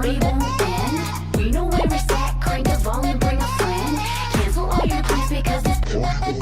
party won't end. We know where it's at, crank the volume, bring a friend. Cancel all your plans because this party won't end.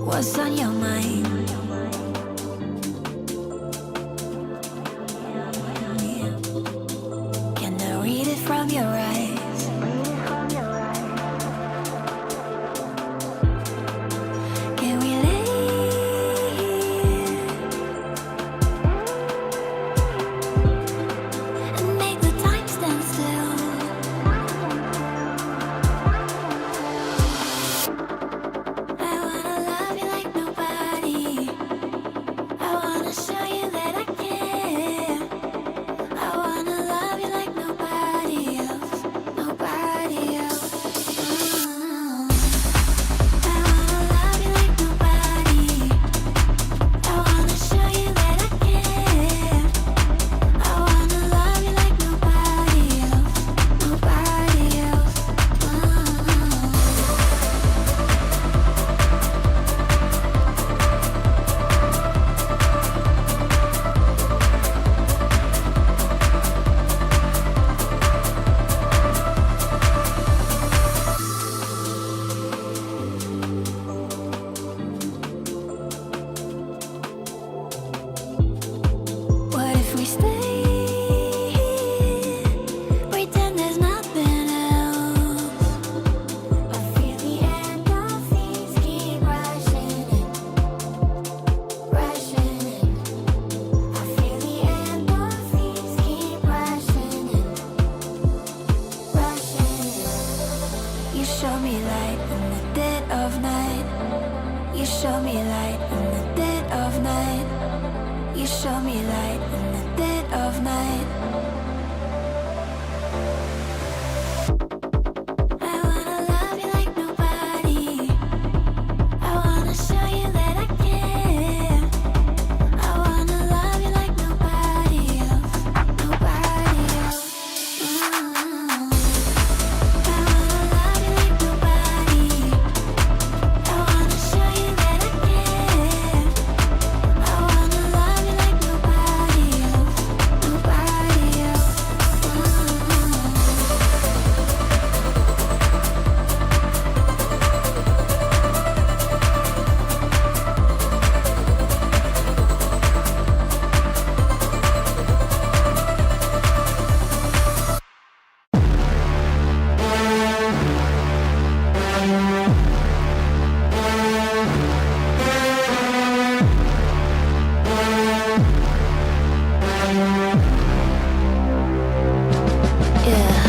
What's on your mind? Can I read it from your eyes? Can we lay here and make the time stand still? I wanna love you like nobody. I wanna show you that I care. I wanna love you like nobody else. You show me light in the dead of night. You show me light in the dead of night. I wanna love you like nobody. I wanna show you that I care. I wanna love you like nobody else. Nobody else. I wanna love you like nobody. I wanna show you that I care. I wanna love you like nobody else. Nobody else. Yeah,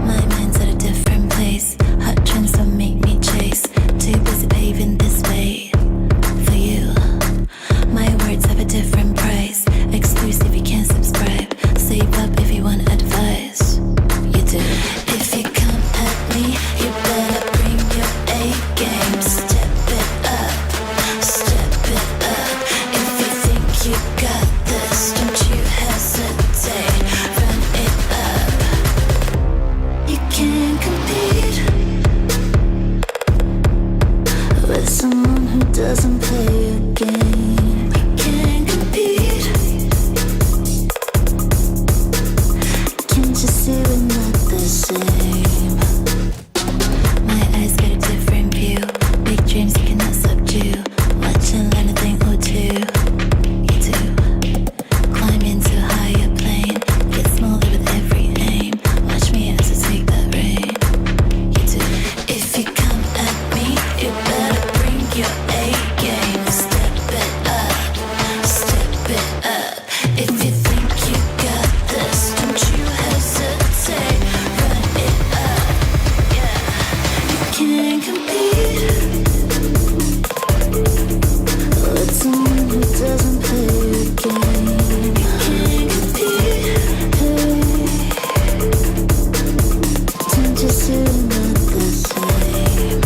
my mind's at a different place. Hot trends don't make me chase. Too busy paving this way for you. My words have a different price. Exclusive, you can't subscribe. Save up if you want advice. You do. If you come at me, you better bring your A game. Step it up, step it up. If you think you got this, don't you hesitate. Run it up. You can't compete with someone who doesn't play your game. You can't compete. Can't you see we're not the same? My eyes got a different view. Big dreams you cannot subdue. Watch and learn a thing or two. You do. Climb into a higher plane. Get smaller with every aim. Watch me as I take that rain. You do. If you come at me, you better bring your A game. Step it up, step it up. If you think you got this, don't you hesitate. Run it up, yeah. You can't compete with someone who doesn't play your game. You can't compete. Don't you see we're not the same?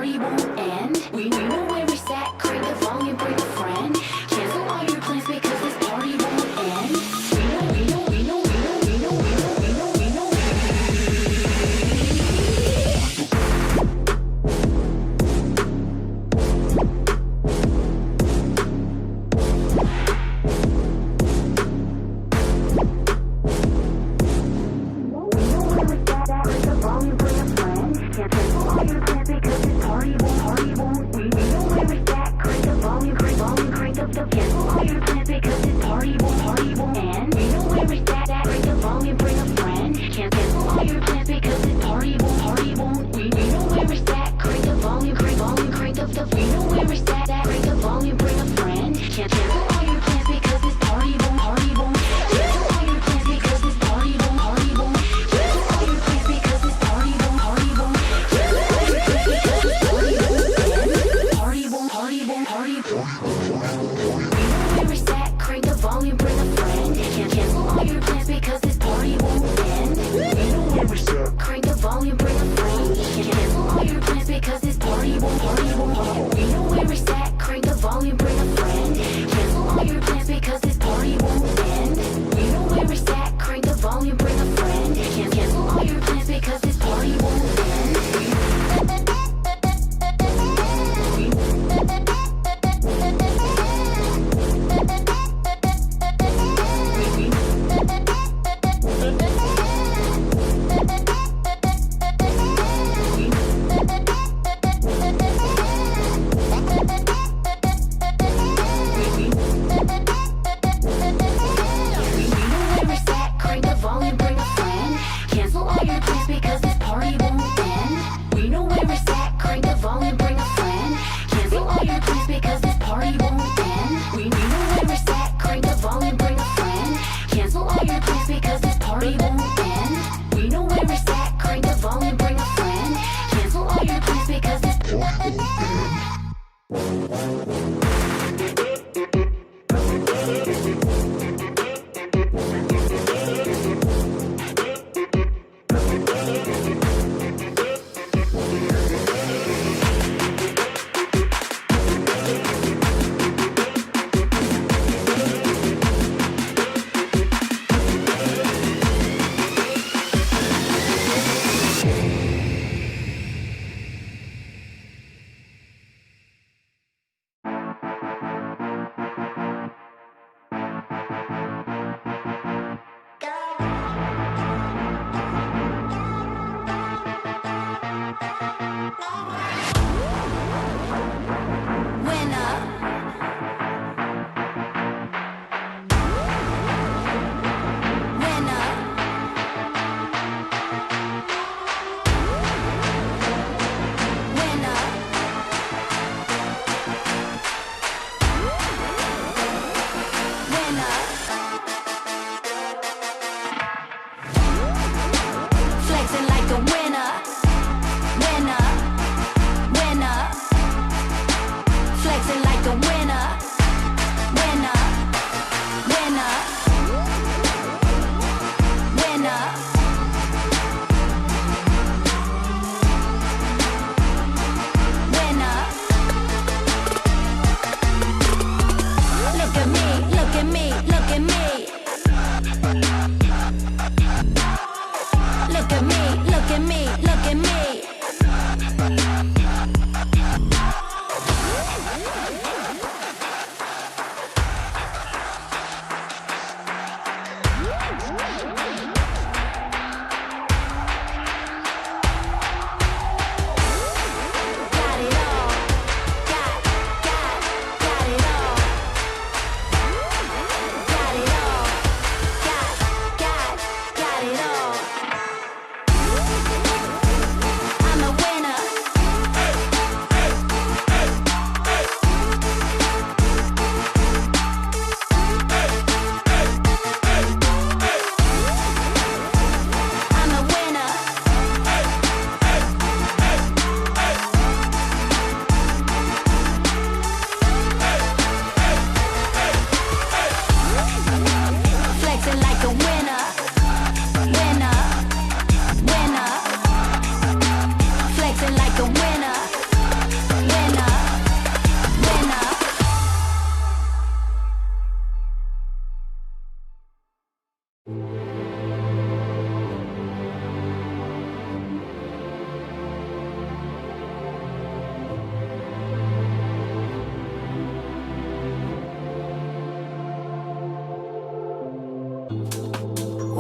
party won't end. We know where we're at, crank the volume, bring a friend. Cancel all your plans because this party won't end. We know, we know, we know, we know, we know, we know, we know, we know.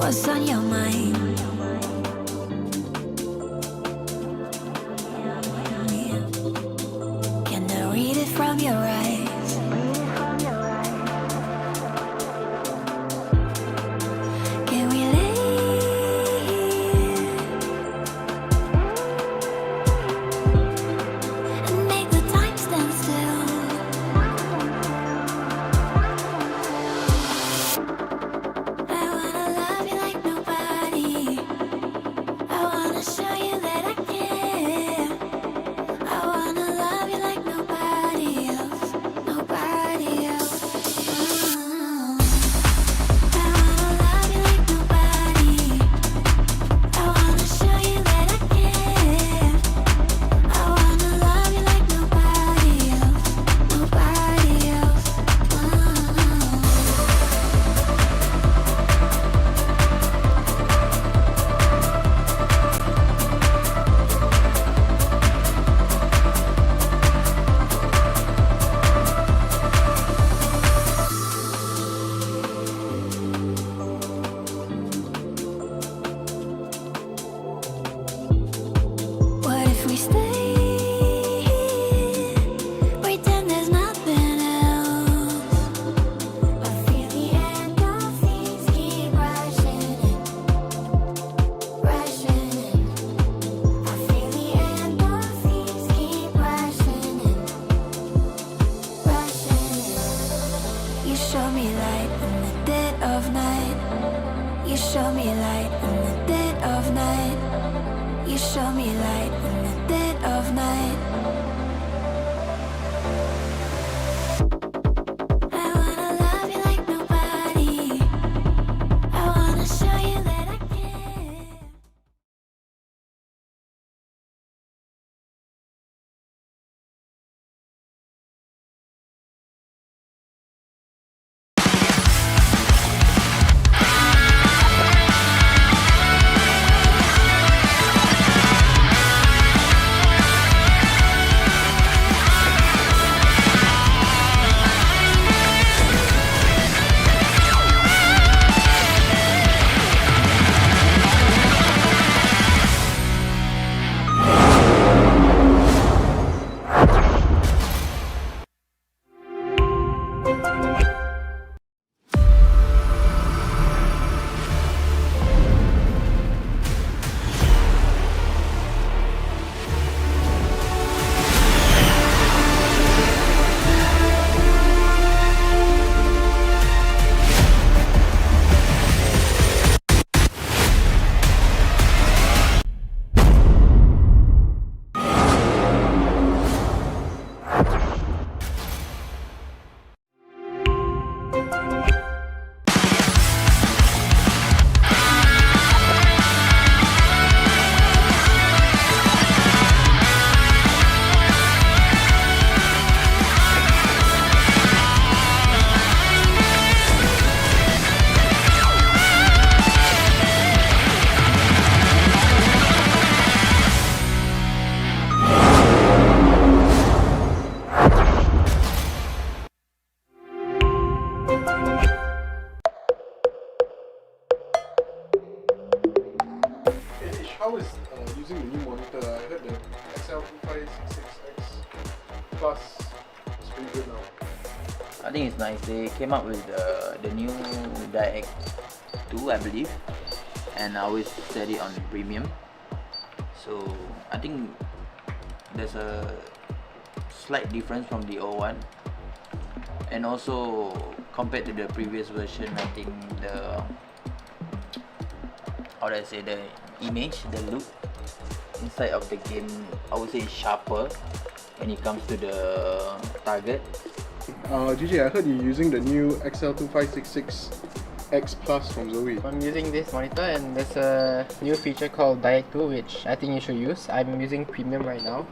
What's on your mind? Can I read it from your eyes? Can we lay here and make the time stand still? I wanna love you like nobody. I wanna show you that I care. I wanna love you like nobody else, nobody else. I wanna love you like nobody. I wanna show you that I care. I wanna love you like nobody else, nobody else. What if we stay here, pretend there's nothing else? I feel the endorphins keep rushing in, rushing in. I feel the endorphins keep rushing in, rushing in. You show me light in the dead of night. You show me light in the dead of night. You show me light in the dead of night. I wanna love you like nobody. I wanna show you that I care. How is using the new monitor? I heard the XL2566X Plus is pretty good now. I think it's nice. They came up with the new DirectX 2, I believe, and I always set it on premium. So I think there's a slight difference from the old one, and also compared to the previous version, I think the, how do I say, the image, the look inside of the game, I would say is sharper when it comes to the target. GJ, I heard you're using the new XL2566X Plus from Zoe. I'm using this monitor and there's a new feature called DirectX 2 which I think you should use. I'm using premium right now.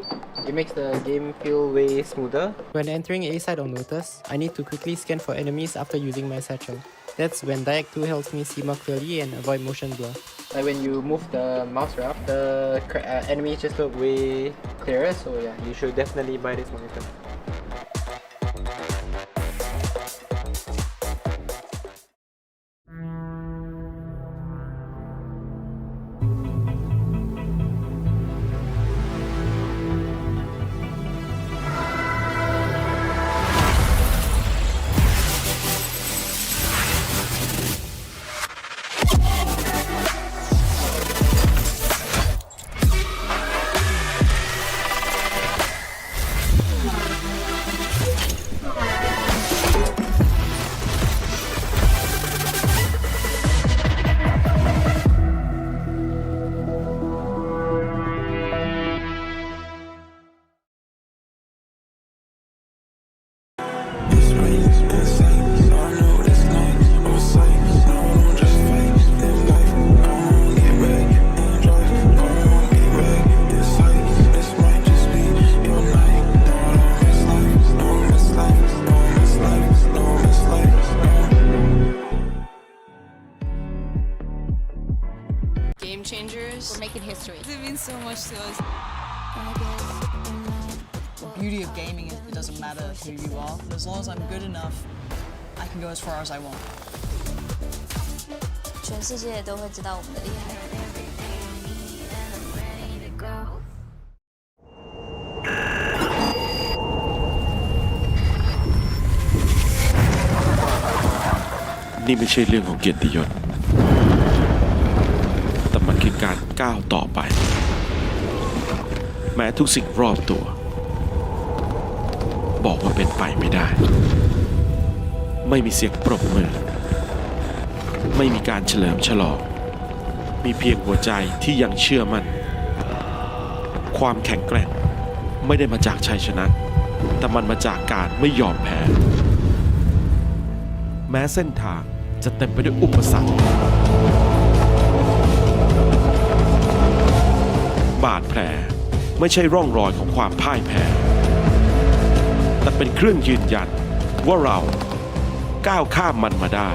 It makes the game feel way smoother. When entering A site or Lotus, I need to quickly scan for enemies after using my satchel. That's when DirectX 2 helps me see more clearly and avoid motion blur. Like when you move the mouse around, the enemies just look way clearer, so yeah, you should definitely buy this monitor. beauty of gaming is it doesn't matter who you are, but as long as I'm good enough, I can go as far as I want. 全世界都会知道我们的厉害。 นี่ไม่ใช่เรื่องของเกียรติยศแต่มันคือการก้าวต่อไป แม้ทุกสิ่งรอบตัว บอกว่าเป็นไปไม่ได้ ไม่มีเสียงปรบมือ ไม่มีการเฉลิมฉลอง มีเพียงหัวใจที่ยังเชื่อมั่น ความแข็งแกร่งไม่ได้มาจากชัยชนะ แต่มันมาจากการไม่ยอมแพ้ แม้เส้นทางจะเต็มไปด้วยอุปสรรค บาดแผลไม่ใช่ร่องรอยของความพ่ายแพ้ แต่เป็นเครื่องยืนยันว่าเราก้าวข้ามมันมาได้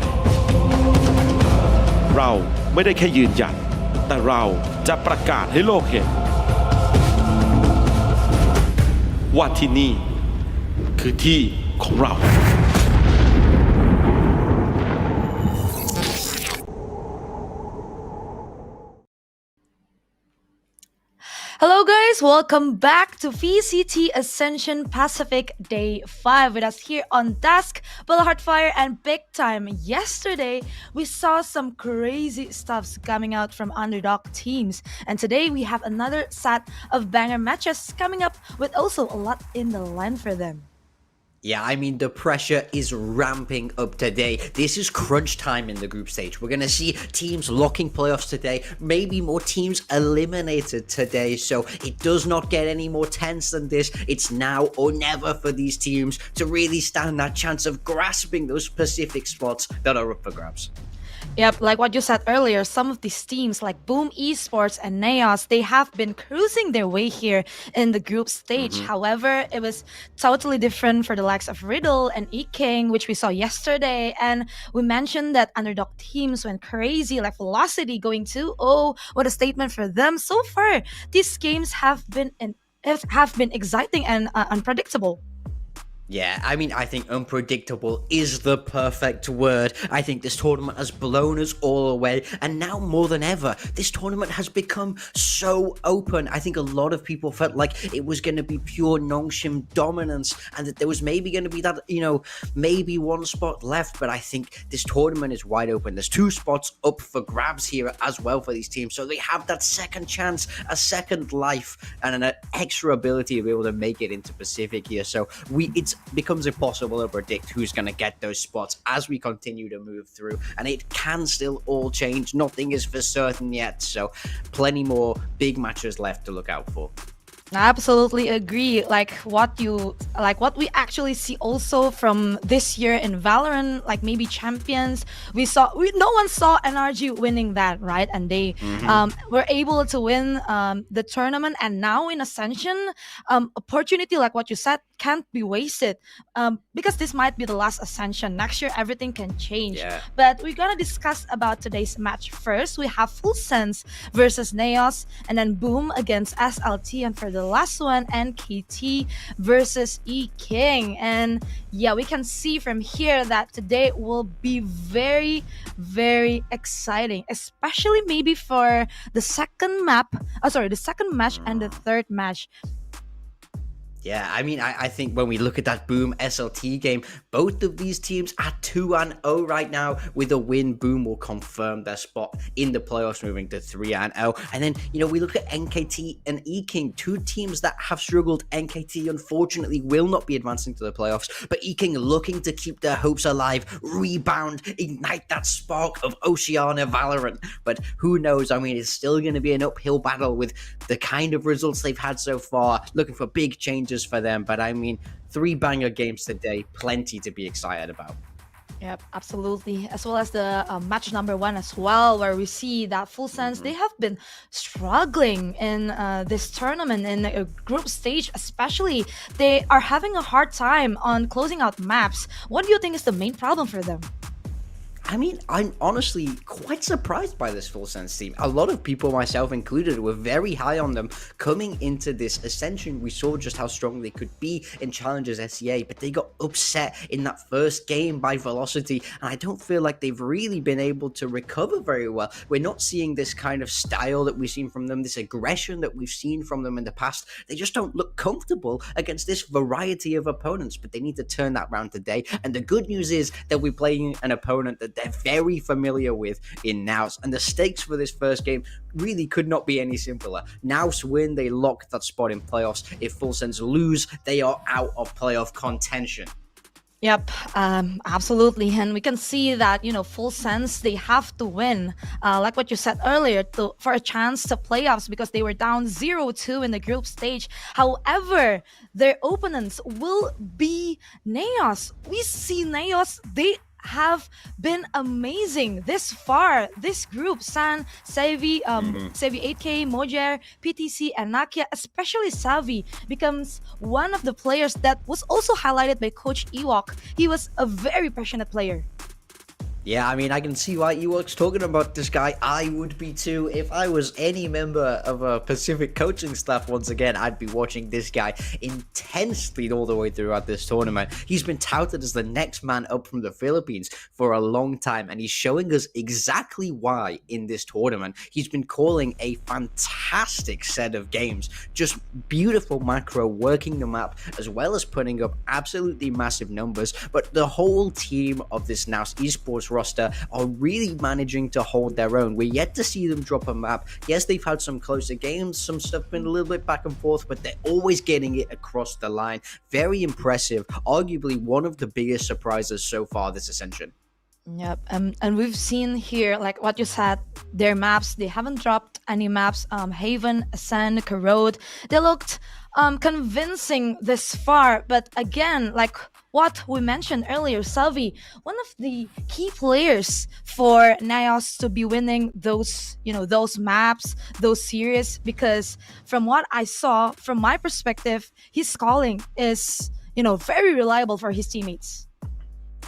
เราไม่ได้แค่ยืนยัน แต่เราจะประกาศให้โลกเห็น ว่าที่นี่คือที่ของเรา Hello guys, welcome back to VCT Ascension Pacific Day 5 with us here on Task, VALORANT Fire and Big Time. Yesterday, we saw some crazy stuffs coming out from underdog teams, and today we have another set of banger matches coming up with also a lot in the line for them. Yeah, I mean, the pressure is ramping up today. This is crunch time in the group stage. We're going to see teams locking playoffs today, maybe more teams eliminated today. So it does not get any more tense than this. It's now or never for these teams to really stand that chance of grasping those Pacific spots that are up for grabs. Yep, like what you said earlier, some of these teams like Boom Esports and NAOS, they have been cruising their way here in the group stage. However, it was totally different for the likes of Riddle and EKING, which we saw yesterday. And we mentioned that underdog teams went crazy, like Velocity going 2-0. What a statement for them. So far, these games have been exciting and unpredictable. Yeah, I mean, I think unpredictable is the perfect word. I think this tournament has blown us all away, and now more than ever, this tournament has become so open. I think a lot of people felt like it was going to be pure Nongshim dominance, and that there was maybe going to be that, maybe one spot left, but I think this tournament is wide open. There's 2 spots up for grabs here as well for these teams, so they have that second chance, a second life, and an extra ability to be able to make it into Pacific here. So it becomes impossible to predict who's going to get those spots as we continue to move through, and it can still all change. Nothing is for certain yet, so plenty more big matches left to look out for. I absolutely agree. Like what we actually see also from this year in Valorant, like maybe champions. No one saw NRG winning that, right? And they were able to win the tournament. And now in Ascension, opportunity like what you said can't be wasted, because this might be the last Ascension. Next year everything can change. Yeah. But we're gonna discuss about today's match first. We have Full Sense versus NAOS, and then Boom against SLT, and for the last one, NKT versus EKING. And yeah, we can see from here that today will be very, very exciting, especially maybe for the second match and the third match. Yeah, I mean, I think when we look at that Boom SLT game, both of these teams are 2-0 right now. With a win, Boom will confirm their spot in the playoffs, moving to 3-0. And then, we look at NKT and EKING, 2 teams that have struggled. NKT, unfortunately, will not be advancing to the playoffs, but EKING looking to keep their hopes alive, rebound, ignite that spark of Oceania Valorant. But who knows? I mean, it's still going to be an uphill battle with the kind of results they've had so far, looking for big changes for them. But I mean, 3 banger games today, plenty to be excited about. Yep, absolutely. As well as the match number 1 as well, where we see that Full Sense, they have been struggling in this tournament in a group stage, especially. They are having a hard time on closing out maps. What do you think is the main problem for them? I mean, I'm honestly quite surprised by this Full Sense team. A lot of people, myself included, were very high on them coming into this Ascension. We saw just how strong they could be in Challengers SEA, but they got upset in that first game by Velocity, and I don't feel like they've really been able to recover very well. We're not seeing this kind of style that we've seen from them, this aggression that we've seen from them in the past. They just don't look comfortable against this variety of opponents, but they need to turn that round today. And the good news is that we're playing an opponent that they're very familiar with in NAOS, and the stakes for this first game really could not be any simpler. NAOS win, they lock that spot in playoffs. If Full Sense lose, they are out of playoff contention. Yep, absolutely. And we can see that, Full Sense, they have to win, like what you said earlier, for a chance to playoffs because they were down 0-2 in the group stage. However, their opponents will be NAOS. We see NAOS, they have been amazing this far. This group, San, Savi, Savi 8K, Mojer, PTC, and Nakia, especially Savi, becomes one of the players that was also highlighted by Coach Ewok. He was a very passionate player. Yeah, I mean, I can see why Ewok's talking about this guy. I would be too. If I was any member of a Pacific coaching staff, once again, I'd be watching this guy intensely all the way throughout this tournament. He's been touted as the next man up from the Philippines for a long time, and he's showing us exactly why in this tournament. He's been calling a fantastic set of games, just beautiful macro, working the map, as well as putting up absolutely massive numbers. But the whole team of this NAOS esports roster are really managing to hold their own. We're yet to see them drop a map. Yes, they've had some closer games, some stuff been a little bit back and forth, but they're always getting it across the line. Very impressive. Arguably one of the biggest surprises so far this Ascension. Yep, and we've seen here, like what you said, their maps, they haven't dropped any maps. Haven, Ascend, Corrode, they looked convincing this far, but again, like what we mentioned earlier, Salvi, one of the key players for NAOS to be winning those, those maps, those series, because from what I saw, from my perspective, his calling is, very reliable for his teammates.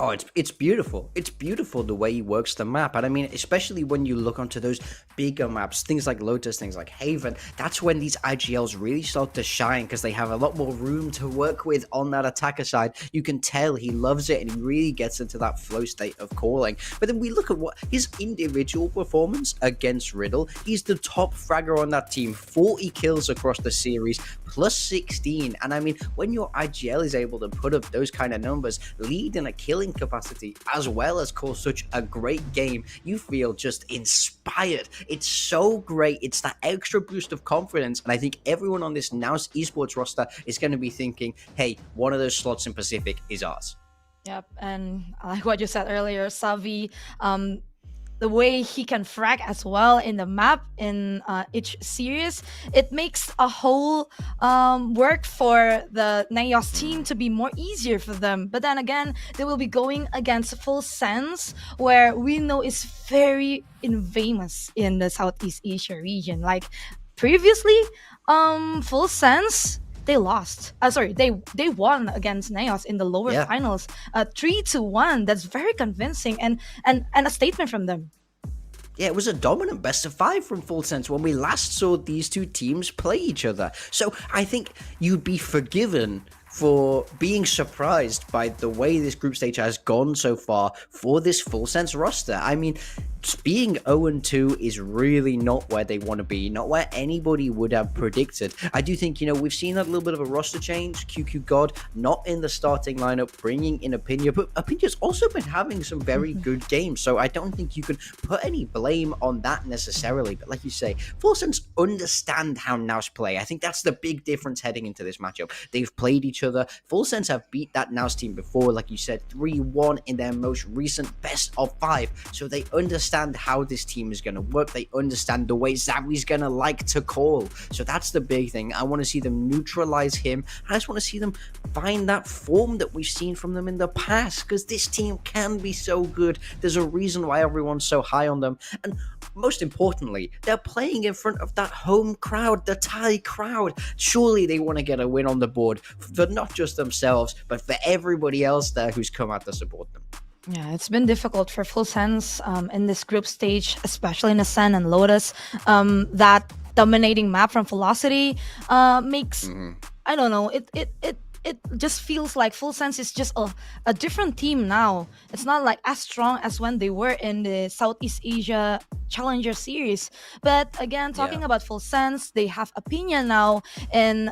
Oh, it's beautiful. It's beautiful the way he works the map. And I mean, especially when you look onto those bigger maps, things like Lotus, things like Haven, that's when these IGLs really start to shine because they have a lot more room to work with on that attacker side. You can tell he loves it and he really gets into that flow state of calling. But then we look at what his individual performance against Riddle. He's the top fragger on that team, 40 kills across the series, plus 16. And I mean, when your IGL is able to put up those kind of numbers, lead in a killing capacity, as well as call such a great game, you feel just inspired. It's so great. It's that extra boost of confidence. And I think everyone on this NAOS esports roster is going to be thinking, hey, one of those slots in Pacific is ours. Yep, and like what you said earlier, Savi, the way he can frag as well in the map in each series, it makes a whole work for the NAOS team to be more easier for them. But then again, they will be going against Full Sense, where we know is very infamous in the Southeast Asia region. Like previously, Full Sense, they lost. They won against NAOS in the lower finals, 3-1. That's very convincing and a statement from them. Yeah, it was a dominant best of 5 from Full Sense when we last saw these two teams play each other. So I think you'd be forgiven for being surprised by the way this group stage has gone so far for this Full Sense roster. I mean, being 0-2 is really not where they want to be, not where anybody would have predicted. I do think, we've seen a little bit of a roster change. QQ God not in the starting lineup, bringing in Opinia, but Opinia's also been having some very good games, so I don't think you can put any blame on that necessarily. But like you say, Full Sense understand how NAOS play. I think that's the big difference heading into this matchup. They've played each other. Full Sense have beat that NAOS team before, like you said, 3-1 in their most recent best of 5, so they understand how this team is going to work. They understand the way Zavi's going to like to call. So that's the big thing. I want to see them neutralize him. I just want to see them find that form that we've seen from them in the past, because this team can be so good. There's a reason why everyone's so high on them. And most importantly, they're playing in front of that home crowd, the Thai crowd. Surely they want to get a win on the board for not just themselves, but for everybody else there who's come out to support them. Yeah, it's been difficult for Full Sense in this group stage, especially in Ascent and Lotus. That dominating map from Velocity makes I don't know. It just feels like Full Sense is just a different team now. It's not like as strong as when they were in the Southeast Asia Challenger Series. But again, talking about Full Sense, they have Opinion now in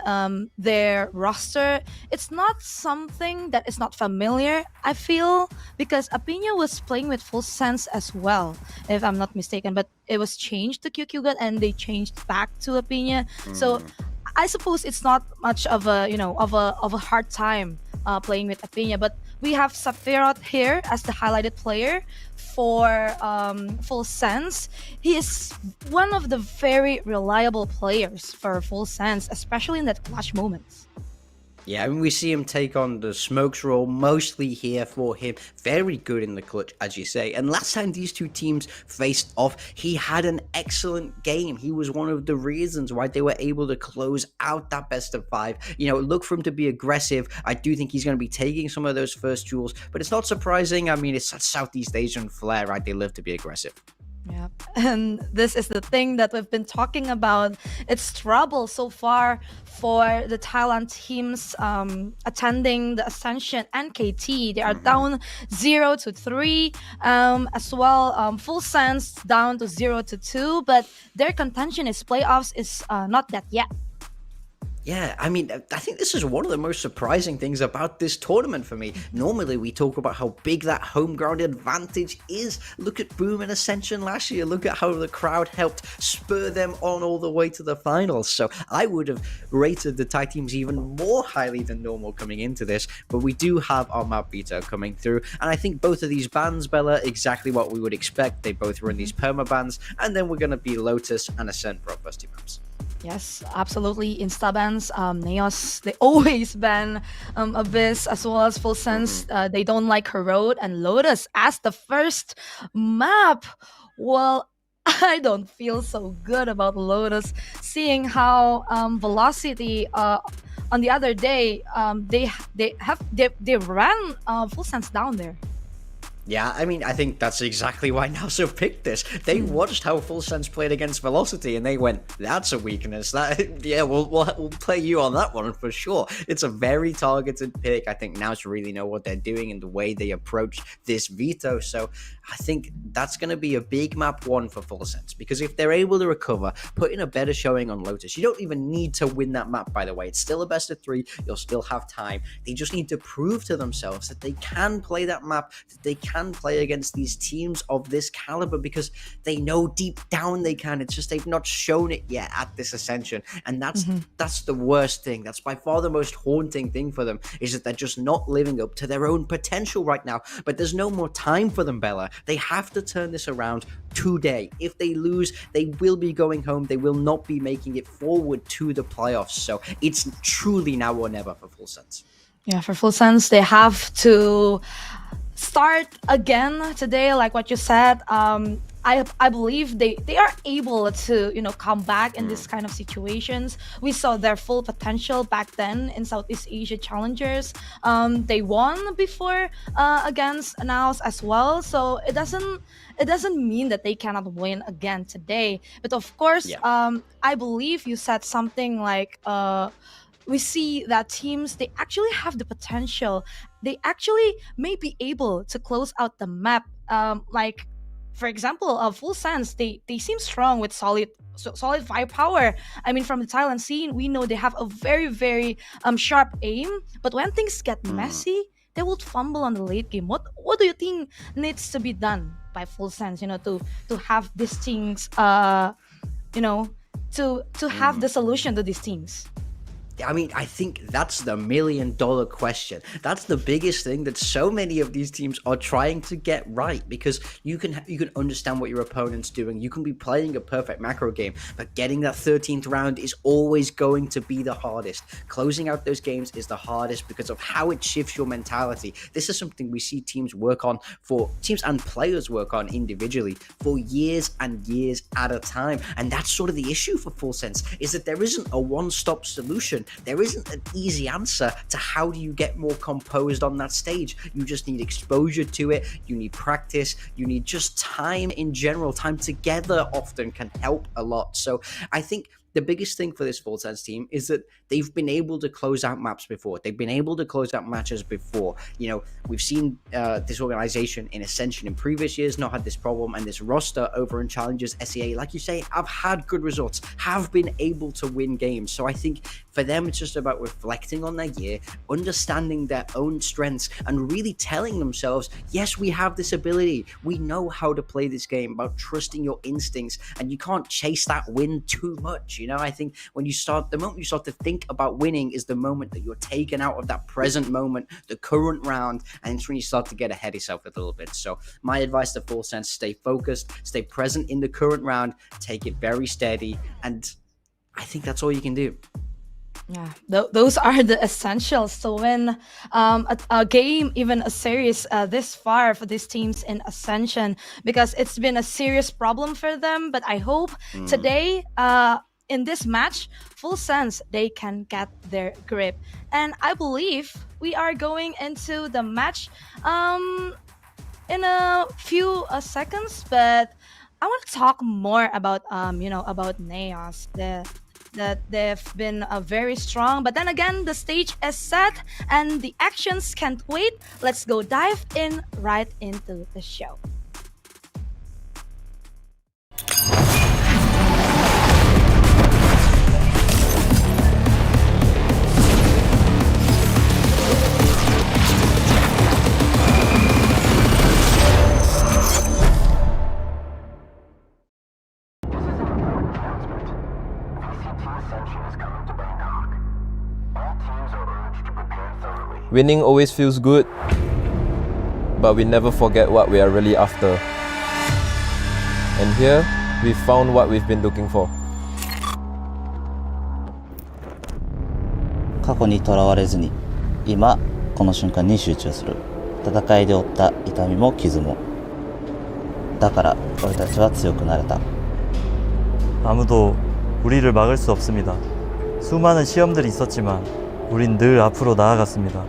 their roster. It's not something that is not familiar, I feel, because Opinion was playing with Full Sense as well, if I'm not mistaken. But it was changed to QQ God and they changed back to Opinion. So I suppose it's not much of a of a hard time playing with Opinion, but we have Sephiroth here as the highlighted player for Full Sense. He is one of the very reliable players for Full Sense, especially in that clutch moments. Yeah, I mean, we see him take on the Smokes role, mostly here for him. Very good in the clutch, as you say. And last time these two teams faced off, he had an excellent game. He was one of the reasons why they were able to close out that best of 5. You know, look for him to be aggressive. I do think he's going to be taking some of those first duels, but it's not surprising. I mean, it's that Southeast Asian flair, right? They love to be aggressive. Yeah, and this is the thing that we've been talking about. It's trouble so far for the Thailand teams attending the Ascension NKT. They are down 0-3 as well. Full Sense down to 0-2, but their contention is playoffs is not that yet. Yeah, I mean, I think this is one of the most surprising things about this tournament for me. Normally, we talk about how big that home ground advantage is. Look at Boom and Ascension last year. Look at how the crowd helped spur them on all the way to the finals. So I would have rated the Thai teams even more highly than normal coming into this. But we do have our map beta coming through. And I think both of these bans, Bella, exactly what we would expect. They both run these perma bans. And then we're going to be Lotus and Ascent Pro First Team maps. Yes, absolutely. Insta bans, NAOS, they always ban Abyss as well as Full Sense. They don't like Herod and Lotus as the first map. Well, I don't feel so good about Lotus, seeing how Velocity on the other day they ran Full Sense down there. Yeah, I mean, I think that's exactly why NAOS picked this. They watched how Full Sense played against Velocity, and they went, "That's a weakness. Yeah, we'll play you on that one for sure." It's a very targeted pick. I think NAOS really know what they're doing and the way they approach this veto. So I think that's going to be a big map 1 for Full Sense, because if they're able to recover, put in a better showing on Lotus, you don't even need to win that map. By the way, it's still a best of 3. You'll still have time. They just need to prove to themselves that they can play that map, that they can play against these teams of this caliber, because they know deep down they can. It's just they've not shown it yet at this Ascension, and that's the worst thing. That's by far the most haunting thing for them, is that they're just not living up to their own potential right now. But there's no more time for them, Bella. They have to turn this around today. If they lose, they will be going home. They will not be making it forward to the playoffs. So it's truly now or never for Full Sense. Yeah, for Full Sense, they have to start again today, like what you said. I believe they are able to come back in this kind of situations. We saw their full potential back then in Southeast Asia Challengers. They won before against NAOS as well, so it doesn't mean that they cannot win again today. But of course, I believe you said something like we see that teams, they actually have the potential. They actually may be able to close out the map. Like, for example, Full Sense, they seem strong with solid firepower. I mean, from the Thailand scene, we know they have a very, very sharp aim. But when things get messy, they will fumble on the late game. What do you think needs to be done by Full Sense, to have these things, to have the solution to these teams? I mean, I think that's the $1 million question. That's the biggest thing that so many of these teams are trying to get right, because you can understand what your opponent's doing. You can be playing a perfect macro game, but getting that 13th round is always going to be the hardest. Closing out those games is the hardest because of how it shifts your mentality. This is something we see teams work on, for teams and players work on individually for years and years at a time. And that's sort of the issue for Full Sense, is that there isn't a one-stop solution. there isn't an easy answer to how do you get more composed on that stage. You just need exposure to it, you need practice, you need just time in general. Time together often can help a lot. So I think the biggest thing for this VALORANT team is that they've been able to close out maps before. They've been able to close out matches before. You know, we've seen this organization in Ascension in previous years not had this problem, and this roster over in Challengers SEA, like you say, have had good results, have been able to win games. So I think for them, it's just about reflecting on their year, understanding their own strengths, and really telling themselves, yes, we have this ability. We know how to play this game, about trusting your instincts, and you can't chase that win too much. You know, I think the moment you start to think about winning is the moment that you're taken out of that present moment, the current round, and it's when you start to get ahead of yourself a little bit. So my advice to VALORANT: stay focused, stay present in the current round, take it very steady, and I think that's all you can do. Yeah, those are the essentials to win a game, even a series this far for these teams in Ascension, because it's been a serious problem for them. But I hope today, in this match, full sense, they can get their grip. And I believe we are going into the match in a few seconds, but I want to talk more about about NAOS. That they've been very strong, but then again, the stage is set and the actions can't wait. Let's go dive in right into the show. Winning always feels good, but we never forget what we are really after. And here, we found what we've been looking for. 過去にとらわれずに、今この瞬間に集中する。戦いで負った痛みも傷も。だから俺たちは強くなれた. 아무도 우리를 막을 수 없습니다. 수많은 시험들이 있었지만 우린 늘 앞으로 나아갔습니다.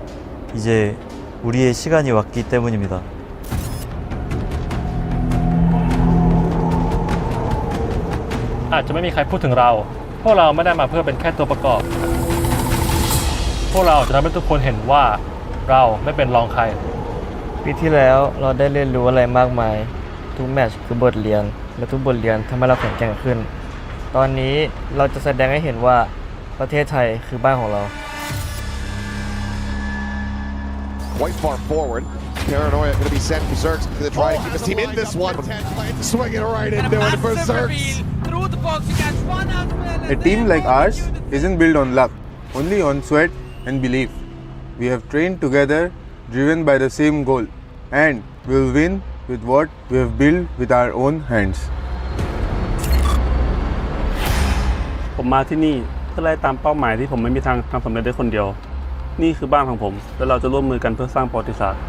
이제 우리의 시간이 왔기 때문입니다. อาจจะไม่มีใครพูดถึงเราพวกเราไม่ได้มาเพื่อเป็นแค่ตัวประกอบพวกเราจะทำให้ทุกคนเห็นว่าเราไม่เป็นรองใครปีที่แล้วเราได้เรียนรู้อะไรมากมายทุกแมตช์คือบทเรียนและทุกบทเรียนทำให้เราแข็งแกร่งขึ้นตอนนี้เราจะแสดงให้เห็นว่าประเทศไทยคือบ้านของเรา Quite far forward. Paranoia going to be sent berserks to try to keep his team in this one. Swinging right into it, berserks. A team like ours isn't built on luck, only on sweat and belief. We have trained together, driven by the same goal, and will win with what we have built with our own hands. ผมมาที่นี่เพื่อไล่ตามเป้าหมายที่ผมไม่มีทางทำสำเร็จได้คนเดียวนี่คือบ้านของผมและเราจะร่วมมือกันเพื่อสร้างประวัติศาสตร์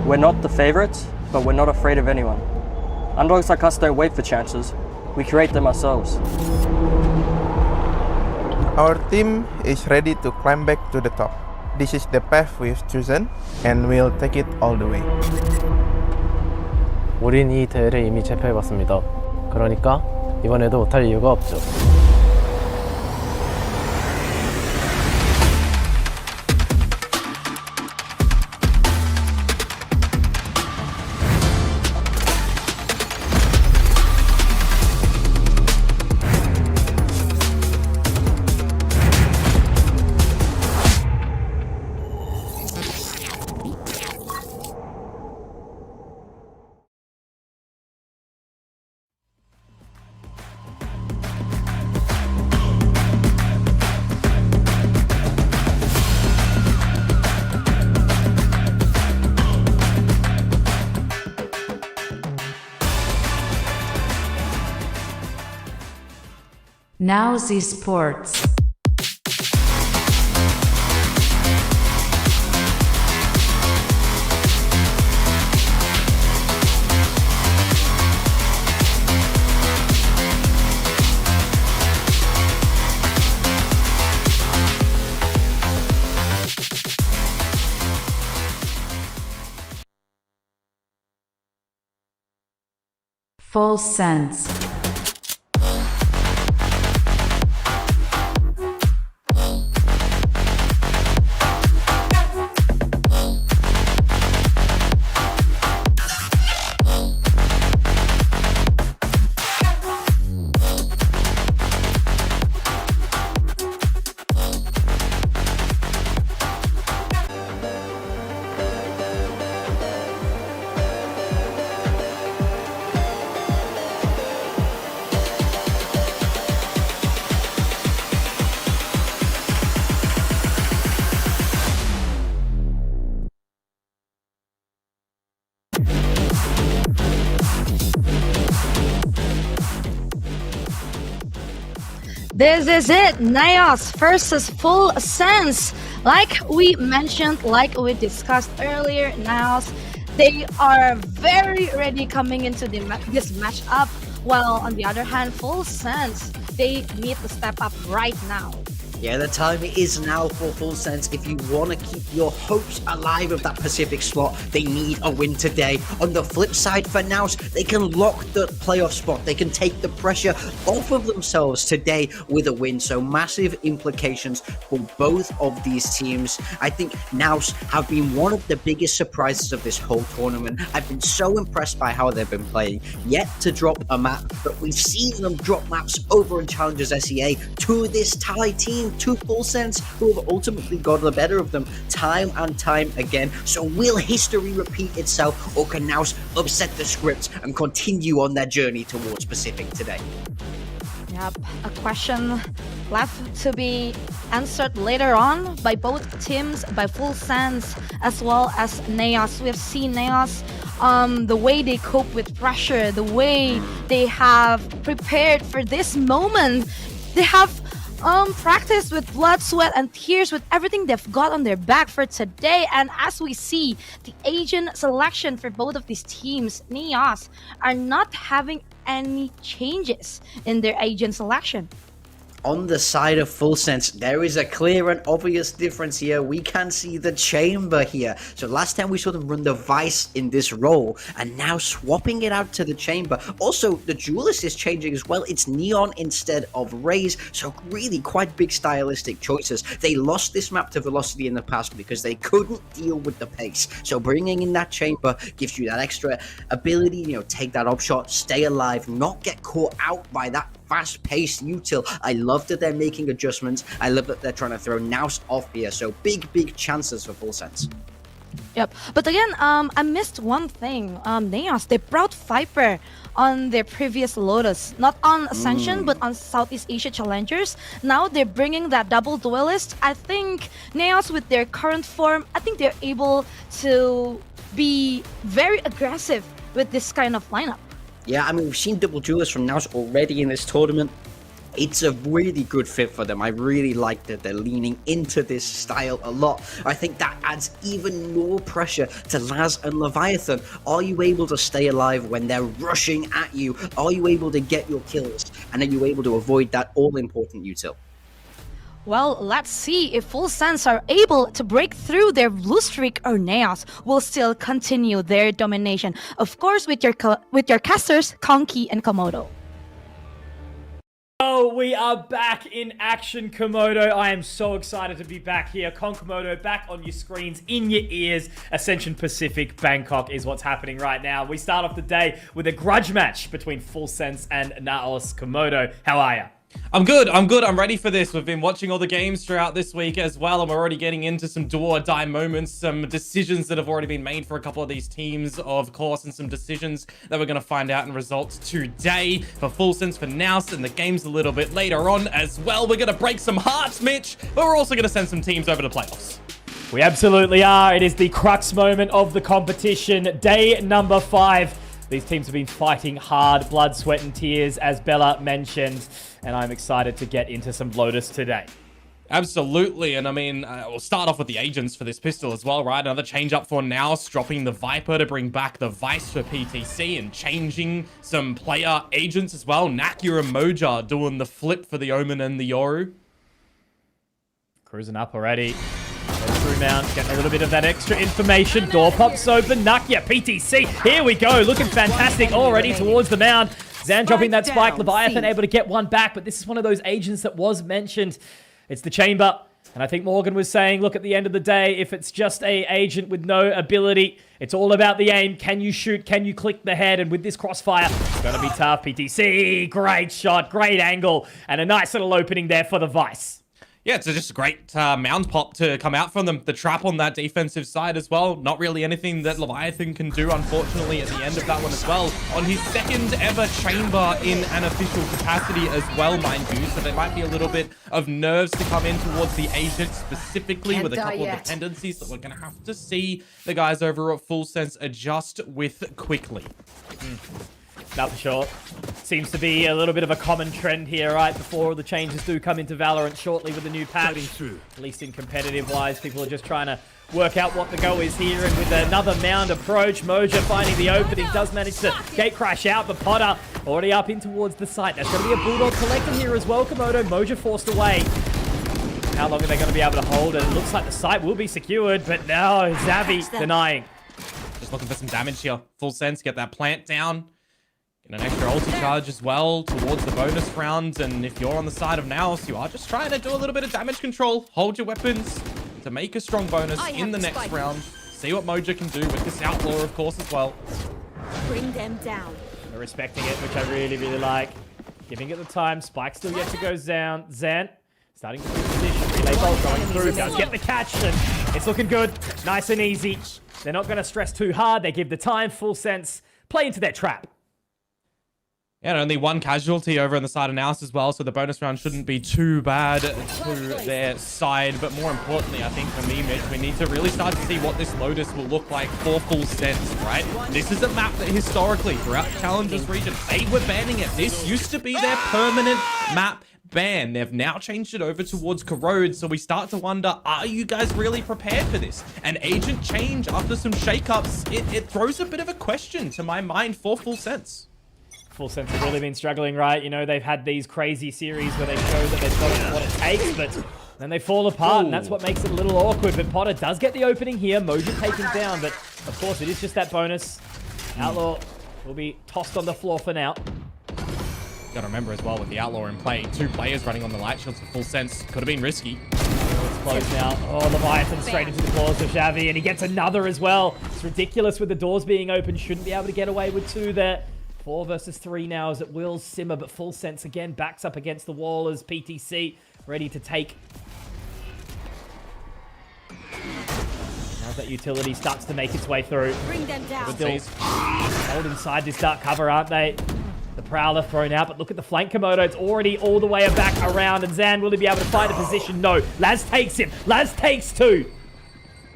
We're not the favorites, but we're not afraid of anyone. Underdogs like us don't wait for chances. We create them ourselves. Our team is ready to climb back to the top. This is the path we've chosen, and we'll take it all the way. 우린 이 대회를 이미 제패해봤습니다. 그러니까 이번에도 못할 이유가 없죠. NAOS Esports. Full sense. This is it, NAOS versus Full Sense. Like we mentioned, like we discussed earlier, NAOS, they are very ready coming into this matchup, while on the other hand, Full Sense, they need to step up right now. Yeah, the time is now for Full Sense. If you want to keep your hopes alive of that Pacific slot, they need a win today. On the flip side, for NAOS, they can lock the playoff spot. They can take the pressure off of themselves today with a win. So massive implications for both of these teams. I think NAOS have been one of the biggest surprises of this whole tournament. I've been so impressed by how they've been playing. Yet to drop a map, but we've seen them drop maps over in Challengers SEA to this Thai team, to Full Sense, who have ultimately got the better of them time and time again. So will history repeat itself, or can NAOS upset the script and continue on their journey towards Pacific today? Yep, a question left to be answered later on by both teams, by Full Sense as well as NAOS. We have seen NAOS, the way they cope with pressure, the way they have prepared for this moment. They have practiced with blood, sweat, and tears, with everything they've got on their back for today. And as we see, the agent selection for both of these teams, NAOS, are not having any changes in their agent selection. On the side of Full Sense, there is a clear and obvious difference here. We can see the chamber here. So last time we saw them run the Vice in this role, and now swapping it out to the chamber. Also, the duelist is changing as well. It's Neon instead of Raze. So really quite big stylistic choices. They lost this map to Velocity in the past because they couldn't deal with the pace. So bringing in that chamber gives you that extra ability, take that up shot, stay alive, not get caught out by that fast-paced util. I love that they're making adjustments. I love that they're trying to throw NAOS off here. So big chances for Full Sense. Yep. But again, I missed one thing. NAOS, they brought Viper on their previous Lotus. Not on Ascension, but on Southeast Asia Challengers. Now they're bringing that double duelist. I think NAOS, with their current form, I think they're able to be very aggressive with this kind of lineup. Yeah, I mean, we've seen double duelists from NAOS already in this tournament. It's a really good fit for them. I really like that they're leaning into this style a lot. I think that adds even more pressure to Laz and Leviathan. Are you able to stay alive when they're rushing at you? Are you able to get your kills? And are you able to avoid that all-important util? Well, let's see if Full Sense are able to break through their blue streak, or NAOS will still continue their domination. Of course, with your casters, Konki and Komodo. Oh, we are back in action, Komodo. I am so excited to be back here. Komodo back on your screens, in your ears. Ascension Pacific Bangkok is what's happening right now. We start off the day with a grudge match between Full Sense and NAOS. Komodo, how are you? I'm good. I'm ready for this. We've been watching all the games throughout this week as well, and we're already getting into some do or die moments, some decisions that have already been made for a couple of these teams, of course, and some decisions that we're going to find out in results today for Full Sense, for NAOS, and the game's a little bit later on as well. We're going to break some hearts, Mitch, but we're also going to send some teams over to playoffs. We absolutely are. It is the crux moment of the competition, day number 5. These teams have been fighting hard, blood, sweat, and tears, as Bella mentioned, and I'm excited to get into some Lotus today. Absolutely, and I mean, we'll start off with the agents for this pistol as well, right? Another change up for NAOS, dropping the Viper to bring back the Vice for PTC, and changing some player agents as well. Nakia and Moja doing the flip for the Omen and the Yoru. Cruising up already. Goes through Mount, getting a little bit of that extra information. Door pops open. Nakia, PTC. Here we go. Looking fantastic already towards the Mound. Zan dropping that spike. Leviathan able to get one back, but this is one of those agents that was mentioned. It's the Chamber. And I think Morgan was saying, look, at the end of the day, if it's just a agent with no ability, it's all about the aim. Can you shoot? Can you click the head? And with this crossfire, it's going to be tough. PTC, great shot, great angle, and a nice little opening there for the Vice. Yeah, it's just a great mound pop to come out from them. The trap on that defensive side as well. Not really anything that Leviathan can do, unfortunately, at the end of that one as well. On his second ever chamber in an official capacity as well, mind you. So there might be a little bit of nerves to come in towards the agent specifically with a couple of dependencies that we're going to have to see the guys over at Full Sense adjust with quickly. Not for sure. Seems to be a little bit of a common trend here, right? Before the changes do come into Valorant shortly with the new patch. At least in competitive-wise, people are just trying to work out what the go is here. And with another Mound approach, Moja finding the opening, does manage to gate crash out, but Potter already up in towards the site. There's going to be a Bulldog collector here as well, Komodo. Moja forced away. How long are they going to be able to hold it? It looks like the site will be secured, but now Xavi denying. Just looking for some damage here. Full Sense, get that plant down. Get an extra ulti charge as well towards the bonus round. And if you're on the side of NAOS, you are just trying to do a little bit of damage control. Hold your weapons to make a strong bonus in the next round. See what Moja can do with this Outlaw, of course, as well. Bring them down. They're respecting it, which I really, really like. Giving it the time. Spike still yet to go down. Zan starting to position. Relay bolt going through. Does get the catch. And it's looking good. Nice and easy. They're not going to stress too hard. They give the time. Full Sense. Play into their trap. Yeah, and only one casualty over on the side of NAOS as well, so the bonus round shouldn't be too bad to their side. But more importantly, I think for me, Mitch, we need to really start to see what this Lotus will look like for Full Sense, right? This is a map that historically, throughout the Challengers region, they were banning it. This used to be their permanent map ban. They've now changed it over towards Corrode, so we start to wonder, are you guys really prepared for this? An agent change after some shakeups, it throws a bit of a question to my mind for Full Sense. Full Sense have really been struggling, right? You know, they've had these crazy series where they show that they've got what it takes, but then they fall apart, and that's what makes it a little awkward. But Potter does get the opening here. Moja taken down, but of course it is just that bonus. Outlaw will be tossed on the floor for now. Gotta remember as well, with the Outlaw in play, 2 players running on the light shields for Full Sense. Could have been risky. It's close now. Oh, Leviathan straight into the claws of Xavi, and he gets another as well. It's ridiculous with the doors being open. Shouldn't be able to get away with 2 there. 4 versus 3 now as it will simmer, but Full Sense again backs up against the wall as PTC ready to take. Now that utility starts to make its way through. Bring them down. Still held inside this dark cover, aren't they? The Prowler thrown out, but look at the flank Komodo. It's already all the way back around, and Zan, will he be able to find a position? No. Laz takes him. Laz takes 2.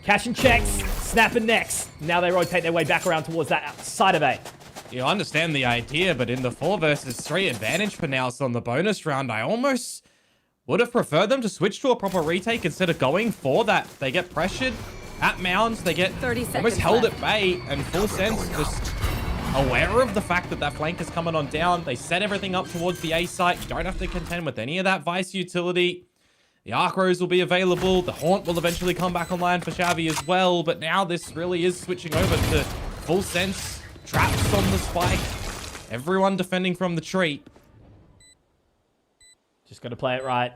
Cash and checks. Snap and next. Now they rotate their way back around towards that side of A. You understand the idea, but in the 4 versus 3 advantage for NAOS on the bonus round, I almost would have preferred them to switch to a proper retake instead of going for that. They get pressured at mounds, they get almost held at bay, and Full Sense just aware of the fact that that flank is coming on down. They set everything up towards the A site. You don't have to contend with any of that Vice utility. The Arc Rose will be available. The Haunt will eventually come back online for Xavi as well, but now this really is switching over to Full Sense. Traps on the spike. Everyone defending from the tree. Just got to play it right.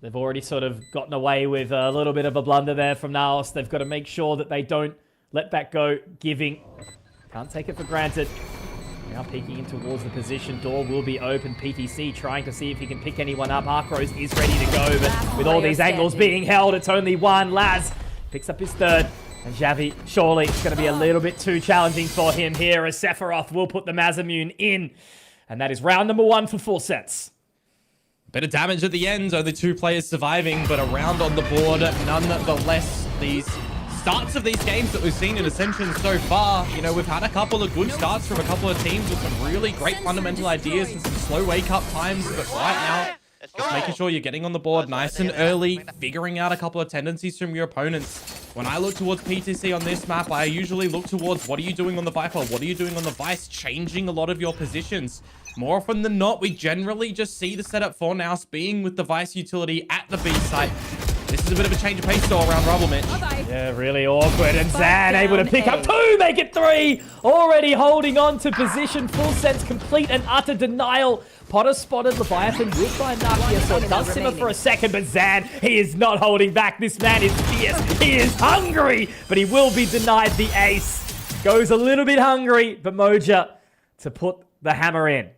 They've already sort of gotten away with a little bit of a blunder there from NAOS. They've got to make sure that they don't let that go. Giving. Can't take it for granted. Now peeking in towards the position. Door will be open. PTC trying to see if he can pick anyone up. Arkrose is ready to go, but with all these angles being held, it's only one. Laz picks up his 3rd. And Xavi, surely it's going to be a little bit too challenging for him here as Sephiroth will put the Masamune in. And that is round number 1 for Full Sense. Bit of damage at the end, only 2 players surviving, but a round on the board nonetheless. These starts of these games that we've seen in Ascension so far, you know, we've had a couple of good starts from a couple of teams with some really great fundamental ideas and some slow wake-up times, but right now, just making sure you're getting on the board nice and early, figuring out a couple of tendencies from your opponents. When I look towards PTC on this map, I usually look towards what are you doing on the Viper, what are you doing on the Vice, changing a lot of your positions. More often than not, we generally just see the setup for NAOS being with the Vice utility at the B site. This is a bit of a change of pace though around Rubble, Mitch. Yeah, really awkward. And Zan able to pick up 2, make it 3. Already holding on to position. Full sense, complete and utter denial. Potter spotted Leviathan with by Nakia, so it does simmer for a second, but Zan, he is not holding back. This man is fierce. He is hungry, but he will be denied the ace. Goes a little bit hungry, but Moja to put the hammer in.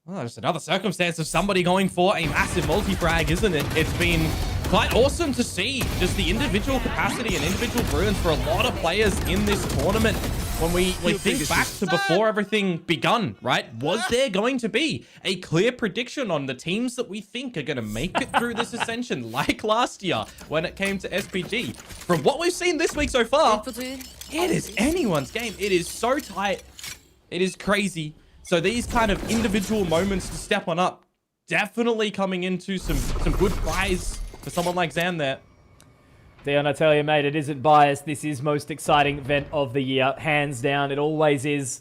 Well, just another circumstance of somebody going for a massive multi-frag, isn't it? It's been quite awesome to see just the individual capacity and individual brilliance for a lot of players in this tournament. When we think back to before everything begun, right? Was there going to be a clear prediction on the teams that we think are going to make it through this Ascension, like last year when it came to SPG? From what we've seen this week so far, it is anyone's game. It is so tight. It is crazy. So these kind of individual moments to step on up, definitely coming into some good prize for someone like Zan there. Dion, I tell you, mate, it isn't biased. This is most exciting event of the year. Hands down, it always is.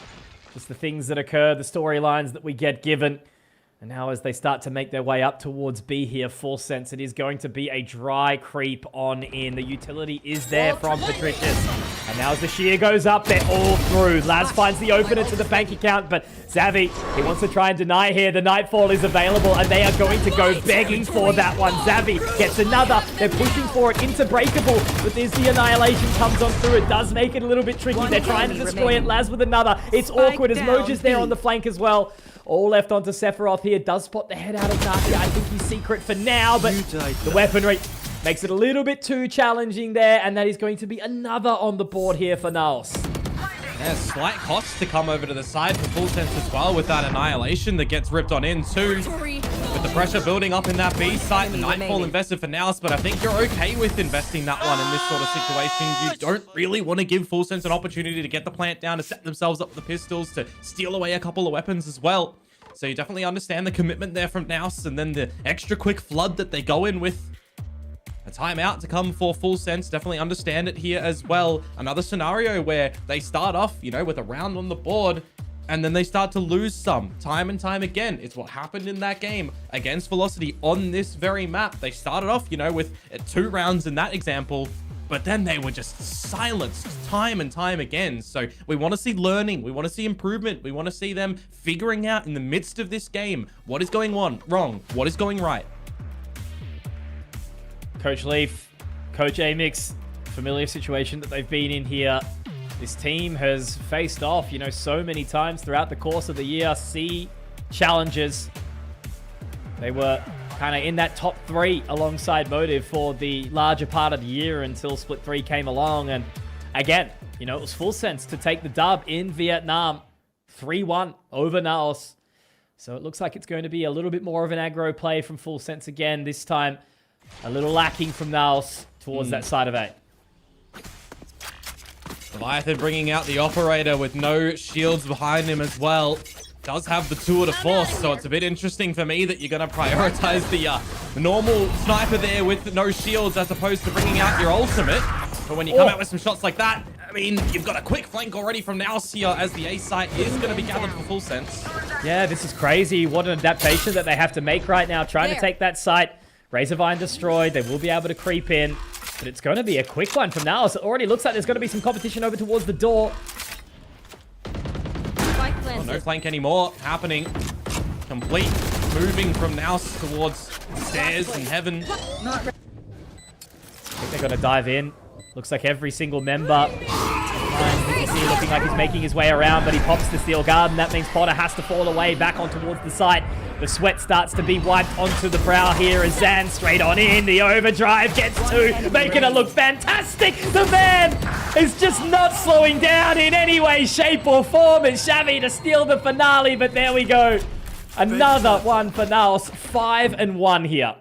Just the things that occur, the storylines that we get given. And now as they start to make their way up towards B here, Full Sense, it is going to be a dry creep on in. The utility is there from Patricius. And now as the shear goes up, they're all through. Laz finds the opener to the bank account, but Xavi, he wants to try and deny here. The Nightfall is available, and they are going to go begging for that one. Xavi gets another. They're pushing for it into Breakable, but there's the Annihilation comes on through. It does make it a little bit tricky. They're trying to destroy it. Laz with another. It's awkward as Moja's there on the flank as well. All left onto Sephiroth here. Does spot the head out of Nakia. I think he's secret for now, but the weaponry makes it a little bit too challenging there, and that is going to be another on the board here for NAOS. Yeah, slight cost to come over to the side for Full Sense as well with that Annihilation that gets ripped on in too. With the pressure building up in that B site, the Nightfall invested for NAOS, but I think you're okay with investing that one in this sort of situation. You don't really want to give Full Sense an opportunity to get the plant down, to set themselves up with the pistols, to steal away a couple of weapons as well. So you definitely understand the commitment there from NAOS, and then the extra quick flood that they go in with. A timeout to come for Full Sense. Definitely understand it here as well. Another scenario where they start off, you know, with a round on the board, and then they start to lose some time and time again. It's what happened in that game against Velocity on this very map. They started off, you know, with 2 rounds in that example, but then they were just silenced time and time again. So we want to see learning. We want to see improvement. We want to see them figuring out in the midst of this game what is going on wrong, what is going right. Coach Leaf, Coach Amix, familiar situation that they've been in here. This team has faced off, you know, so many times throughout the course of the year. C challenges. They were kind of in that top 3 alongside Motive for the larger part of the year until Split 3 came along. And again, you know, it was Full Sense to take the dub in Vietnam. 3-1 over NAOS. So it looks like it's going to be a little bit more of an aggro play from Full Sense again. This time, a little lacking from NAOS towards that side of A. Leviathan bringing out the operator with no shields behind him as well. Does have the tour de force, so it's a bit interesting for me that you're going to prioritize the normal sniper there with no shields as opposed to bringing out your ultimate. But when you come out with some shots like that, I mean, you've got a quick flank already from NAOS here as the A site is going to be gathered for Full Sense. Yeah, this is crazy. What an adaptation that they have to make right now, trying to take that site. Razorvine destroyed. They will be able to creep in, but it's going to be a quick one from NAOS. It already looks like there's going to be some competition over towards the door. Oh, no flank anymore happening. Complete moving from NAOS towards stairs and heaven. I think they're going to dive in. Looks like every single member. Looking like he's making his way around, but he pops the steel guard, and that means Potter has to fall away back on towards the site. The sweat starts to be wiped onto the brow here as Zan straight on in. The overdrive gets 2, making it look fantastic. The man is just not slowing down in any way, shape, or form. It's Xavi to steal the finale, but there we go. Another one for NAOS. 5-1 here.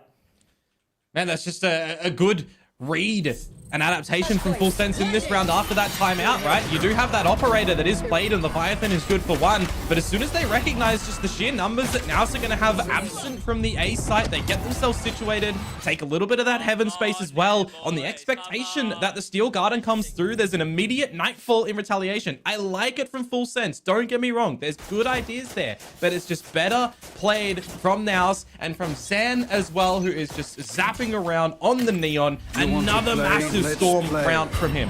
Man, that's just a good read an adaptation from Full Sense in this round after that timeout, right? You do have that operator that is played, and Leviathan is good for one, but as soon as they recognize just the sheer numbers that NAOS are going to have absent from the A site, they get themselves situated, take a little bit of that heaven space as well, on the expectation that the Steel Garden comes through. There's an immediate Nightfall in retaliation. I like it from Full Sense, don't get me wrong, there's good ideas there, but it's just better played from NAOS and from Zan as well, who is just zapping around on the Neon. Another massive storm round from him.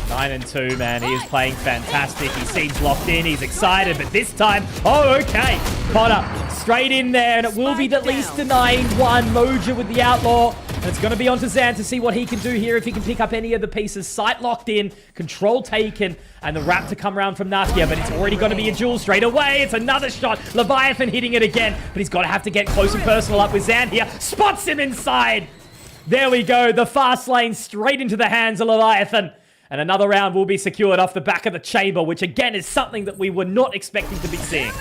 9-2, man. He is playing fantastic. He seems locked in. He's excited, but this time, oh, okay. Potter straight in there, and it will be at least denying one. Moja with the Outlaw. And it's going to be on to Zan to see what he can do here, if he can pick up any of the pieces. Sight locked in, control taken, and the wrap to come around from Nakia, but it's already going to be a duel straight away. It's another shot. Leviathan hitting it again, but he's got to have to get close and personal up with Zan here. Spots him inside. There we go. The fast lane straight into the hands of Leviathan. And another round will be secured off the back of the chamber, which again is something that we were not expecting to be seeing.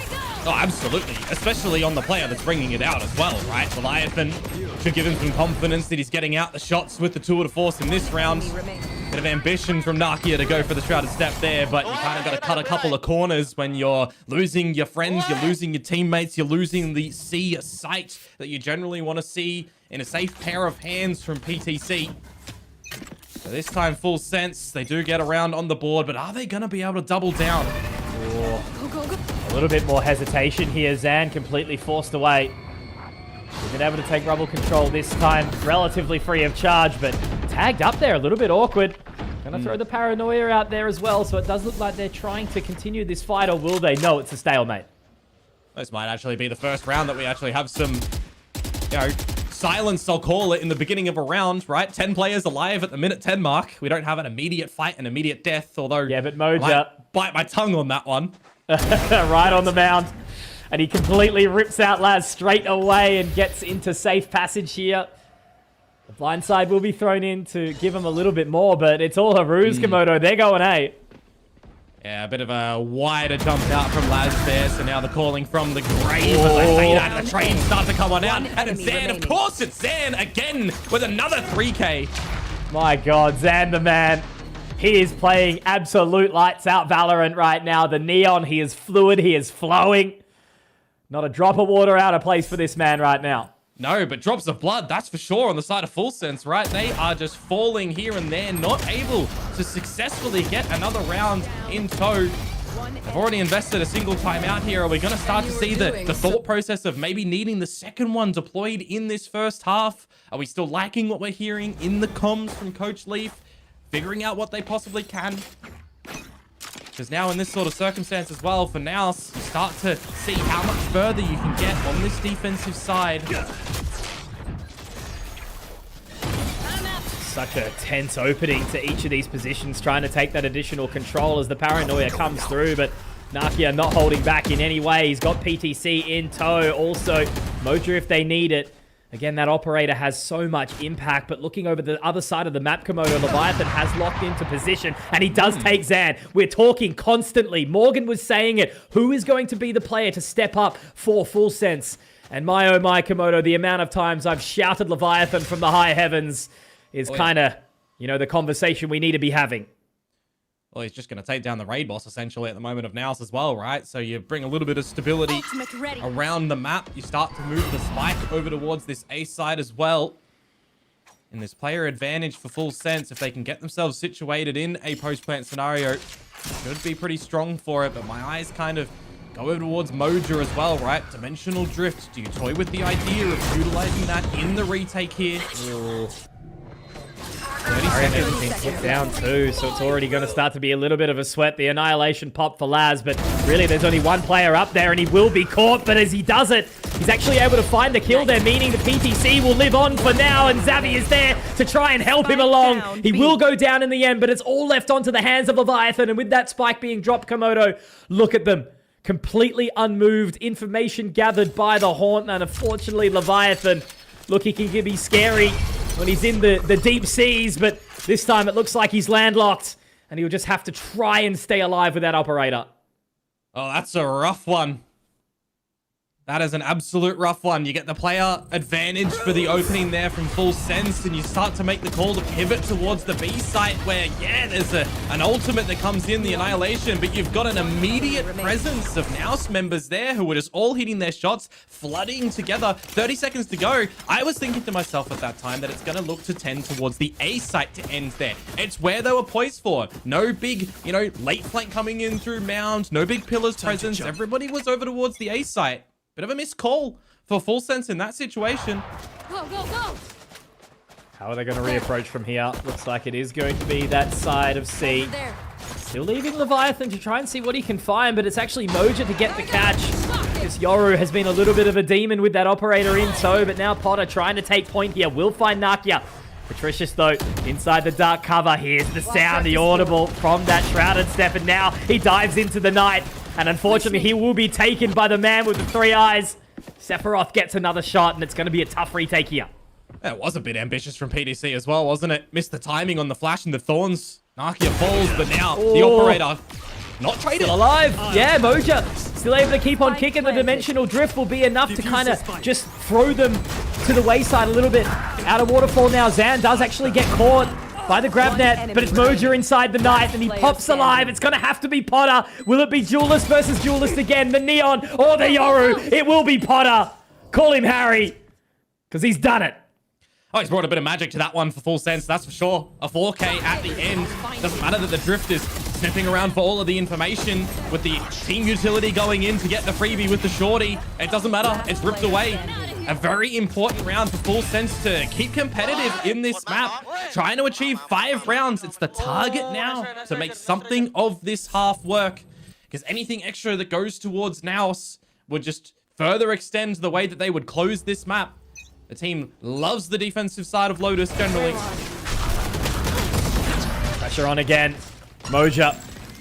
Oh, absolutely. Especially on the player that's bringing it out as well, right? Leviathan should give him some confidence that he's getting out the shots with the tour de force in this round. Bit of ambition from Nakia to go for the shrouded step there, but you kind of got to cut a couple of corners when you're losing your friends, you're losing your teammates, you're losing the C sight that you generally want to see in a safe pair of hands from PTC. So this time, Full Sense, they do get around on the board, but are they going to be able to double down? A little bit more hesitation here. Zan completely forced away. We've been able to take rubble control this time, relatively free of charge, but tagged up there, a little bit awkward. Gonna throw the paranoia out there as well, so it does look like they're trying to continue this fight, or will they? No, it's a stalemate. This might actually be the first round that we actually have some, you know, silence, I'll call it, in the beginning of a round, right? 10 players alive at the minute 10 mark. We don't have an immediate fight, an immediate death, although... Yeah, but Moja... I might bite my tongue on that one. Right on the mound. And he completely rips out Laz straight away and gets into safe passage here. The blindside will be thrown in to give him a little bit more, but it's all a ruse, Komodo. They're going A. Yeah, a bit of a wider jump out from Laz there, so now the calling from the grave as I fade out, the trains start to come on out, and it's Zan, of course it's Zan again with another 3K. My God, Zan the man. He is playing absolute lights out Valorant right now. The Neon, he is fluid, he is flowing. Not a drop of water out of place for this man right now. No, but drops of blood, that's for sure, on the side of Full Sense, right? They are just falling here and there, not able to successfully get another round in tow. They've already invested a single timeout here. Are we going to start to see the thought process of maybe needing the second one deployed in this first half? Are we still liking what we're hearing in the comms from Coach Leaf? Figuring out what they possibly can? Because now in this sort of circumstance as well, for NAOS, you start to see how much further you can get on this defensive side. Such a tense opening to each of these positions, trying to take that additional control as the paranoia comes through, but Nakia not holding back in any way. He's got PTC in tow. Also, Moja if they need it. Again, that operator has so much impact, but looking over the other side of the map, Komodo, Leviathan has locked into position, and he does take Zan. We're talking constantly. Morgan was saying it. Who is going to be the player to step up for Full Sense? And my, oh my, Komodo, the amount of times I've shouted Leviathan from the high heavens is kind of, you know, the conversation we need to be having. Well, he's just going to take down the raid boss, essentially, at the moment of NAOS as well, right? So you bring a little bit of stability around the map. You start to move the spike over towards this A side as well. And this player advantage for Full Sense, if they can get themselves situated in a post-plant scenario, should be pretty strong for it. But my eyes kind of go over towards Moja as well, right? Dimensional Drift. Do you toy with the idea of utilizing that in the retake here? Everything's put down too, so it's already going to start to be a little bit of a sweat. The Annihilation pop for Laz, but really there's only one player up there and he will be caught, but as he does it, he's actually able to find the kill there, meaning the PTC will live on for now, and Xavi is there to try and help him along. He will go down in the end, but it's all left onto the hands of Leviathan, and with that spike being dropped, Komodo, look at them. Completely unmoved, information gathered by the Haunt, and unfortunately Leviathan, look, he can be scary when he's in the deep seas, but this time it looks like he's landlocked, and he'll just have to try and stay alive with that operator. Oh, that's a rough one. That is an absolute rough one. You get the player advantage for the opening there from Full Sense, and you start to make the call to pivot towards the B site where, yeah, there's an ultimate that comes in, the Annihilation, but you've got an immediate presence of NAOS members there who are just all hitting their shots, flooding together. 30 seconds to go. I was thinking to myself at that time that it's going to look to tend towards the A site to end there. It's where they were poised for. No big, you know, late flank coming in through Mound, no big pillars presence. Everybody was over towards the A site. Bit of a missed call for Full Sense in that situation. Go, go, go! How are they going to reapproach from here? Looks like it is going to be that side of C. Still leaving Leviathan to try and see what he can find, but it's actually Moja to get the catch. Because Yoru has been a little bit of a demon with that operator in tow, but now Potter trying to take point here. Will find Nakia. Patricius, though, inside the dark cover. Here's the sound, the audible from that Shrouded Step, and now he dives into the night. And unfortunately, he will be taken by the man with the 3 eyes. Sephiroth gets another shot, and it's going to be a tough retake here. That was a bit ambitious from PDC as well, wasn't it? Missed the timing on the flash and the thorns. Nakia falls, but now the operator not traded. Still alive. Yeah, Moja still able to keep on kicking. The dimensional drift will be enough to kind of just throw them to the wayside a little bit. Out of waterfall now. Zan does actually get caught by the grab net, but it's Moja inside the night, and he pops alive. It's going to have to be Potter. Will it be Duelist versus Duelist again? The Neon or the Yoru? It will be Potter. Call him Harry, because he's done it. Oh, he's brought a bit of magic to that one for Full Sense, that's for sure. A 4K at the end. Doesn't matter that the Drift is sniffing around for all of the information with the team utility going in to get the freebie with the Shorty. It doesn't matter. It's ripped away. A very important round for Full Sense to keep competitive in this map. Trying to achieve 5 rounds. It's the target now to make something of this half work. Because anything extra that goes towards NAOS would just further extend the way that they would close this map. The team loves the defensive side of Lotus generally. Pressure on again. Moja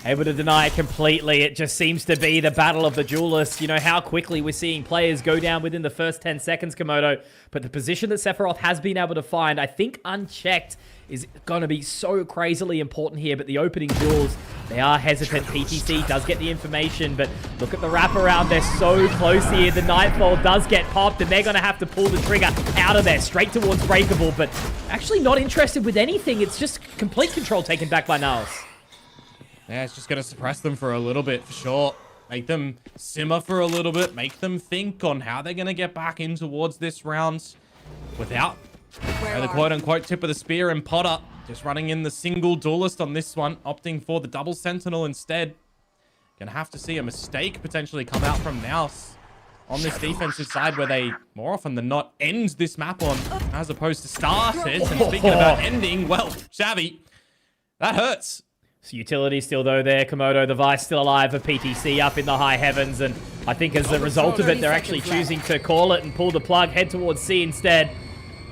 able to deny it completely. It just seems to be the battle of the duelists. You know how quickly we're seeing players go down within the first 10 seconds, Komodo. But the position that Sephiroth has been able to find, I think unchecked, is going to be so crazily important here. But the opening duels, they are hesitant. PTC does get the information, but look at the wraparound. They're so close here. The Nightfall does get popped, and they're going to have to pull the trigger out of there, straight towards Breakable. But actually not interested with anything. It's just complete control taken back by NAOS. Yeah, it's just going to suppress them for a little bit, for sure. Make them simmer for a little bit. Make them think on how they're going to get back in towards this round without the quote-unquote tip of the spear. And Potter just running in the single duelist on this one, opting for the double sentinel instead. Going to have to see a mistake potentially come out from NAOS on this defensive side where they, more often than not, end this map on as opposed to start it. And speaking about ending, well, Shabby, that hurts. So utility still though there, Komodo. The Vice still alive for PTC up in the high heavens. And I think as a result of it, they're actually choosing to call it and pull the plug, head towards C instead.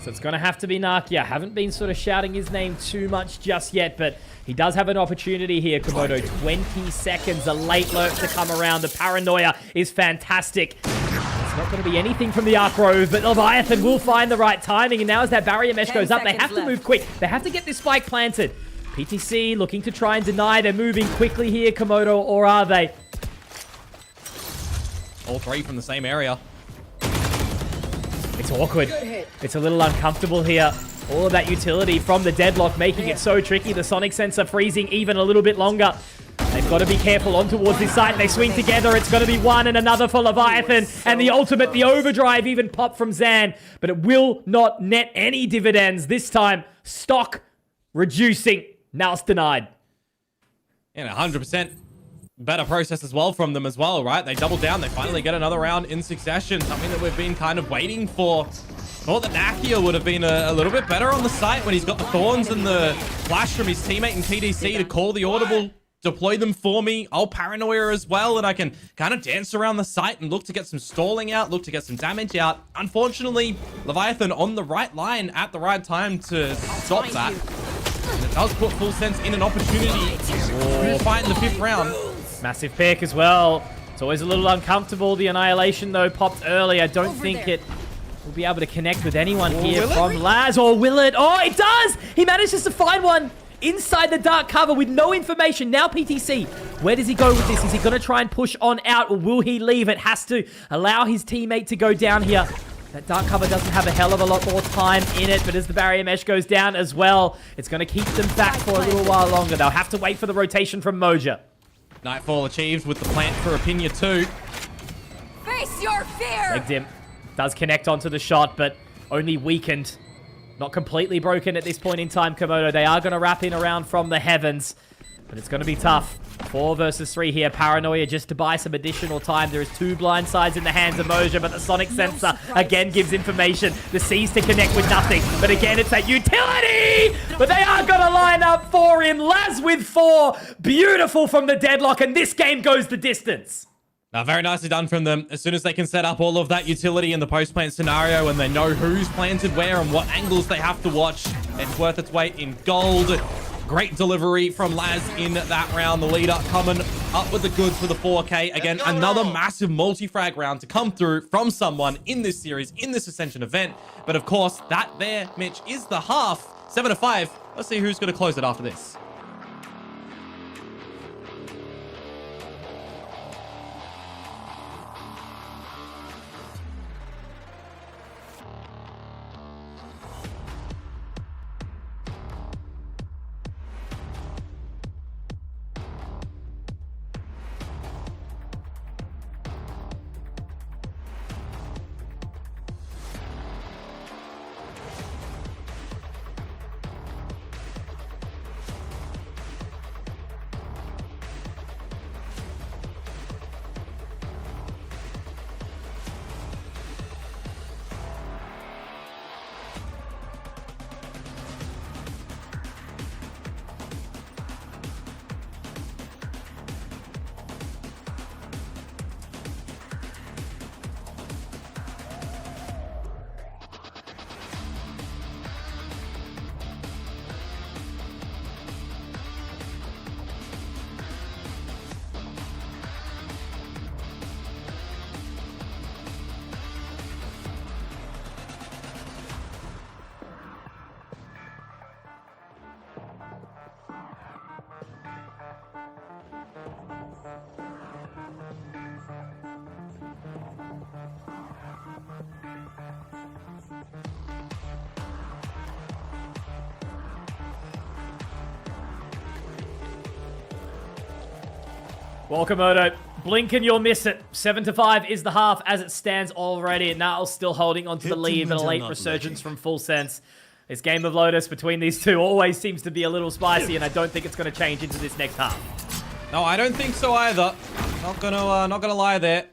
So it's going to have to be Nakia. Haven't been sort of shouting his name too much just yet, but he does have an opportunity here, Komodo. 20 seconds, a late lurk to come around. The paranoia is fantastic. It's not going to be anything from the Arc Grove, but Leviathan will find the right timing. And now as that barrier mesh goes up, they have to move quick. They have to get this spike planted. PTC looking to try and deny. They're moving quickly here, Komodo, or are they? All 3 from the same area. It's awkward. It's a little uncomfortable here. All of that utility from the deadlock making it so tricky. The sonic sensor freezing even a little bit longer. They've got to be careful on towards this side. They swing together. It's going to be one and another for Leviathan. And the ultimate, the overdrive even popped from Zan. But it will not net any dividends this time. Stock reducing. Now it's denied. And 100% better process as well from them as well, right? They double down. They finally get another round in succession. Something that we've been kind of waiting for. Thought that Nakia would have been a little bit better on the site when he's got the thorns and the flash from his teammate in PDC to call the audible, deploy them for me. I'll paranoia as well, and I can kind of dance around the site and look to get some stalling out, look to get some damage out. Unfortunately, Leviathan on the right line at the right time to stop that. And it does put Full Sense in an opportunity to fight in the 5th round. Massive pick as well. It's always a little uncomfortable. The Annihilation, though, popped early. I don't think it will be able to connect with anyone here from Laz. Or will it? Oh, it does! He manages to find one. inside the dark cover with no information. Now PTC, where does he go with this? Is he going to try and push on out, or will he leave? It has to allow his teammate to go down here. That dark cover doesn't have a hell of a lot more time in it, but as the barrier mesh goes down as well, it's going to keep them back for a little while longer. They'll have to wait for the rotation from Moja. Nightfall achieved with the plant for Opinia 2. Face your fear! Legged him. Does connect onto the shot, but only weakened. Not completely broken at this point in time, Komodo. They are going to wrap in around from the heavens, but it's going to be tough. 4 versus 3 here. Paranoia just to buy some additional time. There is 2 blind sides in the hands of Moja, but the sonic sensor again gives information. The C's to connect with nothing, but again, it's that utility! But they are going to line up 4 in. Laz with 4. Beautiful from the deadlock, and this game goes the distance. Now, very nicely done from them. As soon as they can set up all of that utility in the post-plant scenario and they know who's planted where and what angles they have to watch, it's worth its weight in gold. Great delivery from Laz in that round. The leader coming up with the goods for the 4K. Again, another massive multi-frag round to come through from someone in this series, in this Ascension event. But of course, that there, Mitch, is the half. 7-5. Let's see who's going to close it after this. Well, Komodo, blink and you'll miss it. 7-5 is the half as it stands already. And now still holding onto the lead, but a late resurgence from Full Sense. This game of Lotus between these two always seems to be a little spicy, and I don't think it's going to change into this next half. No, I don't think so either. Not gonna lie there.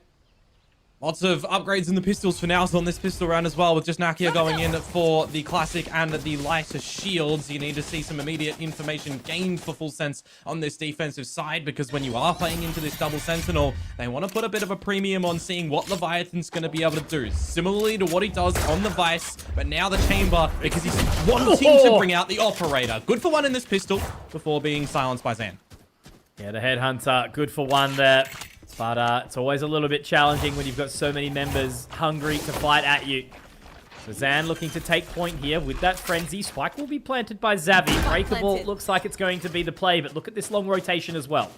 Lots of upgrades in the pistols for now on this pistol round as well, with just Nakia going in for the classic and the lighter shields. You need to see some immediate information gained for Full Sense on this defensive side, because when you are playing into this double Sentinel, they want to put a bit of a premium on seeing what Leviathan's going to be able to do. Similarly to what he does on the Vice, but now the Chamber, because he's wanting to bring out the Operator. Good for one in this pistol before being silenced by Zan. Yeah, the Headhunter, good for one there. But it's always a little bit challenging when you've got so many members hungry to fight at you. So Zan looking to take point here with that Frenzy. Spike will be planted by Zavi. Breakable looks like it's going to be the play, but look at this long rotation as well.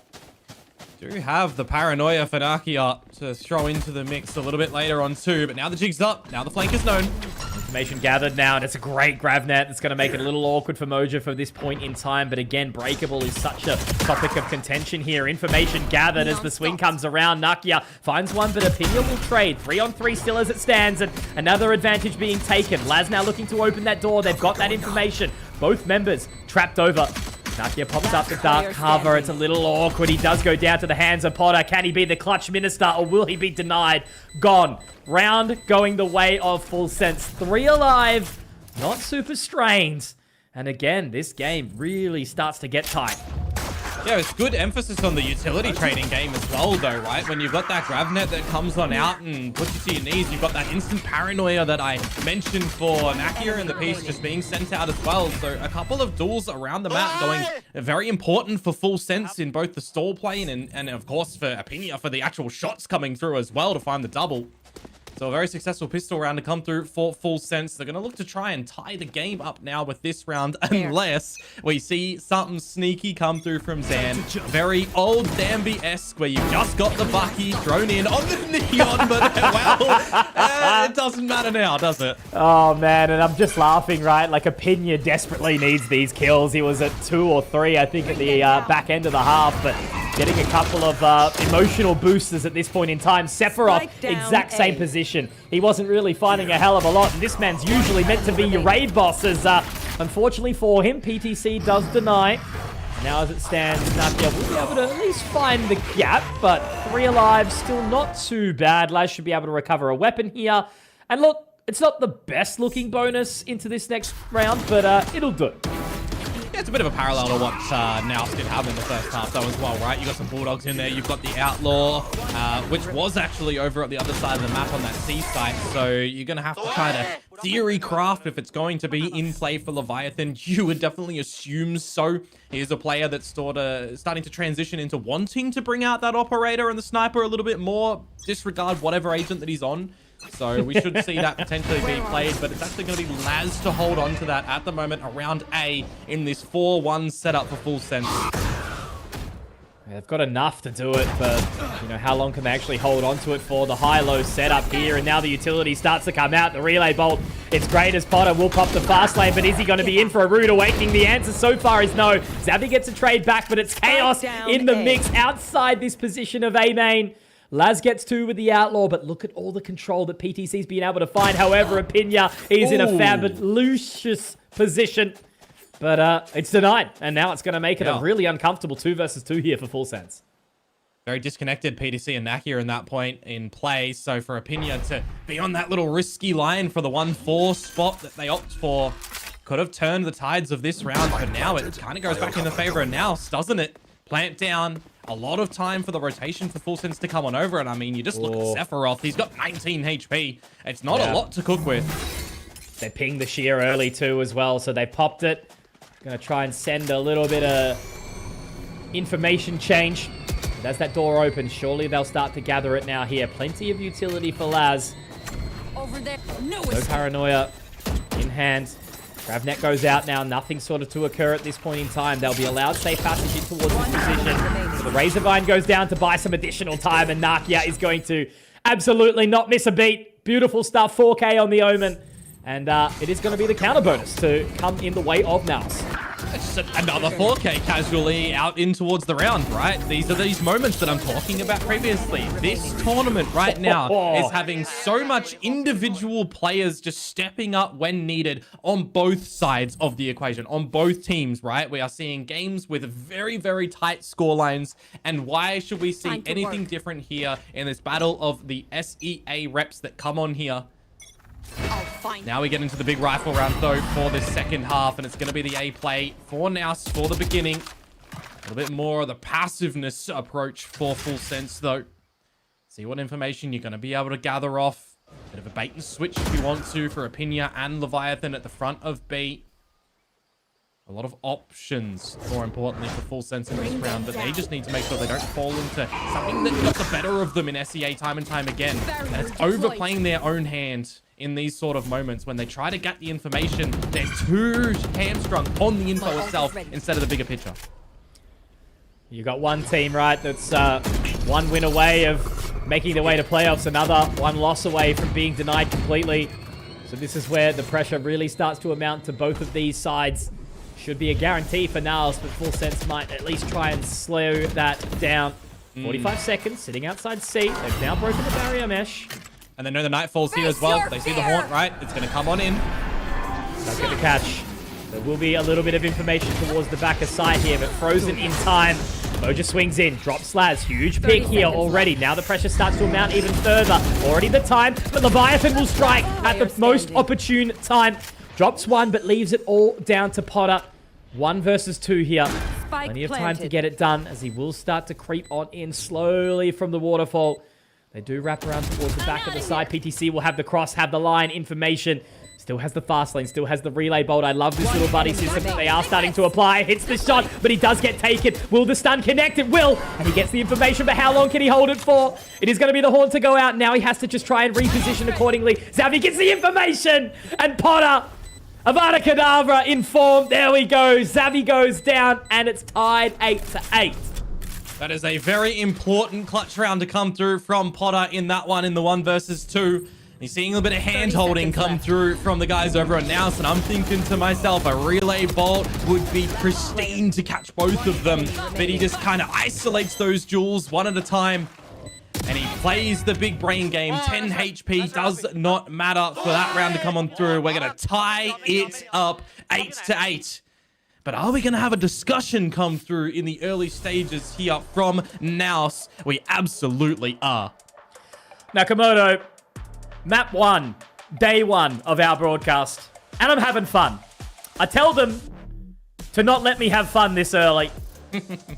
Do have the Paranoia for Nakia to throw into the mix a little bit later on too, but now the jig's up. Now the flank is known. Information gathered now, and it's a great grav net that's going to make it a little awkward for Moja for this point in time. But again, Breakable is such a topic of contention here. Information gathered as the swing comes around. Nakia finds one, but Opinia will trade. 3-on-3 still as it stands, and another advantage being taken. Laz now looking to open that door. They've got that information. Both members trapped over. Nakia pops up the dark cover. It's a little awkward. He does go down to the hands of Potter. Can he be the clutch minister, or will he be denied? Gone. Round going the way of Full Sense. 3 alive. Not super strained. And again, this game really starts to get tight. Yeah, it's good emphasis on the utility trading game as well, though, right? When you've got that grav net that comes on out and puts you to your knees, you've got that instant paranoia that I mentioned for Nakia in the piece just being sent out as well. So a couple of duels around the map going very important for Full Sense in both the stall play and of course for Opinia for the actual shots coming through as well to find the double. It's So a very successful pistol round to come through for Full Sense. They're going to look to try and tie the game up now with this round, unless we see something sneaky come through from Zan. Very old Danby-esque, where you've just got the Bucky thrown in on the neon, but well, it doesn't matter now, does it? Oh, man, and I'm just laughing, right? Like, Ekining desperately needs these kills. He was at 2 or 3, I think, at the back end of the half, but getting a couple of emotional boosters at this point in time. Sephiroth, exact same position. He wasn't really finding a hell of a lot, and this man's usually meant to be your raid boss, as unfortunately for him, PTC does deny. Now as it stands, Nakia will be able to at least find the gap, but 3 alive, still not too bad. Laz should be able to recover a weapon here. And look, it's not the best looking bonus into this next round, but it'll do. Yeah, it's a bit of a parallel to what NAOS did have in the first half, though, as well, right? You've got some Bulldogs in there. You've got the Outlaw, which was actually over at the other side of the map on that C site. So you're going to have to try to theory craft if it's going to be in play for Leviathan. You would definitely assume so. He's a player that's starting to transition into wanting to bring out that Operator and the Sniper a little bit more, disregard whatever agent that he's on. So we should see that potentially be played, but it's actually going to be Laz to hold on to that at the moment around A in this 4-1 setup for Full Sense. Yeah, they've got enough to do it, but you know, how long can they actually hold on to it for? The high-low setup here, and now the utility starts to come out. The relay bolt, it's great as Potter will pop the fast lane, but is he going to be in for a rude awakening? The answer so far is no. Zabby gets a trade back, but it's Chaos in the mix outside this position of A main. Laz gets 2 with the Outlaw, but look at all the control that PTC's been able to find. However, Ekining is in a fabulous position, but it's denied. And now it's going to make it a really uncomfortable 2 versus 2 here for Full Sense. Very disconnected, PTC and Nakia in that point in play. So for Ekining to be on that little risky line for the 1-4 spot that they opt for could have turned the tides of this round, but now it kind of goes back in the favor of NAOS, doesn't it? Plant down. A lot of time for the rotation for Full Sense to come on over. And I mean, you just look at Sephiroth. He's got 19 HP. It's not a lot to cook with. They pinged the shear early too as well. So they popped it. Going to try and send a little bit of information change. But as that door opens, surely they'll start to gather it now here. Plenty of utility for Laz. Over there. No paranoia in hand. Gravnet goes out now. Nothing sort of to occur at this point in time. They'll be allowed safe passage in towards this position. So the Razorvine goes down to buy some additional time, and Nakia is going to absolutely not miss a beat. Beautiful stuff. 4K on the Omen. And it is going to be the counter bonus to come in the way of NAOS. It's just another 4K casually out in towards the round, right? These are these moments that I'm talking about previously. This tournament right now is having so much individual players just stepping up when needed on both sides of the equation, on both teams, right? We are seeing games with very, very tight score lines. And why should we see anything different here in this battle of the SEA reps that come on here? Now we get into the big rifle round, though, for this second half, and it's going to be the A play for NAOS for the beginning. A little bit more of the passiveness approach for Full Sense, though. See what information you're going to be able to gather off. Bit of a bait and switch if you want to for Ekining and Leviathan at the front of B. A lot of options, more importantly, for Full Sense in this round, but they just need to make sure they don't fall into something that got the better of them in SEA time and time again. And it's overplaying their own hand in these sort of moments. When they try to get the information, they're too hamstrung on the info itself instead of the bigger picture. You got one team, right, that's 1 win away of making their way to playoffs, another 1 loss away from being denied completely. So this is where the pressure really starts to amount to both of these sides. Should be a guarantee for NAOS, but Full Sense might at least try and slow that down. 45 seconds, sitting outside C. They've now broken the barrier mesh. And they know the Nightfall's here as well. They see the Haunt, right? It's going to come on in. Don't get the catch. There will be a little bit of information towards the back of sight here, but frozen in time. Moja swings in, drops Laz. Huge pick here already. Now the pressure starts to amount even further. Already the time, but Leviathan will strike at the most opportune time. Drops 1, but leaves it all down to Potter. 1 versus 2 here. Plenty of time to get it done, as he will start to creep on in slowly from the waterfall. They do wrap around towards the back of the side. PTC will have the cross, have the line, information. Still has the fast lane, still has the relay bolt. I love this little buddy system that they are starting to apply. Hits the shot, but he does get taken. Will the stun connect? It will. And he gets the information, but how long can he hold it for? It is going to be the horn to go out. Now he has to just try and reposition accordingly. Xavi gets the information, and Potter, Avada Kedavra informed. There we go. Xavi goes down, and it's tied 8-8. That is a very important clutch round to come through from Potter in that one, in the 1 versus 2. He's seeing a bit of hand-holding come through from the guys over on NAOS, and I'm thinking to myself, a relay bolt would be pristine to catch both of them, but he just kind of isolates those duels one at a time, and he plays the big brain game. 10 HP does not matter for that round to come on through. We're going to tie it up 8-8. But are we going to have a discussion come through in the early stages here from NAOS? We absolutely are. Nakamoto, map 1, day 1 of our broadcast, and I'm having fun. I tell them to not let me have fun this early,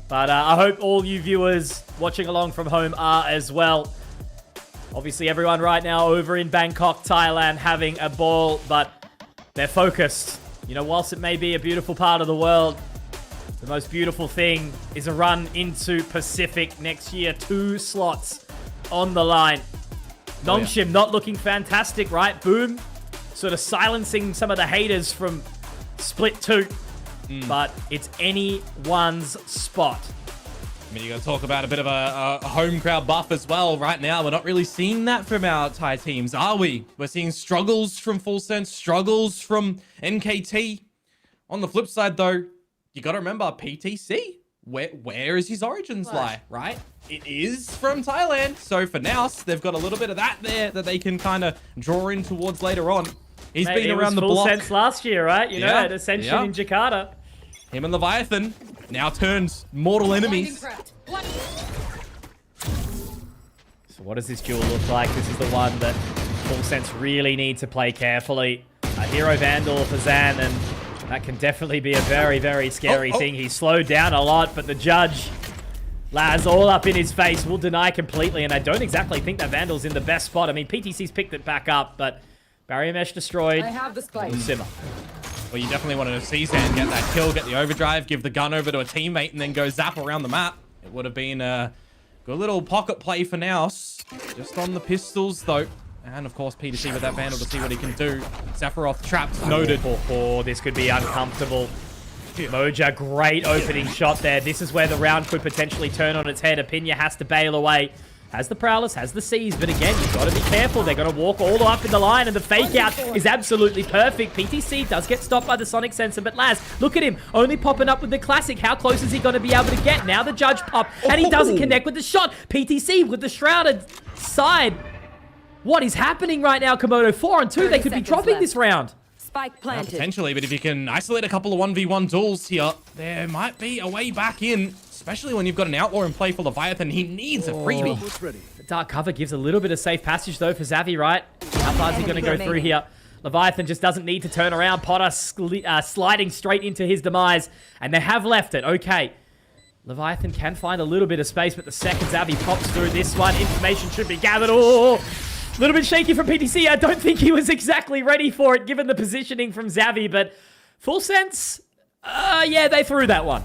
but I hope all you viewers watching along from home are as well. Obviously, everyone right now over in Bangkok, Thailand, having a ball, but they're focused. You know, whilst it may be a beautiful part of the world, the most beautiful thing is a run into Pacific next year. 2 slots on the line. Nongshim not looking fantastic, right? Boom, sort of silencing some of the haters from Split 2. But it's anyone's spot. I mean, you got to talk about a bit of a home crowd buff as well. Right now, we're not really seeing that from our Thai teams, are we? We're seeing struggles from Full Sense, struggles from NKT. On the flip side, though, you got to remember PTC. Where is his origins lie, right? It is from Thailand. So for NAOS, they've got a little bit of that there that they can kind of draw in towards later on. He's been around the block. Full Sense last year, right? You know, at Ascension in Jakarta. Him and Leviathan now turned mortal enemies. So what does this duel look like? This is the one that Full Sense really need to play carefully. A Hero Vandal for Zan, and that can definitely be a very, very scary thing. He's slowed down a lot, but the judge, Laz, all up in his face, will deny completely, and I don't exactly think that Vandal's in the best spot. I mean, PTC's picked it back up, but barrier mesh destroyed. I have the spike. Simmer. Well, you definitely want to see Zan get that kill, get the overdrive, give the gun over to a teammate, and then go zap around the map. It would have been a good little pocket play for NAOS. Just on the pistols, though. And, of course, PTC with that Vandal to see what he can do. Sephiroth trapped, noted. Oh, this could be uncomfortable. Moja, great opening shot there. This is where the round could potentially turn on its head. Apinya has to bail away. Has the Prowlers, has the Seas, but again, you've got to be careful. They're going to walk all up in the line, and the fake out is absolutely perfect. PTC does get stopped by the Sonic Sensor, but Laz, look at him, only popping up with the classic. How close is he going to be able to get? Now the judge pop, and he doesn't connect with the shot. PTC with the shrouded side. What is happening right now, Komodo? 4-on-2, they could be dropping this round. Spike planted. Potentially, but if you can isolate a couple of 1v1 duels here, there might be a way back in. Especially when you've got an Outlaw in play for Leviathan. He needs a freebie. The dark cover gives a little bit of safe passage, though, for Xavi, right? How far is he going to go through here? Leviathan just doesn't need to turn around. Potter sliding straight into his demise. And they have left it. Okay. Leviathan can find a little bit of space, but the second Xavi pops through this one, information should be gathered. Oh, a little bit shaky from PTC. I don't think he was exactly ready for it, given the positioning from Xavi, but Full Sense, yeah, they threw that one.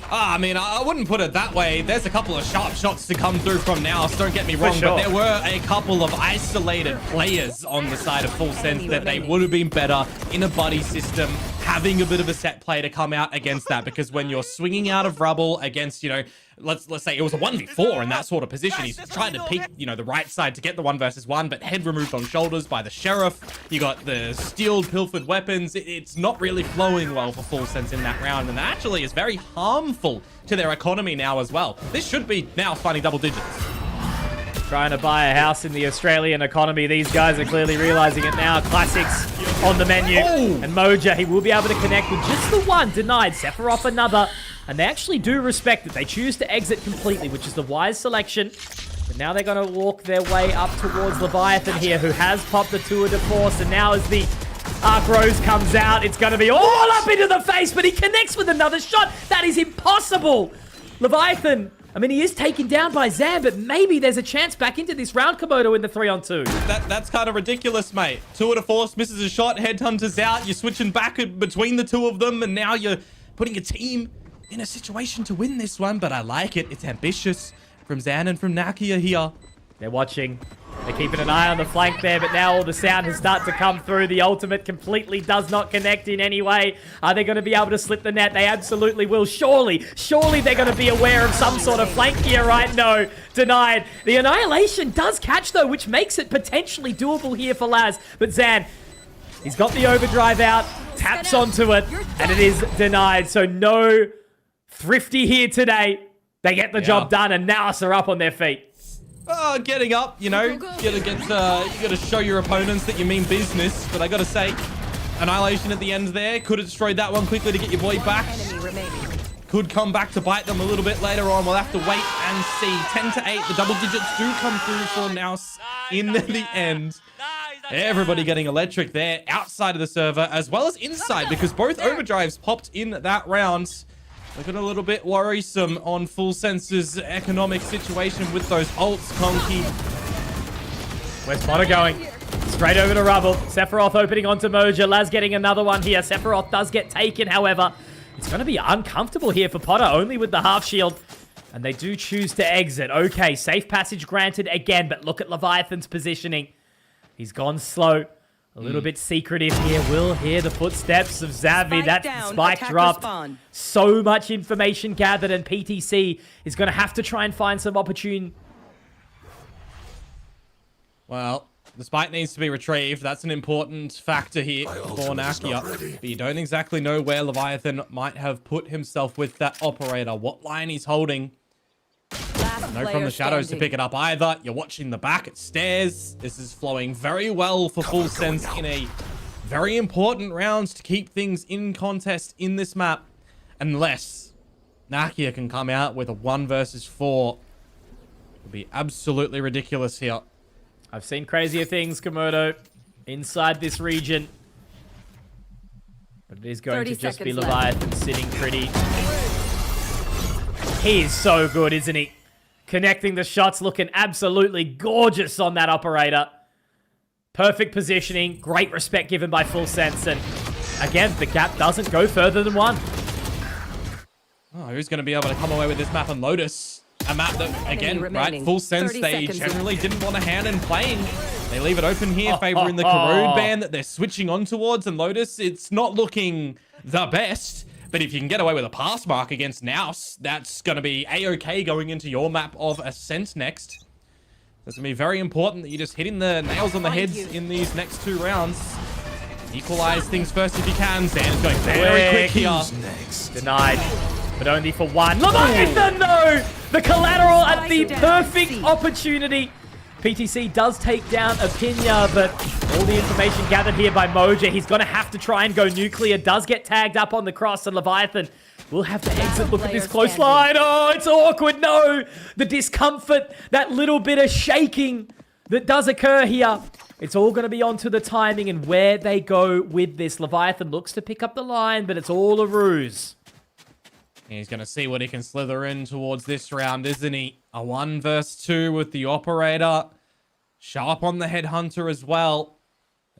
I mean, I wouldn't put it that way. There's a couple of sharp shots to come through from NAOS, don't get me wrong, but there were a couple of isolated players on the side of Full Sense that they would have been better in a buddy system, having a bit of a set play to come out against that, because when you're swinging out of rubble against, you know, let's say it was a 1v4 in that sort of position, he's trying to peek, you know, the right side to get the 1 versus 1, but head removed on shoulders by the Sheriff. You got the stealed, pilfered weapons. It's not really flowing well for Full Sense in that round, and that actually is very harmful to their economy now as well. This should be now finding double digits. Trying to buy a house in the Australian economy. These guys are clearly realizing it now. Classics on the menu. And Moja, he will be able to connect with just the one. Denied. Sephiroth another. And they actually do respect it. They choose to exit completely, which is the wise selection. But now they're going to walk their way up towards Leviathan here, who has popped the tour de force. And now as the Arc Rose comes out, it's going to be all up into the face, but he connects with another shot. That is impossible. Leviathan I mean, he is taken down by Zan, but maybe there's a chance back into this round, Komodo, in the 3-on-2. That's kind of ridiculous, mate. 2 out of 4 misses a shot, Headhunter's out, you're switching back between the two of them, and now you're putting a team in a situation to win this one, but I like it. It's ambitious from Zan and from Nakia here. They're watching. They're keeping an eye on the flank there, but now all the sound has started to come through. The ultimate completely does not connect in any way. Are they going to be able to slip the net? They absolutely will. Surely they're going to be aware of some sort of flank here, right? No, denied. The Annihilation does catch, though, which makes it potentially doable here for Laz. But Zan, he's got the overdrive out, taps onto it, and it is denied. So no Thrifty here today. They get the job done, and NAOS are up on their feet. Getting up, you know, you gotta show your opponents that you mean business. But I gotta say, Annihilation at the end there could have destroyed that one quickly to get your boy back. Could come back to bite them a little bit later on. We'll have to wait and see. 10-8, the double digits do come through for NAOS in the end. Everybody getting electric there outside of the server as well as inside, because both overdrives popped in that round. Looking a little bit worrisome on Full Sense's economic situation with those ults, Conky. Where's Potter going? Straight over to Rubble. Sephiroth opening onto Moja. Laz getting another one here. Sephiroth does get taken, however. It's going to be uncomfortable here for Potter, only with the half shield. And they do choose to exit. Okay, safe passage granted again, but look at Leviathan's positioning. He's gone slow. A little bit secretive here. We'll hear the footsteps of Zavi. That's the spike dropped. So much information gathered, and PTC is going to have to try and find some opportune. Well, the spike needs to be retrieved. That's an important factor here for Nakia. But you don't exactly know where Leviathan might have put himself with that operator. What line he's holding. No from the shadows to pick it up either. You're watching the back, it stares. This is flowing very well for Full Sense in a very important round to keep things in contest in this map. Unless Nakia can come out with a 1 versus 4. It would be absolutely ridiculous here. I've seen crazier things, Komodo, inside this region. But it is going to just be Leviathan sitting pretty. He is so good, isn't he? Connecting the shots, looking absolutely gorgeous on that operator. Perfect positioning, great respect given by Full Sense, and again, the gap doesn't go further than 1. Oh, who's going to be able to come away with this map? And Lotus, a map that, again, right, Full Sense, they generally didn't want a hand in playing. They leave it open here, favoring the Corrode ban that they're switching on towards, and Lotus, it's not looking the best. But if you can get away with a pass mark against NAOS, that's going to be A-OK going into your map of Ascent next. It's going to be very important that you're just hitting the nails on the heads in these next 2 rounds. Equalize things first if you can. Zan is going very quick here. Denied, but only for 1. Leviathan, though! The collateral at the perfect opportunity. PTC does take down Opinia, but all the information gathered here by Moja, he's going to have to try and go nuclear. Does get tagged up on the cross, and Leviathan will have to exit. Look at this close line. Oh, it's awkward. No, the discomfort, that little bit of shaking that does occur here. It's all going to be onto the timing and where they go with this. Leviathan looks to pick up the line, but it's all a ruse. He's going to see what he can slither in towards this round, isn't he? A 1 versus 2 with the operator. Sharp on the Headhunter as well.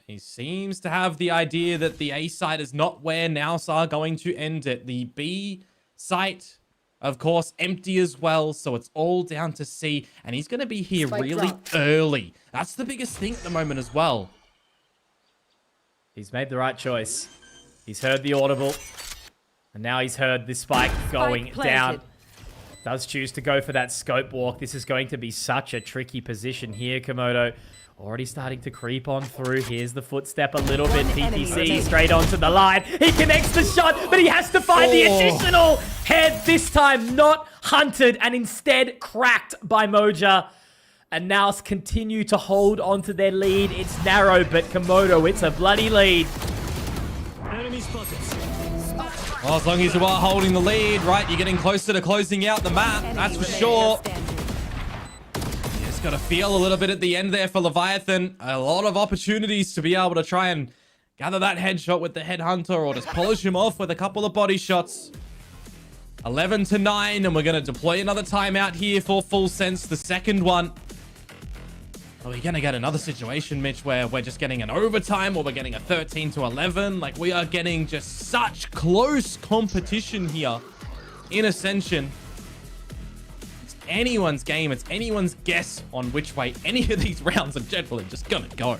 He seems to have the idea that the A site is not where NAOS are going to end it. The B site, of course, empty as well. So it's all down to C. And he's going to be here really early. That's the biggest thing at the moment as well. He's made the right choice. He's heard the audible. And now he's heard the spike going down. Does choose to go for that scope walk. This is going to be such a tricky position here, Komodo. Already starting to creep on through. Here's the footstep a little bit. PTC straight onto the line. He connects the shot, but he has to find the additional head. This time not hunted and instead cracked by Moja. And NAOS continue to hold onto their lead. It's narrow, but Komodo, it's a bloody lead. Enemy spotted. Well, as long as you are holding the lead, right, you're getting closer to closing out the map, that's for sure. You just got to feel a little bit at the end there for Leviathan. A lot of opportunities to be able to try and gather that headshot with the Headhunter or just polish him off with a couple of body shots. 11-9, and we're going to deploy another timeout here for Full Sense, the second one. Are we going to get another situation, Mitch, where we're just getting an overtime, or we're getting a 13-11? Like, we are getting just such close competition here in Ascension. It's anyone's game. It's anyone's guess on which way any of these rounds are generally just going to go.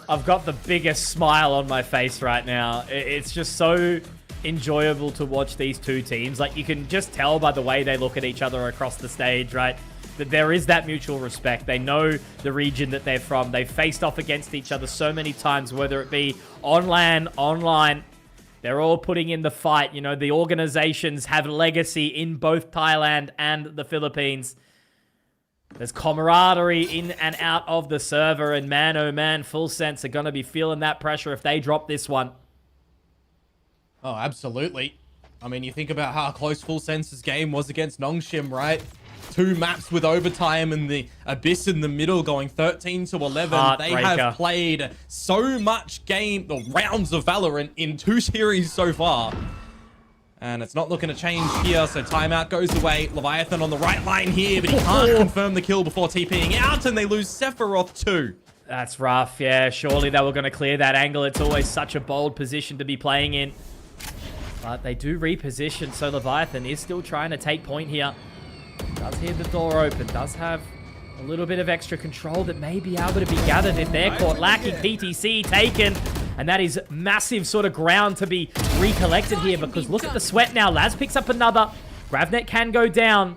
I've got the biggest smile on my face right now. It's just so enjoyable to watch these two teams. Like, you can just tell by the way they look at each other across the stage, right? That there is that mutual respect. They know the region that they're from. They've faced off against each other so many times, whether it be on land, online. They're all putting in the fight. You know, the organizations have legacy in both Thailand and the Philippines. There's camaraderie in and out of the server, and man, oh man, Full Sense are going to be feeling that pressure if they drop this one. Oh, absolutely. I mean, you think about how close Full Sense's game was against Nongshim, right? 2 maps with overtime and the Abyss in the middle going 13-11. They have played so much rounds of Valorant in 2 series so far. And it's not looking to change here, so timeout goes away. Leviathan on the right line here, but he can't confirm the kill before TPing out, and they lose Sephiroth too. That's rough, yeah. Surely they were going to clear that angle. It's always such a bold position to be playing in. But they do reposition, so Leviathan is still trying to take point here. Does hear the door open, does have a little bit of extra control that may be able to be gathered if they're caught lacking. PTC taken, and that is massive sort of ground to be recollected here, because look at the sweat now. Laz picks up another. Gravnet can go down.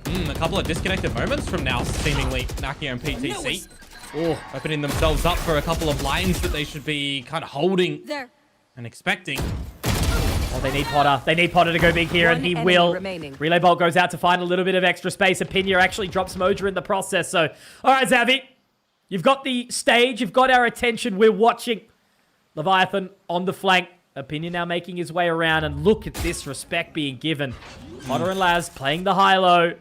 A couple of disconnected moments from now, seemingly, Nakia and PTC. Opening themselves up for a couple of lines that they should be kind of holding and expecting. Oh, they need Potter. They need Potter to go big here, and he will. Relay Bolt goes out to find a little bit of extra space. Apinia actually drops Moja in the process. So, all right, Zavi. You've got the stage. You've got our attention. We're watching. Leviathan on the flank. Apinia now making his way around, and look at this respect being given. Potter and Laz playing the high-low.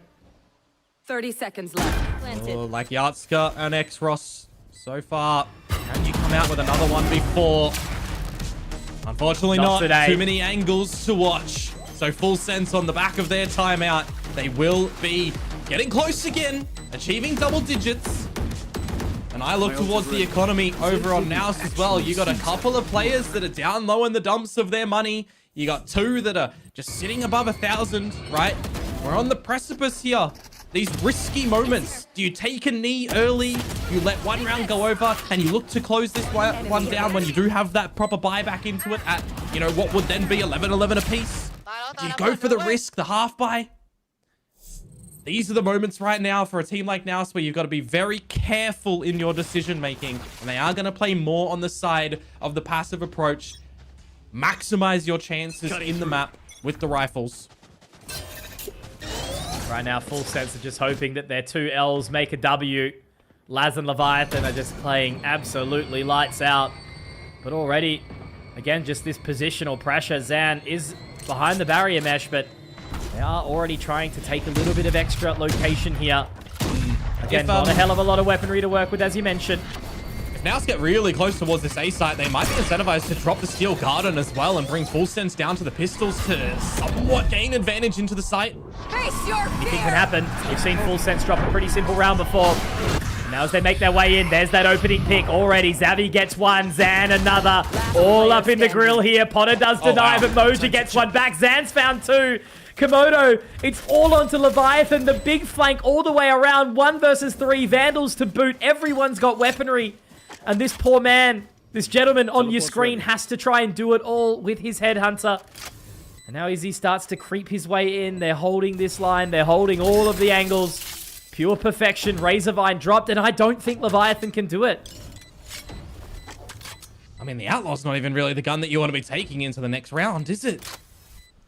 30 seconds left. Oh, like Yatska and X-Ross so far. Can you come out with another one before? Unfortunately not. Today. Too many angles to watch. So Full Sense on the back of their timeout. They will be getting close again, achieving double digits. And I look towards the economy over on NAOS as well. You got a couple of players that are down low in the dumps of their money. You got 2 that are just sitting above 1,000, right? We're on the precipice here. These risky moments. Do you take a knee early? You let one round go over and you look to close this one down when you do have that proper buyback into it at, you know, what would then be 11-11 apiece? Do you go for the risk, the half buy? These are the moments right now for a team like NAOS where you've got to be very careful in your decision making. And they are going to play more on the side of the passive approach. Maximize your chances in the map with the rifles. Right now, Full Sense are just hoping that their 2 Ls make a W. Laz and Leviathan are just playing absolutely lights out. But already, again, just this positional pressure. Zan is behind the barrier mesh, but they are already trying to take a little bit of extra location here. Again, not a hell of a lot of weaponry to work with, as you mentioned. If NAOS get really close towards this A site, they might be incentivized to drop the Steel Garden as well and bring Full Sense down to the pistols to somewhat gain advantage into the site. Anything can happen. We've seen Full Sense drop a pretty simple round before. Now as they make their way in, there's that opening pick already. Zavi gets one, Zan another. All up in the grill here. Potter does deny, but Moja gets one back. Zan's found 2. Komodo, it's all onto Leviathan. The big flank all the way around. 1 versus 3. Vandals to boot. Everyone's got weaponry. And this poor man, this gentleman on your screen has to try and do it all with his headhunter. And now Izzy starts to creep his way in. They're holding this line. They're holding all of the angles. Pure perfection. Razorvine dropped, and I don't think Leviathan can do it. I mean, the Outlaw's not even really the gun that you want to be taking into the next round, is it?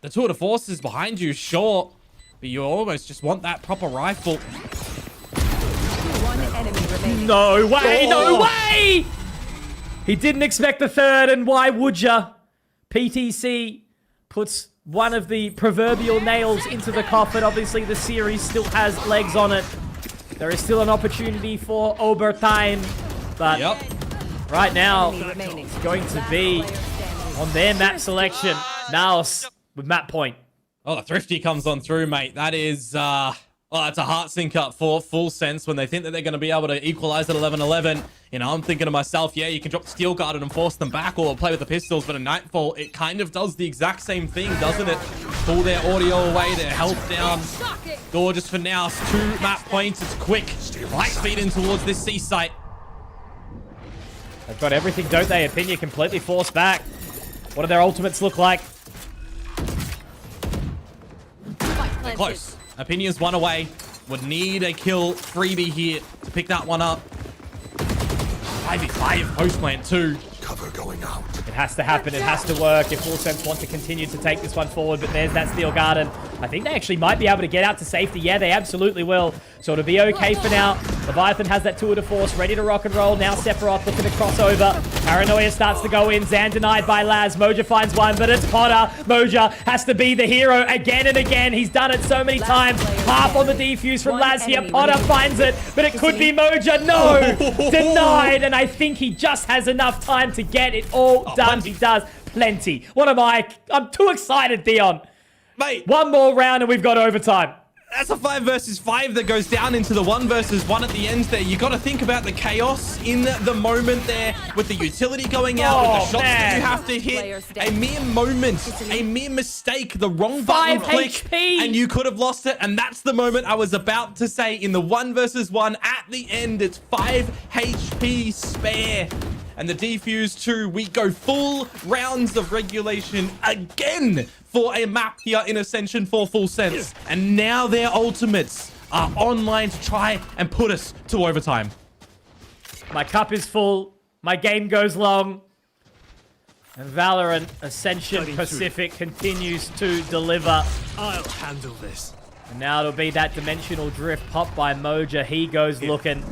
The tour de force is behind you, sure. But you almost just want that proper rifle. No way, no way! He didn't expect the 3rd, and why would ya? PTC puts one of the proverbial nails into the coffin. Obviously, the series still has legs on it. There is still an opportunity for overtime, but right now, it's going to be On their map selection, NAOS with map point. Oh, the Thrifty comes on through, mate. That is, well, that's a heart sink up for Full Sense when they think that they're going to be able to equalize at 11-11. You know, I'm thinking to myself, yeah, you can drop the Steel Guard and force them back or play with the pistols, but in Nightfall, it kind of does the exact same thing, doesn't it? Pull their audio away, their health down. Gorgeous for NAOS. 2 map points. It's quick. Light speed in towards this C site. They've got everything, don't they? Opinia completely forced back. What do their ultimates look like? They're close. Opinions 1 away. Would need a kill freebie here to pick that one up. 5v5 post plant 2. Cover going out. It has to happen. It has to work if Full Sense want to continue to take this one forward. But there's that Steel Garden. I think they actually might be able to get out to safety. Yeah, they absolutely will. So it'll be okay for now. Leviathan has that tour de force ready to rock and roll. Now Sephiroth looking to cross over. Paranoia starts to go in. Zan denied by Laz. Moja finds one, but it's Potter. Moja has to be the hero again and again. He's done it so many times. Half on the defuse from Laz here. Potter finds it, but it could be Moja. No! Denied, and I think he just has enough time to get it all done. He does. Plenty. What am I? I'm too excited, Dion. Mate. One more round and we've got overtime. That's a 5 versus 5 that goes down into the 1 versus 1 at the end there. You got to think about the chaos in the moment there with the utility going out, with the shots that you have to hit. A mere moment, a mere mistake, the wrong button 5 click, HP. and you could have lost it. And that's the moment I was about to say in the 1 versus 1 at the end. It's 5 HP spare. And the defuse 2, we go full rounds of regulation again for a map here in Ascension for Full Sense. And now their ultimates are online to try and put us to overtime. My cup is full. My game goes long. And Valorant Ascension Pacific continues to deliver. I'll handle this. And now it'll be that dimensional drift popped by Moja. He goes looking.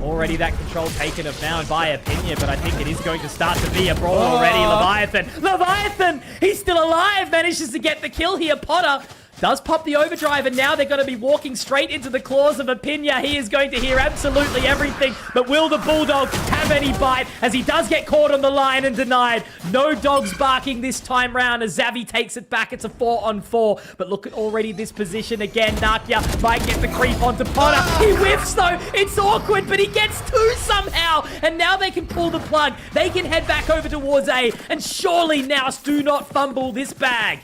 Already that control taken of now by Opinia, but I think it is going to start to be a brawl already. Leviathan! He's still alive! Manages to get the kill here. Potter does pop the overdrive, and now they're going to be walking straight into the claws of Opinia. He is going to hear absolutely everything, but will the Bulldog have any bite as he does get caught on the line and denied? No dogs barking this time round as Xavi takes it back. It's a 4-on-4, but look at already this position again. Nakia might get the creep onto Potter. He whiffs though. It's awkward, but he gets 2 somehow, and now they can pull the plug. They can head back over towards A, and surely NAOS do not fumble this bag.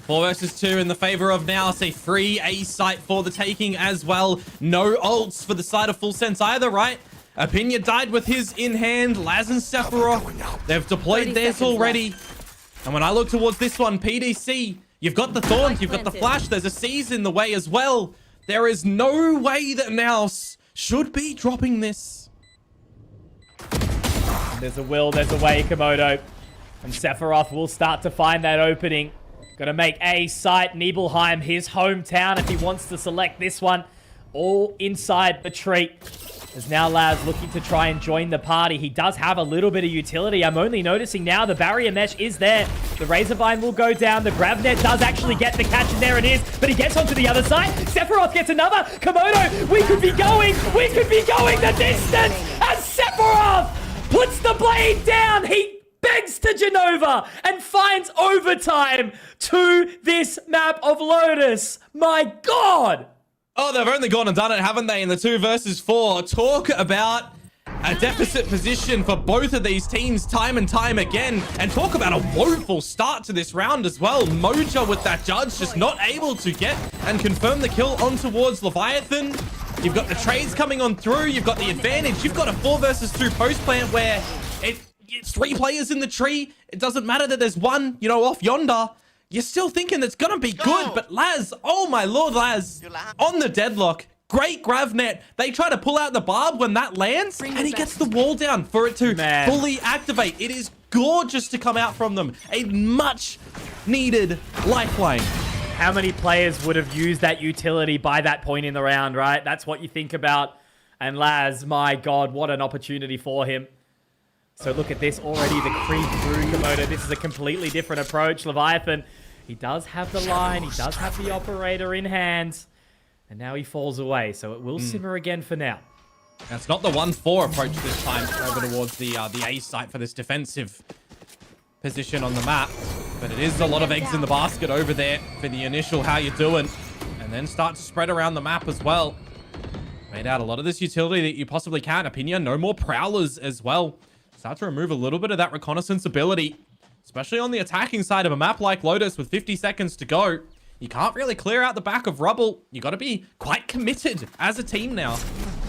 4 versus 2 in the favor of NAOS. A free A site for the taking as well. No ults for the side of Full Sense either, right? Opinia died with his in hand. Laz and Sephiroth, they've deployed theirs already. And when I look towards this one, PDC, you've got the Thorns, you've got the Flash. There's a Seize in the way as well. There is no way that NAOS should be dropping this. There's a will, there's a way, Komodo. And Sephiroth will start to find that opening. Gonna make A site, Nibelheim, his hometown, if he wants to select this one. All inside the tree. As now Laz looking to try and join the party. He does have a little bit of utility. I'm only noticing now the barrier mesh is there. The Razorvine will go down. The Gravnet does actually get the catch, and there it is. But he gets onto the other side. Sephiroth gets another. Komodo, we could be going the distance. As Sephiroth puts the blade down. He begs to Genova and finds overtime to this map of Lotus. My God! Oh, they've only gone and done it, haven't they, in the 2 versus 4. Talk about a deficit position for both of these teams time and time again. And talk about a woeful start to this round as well. Moja with that judge just not able to get and confirm the kill on towards Leviathan. You've got the trades coming on through. You've got the advantage. You've got a 4 versus 2 post plant where it's 3 players in the tree. It doesn't matter that there's one, you know, off yonder. You're still thinking that's gonna be good, but Laz, oh my lord, Laz, on the deadlock. Great Gravnet. They try to pull out the barb when that lands, and he gets the wall down for it to fully activate. It is gorgeous to come out from them. A much needed lifeline. How many players would have used that utility by that point in the round, right? That's what you think about. And Laz, my God, what an opportunity for him. So look at this already, the creep through Komodo. This is a completely different approach. Leviathan, he does have the line. He does have the operator in hand. And now he falls away. So it will simmer again for now. That's not the 1-4 approach this time over towards the A site for this defensive position on the map. But it is a lot of eggs in the basket over there for the initial how you doing. And then start to spread around the map as well. Made out a lot of this utility that you possibly can. Opinion, no more prowlers as well. Start to remove a little bit of that reconnaissance ability. Especially on the attacking side of a map like Lotus with 50 seconds to go. You can't really clear out the back of rubble. You got to be quite committed as a team now.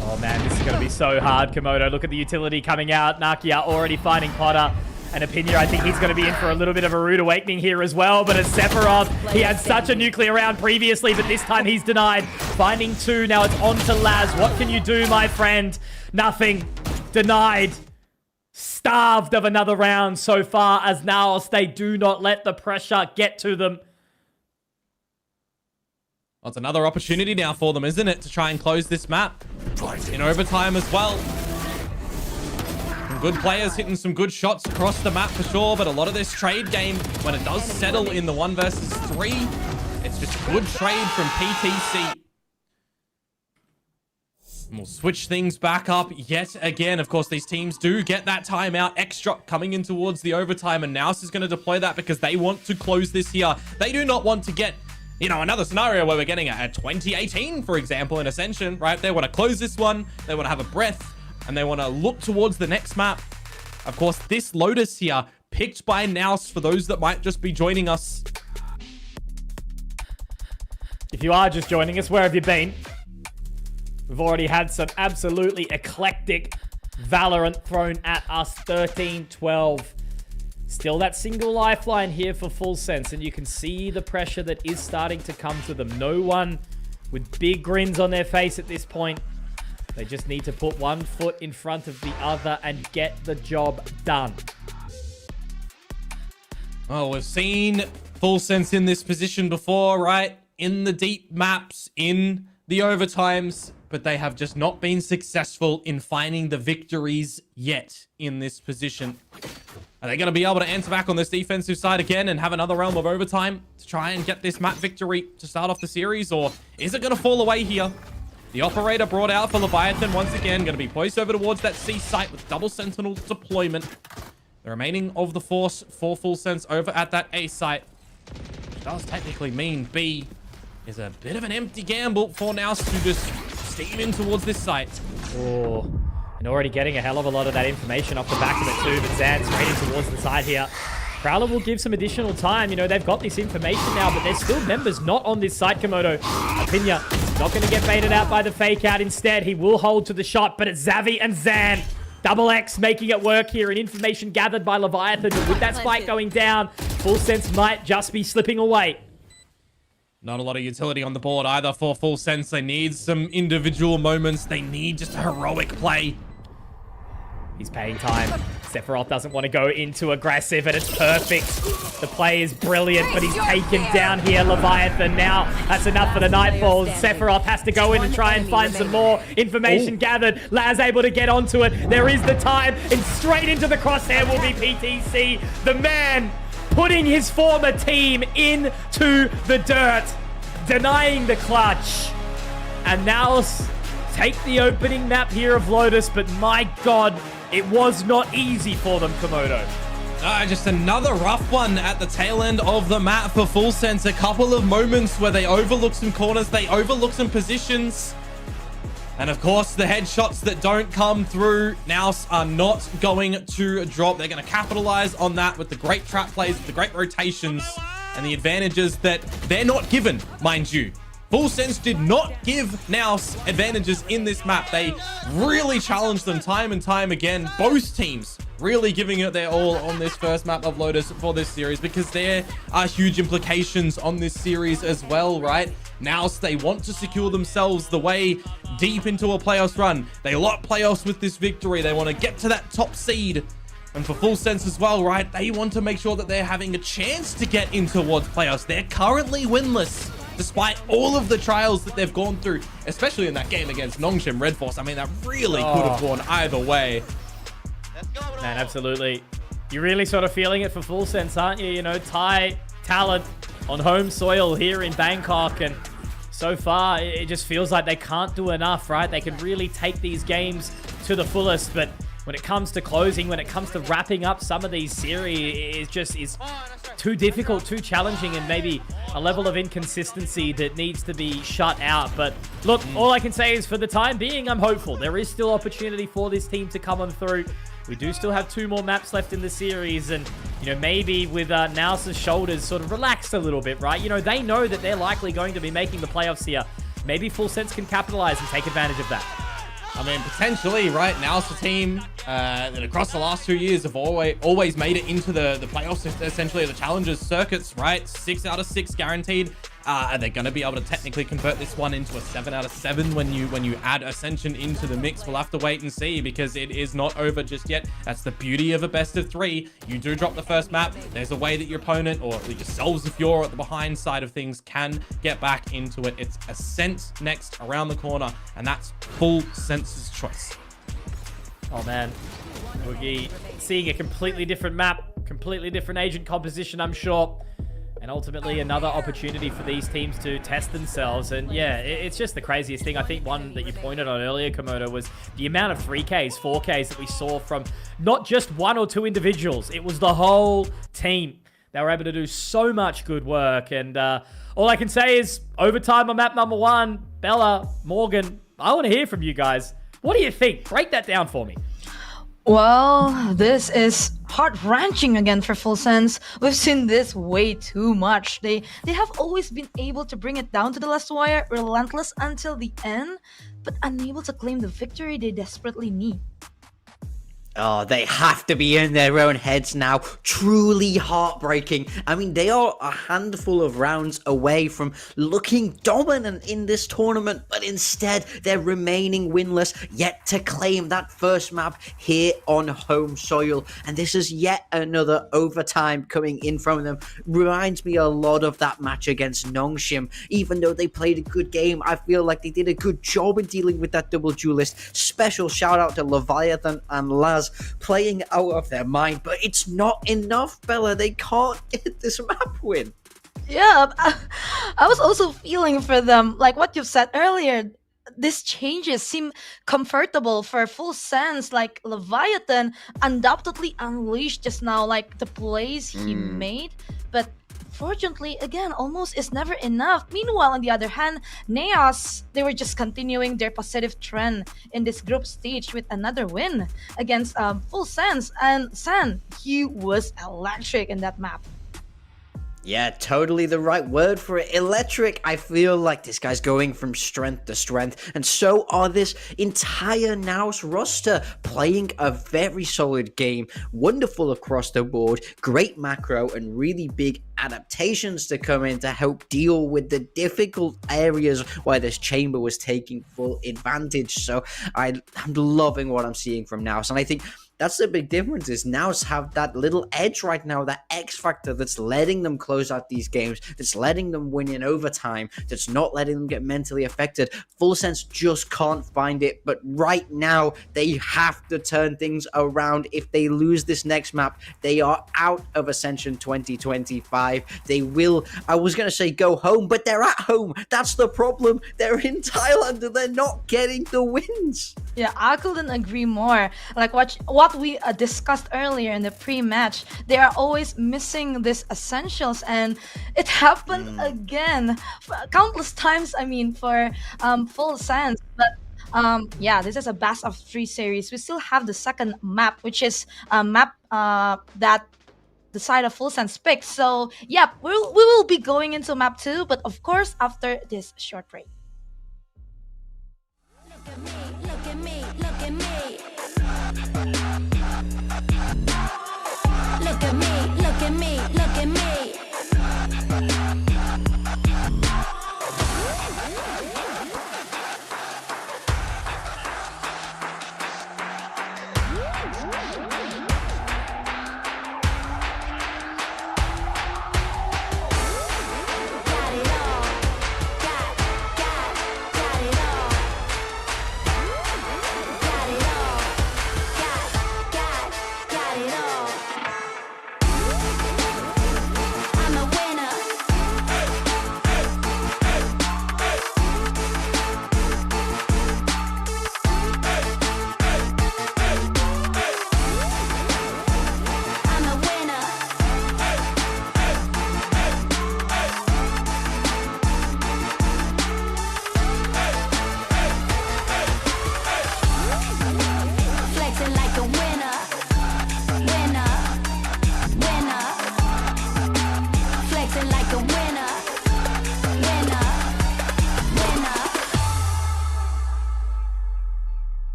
Oh man, this is going to be so hard, Komodo. Look at the utility coming out. Nakia already finding Potter. And Opinion, I think he's going to be in for a little bit of a rude awakening here as well. But as Sephiroth, he had such a nuclear round previously, but this time he's denied. Finding 2, now it's on to Laz. What can you do, my friend? Nothing. Denied. Starved of another round so far as NAOS. They do not let the pressure get to them. Well, it's another opportunity now for them, isn't it? To try and close this map. In overtime as well. Some good players hitting some good shots across the map for sure, but a lot of this trade game, when it does settle in the 1 versus 3, it's just good trade from PTC. And we'll switch things back up yet again. Of course, these teams do get that timeout extra coming in towards the overtime, and NAOS is going to deploy that because they want to close this here. They do not want to get, you know, another scenario where we're getting a 2018, for example, in Ascension, right? They want to close this one. They want to have a breath, and they want to look towards the next map. Of course, this Lotus here, picked by NAOS for those that might just be joining us. If you are just joining us, where have you been? We've already had some absolutely eclectic Valorant thrown at us. 13-12. Still that single lifeline here for Full Sense, and you can see the pressure that is starting to come to them. No one with big grins on their face at this point. They just need to put one foot in front of the other and get the job done. Oh, we've seen Full Sense in this position before, right? In the deep maps, in the overtimes, but they have just not been successful in finding the victories yet in this position. Are they going to be able to answer back on this defensive side again and have another realm of overtime to try and get this map victory to start off the series? Or is it going to fall away here? The operator brought out for Leviathan once again, going to be poised over towards that C site with double sentinel deployment. The remaining of the force for Full Sense over at that A site, which does technically mean B is a bit of an empty gamble for NAOS to just steam in towards this site. Oh, and already getting a hell of a lot of that information off the back of it too, but Zan straight in towards the side here. Prowler will give some additional time. You know, they've got this information now, but there's still members not on this site, Komodo. Opinion not going to get baited out by the fake out. Instead, he will hold to the shot, but it's Xavi and Zan. Double X making it work here, and information gathered by Leviathan. But with that spike going down, Full Sense might just be slipping away. Not a lot of utility on the board either for Full Sense. They need some individual moments. They need just a heroic play. He's paying time. Sephiroth doesn't want to go into aggressive, and it's perfect. The play is brilliant, but he's taken down here, Leviathan. Now, that's enough for the Nightfall. Sephiroth has to go in and try and find some more information gathered. Laz able to get onto it. There is the time, and straight into the crosshair will be PTC. The man putting his former team into the dirt, denying the clutch. And NAOS take the opening map here of Lotus, but my God, it was not easy for them, Komodo. Just another rough one at the tail end of the map for Full Sense. A couple of moments where they overlook some corners, they overlook some positions. And of course, the headshots that don't come through, NAOS are not going to drop. They're going to capitalize on that with the great trap plays, with the great rotations, and the advantages that they're not given, mind you. Full Sense did not give NAOS advantages in this map. They really challenged them time and time again. Both teams really giving it their all on this first map of Lotus for this series, because there are huge implications on this series as well, right? NAOS, they want to secure themselves the way deep into a playoffs run. They lock playoffs with this victory. They want to get to that top seed. And for Full Sense as well, right? They want to make sure that they're having a chance to get in towards playoffs. They're currently winless, despite all of the trials that they've gone through, especially in that game against Nongshim Red Force. I mean, that really could have gone either way. Man, absolutely. You're really sort of feeling it for Full Sense, aren't you? You know, Thai talent on home soil here in Bangkok, and so far, it just feels like they can't do enough, right? They can really take these games to the fullest, but when it comes to closing, when it comes to wrapping up some of these series, is too difficult, too challenging, and maybe a level of inconsistency that needs to be shut out. But look, all I can say is for the time being, I'm hopeful. There is still opportunity for this team to come on through. We do still have 2 more maps left in the series, and, you know, maybe with NAOS' shoulders sort of relaxed a little bit, right? You know, they know that they're likely going to be making the playoffs here. Maybe Full Sense can capitalize and take advantage of that. I mean, potentially, right? Now's the team that across the last 2 years have always made it into the playoffs, essentially the challengers circuits, right? 6 out of 6 guaranteed. Are they going to be able to technically convert this one into a 7 out of 7 when you add Ascension into the mix? We'll have to wait and see, because it is not over just yet. That's the beauty of a best of 3. You do drop the first map, there's a way that your opponent, or yourselves if you're at the behind side of things, can get back into it. It's Ascent next around the corner, and that's Full Sense's choice. Oh man, we're seeing a completely different map, completely different agent composition, I'm sure. And ultimately another opportunity for these teams to test themselves. And yeah, it's just the craziest thing. I think one that you pointed on earlier, Komodo, was the amount of 3Ks, 4Ks that we saw from not just 1 or 2 individuals. It was the whole team. They were able to do so much good work. And all I can say is overtime on map number 1, Bella, Morgan, I want to hear from you guys. What do you think? Break that down for me. Well, this is heart-wrenching again for Full Sense. We've seen this way too much. They have always been able to bring it down to the last wire, relentless until the end, but unable to claim the victory they desperately need. Oh, they have to be in their own heads now. Truly heartbreaking. I mean, they are a handful of rounds away from looking dominant in this tournament, but instead they're remaining winless, yet to claim that first map here on home soil. And this is yet another overtime coming in from them. Reminds me a lot of that match against Nongshim. Even though they played a good game, I feel like they did a good job in dealing with that double duelist. Special shout out to Leviathan and Laz, playing out of their mind, but it's not enough, Bella. They can't get this map win. Yeah, I was also feeling for them, like what you said earlier. These changes seem comfortable for Full Sense. Like Leviathan undoubtedly unleashed just now, like the plays he made, but fortunately, again, almost is never enough. Meanwhile, on the other hand, NAOS, they were just continuing their positive trend in this group stage with another win against Full Sense. And San, he was electric in that map. Yeah, totally the right word for it. Electric. I feel like this guy's going from strength to strength, and so are this entire NAOS roster, playing a very solid game. Wonderful across the board, great macro, and really big adaptations to come in to help deal with the difficult areas where this chamber was taking full advantage. So I'm loving what I'm seeing from NAOS, and I think that's the big difference, is NAOS have that little edge right now, that X factor that's letting them close out these games, that's letting them win in overtime, that's not letting them get mentally affected. Full Sense just can't find it, but right now they have to turn things around. If they lose this next map, they are out of Ascension 2025. They will, I was going to say go home, but they're at home. That's the problem. They're in Thailand and they're not getting the wins. Yeah, I couldn't agree more. Like what we discussed earlier in the pre-match, they are always missing these essentials, and it happened again countless times. I mean, for Full Sense, but yeah, this is a best of 3 series. We still have the second map, which is a map that the side of Full Sense picked. So yeah, we will be going into map 2, but of course after this short break. Look at me, look at me. Look at me, look at me, look at me.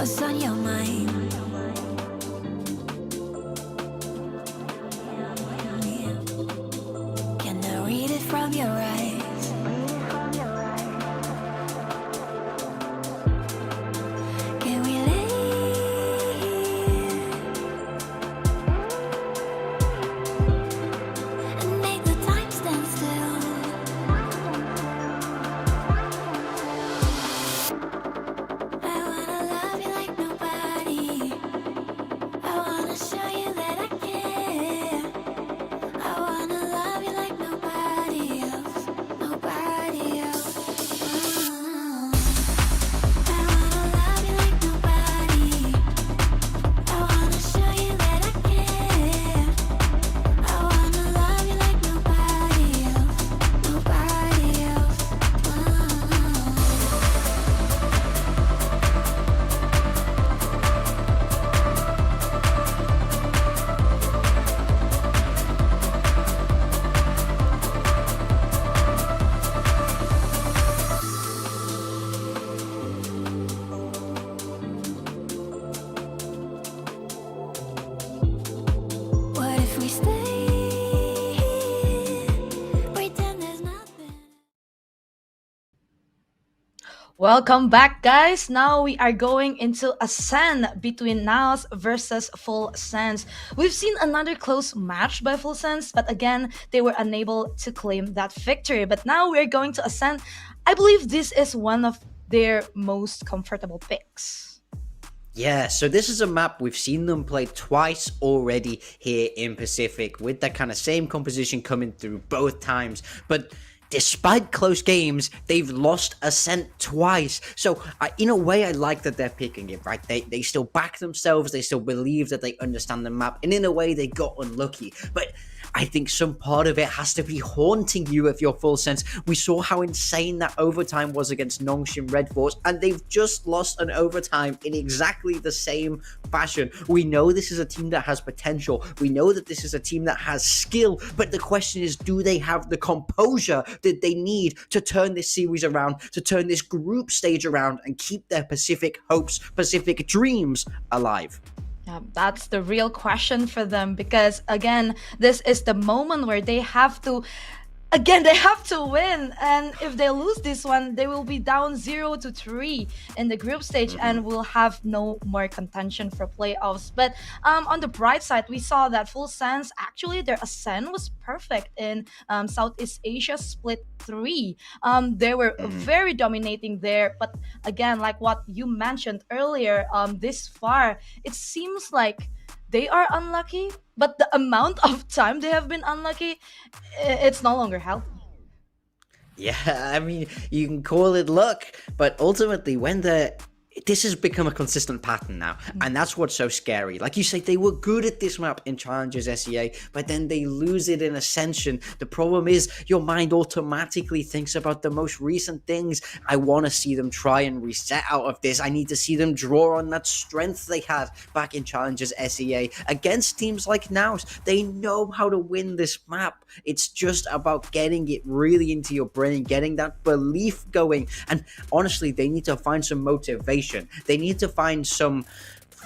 What's on your mind? Can I read it from your eyes? Can we lay here and make the time stand still? I wanna love you like nobody. I wanna show you that I care. I wanna love you like nobody else, nobody else. I wanna love you like nobody. I wanna show you that I care. I wanna love you like nobody else, nobody else. What if we stay here, pretend there's nothing? Welcome back, guys. Now we are going into Ascend between NAOS versus Full Sense. We've seen another close match by Full Sense, but again, they were unable to claim that victory. But now we're going to Ascend. I believe this is one of their most comfortable picks. Yeah, so this is a map we've seen them play twice already here in Pacific with that kind of same composition coming through both times. But despite close games, they've lost Ascent twice. So in a way, I like that they're picking it, right? They still back themselves. They still believe that they understand the map. And in a way, they got unlucky. But I think some part of it has to be haunting you if you're Full Sense. We saw how insane that overtime was against Nongshim Red Force, and they've just lost an overtime in exactly the same fashion. We know this is a team that has potential. We know that this is a team that has skill, but the question is, do they have the composure that they need to turn this series around, to turn this group stage around, and keep their Pacific hopes, Pacific dreams alive? Yeah, that's the real question for them, because again, this is the moment where they have to win, and if they lose this one, they will be down 0-3 in the group stage and will have no more contention for playoffs. But on the bright side, we saw that Full Sense, actually their Ascend was perfect in Southeast Asia Split 3. They were very dominating there, but again, like what you mentioned earlier, this far it seems like they are unlucky, but the amount of time they have been unlucky, it's no longer healthy. Yeah, I mean, you can call it luck, but ultimately this has become a consistent pattern now, and that's what's so scary. Like you say, they were good at this map in Challengers SEA, but then they lose it in Ascension. The problem is your mind automatically thinks about the most recent things. I want to see them try and reset out of this. I need to see them draw on that strength they had back in Challengers SEA against teams like NAOS. They know how to win this map. It's just about getting it really into your brain, getting that belief going, and honestly, they need to find some motivation. They need to find some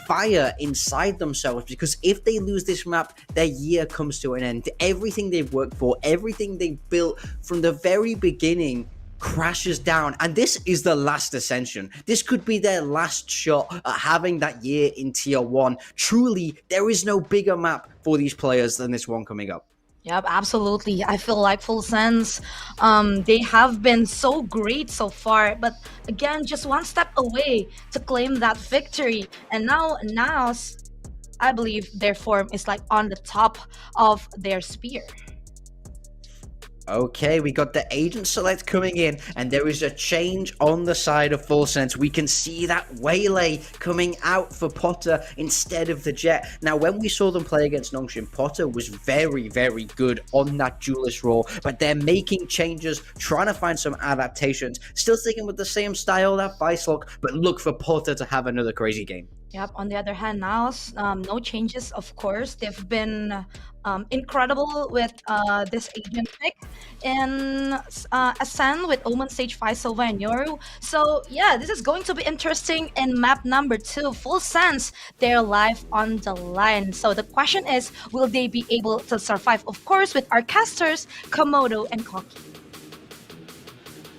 fire inside themselves, because if they lose this map, their year comes to an end. Everything they've worked for, everything they built from the very beginning crashes down, and this is the last Ascension. This could be their last shot at having that year in Tier 1. Truly, there is no bigger map for these players than this one coming up. Yep, absolutely. I feel like Full Sense, they have been so great so far, but again, just one step away to claim that victory. And now NAOS, I believe their form is like on the top of their spear. Okay, we got the agent select coming in, and there is a change on the side of Full Sense. We can see that Waylay coming out for Potter instead of the Jet. Now, when we saw them play against Nongshim, Potter was very, very good on that duelist role, but they're making changes, trying to find some adaptations, still sticking with the same style, that Vice Lock, but look for Potter to have another crazy game. Yep. On the other hand, NAOS, no changes, of course. They've been incredible with this agent pick in Ascend with Omen, Sage, Silva, and Yoru. So yeah, this is going to be interesting in map number 2. Full Sense, their life on the line. So the question is, will they be able to survive? Of course, with our casters, Komodo and Koki.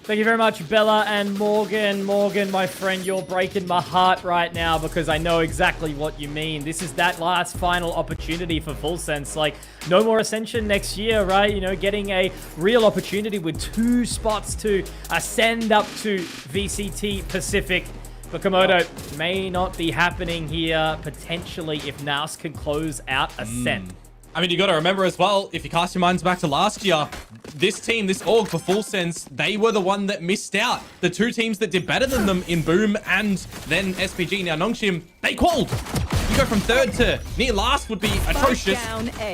Thank you very much, Bella and Morgan. Morgan, my friend, you're breaking my heart right now because I know exactly what you mean. This is that last final opportunity for Full Sense. Like, no more Ascension next year, right? You know, getting a real opportunity with 2 spots to ascend up to VCT Pacific. But Komodo may not be happening here, potentially, if NAOS can close out Ascend. I mean, you got to remember as well, if you cast your minds back to last year, this team, this org for Full Sense, they were the one that missed out. The 2 teams that did better than them in Boom and then SPG, now Nongshim, they qualled. You go from 3rd to near last would be atrocious.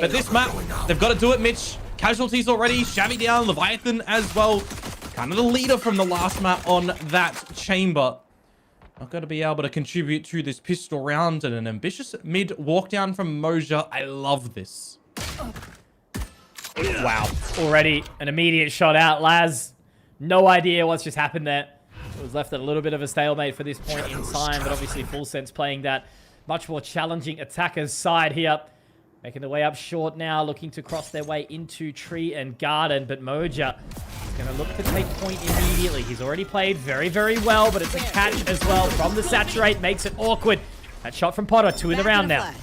But this map, they've got to do it, Mitch. Casualties already, Shabby down, Leviathan as well. Kind of the leader from the last map on that chamber. Not going to be able to contribute to this pistol round, and an ambitious mid walk down from Moja. I love this. Wow. Already an immediate shot out. Laz, no idea what's just happened there. It was left at a little bit of a stalemate for this point in time, but obviously Full Sense playing that much more challenging attacker's side here. Making their way up short now, looking to cross their way into Tree and Garden, but Moja is going to look to take point immediately. He's already played very, very well, but it's a catch as well from the Saturate, makes it awkward. That shot from Potter, 2 in the round now.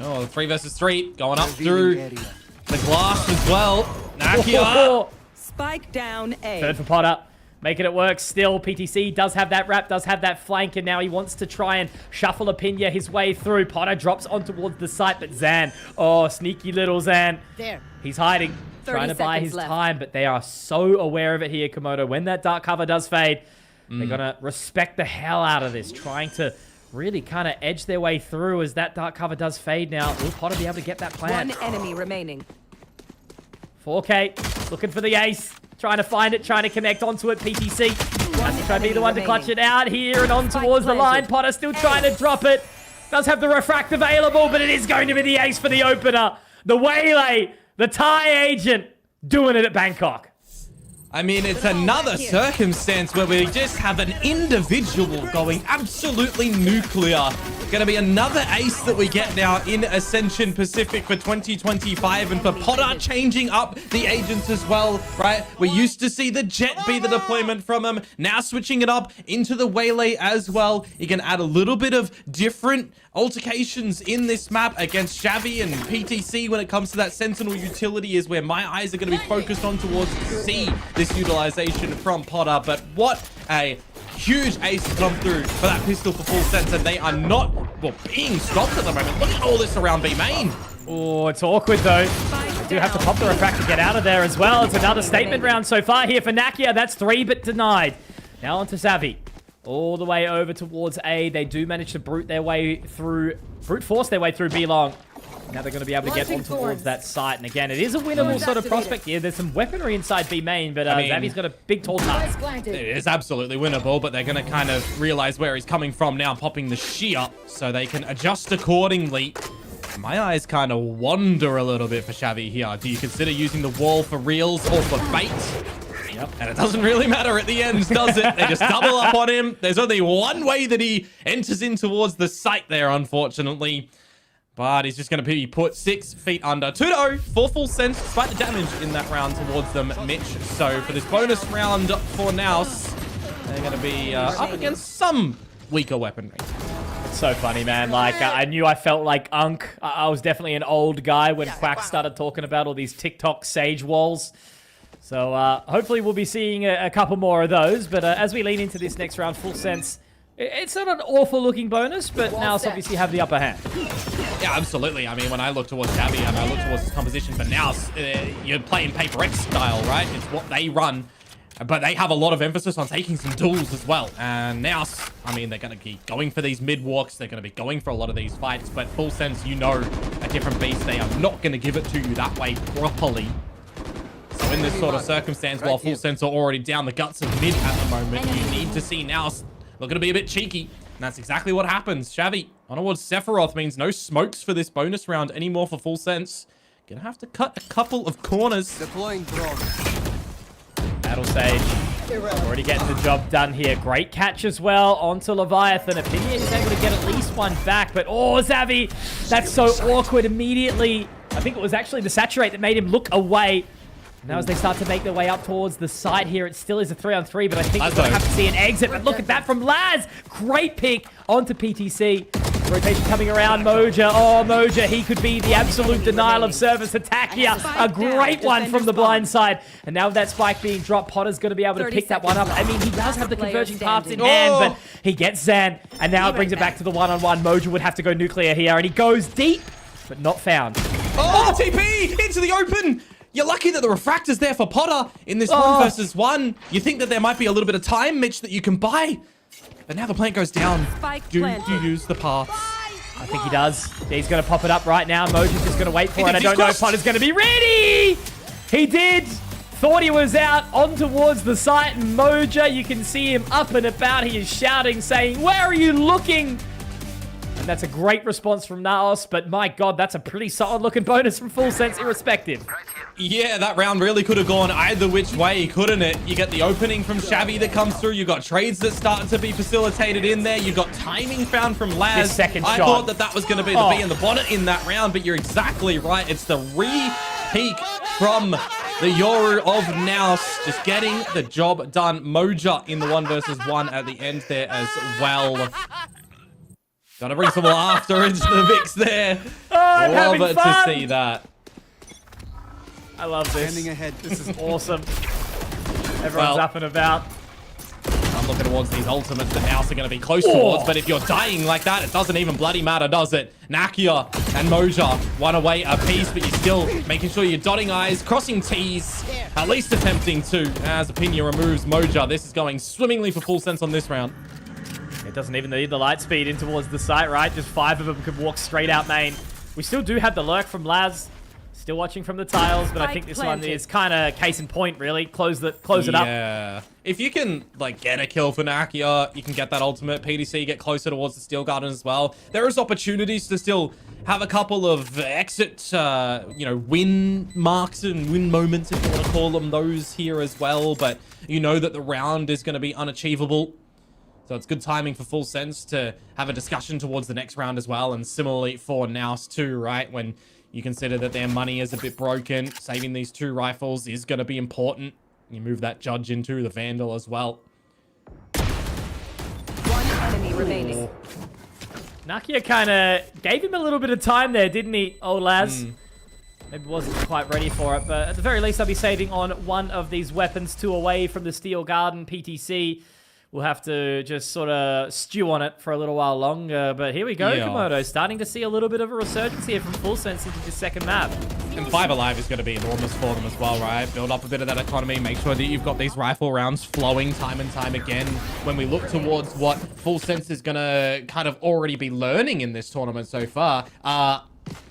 Oh, 3 versus 3, going up through the glass as well. Nakia. Spike down A. 3rd for Potter. Making it work still. PTC does have that wrap, does have that flank, and now he wants to try and shuffle Apinya his way through. Potter drops on towards the site, but Zan, oh, sneaky little Zan. There. He's hiding, trying to buy his time, but they are so aware of it here, Komodo. When that dark cover does fade, they're going to respect the hell out of this, trying to really kind of edge their way through as that dark cover does fade now. Will Potter be able to get that plant? 1 enemy remaining. 4K, looking for the ace. Trying to find it, trying to connect onto it. PTC has to try to be the one to clutch it out here and on towards the line. Potter still trying to drop it. Does have the refract available, but it is going to be the ace for the opener. The Waylay, the Thai agent, doing it at Bangkok. I mean, it's another circumstance where we just have an individual going absolutely nuclear. Gonna be another ace that we get now in Ascension Pacific for 2025, and for Potter changing up the agents as well, right? We used to see the Jet be the deployment from him, now switching it up into the Waylay as well. You can add a little bit of different altercations in this map against Shabby and PTC when it comes to that Sentinel utility is where my eyes are going to be focused on towards to see this utilization from Potter. But what a huge ace to come through for that pistol for Full Sense, and they are not, well, being stopped at the moment. Look at all this around B main. Oh, it's awkward though. They do have to pop the refract to get out of there as well. It's another statement round so far here for Nakia. That's 3, but denied. Now on to Savvy. All the way over towards A. They do manage to brute force their way through B long. Now they're going to be able to get on towards that site. And again, it is a winnable sort of prospect here. There's some weaponry inside B main, but Savvy's got a big tall task. It is absolutely winnable, but they're going to kind of realize where he's coming from now, popping the shear so they can adjust accordingly. My eyes kind of wander a little bit for Shabby here. Do you consider using the wall for reals or for bait? Yep. And it doesn't really matter at the end, does it? They just double up on him. There's only one way that he enters in towards the site there, unfortunately. But he's just going to be put 6 feet under. 2-0 for Full Sense, despite the damage in that round towards them, Mitch. So for this bonus round for NAOS, they're going to be up against some weaker weaponry. It's so funny, man. Like, I knew I felt like Unk. I was definitely an old guy when Quack started talking about all these TikTok Sage walls. So hopefully we'll be seeing a couple more of those. But as we lean into this next round, Full Sense, it's not an awful looking bonus, but NAOS obviously have the upper hand. Yeah, absolutely. I mean, when I look towards Shabby and I look towards his composition for NAOS, you're playing Paper X style, right? It's what they run. But they have a lot of emphasis on taking some duels as well. And NAOS, I mean, they're going to be going for these mid walks. They're going to be going for a lot of these fights. But Full Sense, you know, a different beast. They are not going to give it to you that way properly. So in this sort of circumstance, while Full Sense are already down the guts of mid at the moment, you need to see NAOS looking to be a bit cheeky. And that's exactly what happens. Xavi on towards Sephiroth means no smokes for this bonus round anymore for Full Sense. Gonna have to cut a couple of corners. Deploying drone. Battle Sage already getting the job done here. Great catch as well onto Leviathan. Opinion is able to get at least one back, but oh, Xavi, that's so awkward immediately. I think it was actually the Saturate that made him look away. Now as they start to make their way up towards the site here, it still is a 3-on-3, but I think we're going to have to see an exit. But look at that from Laz. Great pick onto PTC. Rotation coming around Moja. Oh, Moja, he could be the absolute denial of service attack here. A great one from the blind side. And now with that spike being dropped, Potter's going to be able to pick that one up. I mean, he does have the converging paths in hand, but he gets Zan. And now it brings it back to the one-on-one. Moja would have to go nuclear here, and he goes deep, but not found. Oh, TP into the open. You're lucky that the refractor's there for Potter in this 1-versus-1. You think that there might be a little bit of time, Mitch, that you can buy. But now the plant goes down. Do you use the paths? I think he does. He's going to pop it up right now. Moja's just going to wait for it. I don't know if Potter's going to be ready. He did. Thought he was out on towards the site. And Moja, you can see him up and about. He is shouting, saying, "Where are you looking?" And that's a great response from NAOS, but my god, that's a pretty solid looking bonus from Full Sense irrespective. Yeah, that round really could have gone either which way, couldn't it? You get the opening from Xavi that comes through, you got trades that start to be facilitated in there, you got timing found from Laz. This second I shot. thought that that was going to be the bee in the bonnet in that round, but you're exactly right. It's the re-peak from the Yoru of NAOS, just getting the job done. Moja in the 1-versus-1 at the end there as well. Gotta bring some laughter into the mix there. Love it to see that. I love this. Standing ahead. This is awesome. Everyone's up and about. I'm looking towards these ultimates that NAOS are going to be close towards, but if you're dying like that, it doesn't even bloody matter, does it? Nakia and Moja, one away a piece, but you're still making sure you're dotting I's, crossing T's, at least attempting to. As Opinia removes Moja, this is going swimmingly for Full Sense on this round. It doesn't even need the light speed in towards the site, right? Just 5 of them could walk straight out main. We still do have the lurk from Laz. Still watching from the tiles, but I think this one is kind of case in point, really. Close it up. Yeah. If you can, like, get a kill for Nakia, you can get that ultimate. PDC, get closer towards the Steel Garden as well. There is opportunities to still have a couple of exit, win marks and win moments, if you want to call them those here as well. But you know that the round is going to be unachievable. So it's good timing for Full Sense to have a discussion towards the next round as well. And similarly for NAOS too, right? When you consider that their money is a bit broken, saving these 2 rifles is going to be important. You move that Judge into the Vandal as well. One enemy remaining. Nakia kind of gave him a little bit of time there, didn't he, old Laz? Maybe wasn't quite ready for it, but at the very least, I'll be saving on one of these weapons, 2 away from the Steel Garden. PTC will have to just sort of stew on it for a little while longer. But here we go, Yeah. Komodo. Starting to see a little bit of a resurgence here from Full Sense into this second map. And 5 Alive is going to be enormous for them as well, right? Build up a bit of that economy. Make sure that you've got these rifle rounds flowing time and time again. When we look towards what Full Sense is going to kind of already be learning in this tournament so far,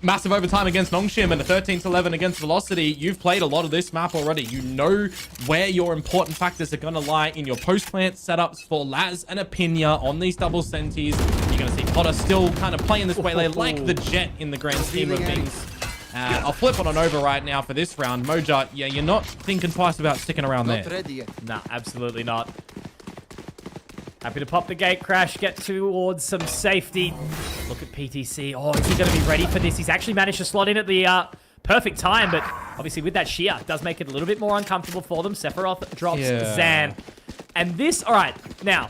massive overtime against Nongshim and a 13-11 against Velocity. You've played a lot of this map already. You know where your important factors are going to lie in your post-plant setups for Laz and Opinia on these double senties. You're going to see Potter still kind of playing this way like the Jet in the grand scheme of things. I'll flip on over right now for this round. Moja, yeah, you're not thinking twice about sticking around there. Nah, absolutely not. Happy to pop the gate crash, get towards some safety. Look at PTC. Oh, is he going to be ready for this? He's actually managed to slot in at the perfect time, but obviously with that shear, it does make it a little bit more uncomfortable for them. Sephiroth drops Zan. And this, all right, now,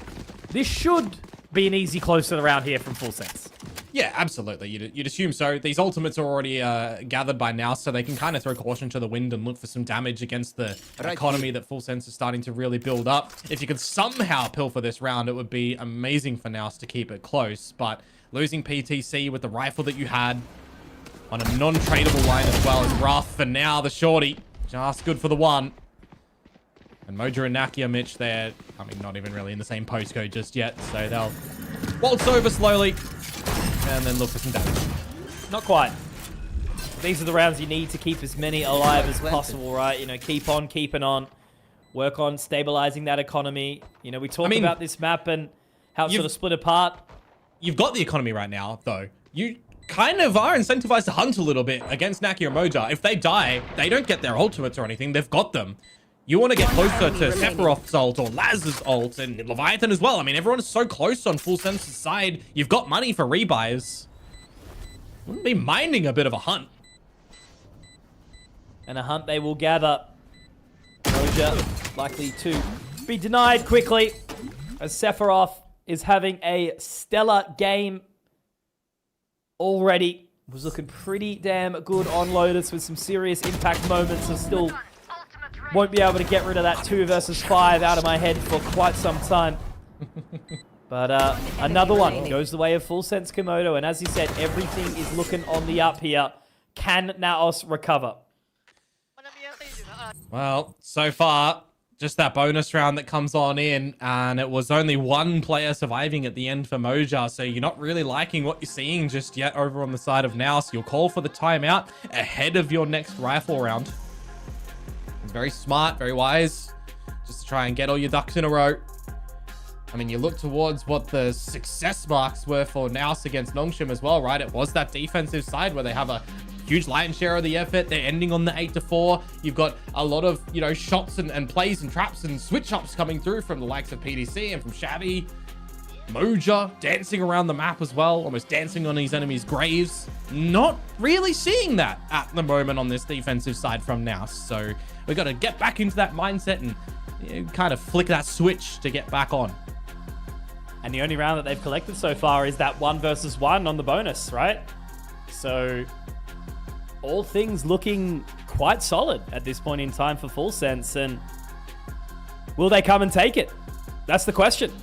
this should be an easy close to the round here from Full Sense. Yeah, absolutely. You'd assume so. These ultimates are already gathered by now, so they can kind of throw caution to the wind and look for some damage against the economy that Full Sense is starting to really build up. If you could somehow pilfer this round, it would be amazing for NAOS to keep it close. But losing PTC with the rifle that you had on a non-tradable line as well is rough. For now, the shorty, just good for the 1. And Moja and Nakia, Mitch, they're, I mean, not even really in the same postcode just yet, so they'll waltz over slowly and then look for some damage. Not quite. These are the rounds you need to keep as many alive as possible, right? You know, keep on keeping on. Work on stabilizing that economy. You know, we talked about this map, and how it's sort of split apart. You've got the economy right now, though. You kind of are incentivized to hunt a little bit against Naki or Moja. If they die, they don't get their ultimates or anything. They've got them. You want to get closer to Sephiroth's ult or Laz's ult and Leviathan as well. I mean, everyone is so close on Full Sense's side. You've got money for rebuys. Wouldn't be minding a bit of a hunt. And a hunt they will gather. Moja likely to be denied quickly as Sephiroth is having a stellar game already. Was looking pretty damn good on Lotus with some serious impact moments. So still won't be able to get rid of that 2 versus 5 out of my head for quite some time. But another one goes the way of Full Sense Komodo. And as you said, everything is looking on the up here. Can Naos recover? Well, so far, just that bonus round that comes on in, and it was only 1 player surviving at the end for Moja, so you're not really liking what you're seeing just yet over on the side of Naos. You'll call for the timeout ahead of your next rifle round. Very smart, very wise, just to try and get all your ducks in a row. I mean, you look towards what the success marks were for Naos against Nongshim as well, right? It was that defensive side where they have a huge lion's share of the effort. They're ending on the 8-4. You've got a lot of, you know, shots and plays and traps and switch-ups coming through from the likes of PDC and from Shabby. Moja dancing around the map as well, almost dancing on his enemies' graves. Not really seeing that at the moment on this defensive side from Naos. So we've got to get back into that mindset and, you know, kind of flick that switch to get back on. And the only round that they've collected so far is that 1 versus 1 on the bonus, right? So all things looking quite solid at this point in time for Full Sense. And will they come and take it? That's the question.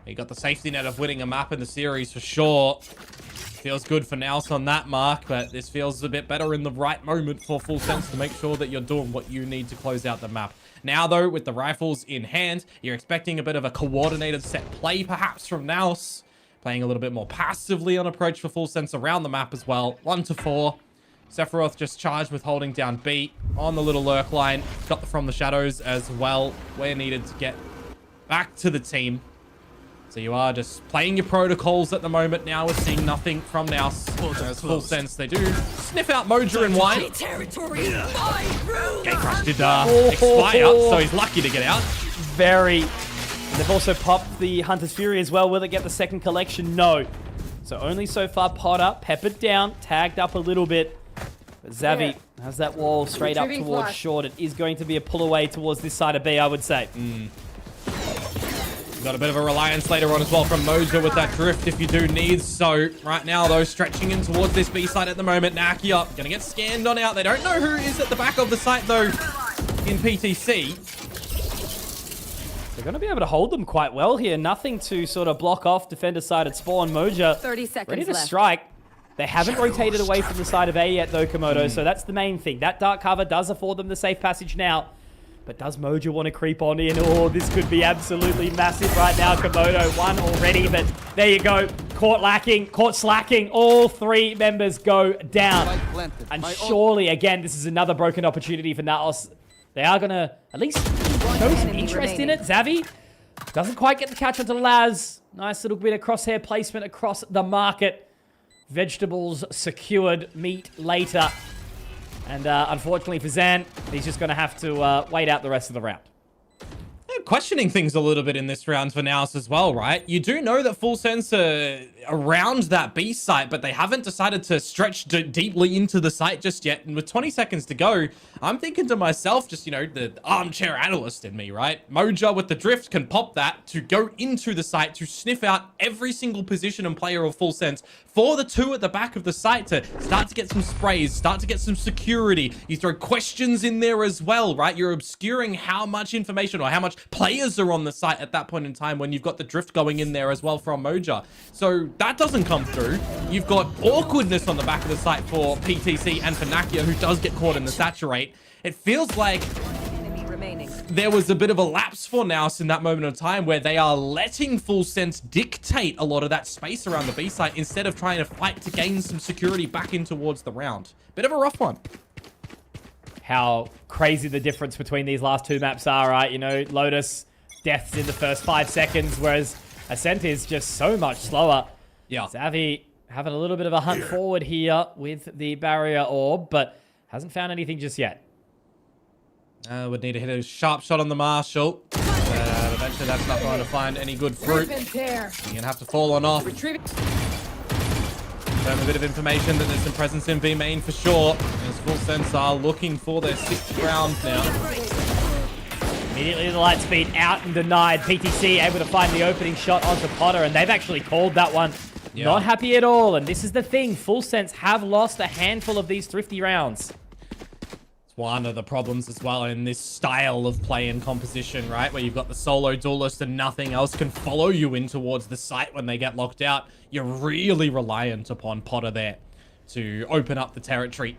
You got the safety net of winning a map in the series for sure. Feels good for Naos on that mark, but this feels a bit better in the right moment for Full Sense to make sure that you're doing what you need to close out the map. Now, though, with the rifles in hand, you're expecting a bit of a coordinated set play, perhaps, from Naos. Playing a little bit more passively on approach for Full Sense around the map as well. 1-4. Sephiroth just charged with holding down B on the little lurk line. Got the From the Shadows as well, where needed to get back to the team. So you are just playing your protocols at the moment now. We're seeing nothing from Naos. As Full Sense, they do sniff out Moja and Wine. Gate Crush did expire, so he's lucky to get out. Very. They've also popped the Hunter's Fury as well. Will it get the second collection? No. So only so far Potter, peppered down, tagged up a little bit. But Xavi has that wall straight up towards short. It is going to be a pull away towards this side of B, I would say. Got a bit of a reliance later on as well from Moja with that drift if you do need so. Right now, though, stretching in towards this B side at the moment. Naki up, gonna get scanned on out. They don't know who is at the back of the site, though, in PTC. They're going to be able to hold them quite well here. Nothing to sort of block off defender side at spawn. Moja 30 seconds ready to left. strike. They haven't rotated away from the side of A yet, though, Komodo. So that's the main thing. That dark cover does afford them the safe passage now. But does Moja want to creep on in? Oh, this could be absolutely massive right now. Komodo won already, but there you go. Caught lacking, caught slacking. All 3 members go down. And surely, again, this is another broken opportunity for Naos. They are going to at least show some interest in it. Xavi doesn't quite get the catch onto Laz. Nice little bit of crosshair placement across the market. Vegetables secured, meat later. And unfortunately for Zan, he's just going to have to wait out the rest of the round. Questioning things a little bit in this round for Naos as well, right? You do know that Full Sense are around that B site, but they haven't decided to stretch deeply into the site just yet. And with 20 seconds to go, I'm thinking to myself, just, you know, the armchair analyst in me, right? Moja with the drift can pop that to go into the site to sniff out every single position and player of Full Sense for the 2 at the back of the site to start to get some sprays, start to get some security. You throw questions in there as well, right? You're obscuring how much information or how much players are on the site at that point in time when you've got the drift going in there as well from Moja. So that doesn't come through. You've got awkwardness on the back of the site for PTC and for Nakia, who does get caught in the saturate. It feels like there was a bit of a lapse for Naos in that moment of time where they are letting Full Sense dictate a lot of that space around the B site instead of trying to fight to gain some security back in towards the round. Bit of a rough one. How crazy the difference between these last 2 maps are, right? You know, Lotus deaths in the first 5 seconds, whereas Ascent is just so much slower. Yeah. Xavi having a little bit of a hunt forward here with the barrier orb, but hasn't found anything just yet. Would need to hit a sharp shot on the Marshall. Eventually that's not going to find any good fruit. You're going to have to fall on off. Retrieve. A bit of information that there's some presence in B main for sure. As Full Sense are looking for their 6th round now. Immediately the light speed out and denied. PTC able to find the opening shot onto Potter, and they've actually called that one. Yeah. Not happy at all, and this is the thing. Full Sense have lost a handful of these thrifty rounds. It's one of the problems as well in this style of play and composition, right? Where you've got the solo duelist and nothing else can follow you in towards the site when they get locked out. You're really reliant upon Potter there to open up the territory.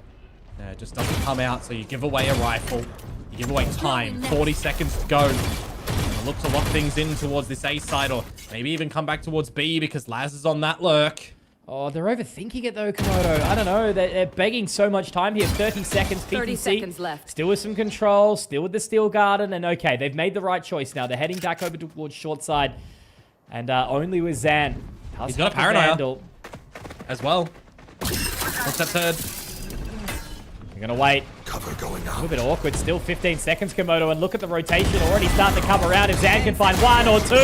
It just doesn't come out, so you give away a rifle. You give away time. 40 seconds to go. And look to lock things in towards this A side, or maybe even come back towards B because Laz is on that lurk. Oh, they're overthinking it though, Komodo. I don't know. They're begging so much time here. 30 seconds. PTC 30 seconds left. Still with some control. Still with the Steel Garden. And okay, they've made the right choice now. They're heading back over towards short side. And only with Zan. He's got a paranoia as well. What's that third? We're going to wait. Cover going out. A little bit awkward. Still 15 seconds, Komodo. And look at the rotation already starting to come around. If Zan can find 1 or 2,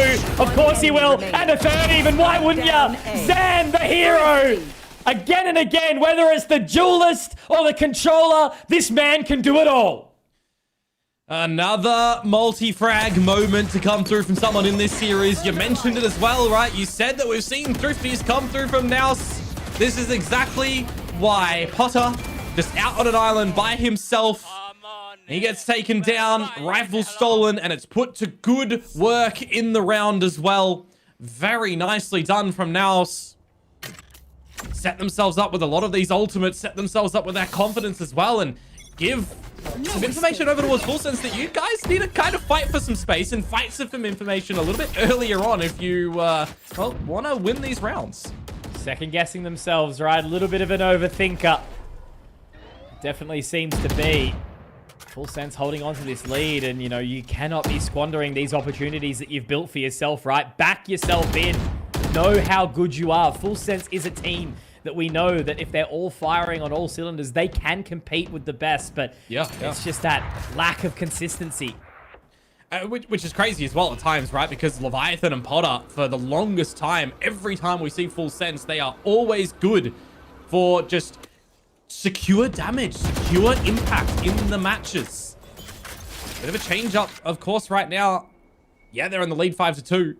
of course he will. And a third even. Why wouldn't ya? Zan, the hero. Again and again, whether it's the duelist or the controller, this man can do it all. Another multi-frag moment to come through from someone in this series. You mentioned it as well, right? You said that we've seen thrifties come through from NAOS. This is exactly why Potter, just out on an island by himself, he gets taken down, rifle stolen, and it's put to good work in the round as well. Very nicely done from NAOS. Set themselves up with a lot of these ultimates, set themselves up with that confidence as well, and give some information over towards Full Sense that you guys need to kind of fight for some space and fight for some information a little bit earlier on if you, well, want to win these rounds. Second guessing themselves, right? A little bit of an overthinker. Definitely seems to be. Full Sense holding on to this lead, and, you know, you cannot be squandering these opportunities that you've built for yourself, right? Back yourself in. Know how good you are. Full Sense is a team that we know that if they're all firing on all cylinders, they can compete with the best, but it's just that lack of consistency. Which is crazy as well at times, right? Because Leviathan and Potter, for the longest time, every time we see Full Sense, they are always good for just secure damage, secure impact in the matches. Bit of a change up, of course, right now. Yeah, they're in the lead 5-2.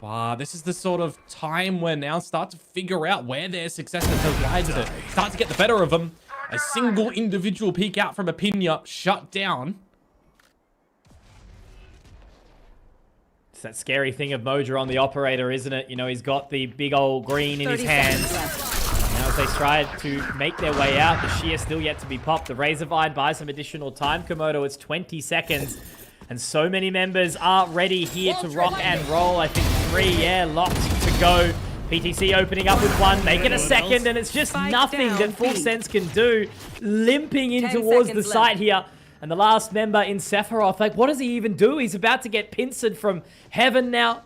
But this is the sort of time where now start to figure out where their successes lies to start to get the better of them. A single individual peek out from a Pinya shut down. It's that scary thing of Moja on the operator, isn't it? You know, he's got the big old green in his hands. Now as they try to make their way out, the Shear still yet to be popped. The Razorvine buys some additional time. Komodo, it's 20 seconds. And so many members are ready here to rock and roll. I think 3, locked to go. PTC opening up with 1, make it a second, and it's just nothing that Full Sense can do. Limping in towards the site here. And the last member in Sephiroth, like, what does he even do? He's about to get pincered from heaven now.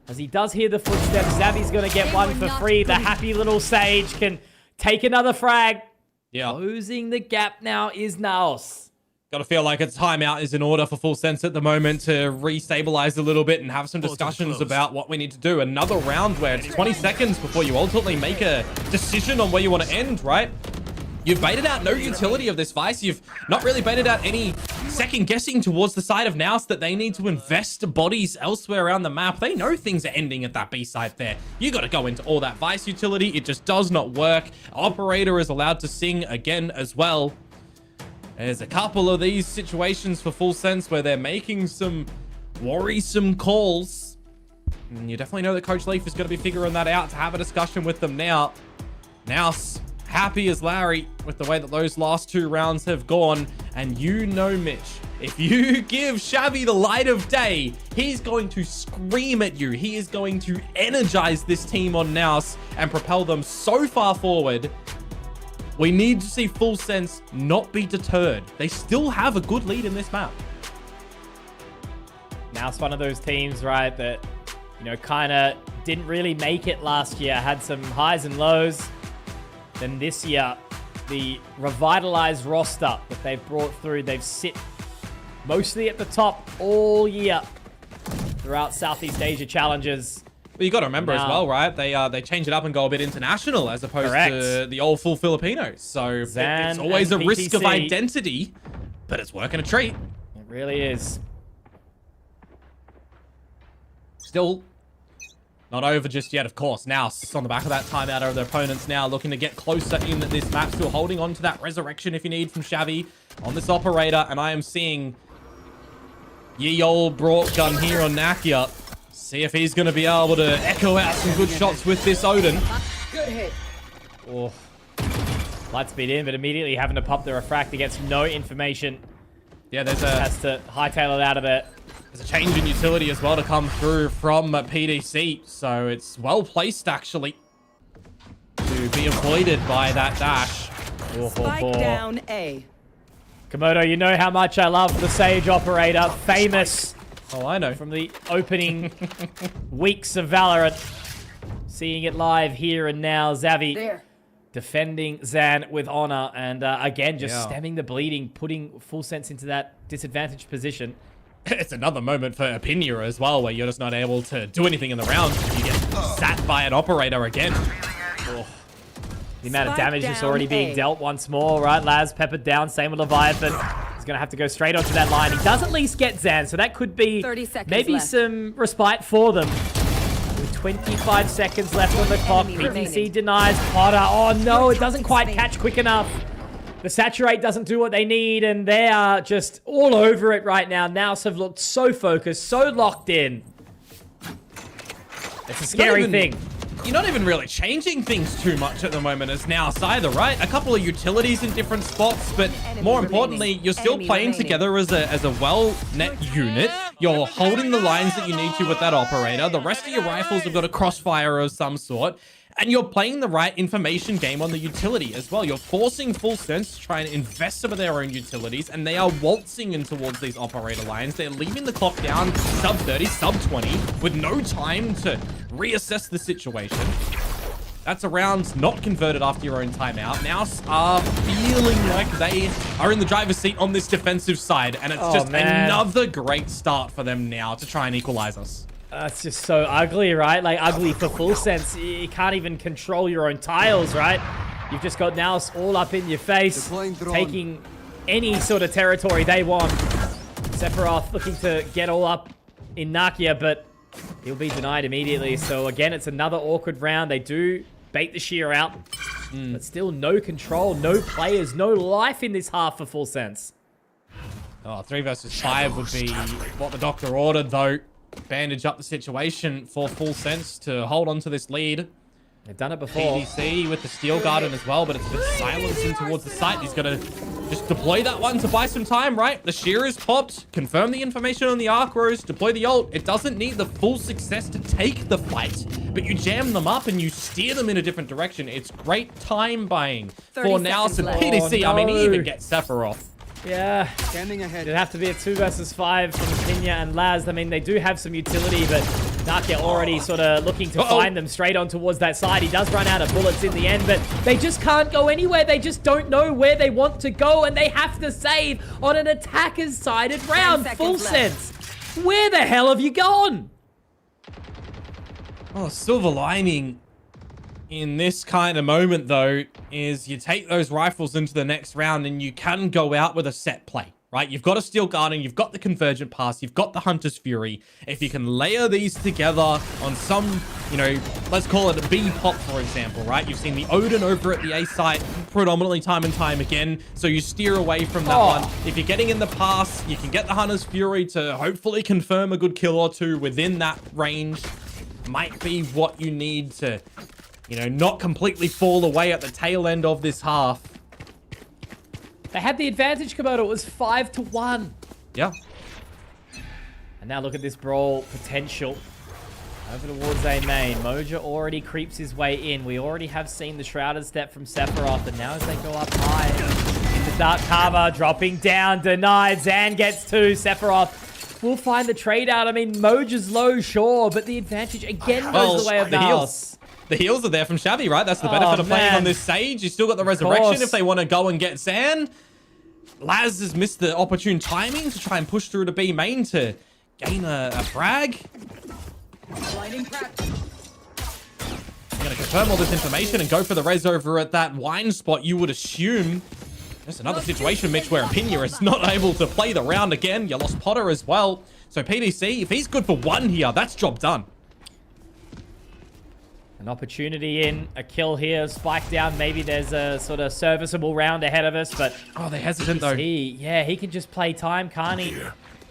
As he does hear the footsteps, Xavi's going to get 1 for free. The happy little Sage can take another frag. Yeah. Closing the gap now is NAOS. Got to feel like a timeout is in order for Full Sense at the moment to restabilize a little bit and have some discussions about what we need to do. Another round where it's 20 seconds before you ultimately make a decision on where you want to end, right? You've baited out no utility of this Vice. You've not really baited out any second guessing towards the side of NAOS that they need to invest bodies elsewhere around the map. They know things are ending at that B site there. You got to go into all that Vice utility. It just does not work. Operator is allowed to sing again as well. There's a couple of these situations for Full Sense where they're making some worrisome calls. And you definitely know that Coach Leaf is going to be figuring that out to have a discussion with them now. NAOS happy as Larry with the way that those last 2 rounds have gone. And you know, Mitch, if you give Xavi the light of day, he's going to scream at you. He is going to energize this team on NAOS and propel them so far forward. We need to see Full Sense not be deterred. They still have a good lead in this map. Now it's one of those teams, right, that, you know, kind of didn't really make it last year. Had some highs and lows. Then this year, the revitalized roster that they've brought through, they've sit mostly at the top all year throughout Southeast Asia challenges. Well, you got to remember as well, right? They change it up and go a bit international as opposed to the old full Filipinos. So it's always a risk of identity, but it's working a treat. It really is. Still not over just yet, of course. Now, on the back of that timeout of their opponents now, looking to get closer in this map. Still holding on to that resurrection if you need from Xavi on this operator. And I am seeing ye old brought gun here on Nakia. See if he's going to be able to echo out some good shots with this Odin. Good hit. Oh, light speed in, but immediately having to pop the refract. He gets no information. Yeah, there's has to hightail it out of there. There's a change in utility as well to come through from PDC, so it's well placed actually to be avoided by that dash. Spike down A. Komodo, you know how much I love the Sage operator, famous. Oh, I know. From the opening weeks of Valorant. Seeing it live here and now. Xavi defending Zan with honor. And again, just stemming the bleeding, putting Full Sense into that disadvantaged position. It's another moment for Opinia as well, where you're just not able to do anything in the round. You get sat by an operator again. Oh. The amount of damage just already being dealt once more, right? Laz peppered down, same with Leviathan. Going to have to go straight onto that line. He does at least get Zan, so that could be maybe some respite for them. With 25 seconds left on the clock, PTC denies Potter. Oh no, it doesn't quite catch quick enough. The saturate doesn't do what they need, and they are just all over it right now. NAOS have looked so focused, so locked in. It's a scary thing. You're not even really changing things too much at the moment as NAOS either, right? A couple of utilities in different spots, but more importantly, you're still playing together as a well-net unit. You're holding the lines that you need to with that operator. The rest of your rifles have got a crossfire of some sort. And you're playing the right information game on the utility as well. You're forcing Full Sense to try and invest some of their own utilities, and they are waltzing in towards these operator lines. They're leaving the clock down sub 30, sub 20, with no time to reassess the situation. That's a round not converted after your own timeout. NAOS are feeling like they are in the driver's seat on this defensive side, and it's just another great start for them now to try and equalize us. It's just so ugly, right? Like, ugly for Full Sense. You can't even control your own tiles, right? You've just got NAOS all up in your face, taking any sort of territory they want. Sephiroth looking to get all up in Nakia, but he'll be denied immediately. So, again, it's another awkward round. They do bait the shear out, but still no control, no players, no life in this half for Full Sense. Oh, 3 versus 5 would be what the doctor ordered, though. Bandage up the situation for Full Sense to hold on to this lead. They've done it before. PDC with the Steel Garden as well, but it's a bit silencing towards the site. He's got to just deploy that one to buy some time, right? The shear is popped. Confirm the information on the Arc Rose. Deploy the ult. It doesn't need the full success to take the fight, but you jam them up and you steer them in a different direction. It's great time buying for NAOS and PDC. Oh, no. I mean, he even gets Sephiroth. Yeah, it'd have to be a 2 versus 5 from Pinya and Laz. I mean, they do have some utility, but Nakia already sort of looking to find them straight on towards that side. He does run out of bullets in the end, but they just can't go anywhere. They just don't know where they want to go, and they have to save on an attacker's sided round. Full Sense, where the hell have you gone? Oh, silver lining in this kind of moment, though, is you take those rifles into the next round and you can go out with a set play, right? You've got a Steel Guardian, you've got the Convergent Pass, you've got the Hunter's Fury. If you can layer these together on some, you know, let's call it a B pop, for example, right? You've seen the Odin over at the A site predominantly time and time again, so you steer away from that one. If you're getting in the pass, you can get the Hunter's Fury to hopefully confirm a good kill or two within that range. Might be what you need to, you know, not completely fall away at the tail end of this half. They had the advantage, Komodo. It was 5-1. Yeah. And now look at this brawl potential. Over towards A main. Moja already creeps his way in. We already have seen the Shrouded Step from Sephiroth. And now as they go up high in the dark cover, dropping down, denied. Zan gets 2. Sephiroth will find the trade out. I mean, Moj is low, sure, but the advantage again goes the way of NAOS. The heals are there from Shabby, right? That's the benefit of playing on this Sage. You still got the resurrection if they want to go and get Zan. Laz has missed the opportune timing to try and push through to B main to gain a frag. I'm going to confirm all this information and go for the res over at that wine spot. You would assume there's another situation, Mitch, where Opinia is not able to play the round again. You lost Potter as well. So PDC, if he's good for one here, that's job done. An opportunity in, a kill here, spike down. Maybe there's a sort of serviceable round ahead of us, but... Oh, they're hesitant, though. He can just play time, can't he?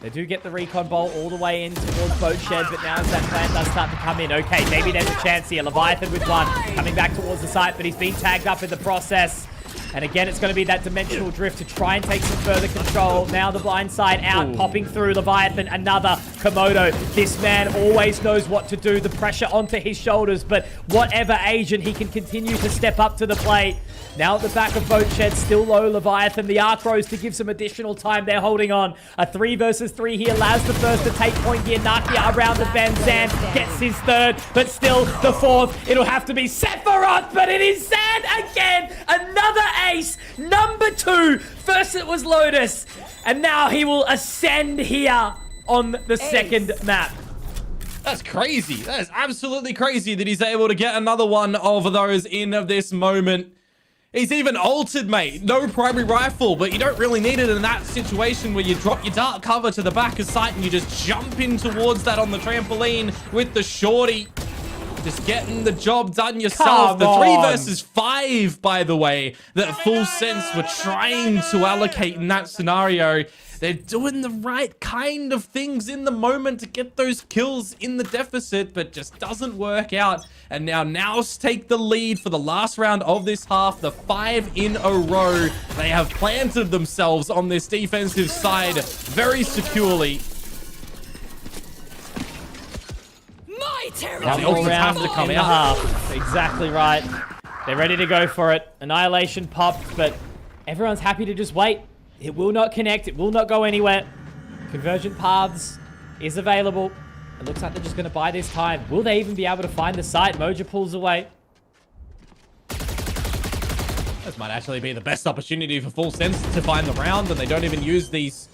They do get the recon bolt all the way in towards boat shed, but now as that plan does start to come in, okay, maybe there's a chance here. Leviathan with one, coming back towards the site, but he's been tagged up in the process. And again, it's going to be that dimensional drift to try and take some further control. Now the blind side out, popping through Leviathan, another Komodo. This man always knows what to do. The pressure onto his shoulders, but whatever agent, he can continue to step up to the plate. Now at the back of boat shed, still low Leviathan. The Archros to give some additional time. They're holding on. A 3 versus 3 here. Laz the first to take point here. Nakia around the bend. Zan gets his third, but still the fourth. It'll have to be Sephiroth, but it is Zan again. Another ace. Number 2. First it was Lotus, and now he will ascend here on the second map. That's crazy. That is absolutely crazy that he's able to get another one of those in this moment. He's even altered, mate. No primary rifle, but you don't really need it in that situation where you drop your dark cover to the back of sight and you just jump in towards that on the trampoline with the shorty. Just getting the job done yourself. The 3 versus 5, by the way, that Full Sense were trying to allocate in that scenario. They're doing the right kind of things in the moment to get those kills in the deficit, but just doesn't work out. And now NAOS take the lead for the last round of this half, the 5 in a row. They have planted themselves on this defensive side very securely. Now the all round to come out. Exactly right. They're ready to go for it. Annihilation popped, but everyone's happy to just wait. It will not connect. It will not go anywhere. Convergent paths is available. It looks like they're just going to buy this time. Will they even be able to find the site? Moja pulls away. This might actually be the best opportunity for Full Sense to find the round, and they don't even use these...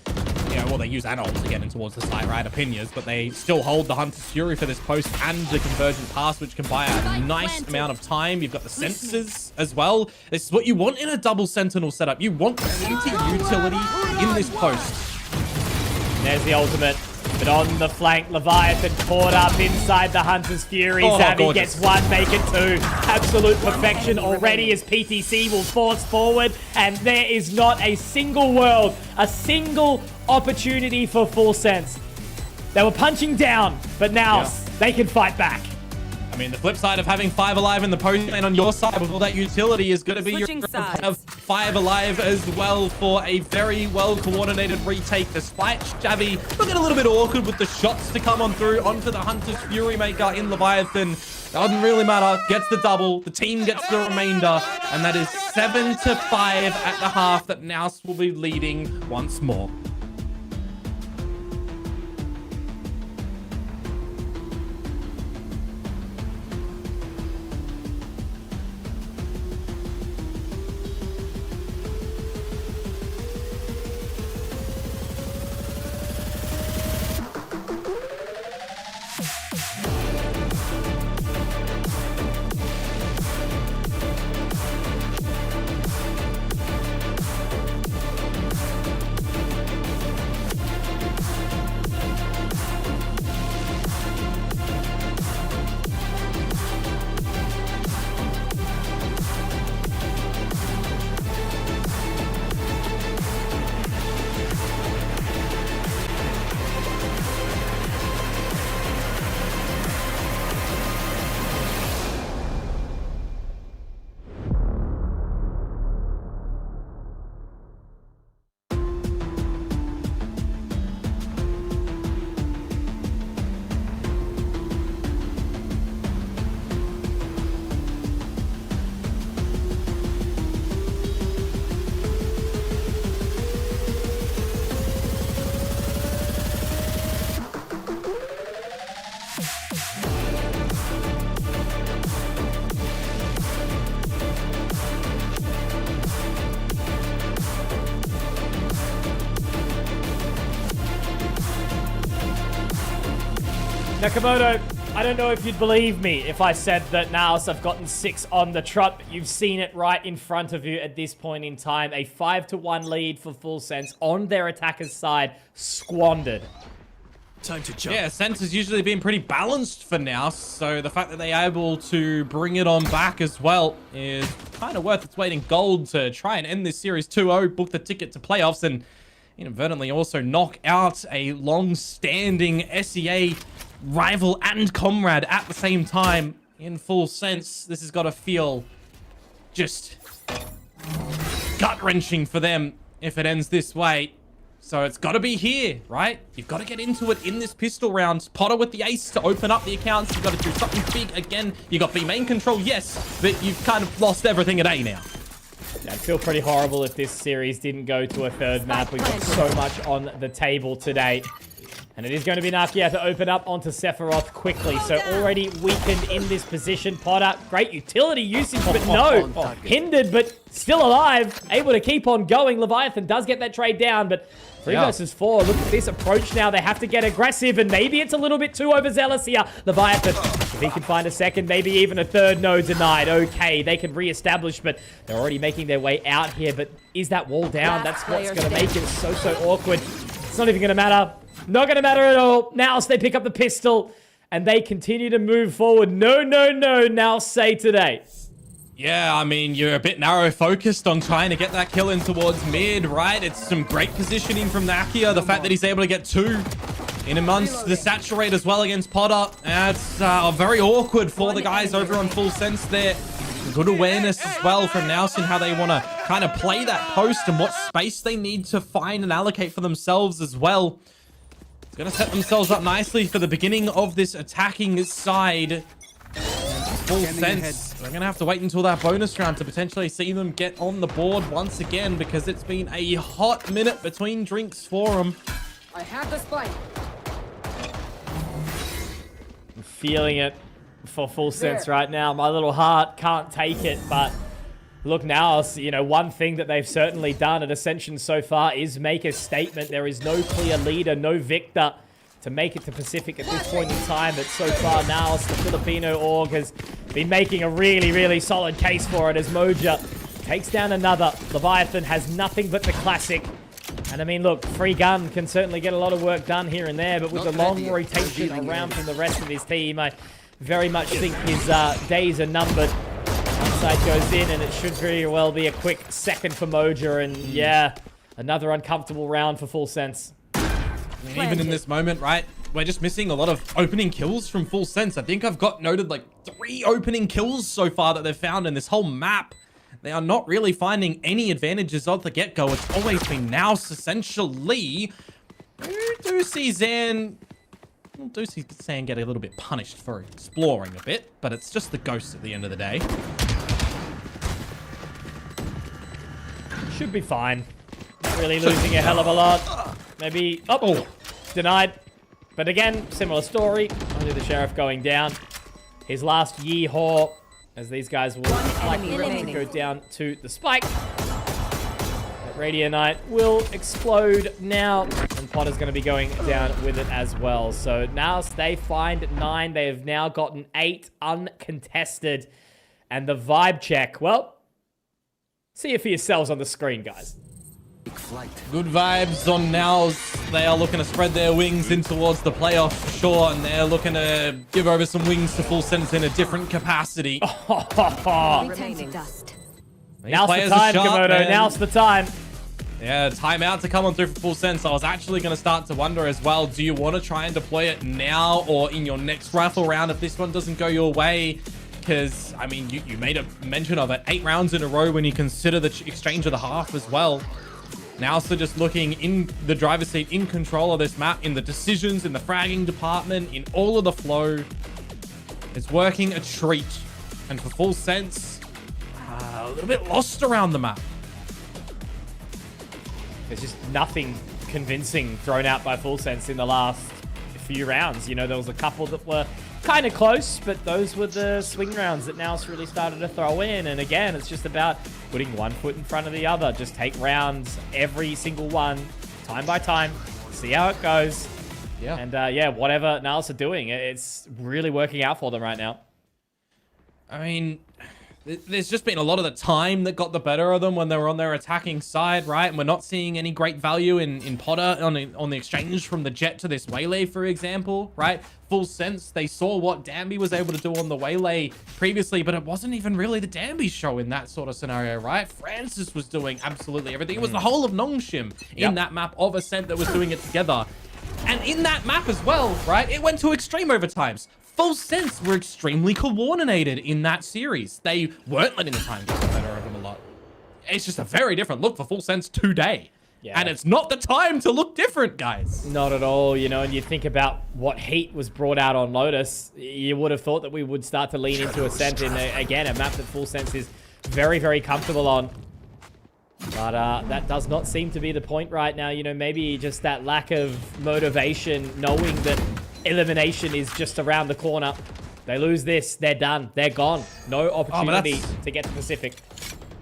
well, they use Anol to get in towards the site, right? Opinions, but they still hold the Hunter's Fury for this post and the Convergent Pass, which can buy a nice amount of time. You've got the Sensors as well. This is what you want in a double Sentinel setup. You want plenty utility in this post. There's the ultimate. But on the flank, Leviathan caught up inside the Hunter's Fury. Zavi gets 1, make it 2. Absolute perfection already as PTC will force forward. And there is not a single world, a single opportunity for Full Sense. They were punching down, but now they can fight back. I mean, the flip side of having 5 alive in the post lane on your side with all that utility is going to be your have 5 alive as well for a very well-coordinated retake, despite Javi looking a little bit awkward with the shots to come on through onto the Hunter's Fury maker in Leviathan. Doesn't really matter. Gets the double. The team gets the remainder. And that is 7-5 at the half that NAOS will be leading once more. Nakamoto, I don't know if you'd believe me if I said that NAOS have gotten 6 on the trot. You've seen it right in front of you at this point in time. A 5-1 lead for Full Sense on their attacker's side, squandered. Time to jump. Yeah, Sense has usually been pretty balanced for NAOS, so the fact that they're able to bring it on back as well is kind of worth its weight in gold to try and end this series 2-0, book the ticket to playoffs, and inadvertently also knock out a long-standing SEA rival and comrade at the same time in Full Sense. This has got to feel just gut-wrenching for them if it ends this way. So it's got to be here, right? You've got to get into it in this pistol round. Potter with the ace to open up the accounts. You've got to do something big again. You got B main control, yes, but you've kind of lost everything at A now. Yeah, I'd feel pretty horrible if this series didn't go to a third map. We've got so much on the table today. And it is going to be Nakia to open up onto Sephiroth quickly. So already weakened in this position. Potter, great utility usage, but no. Hindered, but still alive. Able to keep on going. Leviathan does get that trade down, but 3 versus 4. Look at this approach now. They have to get aggressive, and maybe it's a little bit too overzealous here. Leviathan, if he can find a second, maybe even a third, no, denied. Okay, they can re-establish, but they're already making their way out here. But is that wall down? That's what's going to make it so awkward. It's not even going to matter. Not going to matter at all. NAOS, they pick up the pistol, and they continue to move forward. No, NAOS say today. Yeah, I mean, you're a bit narrow-focused on trying to get that kill in towards mid, right? It's some great positioning from Nakia. The fact that he's able to get 2 in amongst the saturate as well against Potter. That's very awkward for the guys over on Full Sense there. Good awareness as well from NAOS and how they want to kind of play that post and what space they need to find and allocate for themselves as well. It's going to set themselves up nicely for the beginning of this attacking side. Full Sense, they're going to have to wait until that bonus round to potentially see them get on the board once again, because it's been a hot minute between drinks for them. I have the spike. I'm feeling it for Full Sense right now. My little heart can't take it, but look, now, one thing that they've certainly done at Ascension so far is make a statement. There is no clear leader, no victor to make it to Pacific at this point in time. But so far now, the Filipino org has been making a really solid case for it as Moja takes down another. Leviathan has nothing but the classic. And I mean, look, free gun can certainly get a lot of work done here and there, but with the long rotation around from the rest of his team, I very much think his days are numbered. One side goes in, and it should very well be a quick second for Moja. And yeah, another uncomfortable round for Full Sense. I mean, even in this moment, right, we're just missing a lot of opening kills from Full Sense. I think I've got noted like 3 opening kills so far that they've found in this whole map. They are not really finding any advantages at the get-go. It's always been NAOS, essentially. Do see Zan get a little bit punished for exploring a bit, but it's just the ghost at the end of the day. Should be fine. Not really losing a hell of a lot. Maybe... Oh, denied. But again, similar story. Only the Sheriff going down. His last yeehaw, as these guys will likely to go down to the spike. That Radiant will explode now, and Potter's going to be going down with it as well. So now they find 9. They have now gotten 8 uncontested. And the vibe check, well, see it for yourselves on the screen, guys. Good vibes on NAOS. They are looking to spread their wings in towards the playoffs for sure, and they're looking to give over some wings to Full Sense in a different capacity. Now's the time, Komodo. Now's the time. Yeah, timeout to come on through for Full Sense. I was actually going to start to wonder as well, do you want to try and deploy it now or in your next rifle round if this one doesn't go your way? Because, I mean, you made a mention of it. 8 rounds in a row when you consider the exchange of the half as well. Now, so just looking in the driver's seat, in control of this map, in the decisions, in the fragging department, in all of the flow. It's working a treat. And for Full Sense, a little bit lost around the map. There's just nothing convincing thrown out by Full Sense in the last few rounds. You know, there was a couple that were kind of close, but those were the swing rounds that NAOS really started to throw in. And again, it's just about putting one foot in front of the other. Just take rounds, every single one, time by time, see how it goes. Yeah. And yeah, whatever NAOS are doing, it's really working out for them right now. I mean, there's just been a lot of the time that got the better of them when they were on their attacking side, right? And we're not seeing any great value in Potter on the exchange from the Jet to this Waylay, for example, right? Full sense. They saw what Danby was able to do on the Waylay previously, but it wasn't even really the Danby show in that sort of scenario, right? Francis was doing absolutely everything. It was the whole of Nongshim in that map of Ascent that was doing it together. And in that map as well, right? It went to extreme overtimes. Full sense were extremely coordinated in that series. They weren't letting the time get the better of them a lot. It's just a very different look for Full Sense today. Yeah. And it's not the time to look different, guys. Not at all, you know, and you think about what heat was brought out on Lotus, you would have thought that we would start to lean into Ascent in, again, a map that Full Sense is very, very comfortable on. But that does not seem to be the point right now. You know, maybe just that lack of motivation, knowing that elimination is just around the corner. They lose this, they're done. They're gone. No opportunity to get to Pacific.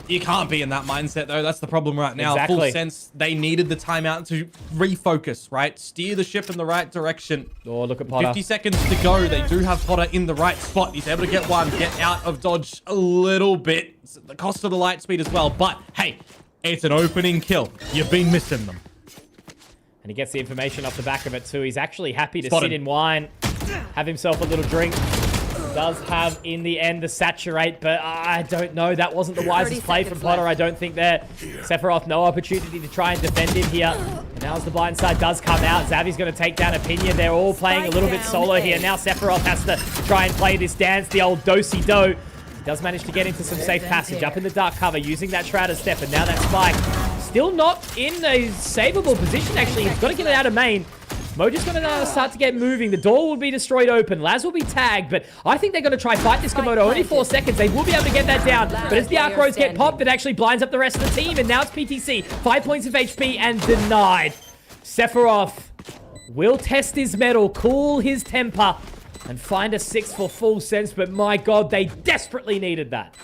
You can't be in that mindset, though. That's the problem right now. Exactly. Full Sense, they needed the timeout to refocus, right? Steer the ship in the right direction. Oh, look at Potter. 50 seconds to go. They do have Potter in the right spot. He's able to get one, get out of dodge a little bit. It's at the cost of the light speed as well. But, hey, it's an opening kill. You've been missing them. And he gets the information off the back of it too. He's actually happy to sit in wine, have himself a little drink. Does have, in the end, the saturate, but I don't know. That wasn't the wisest play from Potter. I don't think that Sephiroth, no opportunity to try and defend him here. And now as the blind side does come out, Xavi's going to take down Opinion. They're all playing a little bit solo here. Now Sephiroth has to try and play this dance, the old do-si-do. He does manage to get into some safe passage up in the dark cover using that Shrouded Step, and now that Spike still not in a savable position, actually. He's got to get it out of main. Moja's going to start to get moving. The door will be destroyed open. Laz will be tagged, but I think they're going to try fight this Komodo. Only 4 seconds. They will be able to get that down. But as the Arcros get popped, it actually blinds up the rest of the team. And now it's PTC. 5 points of HP and denied. Sephiroth will test his mettle, cool his temper, and find a 6 for Full Sense. But my God, they desperately needed that.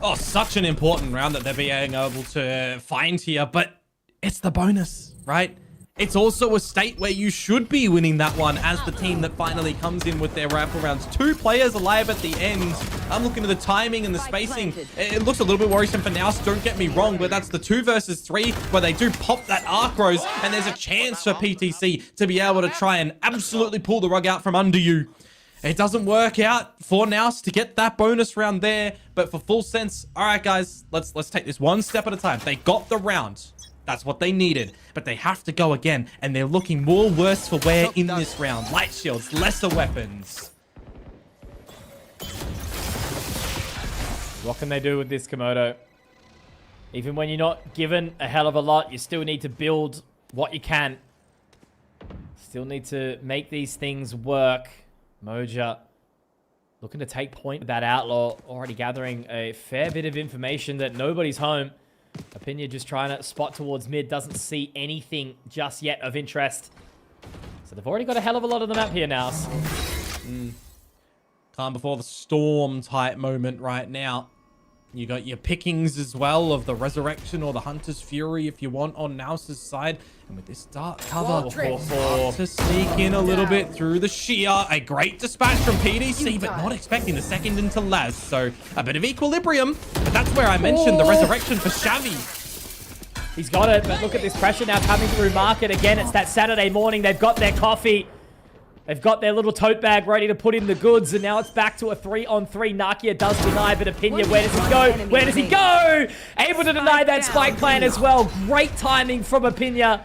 Oh, such an important round that they're being able to find here. But it's the bonus, right? It's also a state where you should be winning that one as the team that finally comes in with their rifle rounds. 2 players alive at the end. I'm looking at the timing and the spacing. It looks a little bit worrisome for NAOS, don't get me wrong, but that's the 2 versus 3 where they do pop that Arcros, and there's a chance for PTC to be able to try and absolutely pull the rug out from under you. It doesn't work out for NAOS to get that bonus round there, but for Full Sense, all right, guys, let's take this one step at a time. They got the round. That's what they needed, but they have to go again, and they're looking more worse for wear in this round. Light shields, lesser weapons. What can they do with this Komodo? Even when you're not given a hell of a lot, you still need to build what you can. Still need to make these things work. Moja looking to take point with that Outlaw, already gathering a fair bit of information that nobody's home. Opinion just trying to spot towards mid. Doesn't see anything just yet of interest. So they've already got a hell of a lot of the map here now. Calm before the storm type moment right now. You got your pickings as well of the Resurrection or the Hunter's Fury if you want on NAOS's side. And with this dark cover, to sneak in a little bit through the sheer. A great dispatch from PDC, but not expecting the second into Laz. So a bit of equilibrium, but that's where I mentioned the Resurrection for Xavi. He's got it, but look at this pressure now coming through Market. Again, it's that Saturday morning. They've got their coffee. They've got their little tote bag ready to put in the goods, and now it's back to a 3-on-3. Nakia does deny, but Opinion, where does he go? Where does he go? Able to deny that spike plan as well. Great timing from Opinion.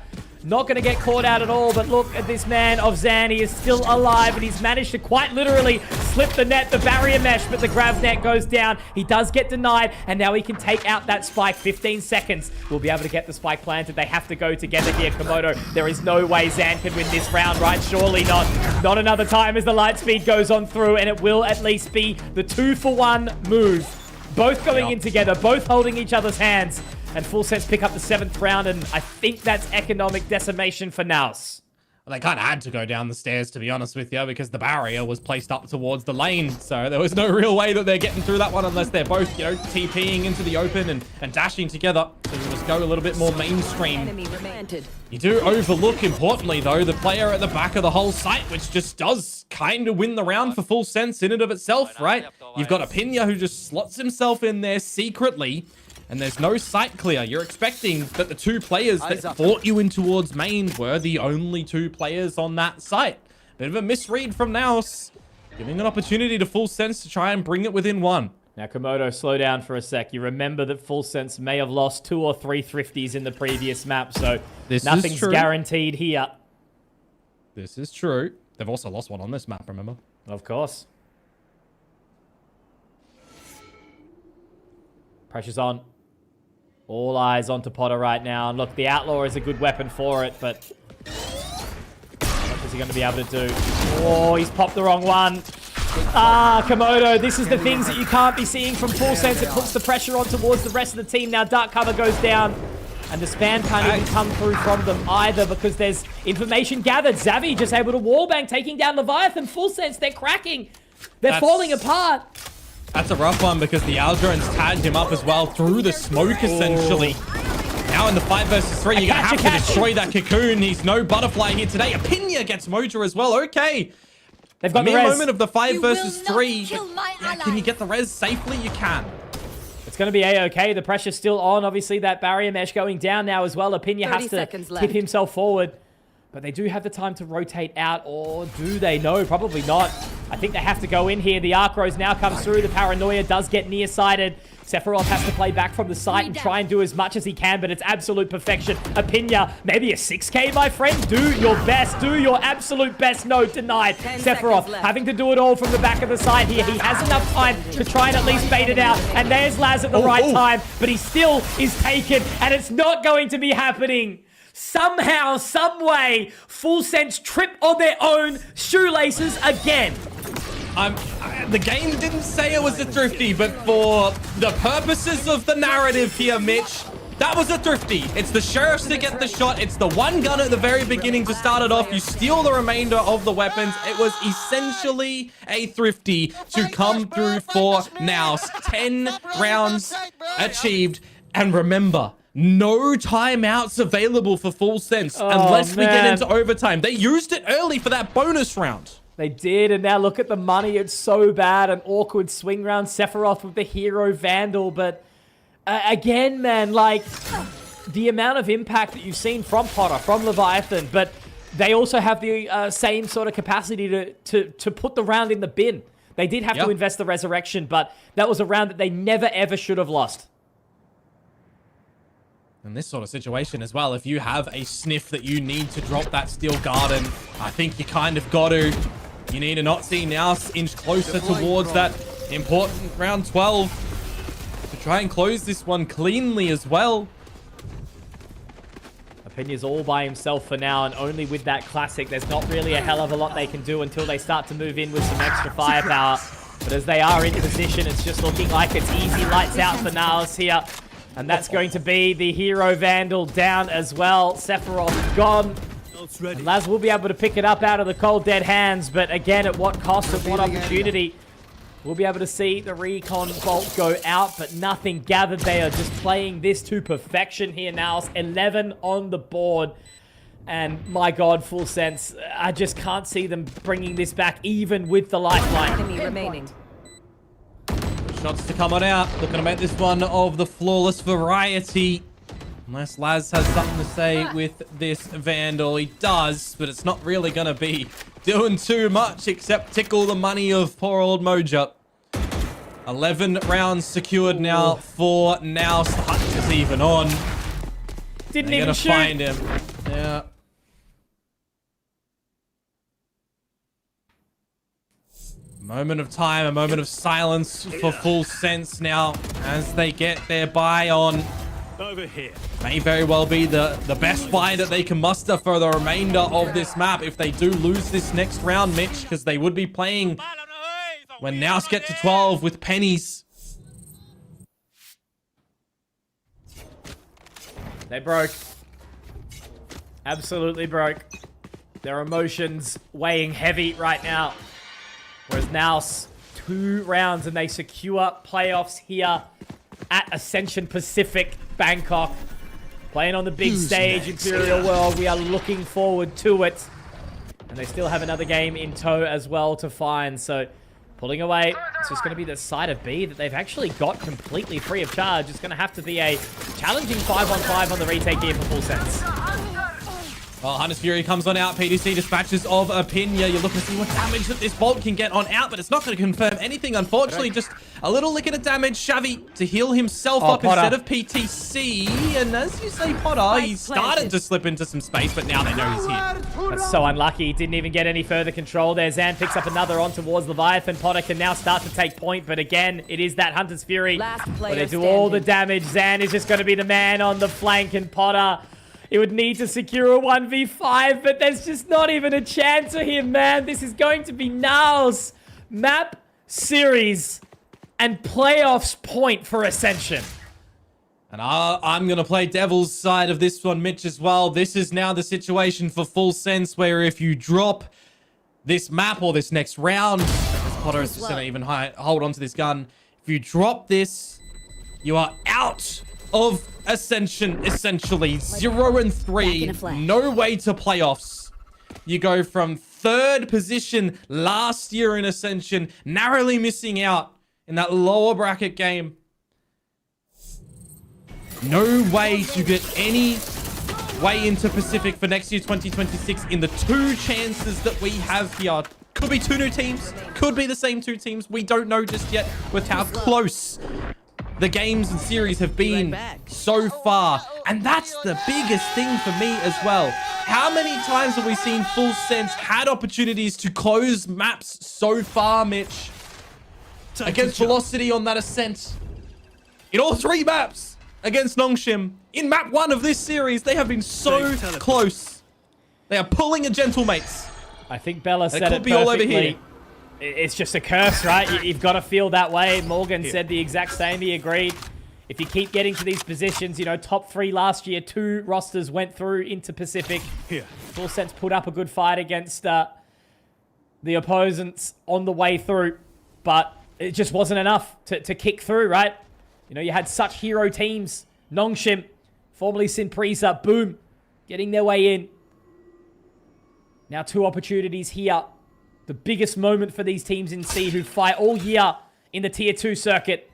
Not going to get caught out at all, but look at this man of Zan. He is still alive, and he's managed to quite literally slip the net, the barrier mesh, but the grav net goes down. He does get denied, and now he can take out that spike. 15 seconds. We'll be able to get the spike planted. They have to go together here, Komodo. There is no way Zan can win this round, right? Surely not. Not another time as the light speed goes on through, and it will at least be the 2-for-1 move. Both going in together, both holding each other's hands. And Full Sense pick up the 7th round, and I think that's economic decimation for NAOS. Well, they kind of had to go down the stairs, to be honest with you, because the barrier was placed up towards the lane. So there was no real way that they're getting through that one unless they're both, you know, TPing into the open and dashing together. So it was just go a little bit more mainstream. Enemy planted. You do overlook, importantly though, the player at the back of the whole site, which just does kind of win the round for Full Sense in and of itself, right? You've got Epinia who just slots himself in there secretly, and there's no site clear. You're expecting that the two players that fought you in towards main were the only two players on that site. Bit of a misread from NAOS, giving an opportunity to Full Sense to try and bring it within one. Now, Komodo, slow down for a sec. You remember that Full Sense may have lost 2 or 3 thrifties in the previous map, so nothing's guaranteed here. This is true. They've also lost one on this map, remember? Of course. Pressure's on. All eyes onto Potter right now. And look, the Outlaw is a good weapon for it, but what is he going to be able to do? Oh, he's popped the wrong one. Ah, Komodo, this is the things that you can't be seeing from Full Sense. It puts the pressure on towards the rest of the team. Now Dark Cover goes down, and the span can't even come through from them either because there's information gathered. Xavi just able to wallbang, taking down Leviathan. Full Sense, they're cracking. They're falling apart. That's a rough one because the Aldron's tagged him up as well through the smoke, essentially. Now in the 5 versus 3, you're going to have to destroy that cocoon. He's no butterfly here today. Epinia gets Mojo as well. Okay. They've got the res. moment of the 5 versus 3. Yeah, can you get the res safely? You can. It's going to be A-okay. The pressure's still on. Obviously, that barrier mesh going down now as well. Epinia has to tip himself forward. But they do have the time to rotate out, or do they? No, probably not. I think they have to go in here. The Arc Rose now comes through. The Paranoia does get nearsighted. Sephiroth has to play back from the site and try and do as much as he can, but it's absolute perfection. Epinia, maybe a 6K, my friend? Do your best. Do your absolute best. No, denied. Sephiroth having to do it all from the back of the side here. He has enough time to try and at least bait it out, and there's Laz at the right time, but he still is taken, and it's not going to be happening. Somehow, some way, Full Sense trip on their own shoelaces again. The game didn't say it was a thrifty, but for the purposes of the narrative here, Mitch, that was a thrifty. It's the sheriffs that get the shot. It's the one gun at the very beginning to start it off. You steal the remainder of the weapons. It was essentially a thrifty to come through for NAOS. 10 rounds achieved. And remember, no timeouts available for Full Sense unless we get into overtime. They used it early for that bonus round. They did, and now look at the money. It's so bad. An awkward swing round. Sephiroth with the hero Vandal, but again, man, like the amount of impact that you've seen from Potter, from Leviathan, but they also have the same sort of capacity to put the round in the bin. They did have to invest the resurrection, but that was a round that they never, ever should have lost. In this sort of situation as well, if you have a sniff that you need to drop that Steel Garden, I think you kind of got to. You need to not see NAOS inch closer towards that important round 12 to try and close this one cleanly as well. Epinia's all by himself for now, and only with that classic, there's not really a hell of a lot they can do until they start to move in with some extra firepower. But as they are in position, it's just looking like it's easy lights out for NAOS here. And that's going to be the hero Vandal down as well. Sephiroth gone. And Laz will be able to pick it up out of the cold dead hands, but again, at what cost, at what opportunity? We'll be able to see the recon bolt go out, but nothing gathered. They are just playing this to perfection here now. 11 on the board. And my God, Full Sense, I just can't see them bringing this back, even with the lifeline. Enemy remaining. Shots to come on out. Looking to make this one of the flawless variety. Unless Laz has something to say with this Vandal. He does, but it's not really going to be doing too much except tickle the money of poor old Moja. 11 rounds secured now for NAOS. The hunt is even on. Didn't even shoot. Find him. Yeah. Moment of time, a moment of silence for Full Sense now as they get their buy on. Over here. May very well be the best buy that they can muster for the remainder of this map if they do lose this next round, Mitch, because they would be playing when NAOS get to 12 with pennies. They broke. Absolutely broke. Their emotions weighing heavy right now. Whereas NAOS, 2 rounds and they secure playoffs here at Ascension Pacific, Bangkok. Playing on the big stage, Imperial World. We are looking forward to it. And they still have another game in tow as well to find. So pulling away. It's just going to be the side of B that they've actually got completely free of charge. It's going to have to be a challenging 5-on-5 on the retake here for Full Sense. Well, Hunter's Fury comes on out. PDC dispatches of Opinia. You're looking to see what damage that this bolt can get on out, but it's not going to confirm anything, unfortunately. Just a little lick of damage. Xavi to heal himself up Potter. instead of PTC. And as you say, Potter, he's started to slip into some space, but now they know he's here. That's so unlucky. He didn't even get any further control there. Zan picks up another on towards Leviathan. Potter can now start to take point, but again, it is that Hunter's Fury. Where they do all the damage. Zan is just going to be the man on the flank, and Potter... He would need to secure a 1v5, but there's just not even a chance for him, man. This is going to be NAOS map, series, and playoffs point for Ascension. And I'm going to play devil's side of this one, Mitch, as well. This is now the situation for Full Sense, where if you drop this map or this next round, as Potter is just going to even hold on to this gun. If you drop this, you are out of Ascension, essentially. 0-3. No way to playoffs. You go from 3rd position last year in Ascension, narrowly missing out in that lower bracket game. No way to get any way into Pacific for next year, 2026, in the 2 chances that we have here. Could be 2 new teams, could be the same 2 teams. We don't know just yet with how close the games and series have been so far. And that's the biggest thing for me as well. How many times have we seen Full Sense had opportunities to close maps so far, Mitch? Against Velocity on that Ascent. In all 3 maps against Nongshim. In map 1 of this series, they have been so close. They are pulling a Gentlemates. I think Bella said it could be all over perfectly. here. It's just a curse, right? You've got to feel that way. Morgan said the exact same. He agreed. If you keep getting to these positions, you know, top 3 last year, 2 rosters went through into Pacific. Full Sense put up a good fight against the opponents on the way through, but it just wasn't enough to kick through, right? You know, you had such hero teams. Nongshim, formerly Sinprisa, boom, getting their way in. Now 2 opportunities here. The biggest moment for these teams in C who fight all year in the Tier 2 circuit.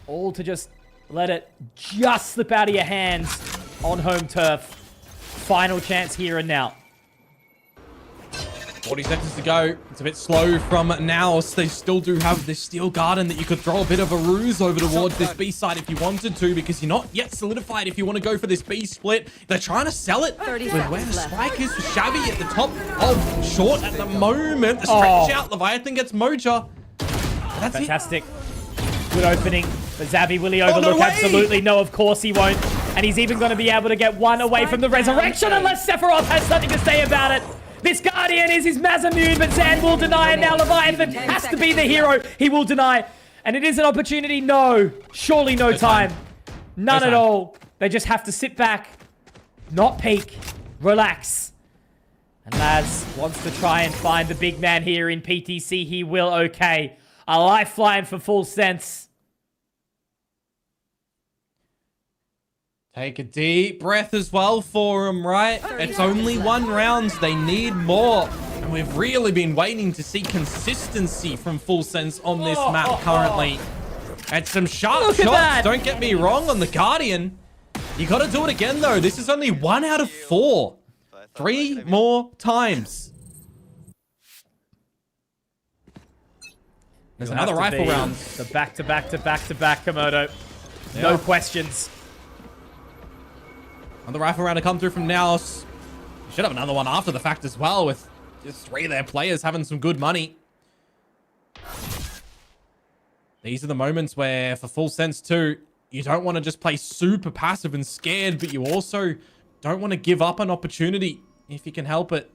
All to just let it just slip out of your hands on home turf. Final chance here and now. 40 seconds to go. It's a bit slow from NAOS. They still do have this Steel Garden that you could throw a bit of a ruse over towards this B side if you wanted to, because you're not yet solidified if you want to go for this B split. They're trying to sell it with where the spike is for Xavi at the top of short at the moment. The stretch out. Leviathan gets Moja. That's fantastic. Good opening for Xavi. Will he overlook? No absolutely no, of course he won't. And he's even going to be able to get 1 away from the resurrection unless Sephiroth has something to say about it. This Guardian is his Masamune, but Zan will deny, and now Leviathan has to be the hero. He will deny. And it is an opportunity. No. Surely no time. None at all. They just have to sit back, not peek, relax. And Laz wants to try and find the big man here in PTC. He will, okay. A lifeline for Full Sense. Take a deep breath as well for them, right? It's only 1 round. They need more. And we've really been waiting to see consistency from Full Sense on this map currently. And some sharp shots, don't get me wrong, on the Guardian. You got to do it again, though. This is only 1 out of 4. 3 more times. There's another rifle round. The back-to-back Komodo. No questions. Another rifle round to come through from NAOS. Should have another one after the fact as well, with just 3 of their players having some good money. These are the moments where, for Full Sense too, you don't want to just play super passive and scared, but you also don't want to give up an opportunity if you can help it.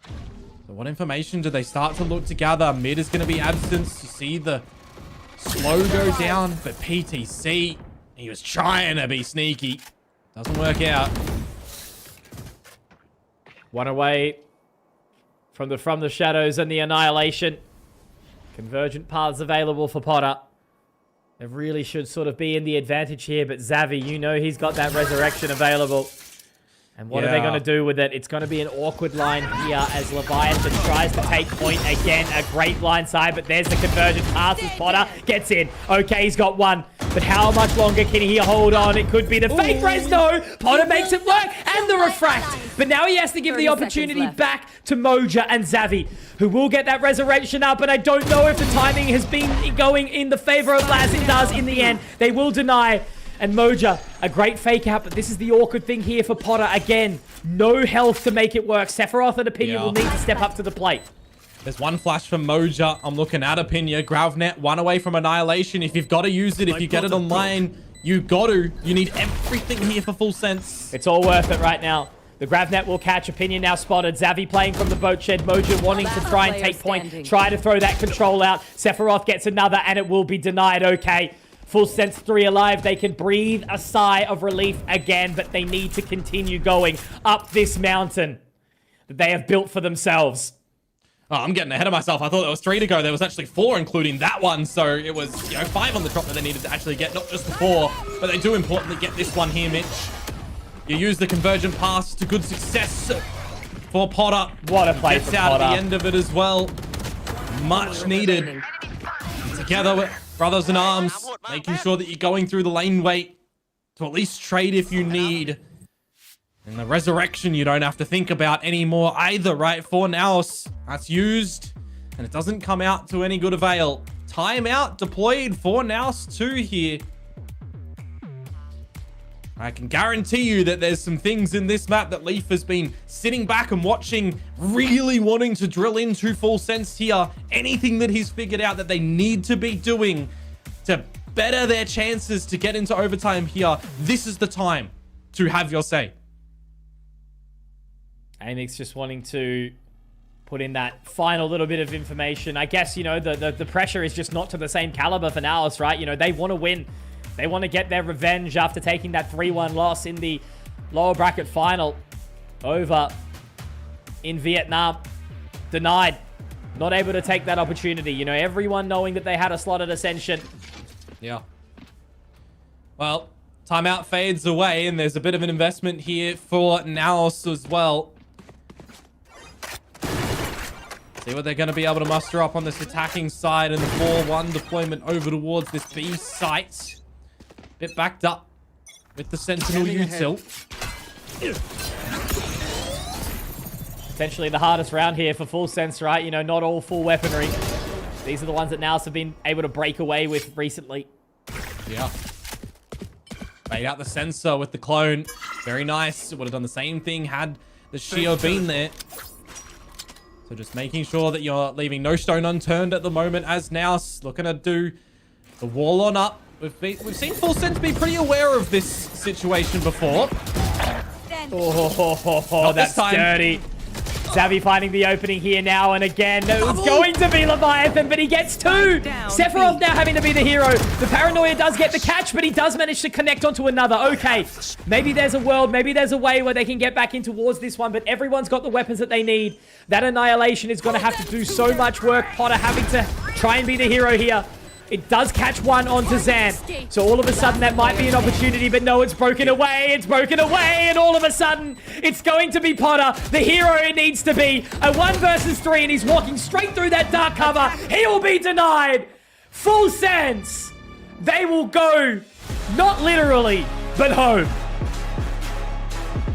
So what information do they start to look to gather? Mid is going to be Absence. You see the slow go down, but PTC, he was trying to be sneaky. Doesn't work out. 1 away from the shadows and the annihilation. Convergent paths available for Potter. They really should sort of be in the advantage here, but Xavi, you know he's got that resurrection available. And what are they going to do with it? It's going to be an awkward line here as Leviathan tries to take point again. A great blind side, but there's the conversion pass as Potter gets in. Okay, he's got one. But how much longer can he hold on? It could be the fake res. No, Potter makes it work and the refract. But now he has to give the opportunity back to Moja and Xavi, who will get that resurrection up. And I don't know if the timing has been going in the favor of Laz. It does in the end. They will deny. And Moja, a great fake out, but this is the awkward thing here for Potter. Again, no health to make it work. Sephiroth and Opinion will need to step up to the plate. There's one flash from Moja. I'm looking at Opinion. Gravnet, one away from Annihilation. If you've got to use it, if you get it online, you got to. You need everything here for full sense. It's all worth it right now. The Gravnet will catch. Opinion now spotted. Xavi playing from the boat shed. Moja wanting to try and take point. Try to throw that control out. Sephiroth gets another, and it will be denied. Okay. Full sense 3 alive. They can breathe a sigh of relief again, but they need to continue going up this mountain that they have built for themselves. Oh, I'm getting ahead of myself. I thought there was 3 to go. There was actually 4, including that one. So it was, 5 on the drop that they needed to actually get, not just the 4. But they do importantly get this one here, Mitch. You use the conversion pass to good success for Potter. What a play Gets for out Potter. at the end of it as well. Much needed. Together with brothers in arms, making sure that you're going through the lane wait to at least trade if you need. And the resurrection you don't have to think about anymore either, right? For NAOS, that's used, and it doesn't come out to any good avail. Timeout deployed for NAOS 2 here. I can guarantee you that there's some things in this map that Leaf has been sitting back and watching, really wanting to drill into full sense here. Anything that he's figured out that they need to be doing to better their chances to get into overtime here. This is the time to have your say. Amix just wanting to put in that final little bit of information. I guess, the pressure is just not to the same caliber for NAOS, right? They want to win. They want to get their revenge after taking that 3-1 loss in the lower bracket final over in Vietnam. Denied. Not able to take that opportunity. Everyone knowing that they had a slot at Ascension. Yeah. Well, timeout fades away, and there's a bit of an investment here for NAOS as well. See what they're going to be able to muster up on this attacking side and the 4-1 deployment over towards this B site. Bit backed up with the Sentinel util. Potentially the hardest round here for full sense, right? Not all full weaponry. These are the ones that NAOS have been able to break away with recently. Yeah. Bait out the sensor with the clone. Very nice. It would have done the same thing had the Shio been there. So just making sure that you're leaving no stone unturned at the moment as NAOS looking to do the wall on up. We've seen full sense be pretty aware of this situation before. Oh, that's dirty. Xavi finding the opening here now, and again, it's going to be Leviathan, but he gets 2. Sephiroth now having to be the hero. The Paranoia does get the catch, but he does manage to connect onto another. Okay, maybe there's a world, maybe there's a way where they can get back in towards this one, but everyone's got the weapons that they need. That Annihilation is going to have to do so much work. Potter having to try and be the hero here. It does catch one onto Zan. So all of a sudden that might be an opportunity, but no, it's broken away. It's broken away, and all of a sudden it's going to be Potter, the hero it needs to be. A 1 versus 3, and he's walking straight through that dark cover. He will be denied. Full sense. They will go, not literally, but home.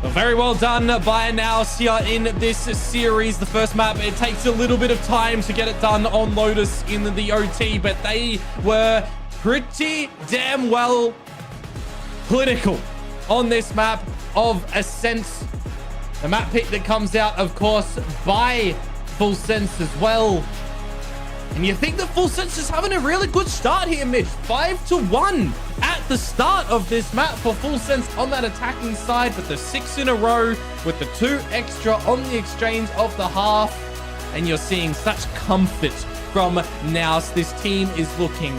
Well, very well done by NAOS here in this series. The first map, it takes a little bit of time to get it done on Lotus in the OT, but they were pretty damn well clinical on this map of Ascent. The map pick that comes out, of course, by Full Sense as well. And you think that Full Sense is having a really good start here, Mitch. 5-1 at the start of this map for Full Sense on that attacking side, but the 6 in a row with the 2 extra on the exchange of the half. And you're seeing such comfort from NAOS. This team is looking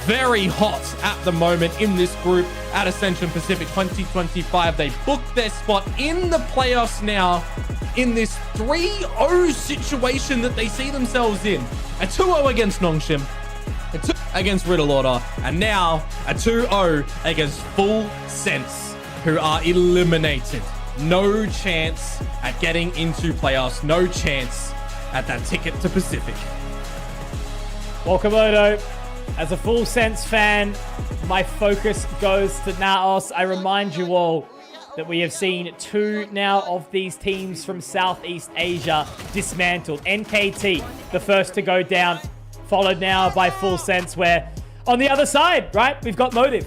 very hot at the moment in this group at Ascension Pacific 2025. They booked their spot in the playoffs now in this 3-0 situation that they see themselves in. A 2-0 against Nongshim, a against Riddle Order, and now a 2-0 against Full Sense, who are eliminated. No chance at getting into playoffs, no chance at that ticket to Pacific. Well, Komodo, as a Full Sense fan, my focus goes to NAOS. I remind you all that we have seen 2 now of these teams from Southeast Asia dismantled. NKT, the first to go down, followed now by Full Sense, where on the other side, right, we've got Motive.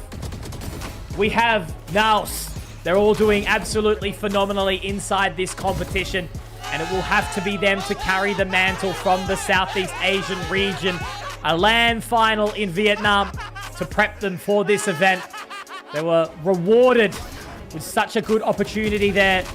We have NAOS. They're all doing absolutely phenomenally inside this competition, and it will have to be them to carry the mantle from the Southeast Asian region. A LAN final in Vietnam to prep them for this event. They were rewarded with such a good opportunity there.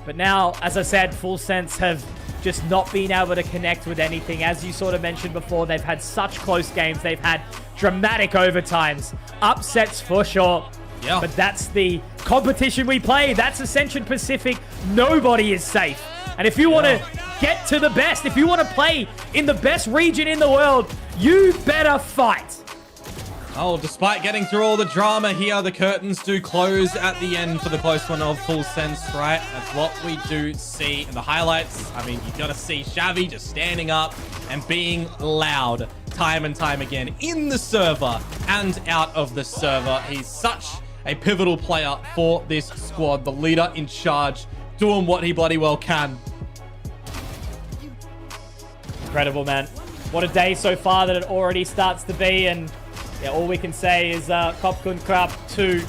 But now, as I said, Full Sense have just not been able to connect with anything. As you sort of mentioned before, they've had such close games. They've had dramatic overtimes, upsets for sure. Yeah. But that's the competition we play. That's Ascension Pacific. Nobody is safe. And if you want to get to the best, if you want to play in the best region in the world, you better fight. Oh, despite getting through all the drama here, the curtains do close at the end for the close one of Full Sense, right? That's what we do see in the highlights. I mean, you got to see Xavi just standing up and being loud time and time again in the server and out of the server. He's such a pivotal player for this squad, the leader in charge, doing what he bloody well can. Incredible, man. What a day so far that it already starts to be, and yeah, all we can say is Kopkun Krab to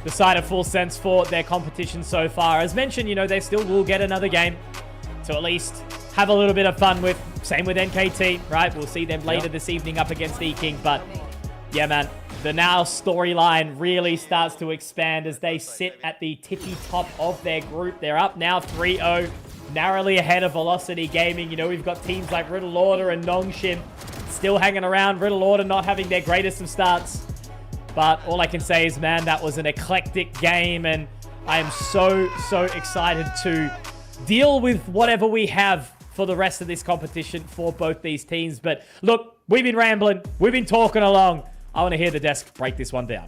the side of Full Sense for their competition so far. As mentioned, you know, they still will get another game to at least have a little bit of fun with. Same with NKT, right? We'll see them later this evening up against EKING, but yeah, man, the now storyline really starts to expand as they sit at the tippy top of their group. They're up now 3-0, narrowly ahead of Velocity Gaming. You know, we've got teams like Riddle Order and Nongshim still hanging around. Riddle Order not having their greatest of starts. But all I can say is, man, that was an eclectic game, and I am so excited to deal with whatever we have for the rest of this competition for both these teams. But look, we've been rambling. We've been talking along. I want to hear the desk break this one down.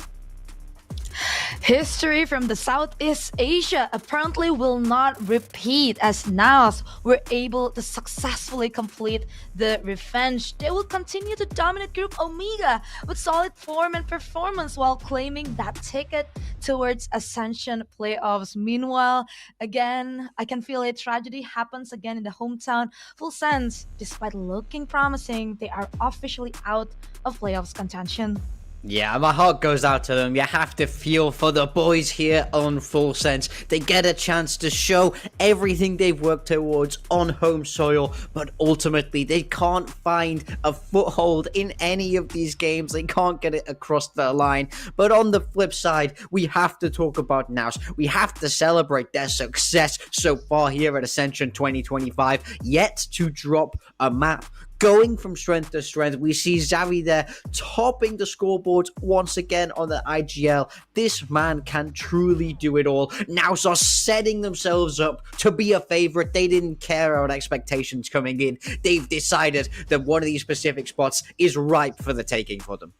History from the Southeast Asia apparently will not repeat, as NAOS were able to successfully complete the revenge. They will continue to dominate Group Omega with solid form and performance while claiming that ticket towards Ascension playoffs. Meanwhile, again, I can feel a tragedy happens again in the hometown. Full Sense, despite looking promising, they are officially out of playoffs contention. Yeah, my heart goes out to them. You have to feel for the boys here on Full Sense. They get a chance to show everything they've worked towards on home soil, but ultimately they can't find a foothold in any of these games. They can't get it across the line. But on the flip side, we have to talk about NAOS. We have to celebrate their success so far here at Ascension 2025, yet to drop a map. Going from strength to strength, we see Xavi there topping the scoreboards once again on the IGL. This man can truly do it all. NAOS are setting themselves up to be a favorite. They didn't care about expectations coming in. They've decided that one of these specific spots is ripe for the taking for them.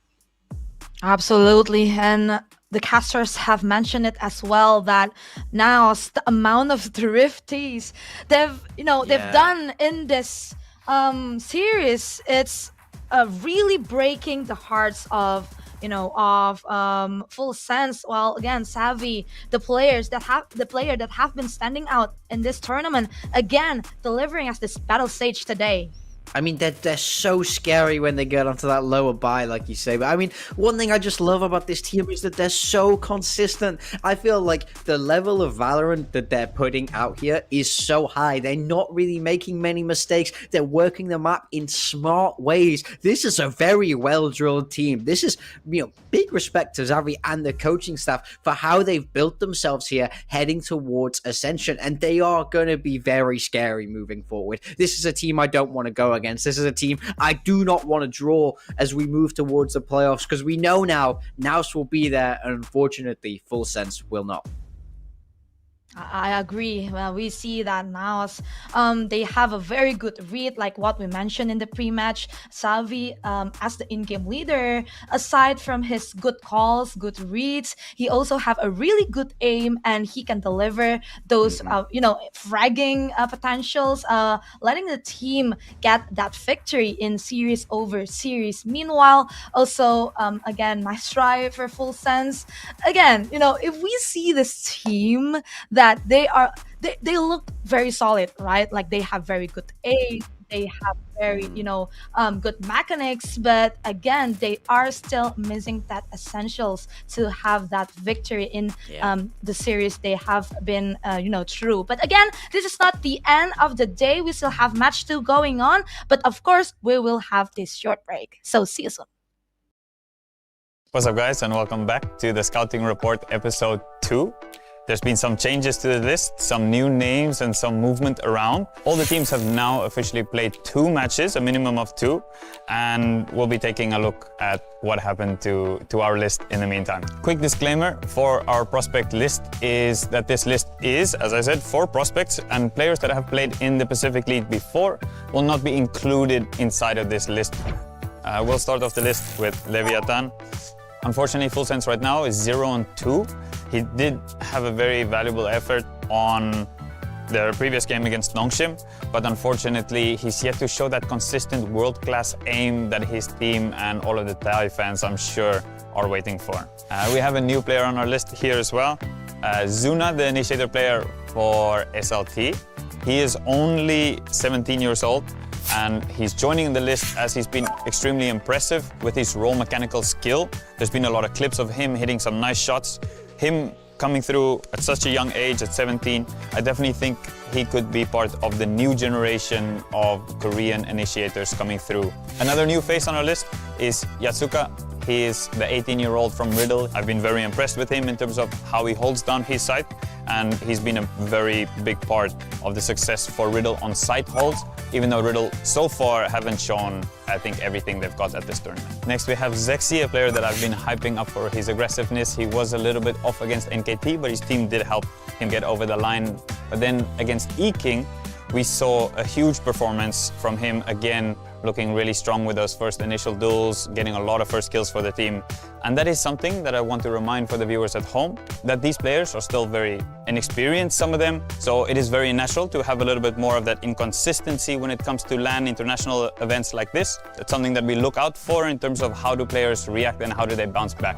Absolutely, and the casters have mentioned it as well, that now the amount of drifties they've done in this series, it's really breaking the hearts of Full Sense. Well, again, Savvy, the player that have been standing out in this tournament, again delivering us this battle stage today. I mean, they're so scary when they get onto that lower buy, like you say. But I mean, one thing I just love about this team is that they're so consistent. I feel like the level of Valorant that they're putting out here is so high. They're not really making many mistakes. They're working the map in smart ways. This is a very well-drilled team. This is, big respect to Xavi and the coaching staff for how they've built themselves here heading towards Ascension. And they are going to be very scary moving forward. This is a team I don't want to go against. This is a team I do not want to draw as we move towards the playoffs, because we know now NAOS will be there, and unfortunately Full Sense will not. I agree. Well, we see that now they have a very good read, like what we mentioned in the pre-match. Salvi, as the in-game leader, aside from his good calls, good reads, he also have a really good aim, and he can deliver those, fragging potentials, letting the team get that victory in series over series. Meanwhile, also, again, my strive for full sense. Again, if we see this team that they look very solid, right? Like they have very good aim, they have very good mechanics, but again, they are still missing that essentials to have that victory in the series they have been through. But again, this is not the end of the day. We still have match 2 going on, but of course we will have this short break, so see you soon. What's up, guys, and welcome back to the Scouting Report episode 2. There's been some changes to the list, some new names and some movement around. All the teams have now officially played 2 matches, a minimum of 2, and we'll be taking a look at what happened to our list in the meantime. Quick disclaimer for our prospect list is that this list is, as I said, 4 prospects, and players that have played in the Pacific League before will not be included inside of this list. We'll start off the list with Leviathan. Unfortunately, Full Sense right now is 0-2. He did have a very valuable effort on the previous game against Nongshim, but unfortunately, he's yet to show that consistent world-class aim that his team and all of the Thai fans, I'm sure, are waiting for. We have a new player on our list here as well. Zuna, the initiator player for SLT. He is only 17 years old, and he's joining the list as he's been extremely impressive with his raw mechanical skill. There's been a lot of clips of him hitting some nice shots. Him coming through at such a young age, at 17, I definitely think he could be part of the new generation of Korean initiators coming through. Another new face on our list is Yatsuka. He is the 18-year-old from Riddle. I've been very impressed with him in terms of how he holds down his site, and he's been a very big part of the success for Riddle on site holds, even though Riddle so far haven't shown, I think, everything they've got at this tournament. Next we have Zexy, a player that I've been hyping up for his aggressiveness. He was a little bit off against NKT, but his team did help him get over the line. But then against EKING, we saw a huge performance from him again, looking really strong with those first initial duels, getting a lot of first kills for the team. And that is something that I want to remind for the viewers at home, that these players are still very inexperienced, some of them. So it is very natural to have a little bit more of that inconsistency when it comes to LAN international events like this. It's something that we look out for in terms of how do players react and how do they bounce back.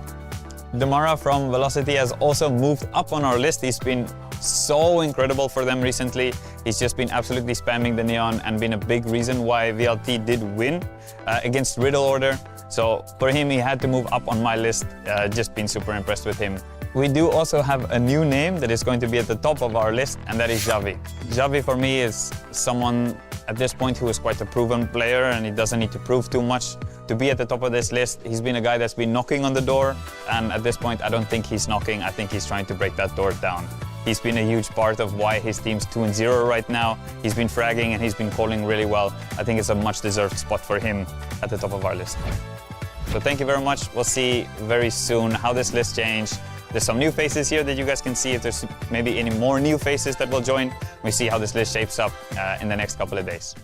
Damara from Velocity has also moved up on our list. He's been so incredible for them recently. He's just been absolutely spamming the neon and been a big reason why VLT did win against Riddle Order. So for him, he had to move up on my list. Just been super impressed with him. We do also have a new name that is going to be at the top of our list, and that is Javi. Javi for me is someone at this point who is quite a proven player, and he doesn't need to prove too much to be at the top of this list. He's been a guy that's been knocking on the door, and at this point I don't think he's knocking, I think he's trying to break that door down. He's been a huge part of why his team's 2-0 right now. He's been fragging and he's been calling really well. I think it's a much deserved spot for him at the top of our list. So thank you very much. We'll see very soon how this list changed. There's some new faces here that you guys can see. If there's maybe any more new faces that will join, we see how this list shapes up in the next couple of days.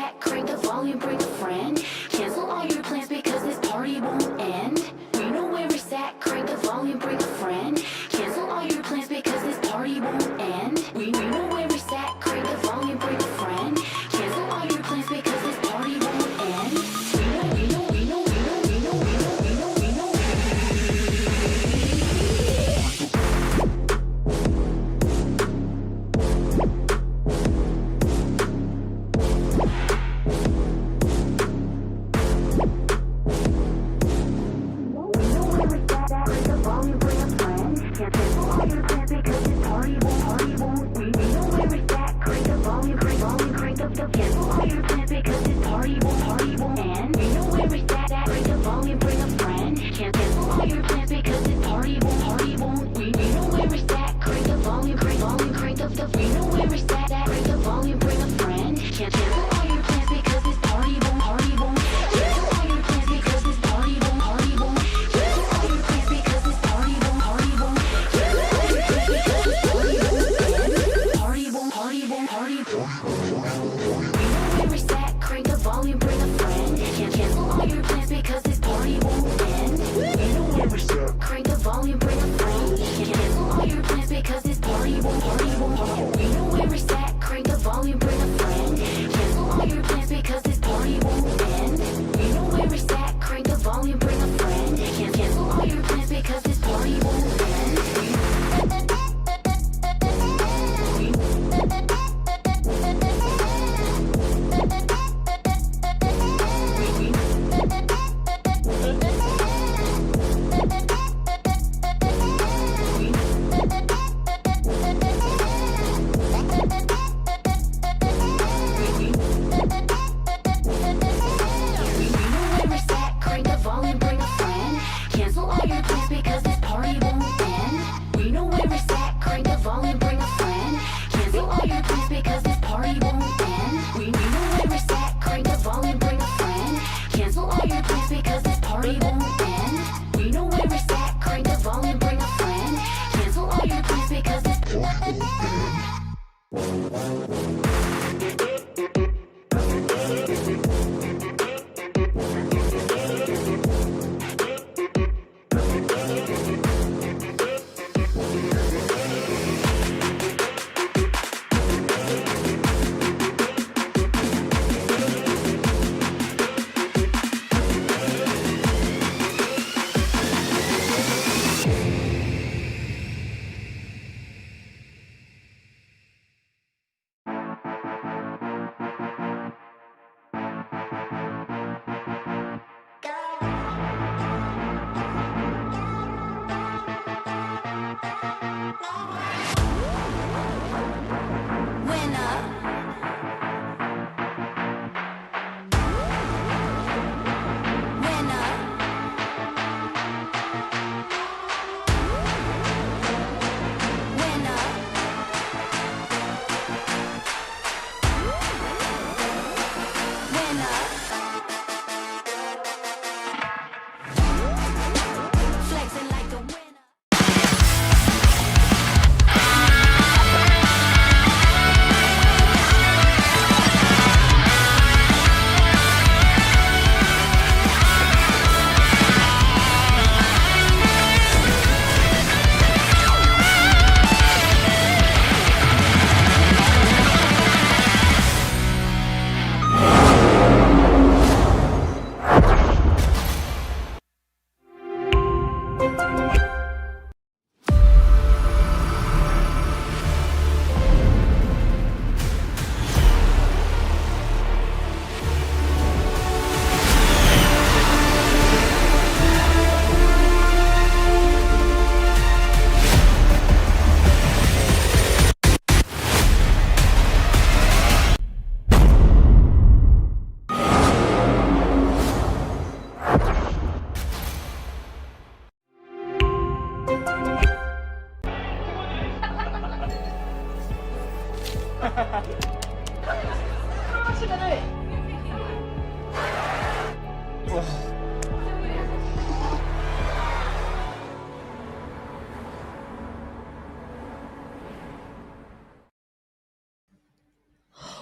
stat, crank the volume, bring a friend. Cancel all your plans because this party won't end. We know where it's at, crank the volume, bring a friend. Cancel all your plans because this party won't end. We know where it's at, crank the volume, bring a friend. Cancel all your plans because this party won't end. We know.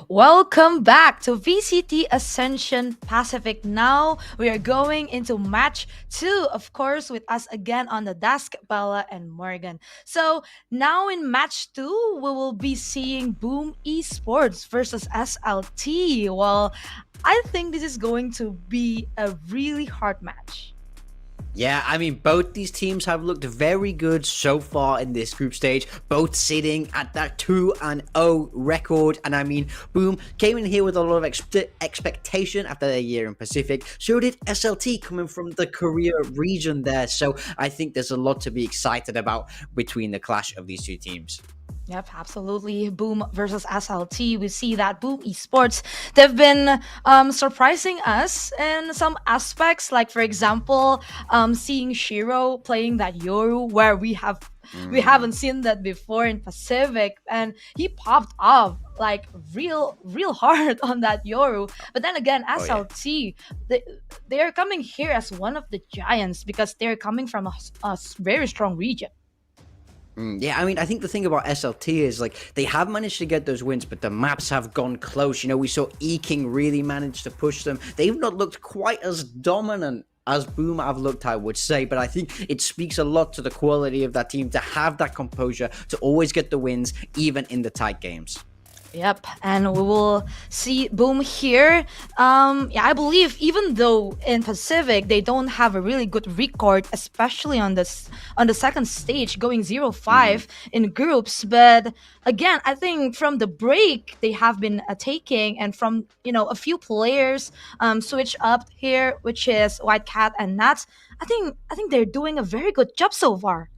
Welcome back to VCT Ascension Pacific. Now we are going into match 2, of course, with us again on the desk, Bella and Morgan. So now in match 2, we will be seeing Boom Esports versus SLT. Well, I think this is going to be a really hard match. Yeah, I mean, both these teams have looked very good so far in this group stage, both sitting at that 2-0 record. And I mean, Boom came in here with a lot of expectation after their year in Pacific. So did SLT, coming from the Korea region there. So I think there's a lot to be excited about between the clash of these two teams. Yep, absolutely. Boom versus SLT. We see that Boom Esports, they've been surprising us in some aspects. Like, for example, seeing Shiro playing that Yoru, where we haven't seen that before in Pacific, and he popped off like real hard on that Yoru. But then again, SLT, they are coming here as one of the giants because they're coming from a very strong region. Yeah, I mean, I think the thing about SLT is, like, they have managed to get those wins, but the maps have gone close. You know, we saw EKING really manage to push them. They've not looked quite as dominant as Boom have looked, I would say, but I think it speaks a lot to the quality of that team to have that composure, to always get the wins, even in the tight games. Yep, and we will see Boom here. Yeah, I believe even though in Pacific they don't have a really good record, especially on the second stage, going 0-5 in groups. But again, I think from the break they have been taking, and from a few players switch up here, which is White Cat and Nats. I think they're doing a very good job so far.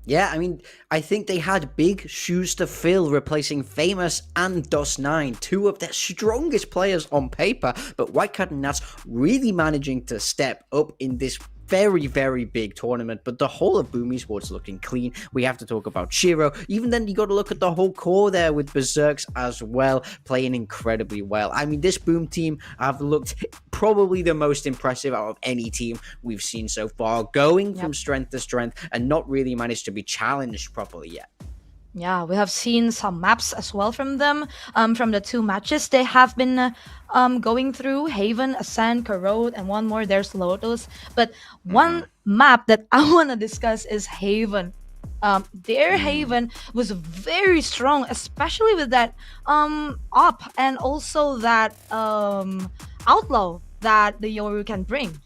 Yeah, I mean, I think they had big shoes to fill, replacing Famous and DOS9, two of their strongest players on paper, but Whitecat and Nats really managing to step up in this very, very big tournament. But the whole of Boom Esports looking clean. We have to talk about Shiro. Even then, you got to look at the whole core there with Berserks as well, playing incredibly well. I mean, this Boom team have looked probably the most impressive out of any team we've seen so far, going from strength to strength and not really managed to be challenged properly yet. Yeah, we have seen some maps as well from them. From the 2 matches they have been going through: Haven, Ascent, Corrode, and one more, there's Lotus. But one map that I want to discuss is Haven. Their Haven was very strong, especially with that up and also that outlaw that the Yoru can bring.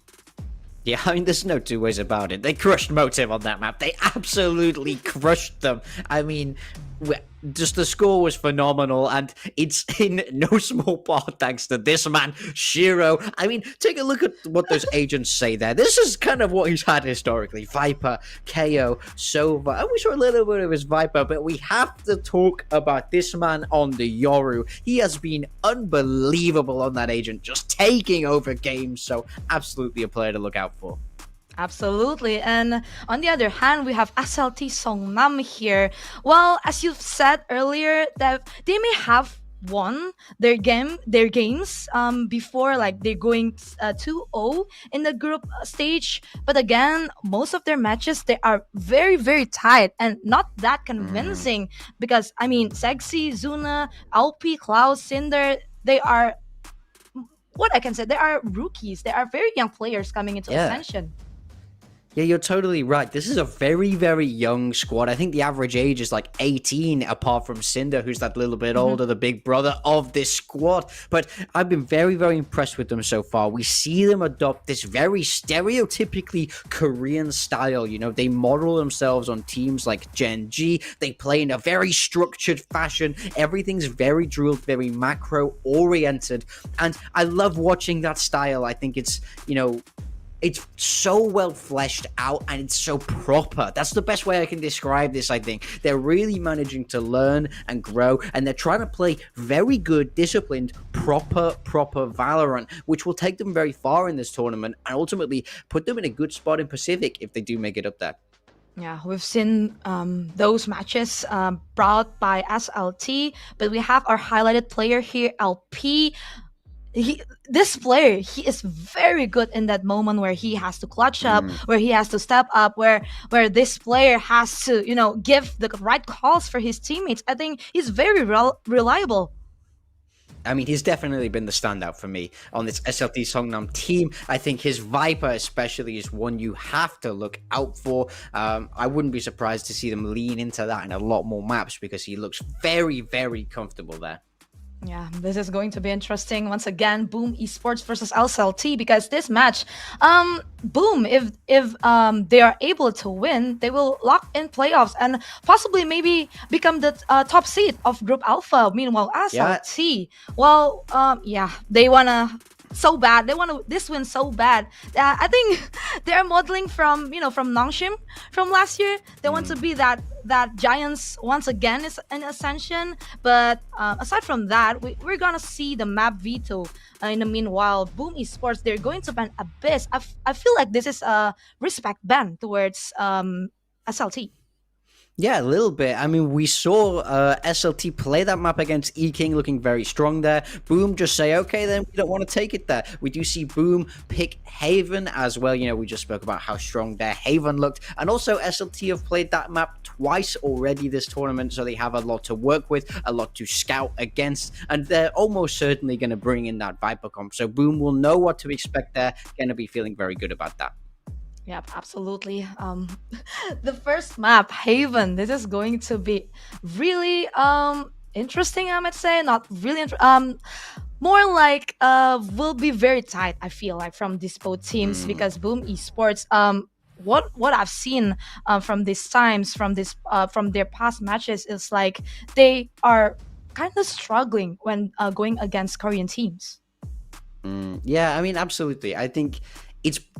Yeah, I mean, there's no two ways about it. They crushed Motive on that map. They absolutely crushed them. I mean, just the score was phenomenal, and it's in no small part thanks to this man, Shiro. I mean, take a look at what those agents say there. This is kind of what he's had historically. Viper, KO, Sova, and we saw a little bit of his Viper, but we have to talk about this man on the Yoru. He has been unbelievable on that agent, just taking over games, so absolutely a player to look out for. Absolutely. And on the other hand, we have SLT Songnam here. Well, as you've said earlier, that they may have won their games before, like they're going 2-0 in the group stage, but again, most of their matches, they are very, very tight and not that convincing, because I mean, Sexy, Zuna, LP, Klaus, Cinder, they are, what I can say, they are rookies. They are very young players coming into Ascension. Yeah, you're totally right. This is a very, very young squad. I think the average age is like 18, apart from Cinder, who's that little bit older, the big brother of this squad. But I've been very, very impressed with them so far. We see them adopt this very stereotypically Korean style. You know, they model themselves on teams like Gen G. They play in a very structured fashion. Everything's very drilled, very macro-oriented. And I love watching that style. I think it's, it's so well fleshed out and it's so proper. That's the best way I can describe this, I think. They're really managing to learn and grow, and they're trying to play very good, disciplined, proper Valorant, which will take them very far in this tournament and ultimately put them in a good spot in Pacific if they do make it up there. Yeah, we've seen those matches brought by SLT, but we have our highlighted player here, LP. This player, he is very good in that moment where he has to clutch up, where he has to step up, where this player has to, give the right calls for his teammates. I think he's very reliable. I mean, he's definitely been the standout for me on this SLT Songnam team. I think his Viper especially is one you have to look out for. I wouldn't be surprised to see them lean into that in a lot more maps because he looks very, very comfortable there. Yeah, this is going to be interesting. Once again, Boom Esports versus SLT, because this match, Boom, if they are able to win, they will lock in playoffs and possibly maybe become the top seed of Group Alpha. Meanwhile, SLT, well, yeah, they wanna so bad. They want this win so bad. I think they're modeling from from Nongshim from last year. They want to be that Giants once again is an Ascension. But aside from that, we're gonna see the map veto. In the meanwhile, Boom Esports, they're going to ban Abyss. I feel like this is a respect ban towards SLT. Yeah, a little bit. I mean, we saw SLT play that map against EKING looking very strong there. Boom just say, okay, then we don't want to take it there. We do see Boom pick Haven as well. You know, we just spoke about how strong their Haven looked. And also SLT have played that map twice already this tournament, so they have a lot to work with, a lot to scout against, and they're almost certainly going to bring in that Viper comp. So Boom will know what to expect there, going to be feeling very good about that. Yep, absolutely. The first map, Haven. This is going to be really interesting. I might say not really. More like will be very tight. I feel like from these both teams because Boom Esports. What I've seen from these times from their past matches is like they are kind of struggling when going against Korean teams. Yeah, I mean, absolutely. I think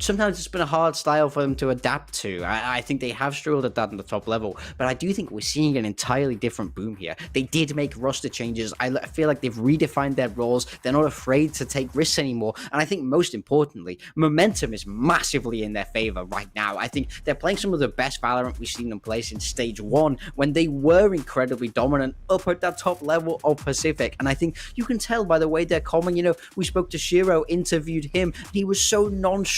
sometimes it's been a hard style for them to adapt to. I think they have struggled at that on the top level, but I do think we're seeing an entirely different Boom here. They did make roster changes. I feel like they've redefined their roles. They're not afraid to take risks anymore. And I think most importantly, momentum is massively in their favor right now. I think they're playing some of the best Valorant we've seen them play since stage 1 when they were incredibly dominant up at that top level of Pacific. And I think you can tell by the way they're coming. You know, we spoke to Shiro, interviewed him. He was so nonchalant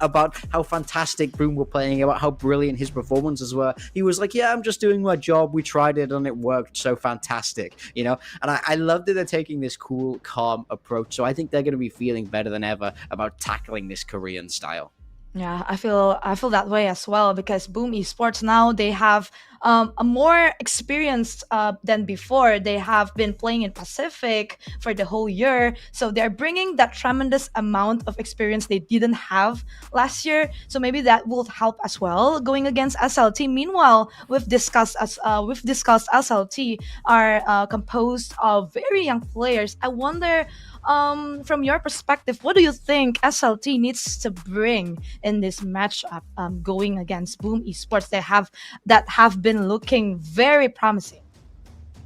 about how fantastic Boom were playing, about how brilliant his performances were. He was like, yeah, I'm just doing my job. We tried it and it worked so fantastic, you know? And I love that they're taking this cool, calm approach. So I think they're going to be feeling better than ever about tackling this Korean style. Yeah, I feel that way as well because Boom Esports now they have a more experienced than before. They have been playing in Pacific for the whole year, so they're bringing that tremendous amount of experience they didn't have last year. So maybe that will help as well going against SLT. Meanwhile, we've discussed SLT are composed of very young players. I wonder. From your perspective, what do you think SLT needs to bring in this matchup going against Boom Esports that have been looking very promising?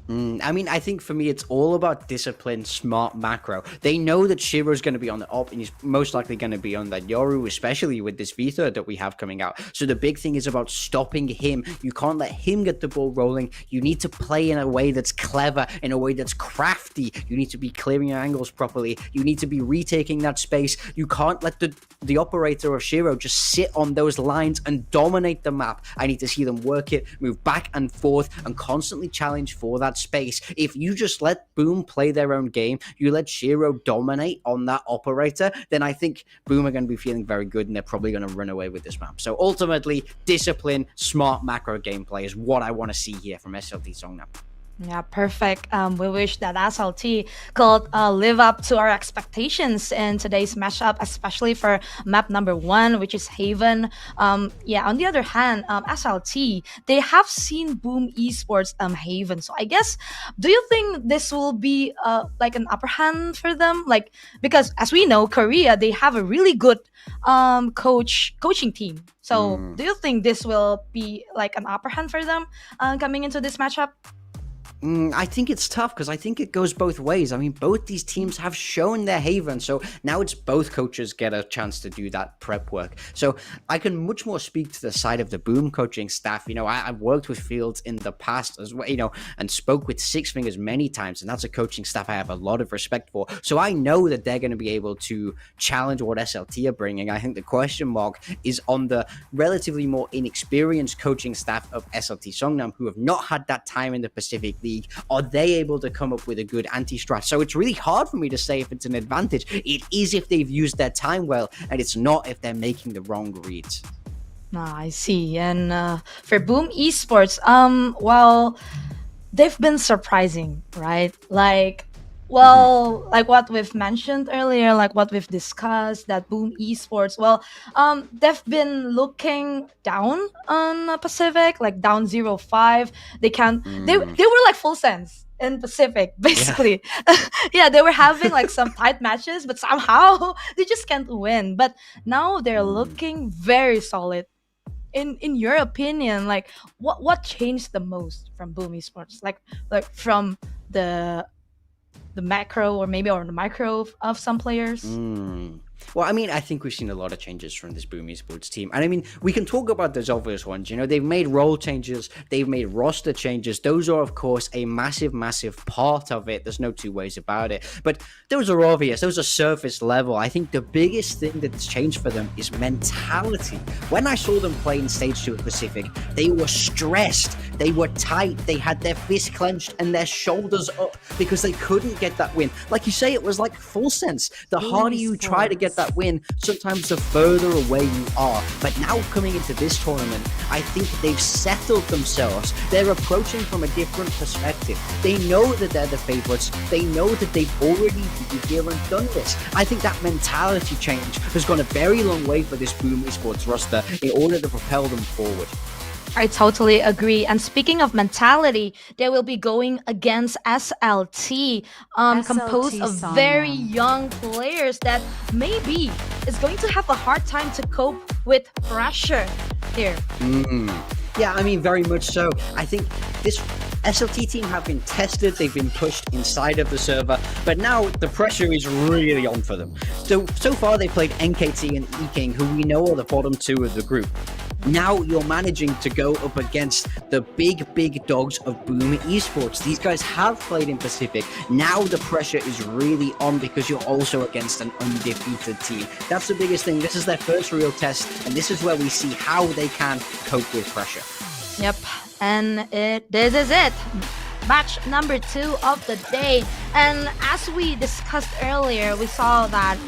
I mean, I think for me, it's all about discipline, smart macro. They know that Shiro's going to be on the op, and he's most likely going to be on that Yoru, especially with this V3 that we have coming out. So the big thing is about stopping him. You can't let him get the ball rolling. You need to play in a way that's clever, in a way that's crafty. You need to be clearing your angles properly. You need to be retaking that space. You can't let the operator of Shiro just sit on those lines and dominate the map. I need to see them work it, move back and forth, and constantly challenge for that space. If you just let Boom play their own game, you let Shiro dominate on that operator, then I think Boom are going to be feeling very good and they're probably going to run away with this map. So ultimately, discipline, smart macro gameplay is what I want to see here from SLT Songnam. Yeah, perfect. We wish that SLT could live up to our expectations in today's matchup, especially for map number 1, which is Haven. Yeah, on the other hand, SLT, they have seen Boom Esports Haven. So I guess, do you think this will be like an upper hand for them? Like, because as we know, Korea, they have a really good coaching team. So do you think this will be like an upper hand for them coming into this matchup? I think it's tough because I think it goes both ways. I mean, both these teams have shown their Haven, so now it's both coaches get a chance to do that prep work. So I can much more speak to the side of the Boom coaching staff. You know, I've worked with Fields in the past as well, you know, and spoke with Six Fingers many times, and that's a coaching staff I have a lot of respect for. So I know that they're going to be able to challenge what SLT are bringing. I think the question mark is on the relatively more inexperienced coaching staff of SLT Songnam, who have not had that time in the Pacific League league, are they able to come up with a good anti-strat? So it's really hard for me to say if it's an advantage. It is if they've used their time well, and it's not if they're making the wrong reads. I see. And for Boom Esports, well, they've been surprising, right? Like, well, like what we've mentioned earlier, like what we've discussed, that Boom Esports, well, they've been looking down on Pacific, like down 0-5. They were like full sense in Pacific, basically. Yeah, they were having like some tight matches, but somehow they just can't win. But now they're looking very solid. In your opinion, like what changed the most from Boom Esports? Like from the macro or the micro of some players? Well, I mean, I think we've seen a lot of changes from this Boom Esports team. And I mean, we can talk about those obvious ones. You know, they've made role changes, they've made roster changes. Those are, of course, a massive, massive part of it. There's no two ways about it. But those are obvious. Those are surface level. I think the biggest thing that's changed for them is mentality. When I saw them play in Stage 2 of Pacific, they were stressed. They were tight. They had their fists clenched and their shoulders up because they couldn't get that win. Like you say, it was like full sense. The harder you try to get that win, sometimes the further away you are. But now coming into this tournament, I think they've settled themselves. They're approaching from a different perspective. They know that they're the favorites. They know that they've already been here and done this. I think that mentality change has gone a very long way for this Boom Esports roster in order to propel them forward. I totally agree. And speaking of mentality, they will be going against SLT, composed of very young players that maybe is going to have a hard time to cope with pressure here. Yeah, I mean, very much so. I think this SLT team have been tested, they've been pushed inside of the server, but now the pressure is really on for them. So far they played NKT and EKING, who we know are the bottom two of the group. Now you're managing to go up against the big dogs of Boom Esports. These guys have played in Pacific. Now the pressure is really on because you're also against an undefeated team. That's the biggest thing. This is their first real test, and this is where we see how they can cope with pressure. Yep, and this is it. Match number 2 of the day. And as we discussed earlier, we saw that,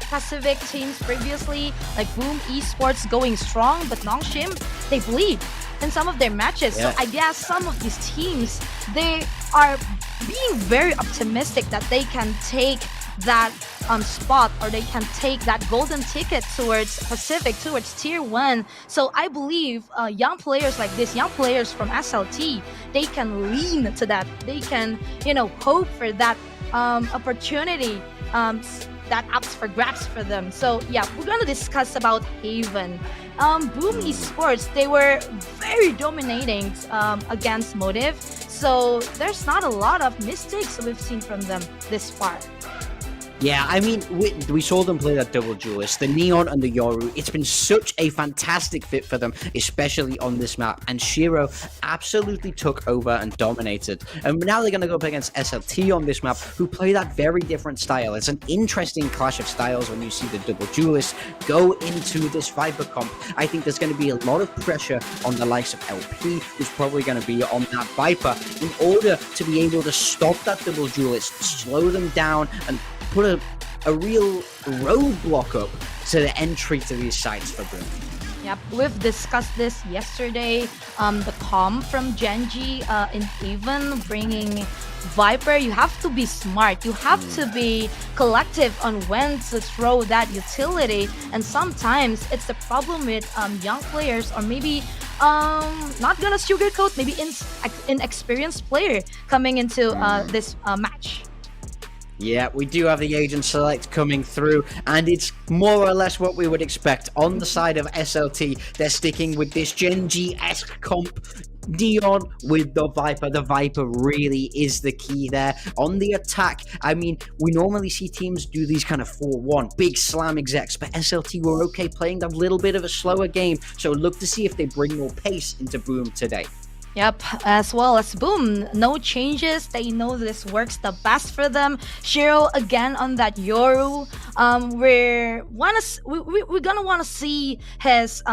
Pacific teams previously, like Boom Esports, going strong, but Nongshim, they bleed in some of their matches. Yeah. So I guess some of these teams, they are being very optimistic that they can take that spot, or they can take that golden ticket towards Pacific, towards Tier 1. So I believe young players like this, young players from SLT, they can lean to that. They can, hope for that opportunity that ups for grabs for them. So yeah, we're going to discuss about Haven. Boom Esports, they were very dominating against Motive. So there's not a lot of mistakes we've seen from them this far. Yeah, I mean, we saw them play that double duelist, the Neon and the Yoru. It's been such a fantastic fit for them, especially on this map. And Shiro absolutely took over and dominated. And now they're going to go up against SLT on this map, who play that very different style. It's an interesting clash of styles when you see the double duelist go into this Viper comp. I think there's going to be a lot of pressure on the likes of LP, who's probably going to be on that Viper, in order to be able to stop that double duelist, slow them down, and put a real roadblock up to the entry to these sites for Boom. Yep, we've discussed this yesterday. The comp from Genji in Haven bringing Viper, you have to be smart. You have to be collective on when to throw that utility. And sometimes it's the problem with young players, or maybe not gonna sugarcoat, maybe inexperienced player coming into this match. Yeah, we do have the Agent Select coming through, and it's more or less what we would expect. On the side of SLT, they're sticking with this Genji-esque comp. Neon with the Viper. The Viper really is the key there. On the attack, I mean, we normally see teams do these kind of 4-1, big slam execs, but SLT were okay playing a little bit of a slower game, so look to see if they bring more pace into Boom today. Yep, as well as Boom. No changes. They know this works the best for them. Shiro again on that Yoru. We're gonna wanna see his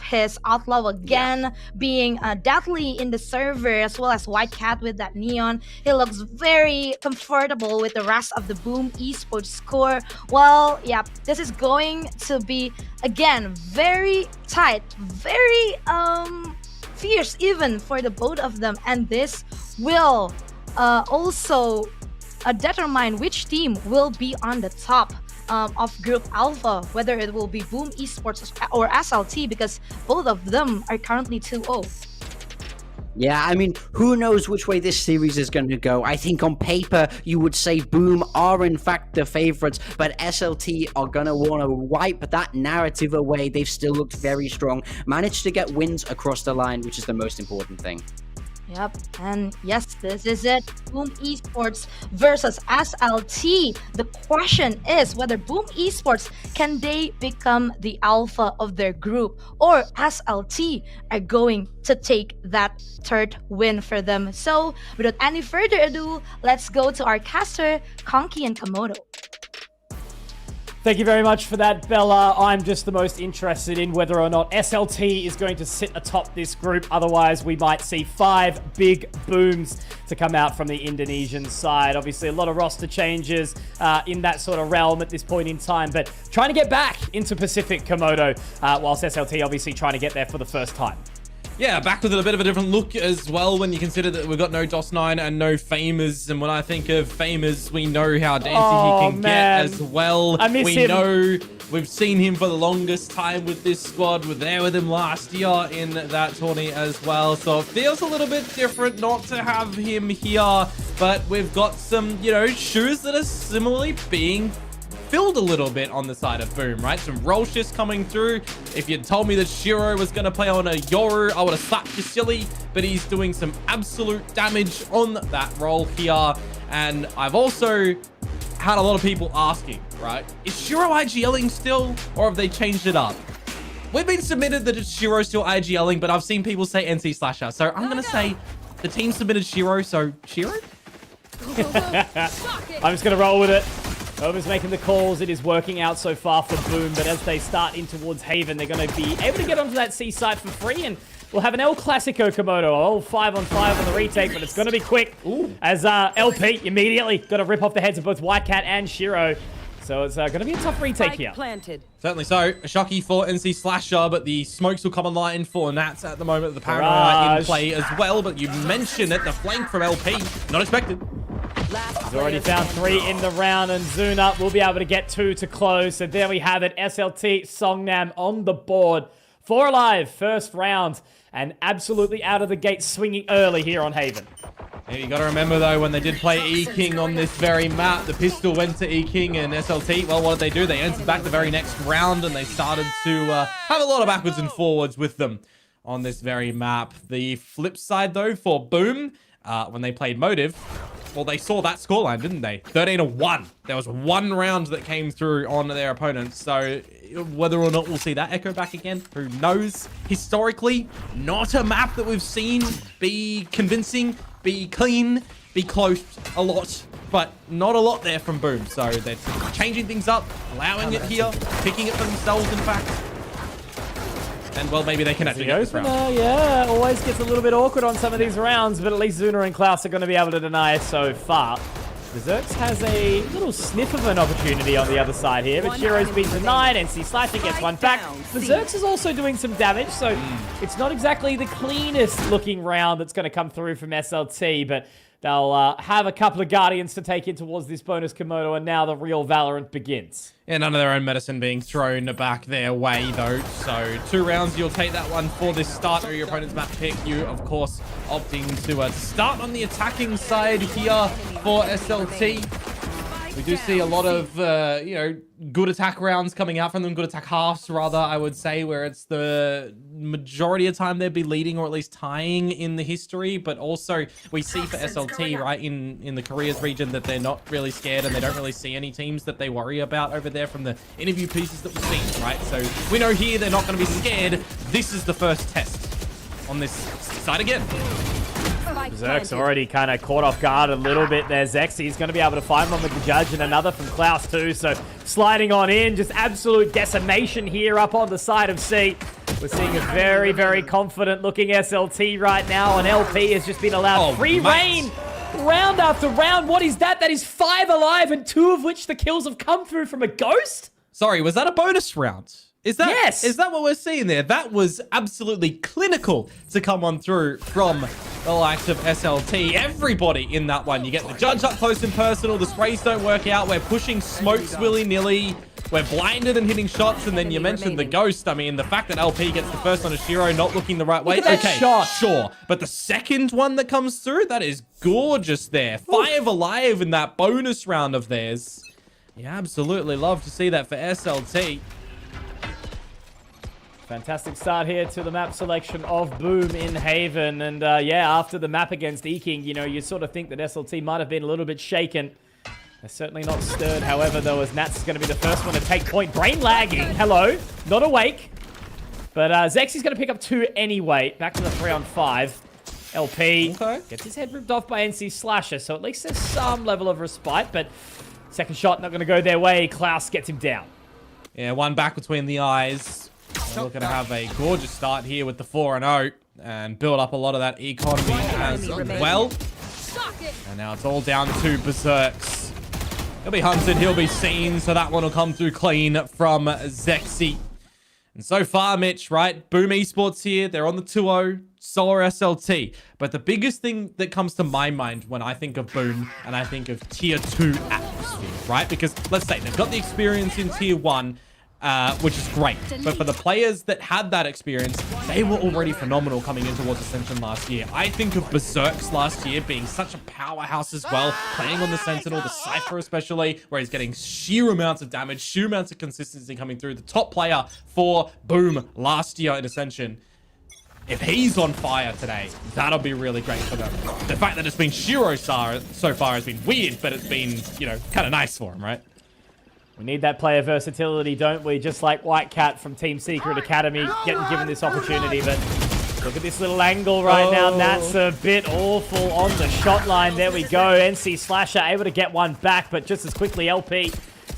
his outlaw again, being deadly in the server, as well as White Cat with that neon. He looks very comfortable with the rest of the Boom esports score. Well, yeah, this is going to be again very tight, very fierce even for the both of them, and this will also determine which team will be on the top of Group Alpha, whether it will be Boom Esports or SLT, because both of them are currently 2-0. Yeah, I mean, who knows which way this series is going to go. I think on paper, you would say Boom are in fact the favorites, but SLT are going to want to wipe that narrative away. They've still looked very strong, managed to get wins across the line, which is the most important thing. Yep, and yes, this is it. Boom Esports versus SLT. The question is whether Boom Esports, can they become the alpha of their group, or SLT are going to take that third win for them. So without any further ado, let's go to our caster, Konki and Komodo. Thank you very much for that, Bella. I'm just the most interested in whether or not SLT is going to sit atop this group. Otherwise, we might see 5 big booms to come out from the Indonesian side. Obviously, a lot of roster changes in that sort of realm at this point in time, but trying to get back into Pacific, Komodo, whilst SLT obviously trying to get there for the first time. Yeah, back with a bit of a different look as well when you consider that we've got no DOS9 and no Famers. And when I think of Famers, we know how dancy he can get as well. I miss him. Know we've seen him for the longest time with this squad. We're there with him last year in that tourney as well. So it feels a little bit different not to have him here. But we've got some, shoes that are similarly being filled a little bit on the side of Boom, right? Some roll shifts coming through. If you'd told me that Shiro was going to play on a Yoru, I would have slapped you silly, but he's doing some absolute damage on that roll here. And I've also had a lot of people asking, right? Is Shiro IGLing still, or have they changed it up? We've been submitted that it's Shiro still IGLing, but I've seen people say NC Slasher. So I'm going to say the team submitted Shiro, so Shiro? I'm just going to roll with it. Over's making the calls. It is working out so far for Boom, but as they start in towards Haven, they're going to be able to get onto that C site for free, and we'll have an El Clasico Komodo. Oh, 5-on-5 on the retake, but it's going to be quick. Ooh. As LP immediately got to rip off the heads of both White Cat and Shiro. So it's going to be a tough retake here. Planted. Certainly so. A shocky for NC Slasher, but the smokes will come online for Nats at the moment. The Paranoia in play as well, but you mentioned it. The flank from LP, not expected. He's already found 3 in the round, and Zuna will be able to get 2 to close. So there we have it. SLT Songnam on the board. 4 alive, first round, and absolutely out of the gate swinging early here on Haven. Yeah, you got to remember, though, when they did play EKING on this very map, the pistol went to EKING and SLT. Well, what did they do? They entered back the very next round, and they started to have a lot of backwards and forwards with them on this very map. The flip side, though, for Boom, when they played Motive, well, they saw that scoreline, didn't they? 13-1. There was 1 round that came through on their opponents. So whether or not we'll see that echo back again, who knows? Historically, not a map that we've seen be convincing, be clean, be close a lot, but not a lot there from Boom. So they're changing things up, allowing it here, picking it for themselves, in fact. And, well, maybe they can actually get this round. Yeah, always gets a little bit awkward on some of these rounds, but at least Zuna and Klaus are going to be able to deny it so far. Berserks has a little sniff of an opportunity on the other side here, but Shiro's been denied, NC Slasher gets 1 back. Berserks is also doing some damage, so it's not exactly the cleanest looking round that's going to come through from SLT, but they'll have a couple of Guardians to take in towards this bonus Komodo, and now the real Valorant begins. Yeah, none of their own medicine being thrown back their way, though. So 2 rounds, you'll take that one for this start of your opponent's map pick. You, of course, opting to start on the attacking side here for SLT. We do see a lot of, good attack rounds coming out from them, good attack halves, rather, I would say, where it's the majority of time they'd be leading or at least tying in the history. But also, we see for SLT, right, in the Koreas region that they're not really scared and they don't really see any teams that they worry about over there from the interview pieces that we've seen, right? So we know here they're not going to be scared. This is the first test. on this side again. Berserk's already kind of caught off guard a little bit there. Zexy's going to be able to find one with the judge and another from Klaus too. So sliding on in, just absolute decimation here up on the side of C. We're seeing a very, very confident looking SLT right now, and LP has just been allowed free reign round after round. What is that? That is 5 alive, and 2 of which the kills have come through from a ghost? Sorry, was that a bonus round? Is that, yes. Is that what we're seeing there? That was absolutely clinical to come on through from the likes of SLT. Everybody in that one. You get the judge up close and personal. The sprays don't work out. We're pushing smokes willy-nilly. We're blinded and hitting shots. And then you mentioned the ghost. I mean, the fact that LP gets the first on a Shiro not looking the right way. Look at that shot. Sure. But the second one that comes through, that is gorgeous there. 5 alive in that bonus round of theirs. You absolutely love to see that for SLT. Fantastic start here to the map selection of Boom in Haven. And yeah, after the map against EKING, you know, you sort of think that SLT might have been a little bit shaken. They're certainly not stirred, however, though, as Nats is going to be the first one to take point. Brain lagging. Hello. Not awake. But Zexy's going to pick up 2 anyway. Back to the 3-on-5. LP gets his head ripped off by NC Slasher, so at least there's some level of respite. But second shot not going to go their way. Klaus gets him down. Yeah, one back between the eyes. We're looking to have a gorgeous start here with the 4-0 and build up a lot of that economy as well. And now it's all down to Berserks. He'll be hunted, he'll be seen, so that one will come through clean from Zexy. And so far, Mitch, right? Boom Esports here. They're on the 2-0. So are SLT. But the biggest thing that comes to my mind when I think of Boom and I think of Tier 2 atmosphere, right? Because let's say they've got the experience in Tier 1, which is great. But for the players that had that experience, they were already phenomenal coming in towards Ascension last year. I think of Berserks last year being such a powerhouse as well, playing on the Sentinel, the Cypher especially, where he's getting sheer amounts of damage, sheer amounts of consistency coming through. The top player for Boom last year in Ascension. If he's on fire today, that'll be really great for them. The fact that it's been Shiro so far has been weird, but it's been, you know, kind of nice for him, right? We need that player versatility, don't we? Just like White Cat from Team Secret Academy getting given this opportunity. But look at this little angle right now. That's a bit awful on the shot line. There we go. NC Slasher able to get one back, but just as quickly LP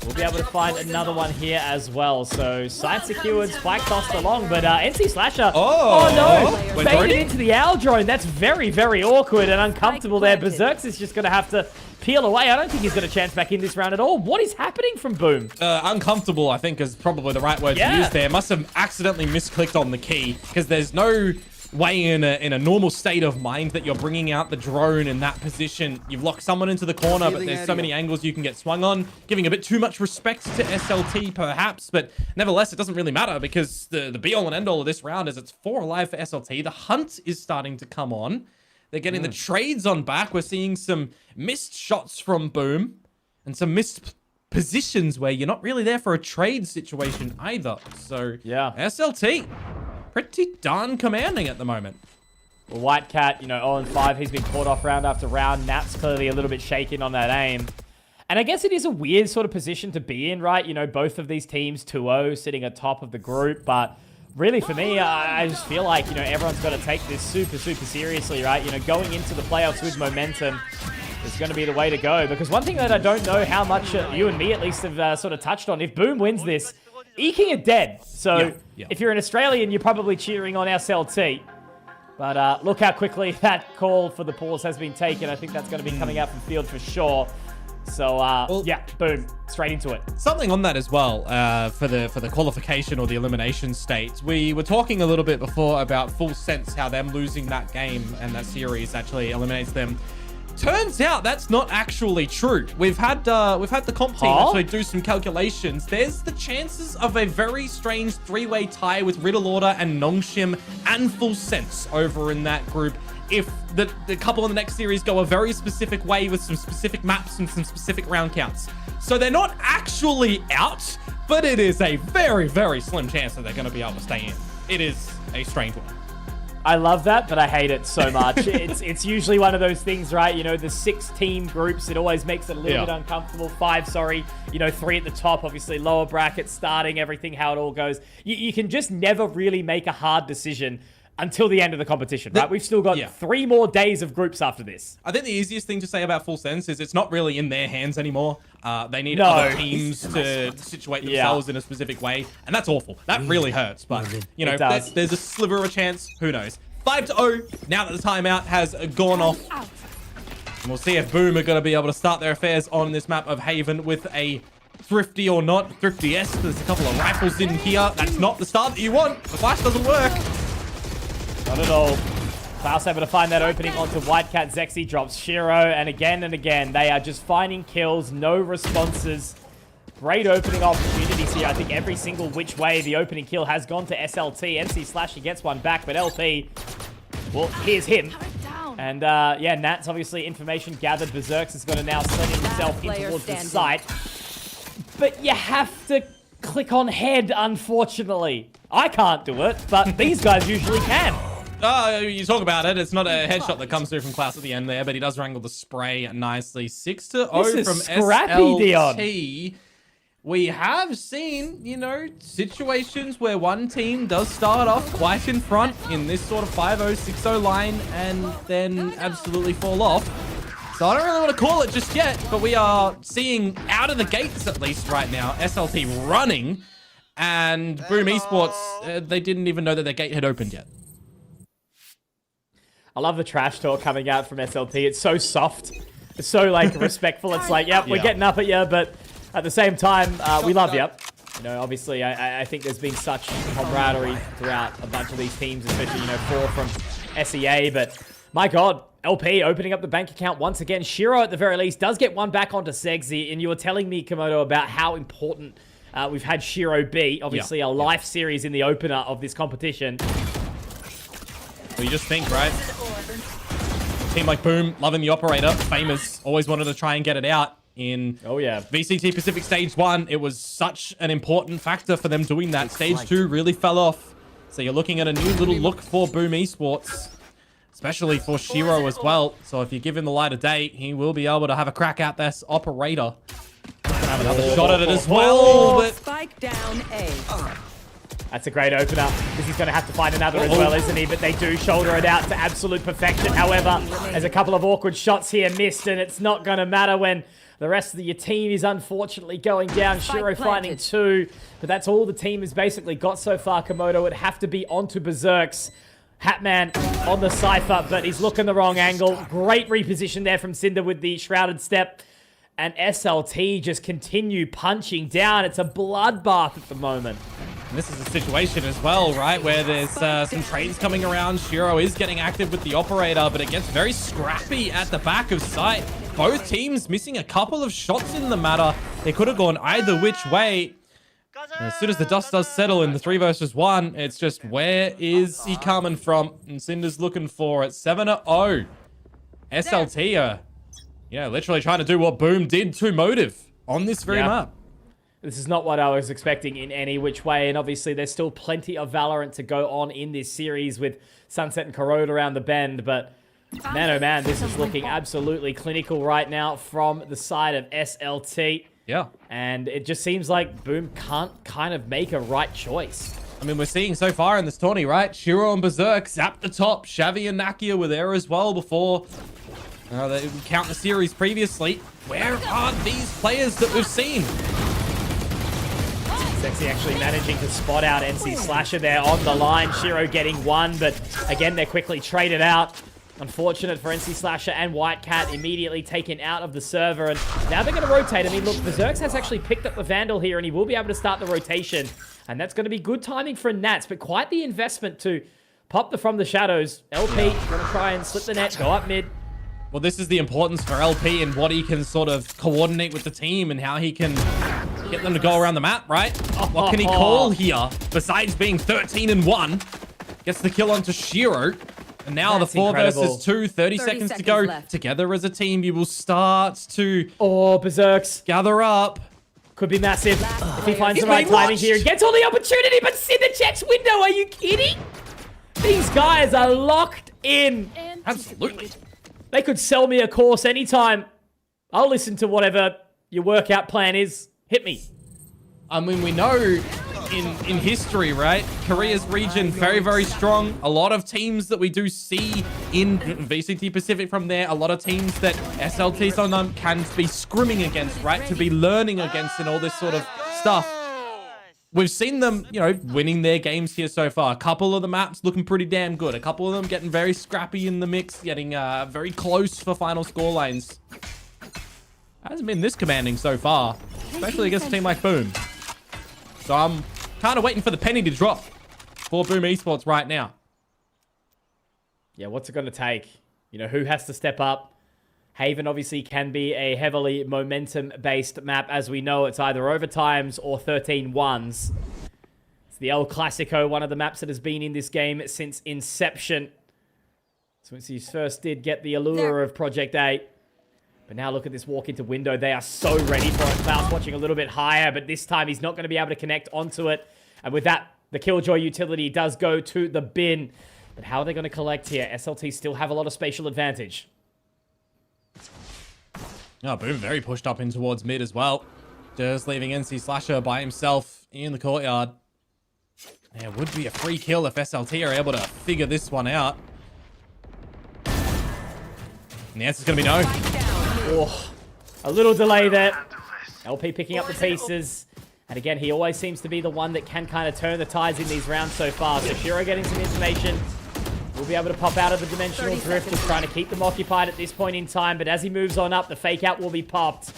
will be able to find another one here as well. So side secured, spike tossed along, but NC Slasher, oh no, faded into the owl drone. That's very, very awkward and uncomfortable there. Berserks is just going to have to peel away. I don't think he's got a chance back in this round at all. What is happening from Boom? Uncomfortable, I think, is probably the right word to use there. Must have accidentally misclicked on the key, because there's no way in a normal state of mind that you're bringing out the drone in that position. You've locked someone into the corner, but there's so many angles you can get swung on, giving a bit too much respect to SLT perhaps, but nevertheless, it doesn't really matter, because the be-all and end-all of this round is it's 4 alive for SLT. The hunt is starting to come on. They're getting the trades on back. We're seeing some missed shots from Boom and some missed positions where you're not really there for a trade situation either. So, yeah, SLT, pretty darn commanding at the moment. Well, White Cat, you know, 0-5, he's been caught off round after round. Nat's clearly a little bit shaken on that aim. And I guess it is a weird sort of position to be in, right? You know, both of these teams 2-0 sitting atop of the group, but really, for me, I just feel like, you know, everyone's got to take this super, super seriously, right? You know, going into the playoffs with momentum is going to be the way to go. Because one thing that I don't know how much you and me at least have sort of touched on, if Boom wins this, EKING are dead. So if you're an Australian, you're probably cheering on SLT. But look how quickly that call for the pause has been taken. I think that's going to be coming out from field for sure. So, yeah, Boom, straight into it. Something on that as well, for the qualification or the elimination state. We were talking a little bit before about Full Sense, how them losing that game and that series actually eliminates them. Turns out that's not actually true. We've had the comp team actually do some calculations. There's the chances of a very strange 3-way tie with Riddle Order and Nongshim and Full Sense over in that group, if the couple in the next series go a very specific way with some specific maps and some specific round counts. So they're not actually out, but it is a very, very slim chance that they're going to be able to stay in. It is a strange one. I love that, but I hate it so much. It's usually one of those things, right? You know, the 6-team groups, it always makes it a little bit uncomfortable. 5, sorry. You know, 3 at the top, obviously lower bracket, starting, everything, how it all goes. You can just never really make a hard decision until the end of the competition, right? We've still got 3 more days of groups after this. I think the easiest thing to say about Full Sense is it's not really in their hands anymore. They need other teams to situate themselves in a specific way, and that's awful. That really hurts, but, you know, there's a sliver of a chance. Who knows? 5-0, now that the timeout has gone off. And we'll see if Boom are going to be able to start their affairs on this map of Haven with a Thrifty or not. Thrifty-esque. There's a couple of rifles in here. That's not the start that you want. The flash doesn't work. Not at all. Klaus able to find that opening onto Whitecat. Zexy drops Shiro, and again, they are just finding kills, no responses. Great opening opportunities here. I think every single which way the opening kill has gone to SLT. NC Slasher gets one back, but LP, well, here's him. And yeah, Nat's obviously information gathered. Berserks is going to now send himself in towards the site. But you have to click on head, unfortunately. I can't do it, but these guys usually can. You talk about it. It's not a headshot that comes through from Klaus at the end there, but he does wrangle the spray nicely. 6-0 from SLT. Dion. We have seen, you know, situations where one team does start off quite in front in this sort of 5-0, 6-0 line and then absolutely fall off. So I don't really want to call it just yet, but we are seeing out of the gates at least right now, SLT running, and Boom Esports, they didn't even know that their gate had opened yet. I love the trash talk coming out from SLT. It's so soft. It's so, like, respectful. It's like, yep, we're getting up at you, but at the same time, we love you. You know, obviously, I think there's been such camaraderie throughout a bunch of these teams, especially, you know, 4 from SEA, but my God, LP opening up the bank account once again. Shiro, at the very least, does get one back onto Segzy, and you were telling me, Komodo, about how important we've had Shiro be. Obviously, a life series in the opener of this competition. Well, you just think, right? A team like Boom, loving the operator. Famous, always wanted to try and get it out in VCT Pacific Stage 1. It was such an important factor for them doing that. Stage 2 really fell off. So you're looking at a new little look for Boom Esports. Especially for Shiro as well. So if you give him the light of day, he will be able to have a crack at this operator. Have another shot at it as well. But Spike down A. That's a great opener, because he's going to have to find another as well, isn't he? But they do shoulder it out to absolute perfection. However, there's a couple of awkward shots here missed, and it's not going to matter when the rest of your team is unfortunately going down. Shiro finding 2, but that's all the team has basically got so far, Komodo. It'd have to be onto Berserks. Hatman on the Cypher, but he's looking the wrong angle. Great reposition there from Cinder with the Shrouded Step. And SLT just continue punching down. It's a bloodbath at the moment. And this is a situation as well, right, where there's some trades coming around. Shiro is getting active with the operator, but it gets very scrappy at the back of site. Both teams missing a couple of shots in the matter. They could have gone either which way. And as soon as the dust does settle in the 3 versus 1, it's just, where is he coming from? And Cinder's looking for it. 7-0. SLT are, literally trying to do what Boom did to Motive on this very map. This is not what I was expecting in any which way, and obviously there's still plenty of Valorant to go on in this series with Sunset and Corrode around the bend, but man, oh man, this is looking absolutely clinical right now from the side of SLT. Yeah. And it just seems like Boom can't kind of make a right choice. I mean, we're seeing so far in this tourney, right? Shiro and Berserk zapped the top. Shavy and Nakia were there as well before they count the series previously. Where are these players that we've seen? Sexy actually managing to spot out NC Slasher there on the line. Shiro getting 1, but again, they're quickly traded out. Unfortunate for NC Slasher and Whitecat, immediately taken out of the server, and now they're going to rotate. I mean, look, Berserks has actually picked up the Vandal here, and he will be able to start the rotation, and that's going to be good timing for Nats, but quite the investment to pop the From the Shadows. LP going to try and slip the net, go up mid. Well, this is the importance for LP and what he can sort of coordinate with the team and how he can get them to go around the map, right? What can he call here besides being 13-1? Gets the kill onto Shiro. And now That's the 4 incredible. versus 2, 30 seconds to go. left. Together as a team, you will start to Berserks gather up. Could be massive if he finds the right timing here and gets all the opportunity, but Cinder checks window. Are you kidding? These guys are locked in. Absolutely. They could sell me a course anytime. I'll listen to whatever your workout plan is. Hit me. I mean, we know in history, right? Korea's region, very, very strong. A lot of teams that we do see in VCT Pacific from there. A lot of teams that SLT Sonam can be scrimming against, right? To be learning against and all this sort of stuff. We've seen them, you know, winning their games here so far. A couple of the maps looking pretty damn good. A couple of them getting very scrappy in the mix, getting very close for final score lines. Hasn't been this commanding so far, especially against a team like Boom. So I'm kind of waiting for the penny to drop for Boom Esports right now. Yeah, what's it going to take? You know, who has to step up? Haven obviously can be a heavily momentum-based map. As we know, it's either overtimes or 13-1s. It's the El Clasico, one of the maps that has been in this game since inception. Since he first did get the allure of Project 8. But now look at this walk into window. They are so ready for it. Cloud's watching a little bit higher, but this time he's not going to be able to connect onto it. And with that, the Killjoy utility does go to the bin. But how are they going to collect here? SLT still have a lot of spatial advantage. Oh, Boom very pushed up in towards mid as well. Just leaving NC Slasher by himself in the courtyard. There would be a free kill if SLT are able to figure this one out. And the answer's going to be no. Oh, a little delay there. LP picking up the pieces. And again, he always seems to be the one that can kind of turn the tides in these rounds so far. So Shiro getting some information. We'll be able to pop out of the dimensional drift, just trying to keep them occupied at this point in time. But as he moves on up, the fake out will be popped.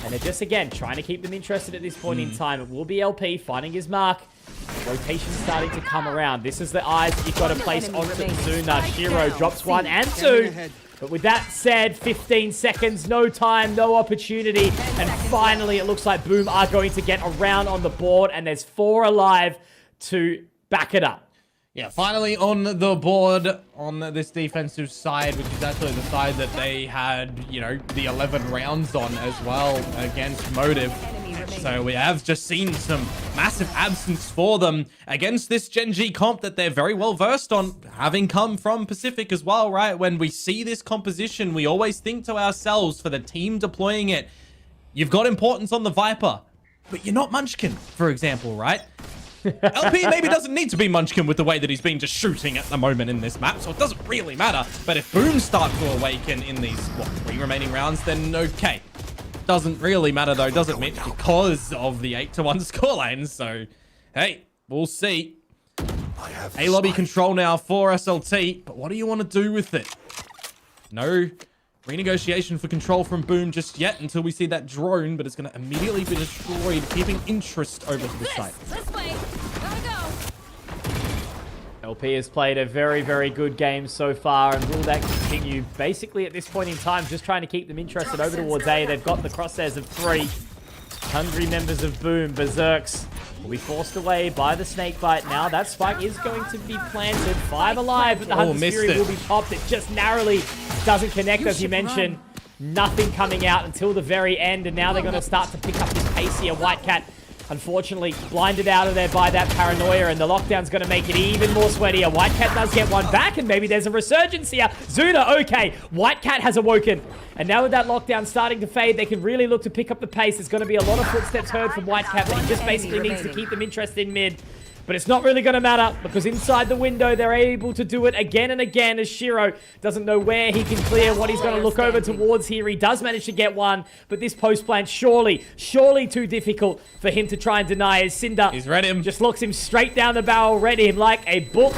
And they're just, again, trying to keep them interested at this point in time. It will be LP finding his mark. Rotation starting to come around. This is the eyes that you've got to place onto Zuna. Shiro drops 1 and 2. But with that said, 15 seconds, no time, no opportunity. And finally, it looks like Boom are going to get around on the board. And there's 4 alive to back it up. Yeah, finally on the board on this defensive side, which is actually the side that they had, you know, the 11 rounds on as well against Motive. So we have just seen some massive absence for them against this Gen G comp that they're very well versed on, having come from Pacific as well, right? When we see this composition, we always think to ourselves, for the team deploying it, you've got importance on the Viper, but you're not Munchkin, for example, right? LP maybe doesn't need to be Munchkin with the way that he's been just shooting at the moment in this map, so it doesn't really matter. But if Boom start to awaken in these, what, 3 remaining rounds, then okay. Doesn't really matter though, does it, Mitch? Because of the 8-1 scorelines. So, hey, we'll see. A lobby control now for SLT, but what do you want to do with it? No renegotiation for control from Boom just yet until we see that drone, but it's going to immediately be destroyed, keeping interest over to the site. This way. Gotta go. LP has played a very, very good game so far, and will that continue? Basically, at this point in time, just trying to keep them interested over towards A. They've got the crosshairs of 3. Hungry members of Boom, Berserks, will be forced away by the snakebite now. That spike is going to be planted. 5 alive, but the Hunter's Fury will be popped. It just narrowly doesn't connect, as you mentioned. Nothing coming out until the very end, and now they're going to start to pick up this pace here. White Cat, unfortunately, blinded out of there by that paranoia, and the lockdown's going to make it even more sweatier. White Cat does get one back, and maybe there's a resurgence here. Zuna, okay. White Cat has awoken. And now with that lockdown starting to fade, they can really look to pick up the pace. There's going to be a lot of footsteps heard from White Cat, but he just basically needs to keep them interested in mid. But it's not really going to matter, because inside the window, they're able to do it again and again, as Shiro doesn't know where he can clear, what he's going to look over towards here. He does manage to get one, but this post plant surely too difficult for him to try and deny, as Cinder just looks him straight down the barrel, read him like a book.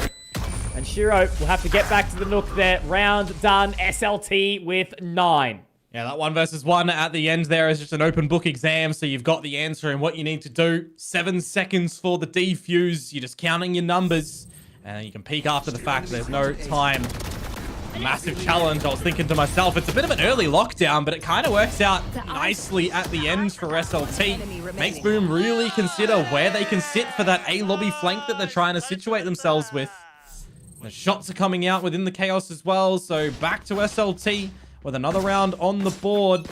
And Shiro will have to get back to the Nook there. Round done. SLT with 9. Yeah, that 1 versus 1 at the end there is just an open book exam, so you've got the answer and what you need to do. 7 seconds for the defuse. You're just counting your numbers, and you can peek after the fact. There's no time. Massive challenge. I was thinking to myself, it's a bit of an early lockdown, but it kind of works out nicely at the end for SLT. Makes Boom really consider where they can sit for that A lobby flank that they're trying to situate themselves with. The shots are coming out within the chaos as well, so back to SLT with another round on the board.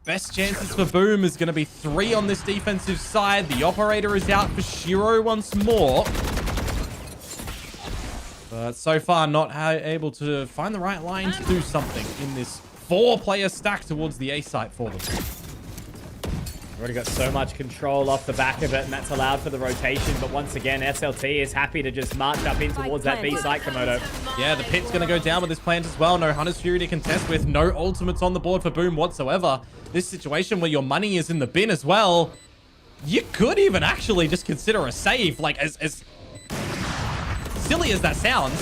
Best chances for Boom is going to be 3 on this defensive side. The operator is out for Shiro once more. But so far not able to find the right line to do something in this 4-player stack towards the A site for them. Already got so much control off the back of it, and that's allowed for the rotation. But once again, SLT is happy to just march up in towards that B site, Komodo. Yeah, the pit's going to go down with this plant as well. No Hunter's Fury to contest with. No ultimates on the board for Boom whatsoever. This situation where your money is in the bin as well. You could even actually just consider a save. Like, as silly as that sounds,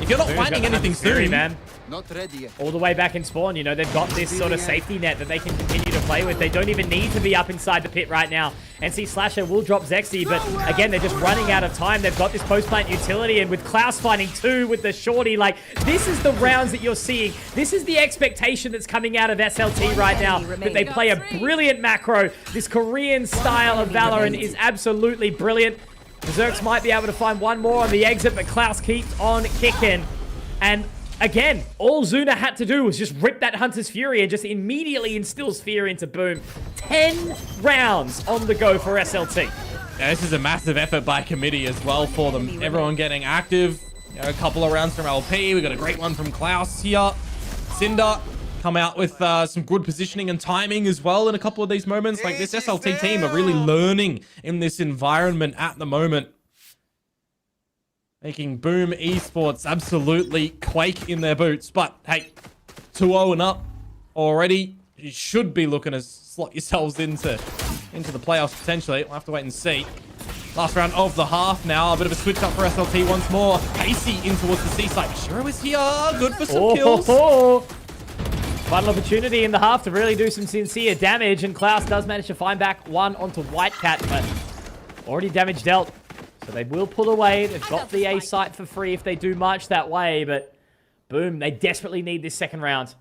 if you're not finding anything soon, man. Not ready yet. All the way back in spawn, you know, they've got this sort of safety net that they can continue to play with. They don't even need to be up inside the pit right now. NC Slasher will drop Zexy, but again, they're just running out of time. They've got this post-plant utility, and with Klaus finding 2 with the shorty, like, this is the rounds that you're seeing. This is the expectation that's coming out of SLT right now, that they play a brilliant macro. This Korean style of Valorant is absolutely brilliant. Berserks might be able to find one more on the exit, but Klaus keeps on kicking. And again, all Zuna had to do was just rip that Hunter's Fury and just immediately instills fear into Boom. 10 rounds on the go for SLT. Yeah, this is a massive effort by committee as well for them. Everyone getting active. You know, a couple of rounds from LP. We got a great one from Klaus here. Cinder come out with some good positioning and timing as well in a couple of these moments. Like, this SLT team are really learning in this environment at the moment, making Boom Esports absolutely quake in their boots. But hey, 2-0 and up already. You should be looking to slot yourselves into the playoffs potentially. We'll have to wait and see. Last round of the half now. A bit of a switch up for SLT once more. Casey in towards the C side. Shiro is here. Good for some kills. Final opportunity in the half to really do some sincere damage, and Klaus does manage to find back 1 onto Whitecat, but already damage dealt. So they will pull away. They've got the A site for free if they do march that way, but Boom, they desperately need this second round.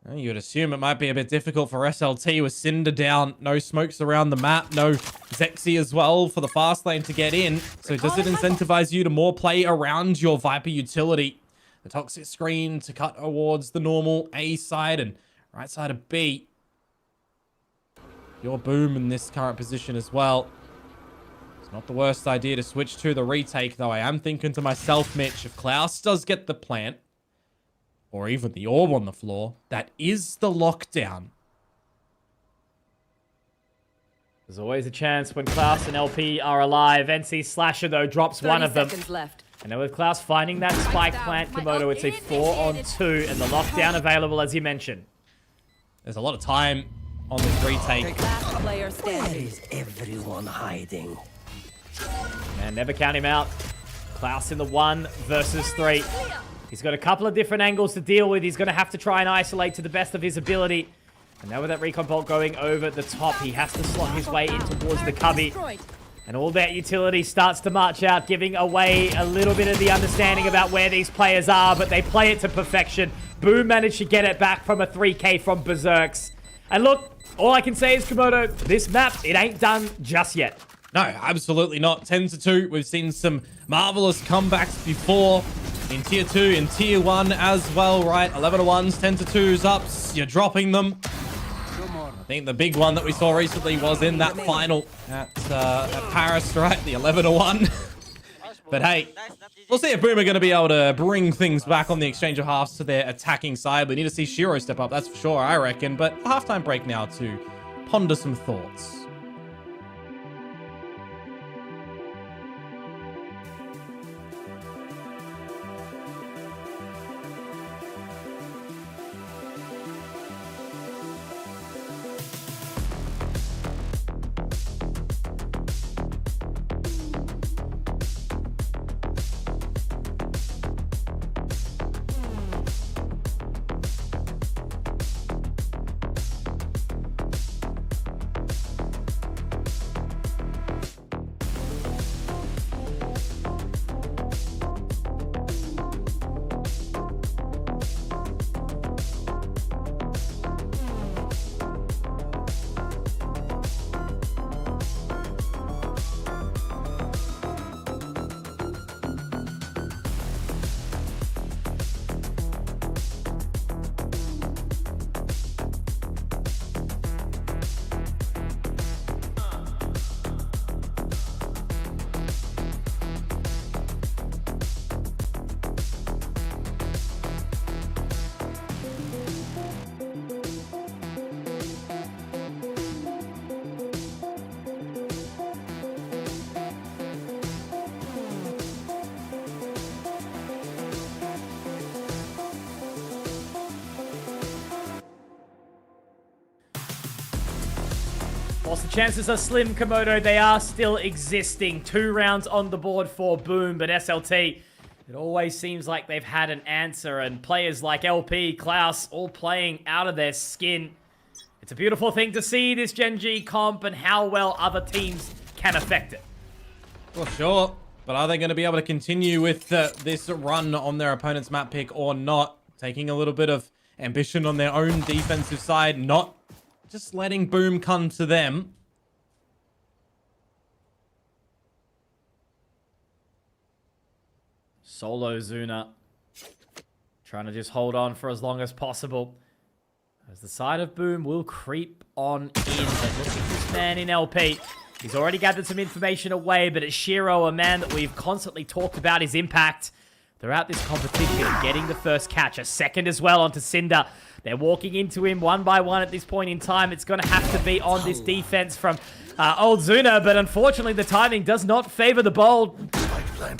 Well, you would assume it might be a bit difficult for SLT with Cinder down. No smokes around the map. No Zexy as well for the fast lane to get in. So does it incentivize you to more play around your Viper utility? The toxic screen to cut towards the normal A side and right side of B. Your Boom in this current position as well. It's not the worst idea to switch to the retake, though. I am thinking to myself, Mitch, if Klaus does get the plant, or even the orb on the floor, that is the lockdown. There's always a chance when Klaus and LP are alive. NC Slasher, though, drops one of them. Left. And now with Klaus finding that spike plant, Komodo, it's a 4-on-2, and the lockdown available, as you mentioned. There's a lot of time on this retake. Last player standing. Where is everyone hiding? Man, never count him out. Klaus in the 1 versus 3. He's got a couple of different angles to deal with. He's going to have to try and isolate to the best of his ability. And now with that recon bolt going over the top, he has to slot his way in towards the cubby. And all that utility starts to march out, giving away a little bit of the understanding about where these players are, but they play it to perfection. Boom managed to get it back from a 3K from Berserks. And look, all I can say is, Komodo, this map, it ain't done just yet. No, absolutely not. 10-2. We've seen some marvelous comebacks before in Tier 2, in Tier 1 as well, right? 11-1s, 10-2s ups. You're dropping them. I think the big one that we saw recently was in that final at Paris, right? The 11-1. But hey, we'll see if Boom are going to be able to bring things back on the exchange of halves to their attacking side. We need to see Shiro step up, that's for sure, I reckon. But a halftime break now to ponder some thoughts. Whilst the chances are slim, Komodo, they are still existing. 2 rounds on the board for Boom, but SLT, it always seems like they've had an answer, and players like LP, Klaus, all playing out of their skin. It's a beautiful thing to see, this Gen G comp, and how well other teams can affect it. Well, sure. But are they going to be able to continue with this run on their opponent's map pick or not? Taking a little bit of ambition on their own defensive side, not just letting Boom come to them. Solo Zuna trying to just hold on for as long as possible, as the side of Boom will creep on in. But look at this man in LP. He's already gathered some information away, but it's Shiro, a man that we've constantly talked about his impact throughout this competition, getting the first catch, a second as well onto Cinder. They're walking into him one by one at this point in time. It's going to have to be on this defense from old Zuna, but unfortunately the timing does not favor the bold.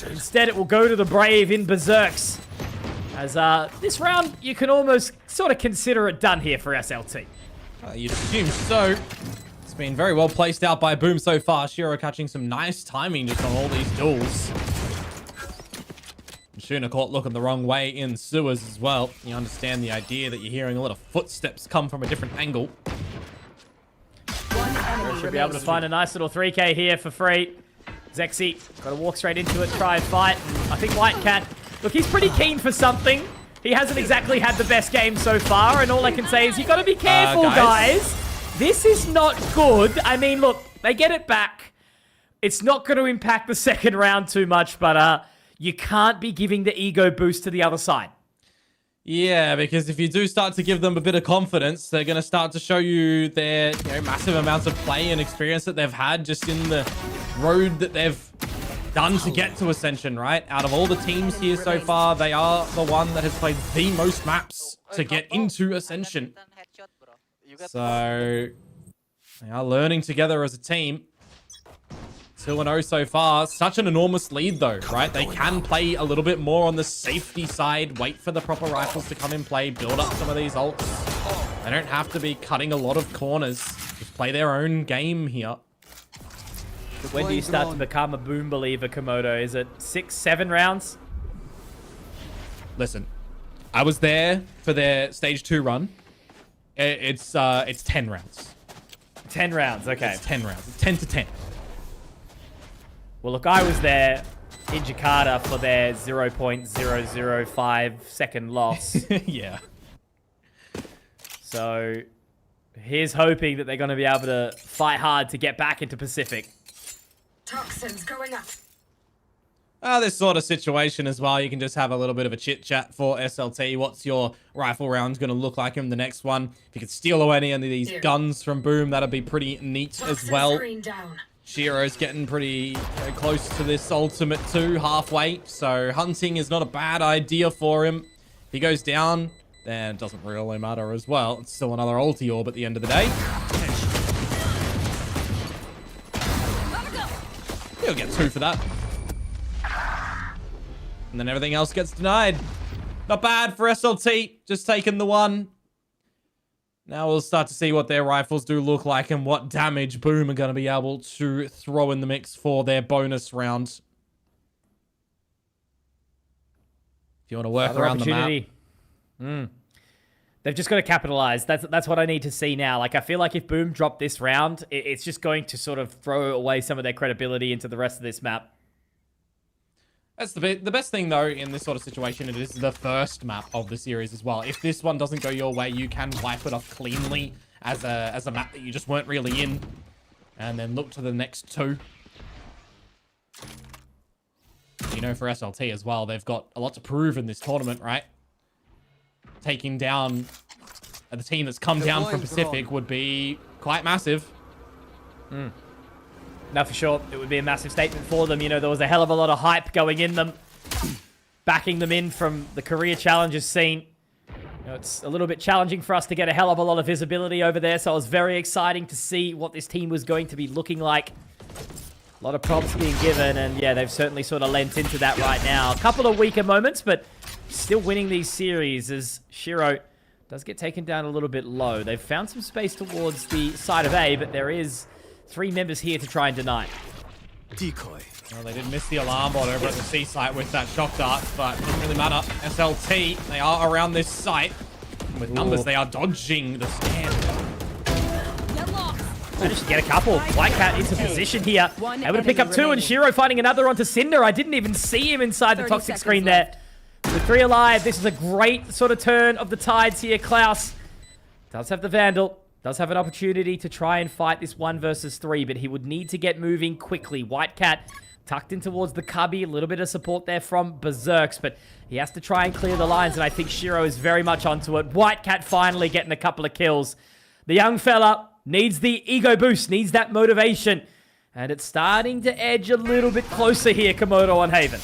Instead, it will go to the Brave in Berserks. As this round, you can almost sort of consider it done here for SLT. You'd assume so. It's been very well placed out by Boom so far. Shiro catching some nice timing just on all these duels. Shuna caught looking the wrong way in sewers as well. You understand the idea that you're hearing a lot of footsteps come from a different angle. Should be able to find a nice little 3k here for free. Zexy got to walk straight into it, try and fight. I think Whitecat, look, he's pretty keen for something. He hasn't exactly had the best game so far, and all I can say is you got to be careful, guys. This is not good. I mean, look, they get it back. It's not going to impact the second round too much, but you can't be giving the ego boost to the other side. Yeah, because if you do start to give them a bit of confidence, they're going to start to show you their massive amounts of play and experience that they've had just in the road that they've done to get to Ascension, right? Out of all the teams here so far, they are the one that has played the most maps to get into Ascension. So they are learning together as a team. 2-0 so far. Such an enormous lead though, right? They can play a little bit more on the safety side, wait for the proper rifles to come in play, build up some of these ults. They don't have to be cutting a lot of corners. Just play their own game here. When do you start to become a Boom believer, Komodo? Is it 6, 7 rounds? Listen, I was there for their stage 2 run. It's 10 rounds. 10 rounds, okay. It's 10 rounds. It's 10 to 10. Well, look, I was there in Jakarta for their 0.005 second loss. Yeah. So here's hoping that they're going to be able to fight hard to get back into Pacific. Toxins going up. This sort of situation as well, you can just have a little bit of a chit-chat for SLT. What's your rifle round going to look like in the next one? If you could steal away any of these guns from Boom, that'd be pretty neat as well. Shiro's getting pretty close to this ultimate too, halfway. So hunting is not a bad idea for him. If he goes down, then it doesn't really matter as well. It's still another ulti orb at the end of the day. He'll get 2 for that. And then everything else gets denied. Not bad for SLT. Just taking the 1. Now we'll start to see what their rifles do look like and what damage Boom are going to be able to throw in the mix for their bonus round. If you want to work around the map. They've just got to capitalize. That's what I need to see now. Like, I feel like if Boom drop this round, it's just going to sort of throw away some of their credibility into the rest of this map. That's the best thing, though, in this sort of situation. It is the first map of the series as well. If this one doesn't go your way, you can wipe it off cleanly as a map that you just weren't really in. And then look to the next 2. You know, for SLT as well, they've got a lot to prove in this tournament, right? Taking down the team that's come down from Pacific would be quite massive. Now, for sure, it would be a massive statement for them. You know, there was a hell of a lot of hype going in them, backing them in from the Korea Challengers scene. You know, it's a little bit challenging for us to get a hell of a lot of visibility over there, so it was very exciting to see what this team was going to be looking like. A lot of props being given, and yeah, they've certainly sort of lent into that right now. A couple of weaker moments, but still winning these series as Shiro does get taken down a little bit low. They've found some space towards the side of A, but there is 3 members here to try and deny. Decoy. Well, they did miss the alarm bot over at the C site with that shock dart, but it doesn't really matter. SLT, they are around this site. And with numbers, they are dodging the scan. Managed to get a couple. White Cat into position here. Able to pick up 2, and Shiro finding another onto Cinder. I didn't even see him inside the toxic screen there. With 3 alive, this is a great sort of turn of the tides here. Klaus does have the Vandal. Does have an opportunity to try and fight this 1 versus 3, but he would need to get moving quickly. White Cat tucked in towards the cubby. A little bit of support there from Berserks, but he has to try and clear the lines, and I think Shiro is very much onto it. White Cat finally getting a couple of kills. The young fella needs the ego boost, needs that motivation. And it's starting to edge a little bit closer here, Komodo on Haven.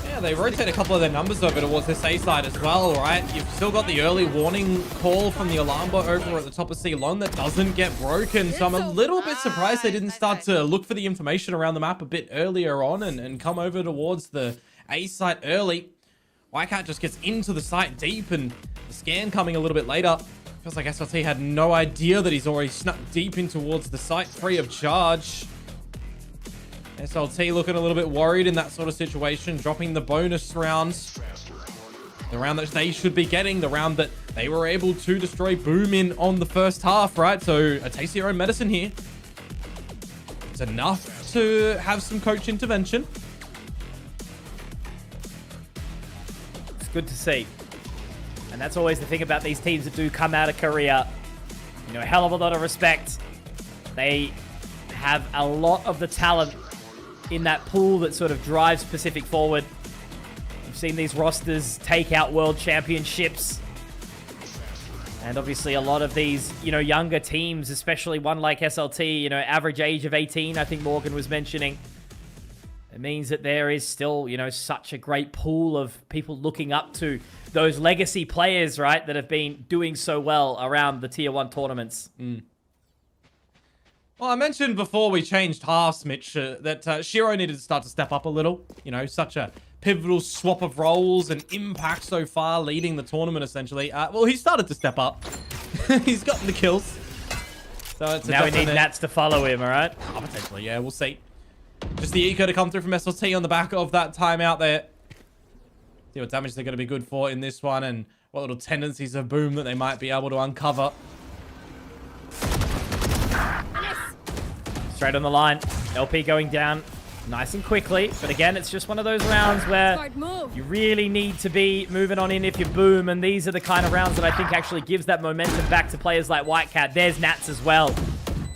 Yeah, they rotate a couple of their numbers over towards this A side as well, right? You've still got the early warning call from the alarm bot over at the top of C long that doesn't get broken. So I'm a little bit surprised they didn't start to look for the information around the map a bit earlier on and come over towards the A site early. White Cat just gets into the site deep, and the scan coming a little bit later. Feels like SLT had no idea that he's already snuck deep in towards the site free of charge. SLT looking a little bit worried in that sort of situation, dropping the bonus rounds. The round that they should be getting, the round that they were able to destroy Boom in on the first half, right? So a taste of your own medicine here. It's enough to have some coach intervention. It's good to see. And that's always the thing about these teams that do come out of Korea. You know, a hell of a lot of respect. They have a lot of the talent in that pool that sort of drives Pacific forward. We've seen these rosters take out world championships. And obviously a lot of these, you know, younger teams, especially one like SLT, you know, average age of 18, I think Morgan was mentioning. It means that there is still, you know, such a great pool of people looking up to those legacy players, right, that have been doing so well around the Tier 1 tournaments. Well, I mentioned before we changed halves, Mitch, that Shiro needed to start to step up a little. You know, such a pivotal swap of roles and impact so far, leading the tournament, essentially. Well, he started to step up. He's gotten the kills. So it's now we need Nats to follow him, all right? Oh, potentially, yeah, we'll see. Just the eco to come through from SLT on the back of that timeout there. See what damage they're going to be good for in this one, and what little tendencies of Boom that they might be able to uncover. Straight on the line. LP going down nice and quickly. But again, it's just one of those rounds where you really need to be moving on in if you Boom. And these are the kind of rounds that I think actually gives that momentum back to players like White Cat. There's Nats as well.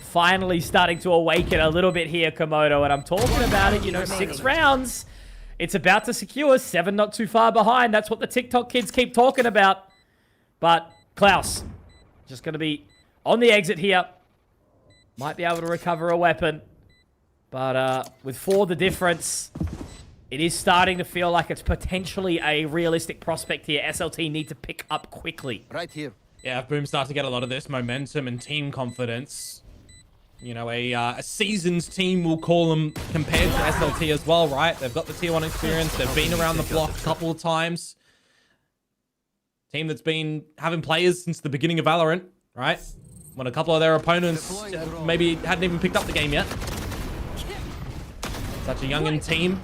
Finally starting to awaken a little bit here, Komodo. And I'm talking about it, you know, 6 rounds. It's about to secure 7, not too far behind. That's what the TikTok kids keep talking about. But Klaus, just going to be on the exit here. Might be able to recover a weapon. But with 4 the difference, it is starting to feel like it's potentially a realistic prospect here. SLT need to pick up quickly. Right here. Yeah, if Boom starts to get a lot of this momentum and team confidence, you know, a seasoned team, we'll call them, compared to SLT as well, right? They've got the Tier 1 experience. They've been around the block a couple of times. Team that's been having players since the beginning of Valorant, right? When a couple of their opponents maybe hadn't even picked up the game yet. Such a youngin' team.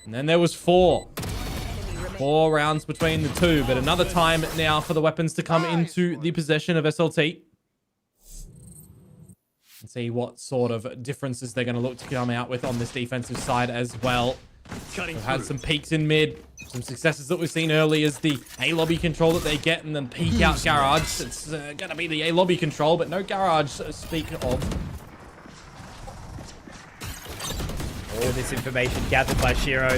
And then there was 4 rounds between the two, but another time now for the weapons to come into the possession of SLT. And see what sort of differences they're going to look to come out with on this defensive side as well. We've had some peaks in mid, some successes that we've seen early as the A lobby control that they get, and then peek out garage. It's going to be the A lobby control, but no garage speak of. All this information gathered by Shiro.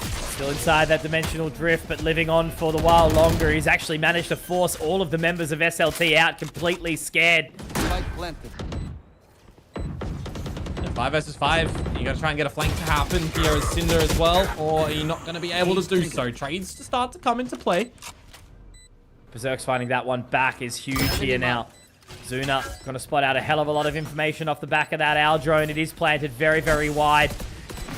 Still inside that dimensional drift, but living on for the while longer. He's actually managed to force all of the members of SLT out, completely scared. 5 versus 5. You got to try and get a flank to happen here as Cinder as well, or are you not going to be able to do so? Trades to start to come into play. Berserk's finding that one back is huge here now. Zuna going to spot out a hell of a lot of information off the back of that owl drone. It is planted very, very wide.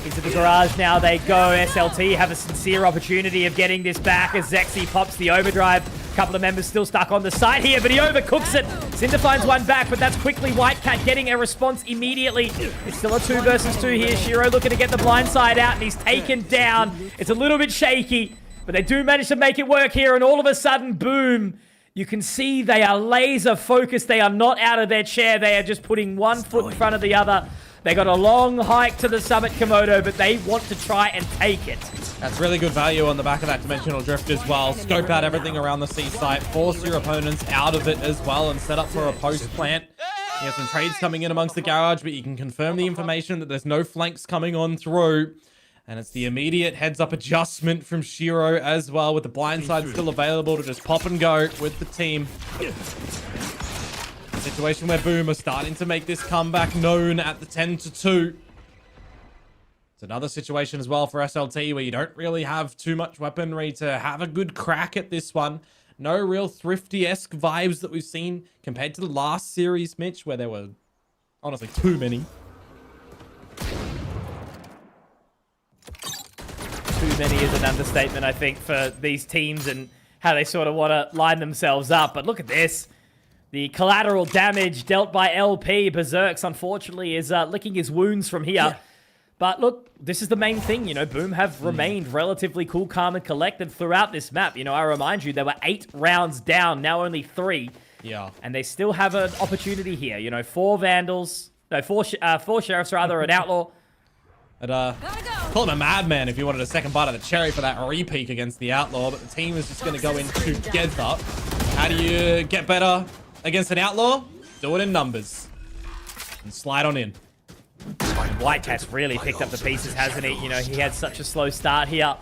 Into the garage now they go. SLT have a sincere opportunity of getting this back as Zexy pops the overdrive Couple of members still stuck on the side here, but he overcooks it. Cinder finds one back, but that's quickly Whitecat getting a response immediately. It's still a 2 versus 2 here. Shiro looking to get the blind side out, and he's taken down. It's a little bit shaky, but they do manage to make it work here, and all of a sudden, boom. You can see they are laser focused. They are not out of their chair. They are just putting one foot in front of the other. They got a long hike to the summit, Komodo, but they want to try and take it. That's really good value on the back of that Dimensional Drift as well. Scope out everything around the C site, force your opponents out of it as well, and set up for a post-plant. You have some trades coming in amongst the garage, but you can confirm the information that there's no flanks coming on through. And it's the immediate heads-up adjustment from Shiro as well, with the blindside still available to just pop and go with the team. A situation where Boom are starting to make this comeback known at the 10-2. It's another situation as well for SLT where you don't really have too much weaponry to have a good crack at this one. No real Thrifty-esque vibes that we've seen compared to the last series, Mitch, where there were honestly too many. Too many is an understatement, I think, for these teams and how they sort of want to line themselves up. But look at this. The collateral damage dealt by LP. Berserks, unfortunately, is licking his wounds from here. Yeah. But look, this is the main thing. You know, Boom have remained relatively cool, calm, and collected throughout this map. You know, I remind you, there were 8 rounds down, now only 3. Yeah. And they still have an opportunity here. You know, 4 Vandals. No, 4 Sheriffs, rather, an Outlaw. But, call him a madman if you wanted a second bite of the cherry for that re-peak against the Outlaw, but the team is just going to go in together. How do you get better against an Outlaw? Do it in numbers. And slide on in. Whitecat's really picked up the pieces, hasn't he? You know, he had such a slow start here.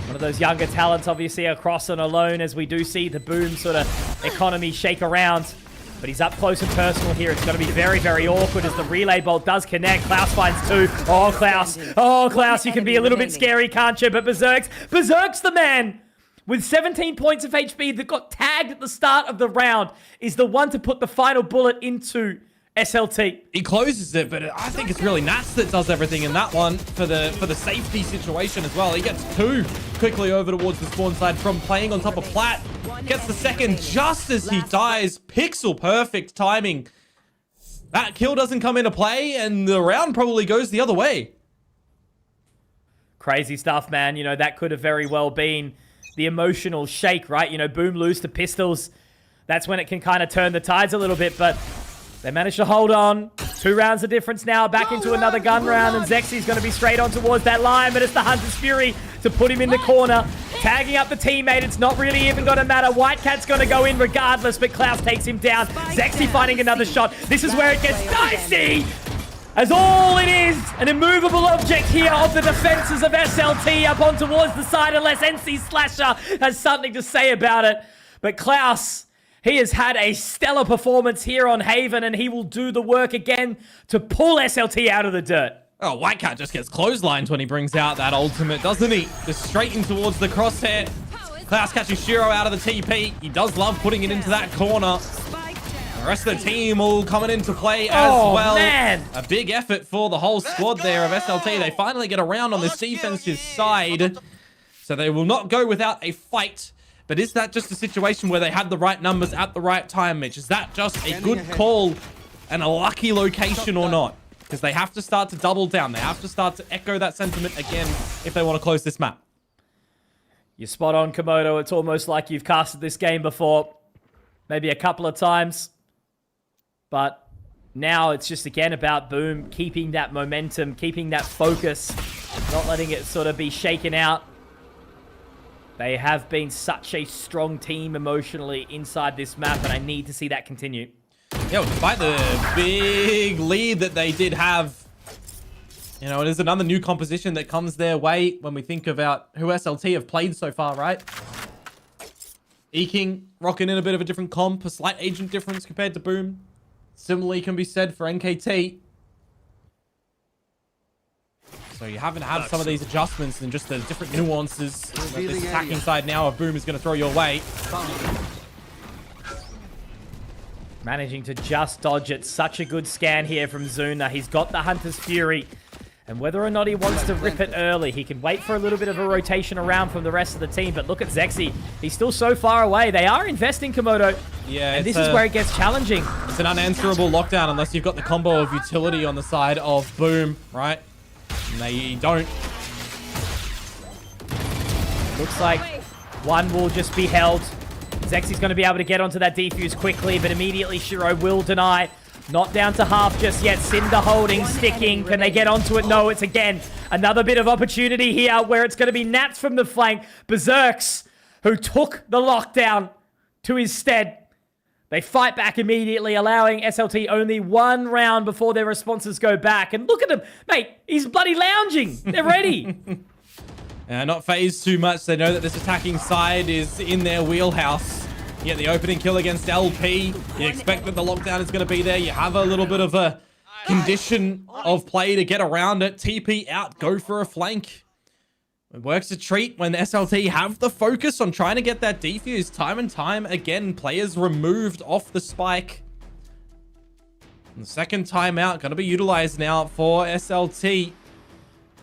One of those younger talents, obviously, across and alone, as we do see the Boom sort of economy shake around. But he's up close and personal here. It's going to be very, very awkward as the relay bolt does connect. Klaus finds 2. Oh, Klaus. Oh, Klaus, you can be a little bit scary, can't you? But Berserk's the man with 17 points of HP that got tagged at the start of the round is the one to put the final bullet into SLT. He closes it, but I think it's really Nats that does everything in that one for the safety situation as well. He gets 2 quickly over towards the spawn side from playing on top of Plat. Gets the second just as he dies. Pixel perfect timing. That kill doesn't come into play, and the round probably goes the other way. Crazy stuff, man. You know, that could have very well been the emotional shake, right? You know, Boom lose to Pistols. That's when it can kind of turn the tides a little bit, but they managed to hold on. 2 rounds of difference now, back into another gun round, and Zexi's going to be straight on towards that line, but it's the Hunter's Fury to put him in the corner. Tagging up the teammate, it's not really even going to matter. Whitecat's going to go in regardless, but Klaus takes him down. Zexi finding another shot. This is where it gets dicey, as all it is, an immovable object here of the defenses of SLT up on towards the side, unless NC Slasher has something to say about it. But Klaus, he has had a stellar performance here on Haven, and he will do the work again to pull SLT out of the dirt. Oh, Whitecat just gets clotheslined when he brings out that ultimate, doesn't he? Just straight in towards the crosshair. Klaus catches Shiro out of the TP. He does love putting it into that corner. The rest of the team all coming into play as well. Man. A big effort for the whole squad there of SLT. They finally get around on this defensive side. So they will not go without a fight. But is that just a situation where they had the right numbers at the right time, Mitch? Is that just a good call and a lucky location or not? Because they have to start to double down. They have to start to echo that sentiment again if they want to close this map. You're spot on, Komodo. It's almost like you've casted this game before. Maybe a couple of times. But now it's just, again, about Boom keeping that momentum, keeping that focus, not letting it sort of be shaken out. They have been such a strong team emotionally inside this map, and I need to see that continue. Yeah, well, despite the big lead that they did have, you know, it is another new composition that comes their way when we think about who SLT have played so far, right? EKING rocking in a bit of a different comp, a slight agent difference compared to Boom. Similarly can be said for NKT. So you haven't had some of these adjustments and just the different nuances that this attacking side now of Boom is going to throw your way. Managing to just dodge it. Such a good scan here from Zuna. He's got the Hunter's Fury. And whether or not he wants to rip it early, he can wait for a little bit of a rotation around from the rest of the team. But look at Zexy. He's still so far away. They are investing Komodo. Yeah, and this is where it gets challenging. It's an unanswerable lockdown unless you've got the combo of utility on the side of Boom, right? And they don't. Looks like one will just be held. Zexy's going to be able to get onto that defuse quickly, but immediately Shiro will deny. Not down to half just yet. Cinder holding, sticking. Can they get onto it? No, it's again another bit of opportunity here where it's going to be Nats from the flank. Berserks, who took the lockdown to his stead. They fight back immediately, allowing SLT only 1 round before their responses go back. And look at him. Mate, he's bloody lounging. They're ready. Not phased too much. They know that this attacking side is in their wheelhouse. You get the opening kill against LP. You expect that the lockdown is going to be there. You have a little bit of a condition of play to get around it. TP out, go for a flank. It works a treat when SLT have the focus on trying to get that defuse. Time and time again, players removed off the spike. And the second timeout going to be utilized now for SLT.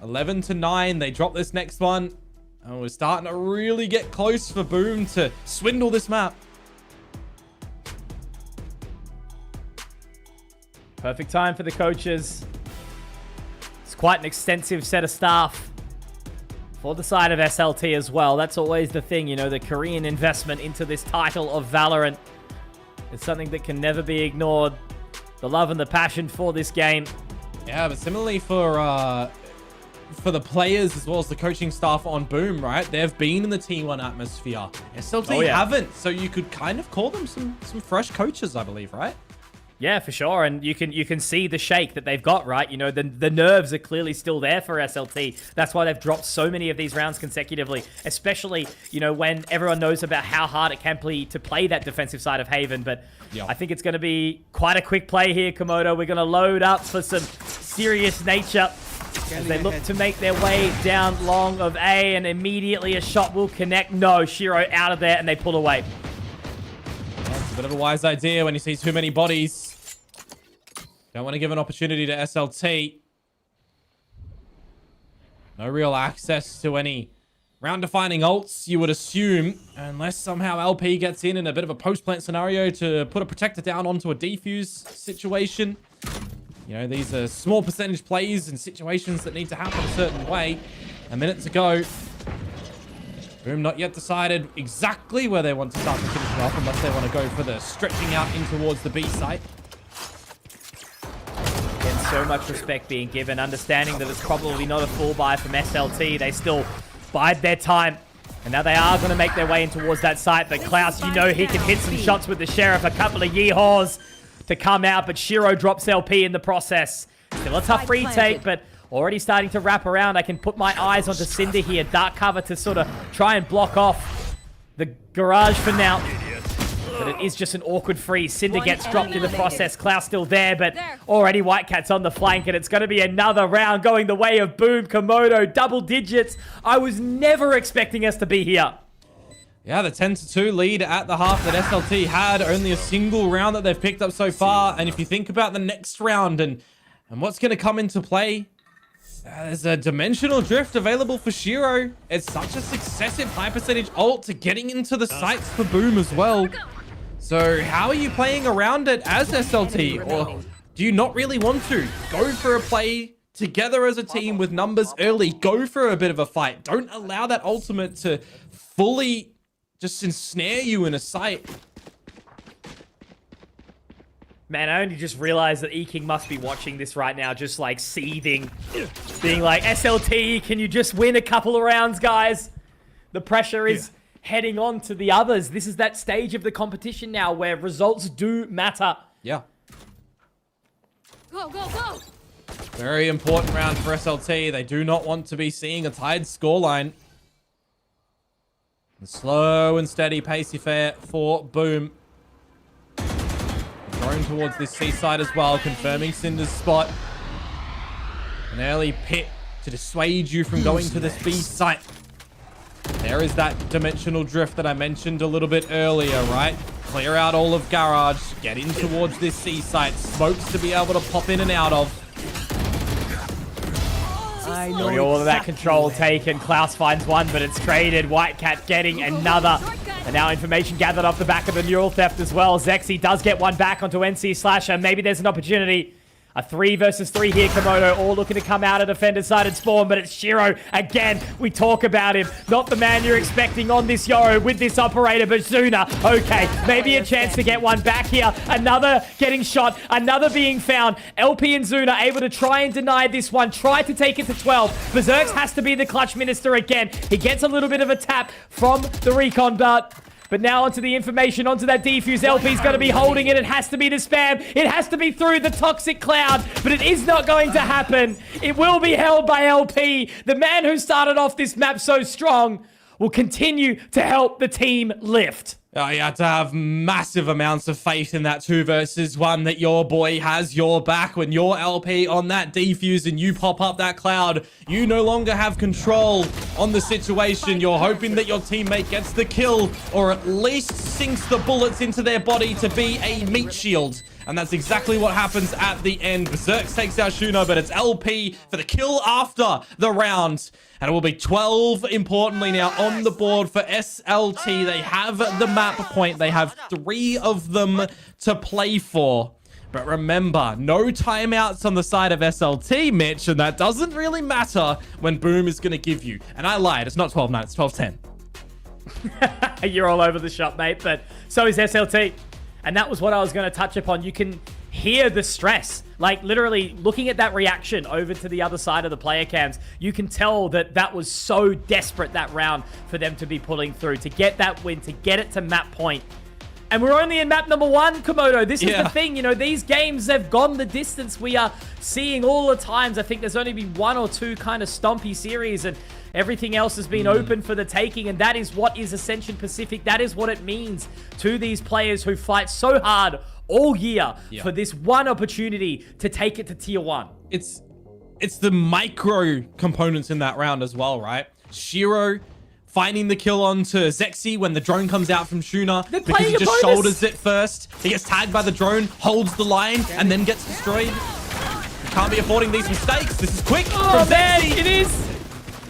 11-9, they drop this next one. And we're starting to really get close for Boom to swindle this map. Perfect time for the coaches. It's quite an extensive set of staff for the side of SLT as well. That's always the thing, you know, the Korean investment into this title of Valorant. It's something that can never be ignored. The love and the passion for this game. Yeah, but similarly for the players as well as the coaching staff on Boom, right? They've been in the T1 atmosphere. SLT haven't, so you could kind of call them some fresh coaches, I believe, right? Yeah, for sure. And you can see the shake that they've got, right? You know, the nerves are clearly still there for SLT. That's why they've dropped so many of these rounds consecutively, especially, you know, when everyone knows about how hard it can be to play that defensive side of Haven. But I think it's going to be quite a quick play here, Komodo. We're going to load up for some serious nature as they look to make their way down long of A, and immediately a shot will connect. No, Shiro out of there, and they pull away. That's a bit of a wise idea when you see too many bodies. Don't want to give an opportunity to SLT. No real access to any round-defining ults, you would assume, unless somehow LP gets in a bit of a post-plant scenario to put a protector down onto a defuse situation. You know, these are small percentage plays and situations that need to happen a certain way. A minute to go. Boom not yet decided exactly where they want to start to finish it off, unless they want to go for the stretching out in towards the B site. Again, so much respect being given, understanding that it's probably not a full buy from SLT. They still bide their time. And now they are going to make their way in towards that site. But Klaus, you know he can hit some shots with the Sheriff. A couple of yeehaws to come out, but Shiro drops LP in the process. Still a tough retake, but already starting to wrap around. I can put my eyes onto Cinder here. Dark cover to sort of try and block off the garage for now. But it is just an awkward freeze. Cinder gets dropped in the process. Klaus still there, but already Whitecat's on the flank, and it's going to be another round going the way of Boom. Komodo, double digits. I was never expecting us to be here. Yeah, the 10-2 lead at the half that SLT had. Only a single round that they've picked up so far. And if you think about the next round and what's going to come into play, there's a dimensional drift available for Shiro. It's such a successive high percentage ult to getting into the sights for Boom as well. So how are you playing around it as SLT? Or do you not really want to? Go for a play together as a team with numbers early. Go for a bit of a fight. Don't allow that ultimate to fully just ensnare you in a site. Man, I only just realized that EKING must be watching this right now, just like seething. Being like, SLT, can you just win a couple of rounds, guys? The pressure is heading on to the others. This is that stage of the competition now where results do matter. Yeah. Go, go, go! Very important round for SLT. They do not want to be seeing a tied scoreline. Slow and steady pacey fare for Boom. Going towards this seaside as well, confirming Cinder's spot. An early pit to dissuade you from going to this B site. There is that dimensional drift that I mentioned a little bit earlier, right? Clear out all of Garage, get in towards this C site. Smokes to be able to pop in and out of. Already all of that control taken. Klaus finds one, but it's traded. White Cat getting another. And now information gathered off the back of the neural theft as well. Zexy does get one back onto NC Slasher. Maybe there's an opportunity. A 3 versus 3 here, Komodo, all looking to come out of defender's side and spawn, but it's Shiro again. We talk about him. Not the man you're expecting on this Yoro with this operator, but Zuna. Okay, maybe a chance to get one back here. Another getting shot, another being found. LP and Zuna able to try and deny this one, try to take it to 12. Berserks has to be the clutch minister again. He gets a little bit of a tap from the recon, but now onto the information, onto that defuse. LP's going to be holding it. It has to be the spam. It has to be through the toxic cloud, but it is not going to happen. It will be held by LP. The man who started off this map so strong will continue to help the team lift. You have to have massive amounts of faith in that 2 versus 1 that your boy has your back. When you're LP on that defuse and you pop up that cloud, you no longer have control on the situation. You're hoping that your teammate gets the kill or at least sinks the bullets into their body to be a meat shield. And that's exactly what happens at the end. Berserk takes out Shuna, but it's LP for the kill after the round. And it will be 12, importantly, now on the board for SLT. They have the map point. They have 3 of them to play for. But remember, no timeouts on the side of SLT, Mitch, and that doesn't really matter when Boom is going to give you. And I lied. It's not 12-9. It's 12-10. You're all over the shop, mate, but so is SLT. And that was what I was going to touch upon. You can hear the stress. Like, literally, looking at that reaction over to the other side of the player cams, you can tell that that was so desperate, that round, for them to be pulling through, to get that win, to get it to map point. And we're only in map number 1, Komodo. This is the thing, you know, these games have gone the distance. We are seeing all the times. I think there's only been 1 or 2 kind of stompy series, and everything else has been open for the taking, and that is what is Ascension Pacific. That is what it means to these players who fight so hard all year for this one opportunity to take it to tier 1. It's the micro components in that round as well, right? Shiro finding the kill onto Zexy when the drone comes out from Shuna because he just shoulders it first. He gets tagged by the drone, holds the line, and then gets destroyed. You can't be affording these mistakes. This is quick from Zexy. It is.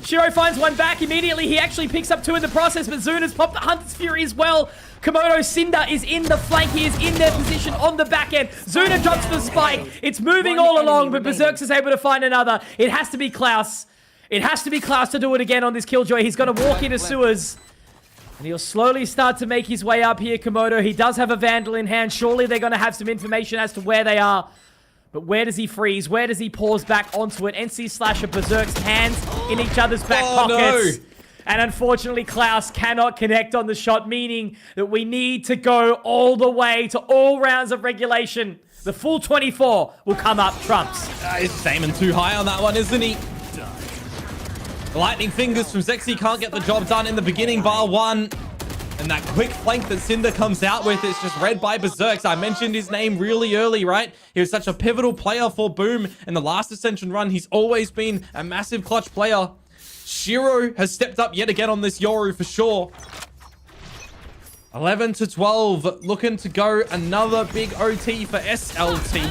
Shiro finds one back immediately. He actually picks up 2 in the process, but Zuna's popped the Hunter's Fury as well. Komodo Cinder is in the flank. He is in their position on the back end. Zuna drops the spike. It's moving all along, but Berserks is able to find another. It has to be Klaus. It has to be Klaus to do it again on this Killjoy. He's going to walk into sewers. And he'll slowly start to make his way up here, Komodo. He does have a Vandal in hand. Surely they're going to have some information as to where they are. But where does he freeze? Where does he pause back onto it? NC Slasher, Berserk's hands in each other's back pockets. No. And unfortunately, Klaus cannot connect on the shot, meaning that we need to go all the way to all rounds of regulation. The full 24 will come up trumps. He's aiming too high on that one, isn't he? Lightning fingers from Zexy can't get the job done in the beginning, bar 1. And that quick flank that Cinder comes out with is just read by Berserks. I mentioned his name really early, right? He was such a pivotal player for Boom in the last Ascension run. He's always been a massive clutch player. Shiro has stepped up yet again on this Yoru for sure. 11-12, looking to go another big OT for SLT.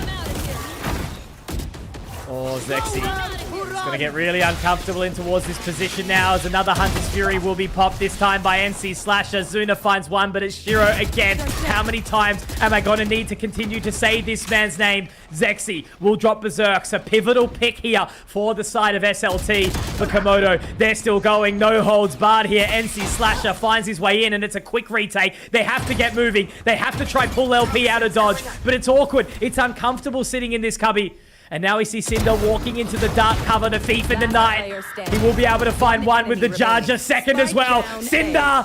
Oh, Zexy. It's going to get really uncomfortable in towards this position now as another Hunter's Fury will be popped, this time by NC Slasher. Zuna finds one, but it's Shiro again. How many times am I going to need to continue to say this man's name? Zexy will drop Berserks. A pivotal pick here for the side of SLT. For Komodo, they're still going. No holds barred here. NC Slasher finds his way in, and it's a quick retake. They have to get moving. They have to try pull LP out of dodge, but it's awkward. It's uncomfortable sitting in this cubby. And now we see Cinder walking into the dark cover, the thief in the night. He will be able to find one with the charge, a second as well. Cinder,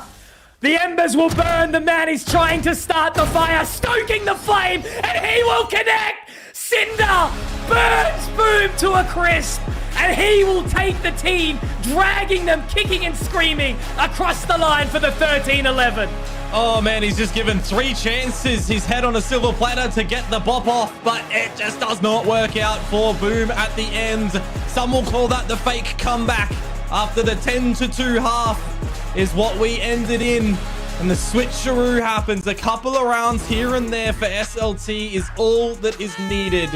the embers will burn. The man is trying to start the fire, stoking the flame, and he will connect. Cinder burns Boom to a crisp, and he will take the team, dragging them, kicking and screaming across the line for the 13-11. Oh man, he's just given 3 chances. He's head on a silver platter to get the bop off, but it just does not work out for Boom at the end. Some will call that the fake comeback after the 10-2 half is what we ended in. And the switcheroo happens. A couple of rounds here and there for SLT is all that is needed.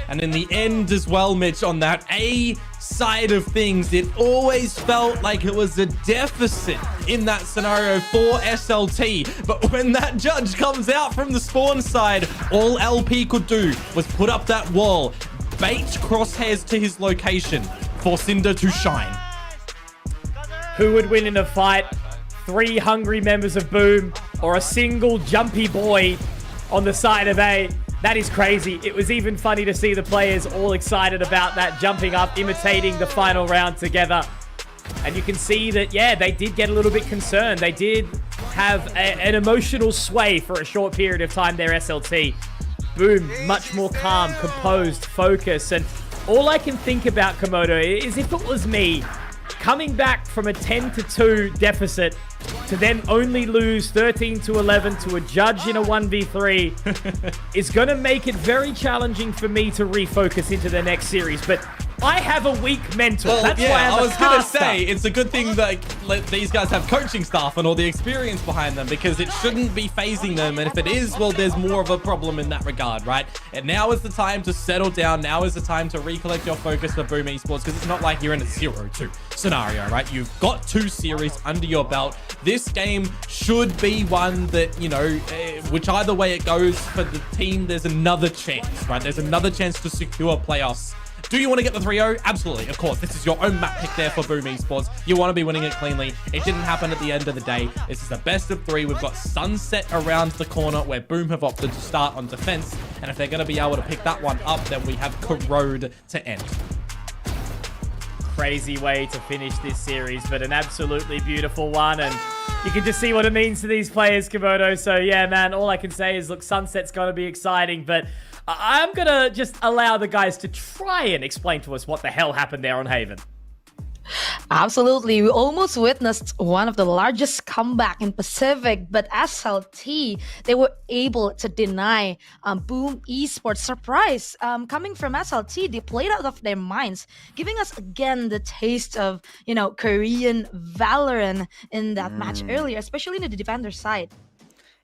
And in the end as well, Mitch, on that A side of things, it always felt like it was a deficit in that scenario for SLT. But when that judge comes out from the spawn side, all LP could do was put up that wall, bait crosshairs to his location for Cinder to shine. Who would win in a fight? 3 hungry members of Boom or a single jumpy boy on the side of A? That is crazy. It was even funny to see the players all excited about that, jumping up, imitating the final round together. And you can see that, yeah, they did get a little bit concerned. They did have an emotional sway for a short period of time there, SLT. Boom, much more calm, composed, focused. And all I can think about, Komodo, is if it was me, coming back from a 10-2 deficit to then only lose 13-11 to a judge in a 1v3 is going to make it very challenging for me to refocus into the next series. But I have a weak mental. Well, that's yeah, why I'm I was going to say it's a good thing that these guys have coaching staff and all the experience behind them, because it shouldn't be phasing them. And if it is, well, there's more of a problem in that regard, right? And now is the time to settle down. Now is the time to recollect your focus for Boom Esports, because it's not like you're in a 0-2 scenario, right? You've got 2 series under your belt. This game should be one that, you know, which either way it goes for the team, there's another chance, right? There's another chance to secure playoffs. Do you want to get the 3-0? Absolutely, of course. This is your own map pick there for Boom Esports. You want to be winning it cleanly. It didn't happen at the end of the day. This is the best of 3. We've got Sunset around the corner where Boom have opted to start on defense. And if they're going to be able to pick that one up, then we have Corrode to end. Crazy way to finish this series, but an absolutely beautiful one. And you can just see what it means to these players, Komodo. So yeah, man, all I can say is, look, Sunset's going to be exciting, but I'm going to just allow the guys to try and explain to us what the hell happened there on Haven. Absolutely. We almost witnessed one of the largest comeback in Pacific, but SLT, they were able to deny Boom Esports. Surprise coming from SLT, they played out of their minds, giving us again the taste of, you know, Korean VALORANT in that match earlier, especially in the defender side.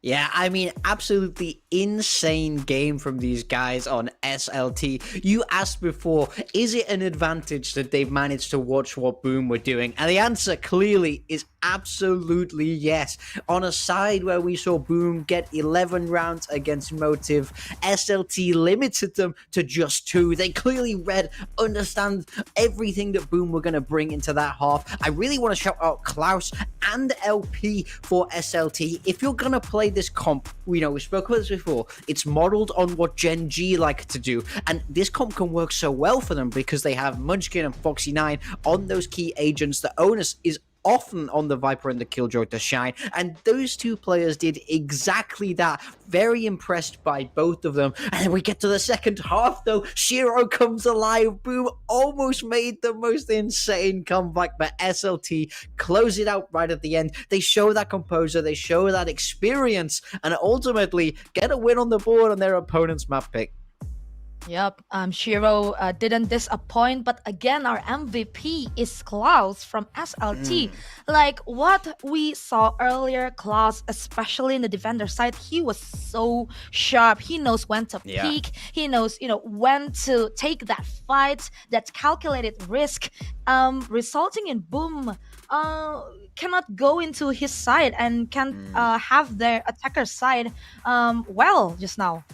Yeah, I mean, absolutely insane game from these guys on SLT. You asked before, is it an advantage that they've managed to watch what Boom were doing? And the answer clearly is absolutely yes. On a side where we saw Boom get 11 rounds against Motive, SLT limited them to just 2. They clearly understand everything that Boom were going to bring into that half. I really want to shout out Klaus and LP for SLT. If you're going to play this comp, you know, we spoke about this before, it's modeled on what Gen G like to do, and this comp can work so well for them because they have Munchkin and Foxy9 on those key agents. The onus is often on the Viper and the Killjoy to shine, and those 2 players did exactly that. Very impressed by both of them. And then we get to the second half though, Shiro comes alive. Boom almost made the most insane comeback, but SLT close it out right at the end. They show that composure, they show that experience, and ultimately get a win on the board on their opponent's map pick. Yep, Shiro didn't disappoint, but again, our MVP is Klaus from SLT. Like what we saw earlier, Klaus, especially in the defender side, he was so sharp. He knows when to peek. He knows, you know, when to take that fight, that calculated risk, resulting in Boom cannot go into his side and can have their attacker side well just now.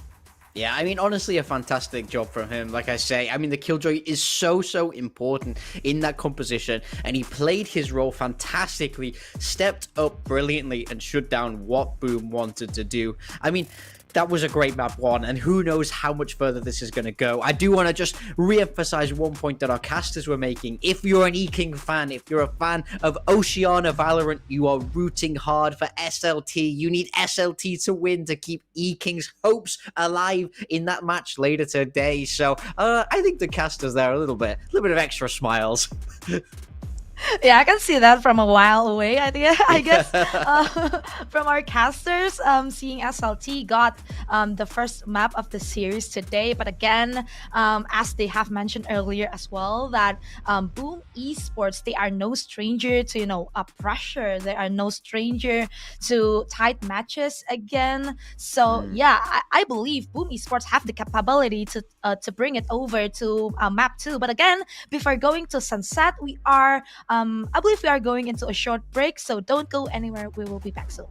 Yeah, I mean, honestly, a fantastic job from him. Like I say, I mean, the Killjoy is so important in that composition, and he played his role fantastically, stepped up brilliantly, and shut down what Boom wanted to do. I mean, that was a great map 1, and who knows how much further this is going to go. I do want to just re-emphasize one point that our casters were making. If you're an EKING fan, if you're a fan of Oceania Valorant, you are rooting hard for SLT. You need SLT to win to keep EKING's hopes alive in that match later today. So I think the casters there are a little bit of extra smiles. Yeah, I can see that from a while away. I guess from our casters, seeing SLT got the first map of the series today. But again, as they have mentioned earlier as well, that Boom Esports, they are no stranger to pressure. They are no stranger to tight matches again. So yeah, I believe Boom Esports have the capability to bring it over to map 2. But again, before going to Sunset, I believe we are going into a short break, so don't go anywhere. We will be back soon.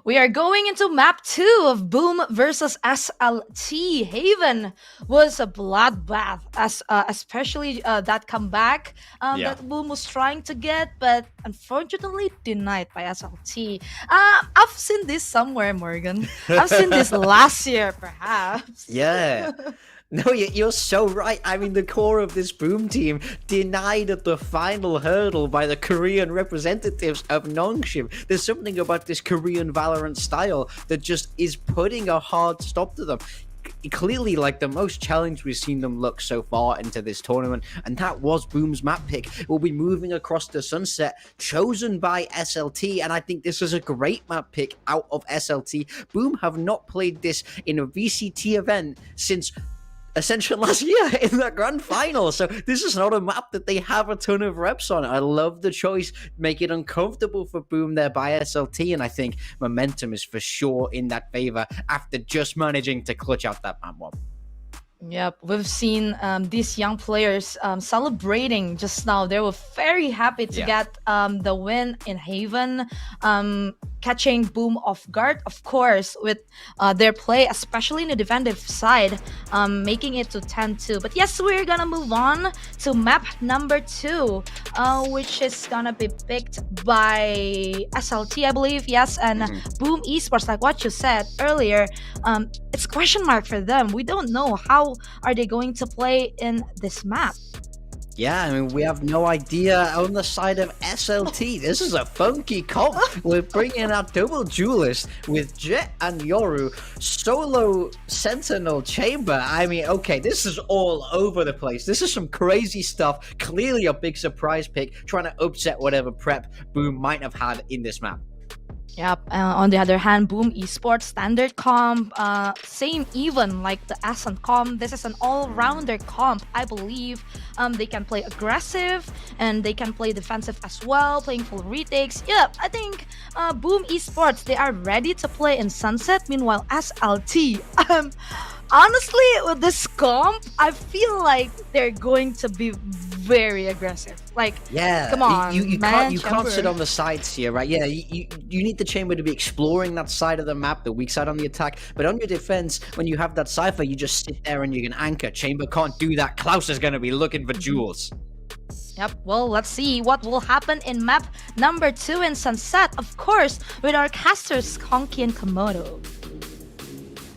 We are going into map 2 of Boom versus SLT. Haven was a bloodbath, especially that comeback that Boom was trying to get, but unfortunately denied by SLT. I've seen this somewhere, Morgan. I've seen this last year, perhaps. Yeah. No, you're so right. I mean, the core of this Boom team denied at the final hurdle by the Korean representatives of Nongshim. There's something about this Korean Valorant style that just is putting a hard stop to them. Clearly, like, the most challenged we've seen them look so far into this tournament, and that was Boom's map pick. We'll be moving across the Sunset, chosen by SLT, and I think this is a great map pick out of SLT. Boom have not played this in a VCT event since Ascension last year in the grand final, so this is not a map that they have a ton of reps on. I love the choice, make it uncomfortable for Boom there by SLT, and I think momentum is for sure in that favor after just managing to clutch out that map one. Yep, we've seen these young players celebrating just now. They were very happy to get the win in Haven. catching Boom off guard, of course, with their play, especially in the defensive side, making it to 10-2. But yes, we're gonna move on to map number 2, which is gonna be picked by SLT, I believe. Yes, and Boom Esports, like what you said earlier, it's question mark for them. We don't know how are they going to play in this map. Yeah, I mean, we have no idea on the side of SLT. This is a funky comp. We're bringing out double duelist with Jet and Yoru, solo Sentinel Chamber. I mean, okay, this is all over the place. This is some crazy stuff. Clearly a big surprise pick, trying to upset whatever prep Boom might have had in this map. Yep. On the other hand, Boom Esports standard comp, same even like the Ascent comp. This is an all-rounder comp, I believe. They can play aggressive and they can play defensive as well, playing full retakes. Yep, I think Boom Esports, they are ready to play in Sunset. Meanwhile, SLT, honestly, with this comp, I feel like they're going to be very aggressive. Like, yeah, come on, you man, can't sit on the sides here, right? Yeah, you need the Chamber to be exploring that side of the map, the weak side on the attack. But on your defense, when you have that Cypher, you just sit there and you can anchor. Chamber can't do that. Klaus is going to be looking for jewels. Yep, well, let's see what will happen in map number 2 in Sunset, of course, with our casters Honky and Komodo.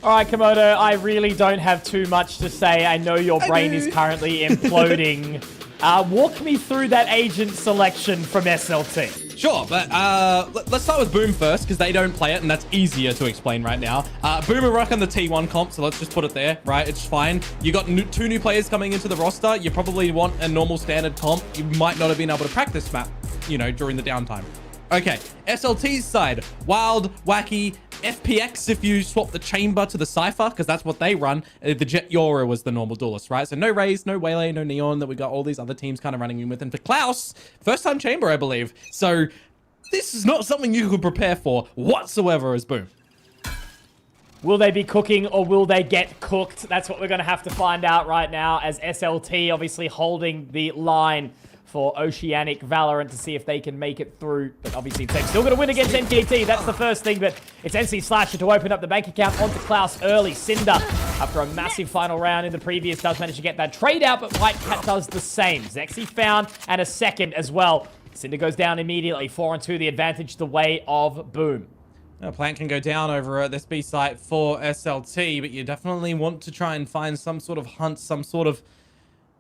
All right, Komodo, I really don't have too much to say. I know your brain is currently imploding. Walk me through that agent selection from SLT. Sure, but let's start with Boom first, because they don't play it, and that's easier to explain right now. Boom are rocking the T1 comp, so let's just put it there, right? It's fine. You got 2 new players coming into the roster. You probably want a normal standard comp. You might not have been able to practice map, you know, during the downtime. Okay, SLT's side, wild, wacky, FPX if you swap the Chamber to the Cypher, because that's what they run. The Jet Yoru was the normal duelist, right? So no Raze, no Waylay, no Neon that we got all these other teams kind of running in with. And for Klaus, first time Chamber, I believe. So this is not something you could prepare for whatsoever as Boom. Will they be cooking or will they get cooked? That's what we're going to have to find out right now, as SLT obviously holding the line for Oceanic Valorant to see if they can make it through. But obviously, they're still going to win against NKT. That's the first thing, but it's NC Slasher to open up the bank account onto Klaus early. Cinder, after a massive final round in the previous, does manage to get that trade out, but White Cat does the same. Zexy found, and a second as well. Cinder goes down immediately. 4-2, the advantage the way of Boom. A plant can go down over at this B site for SLT, but you definitely want to try and find some sort of hunt, some sort of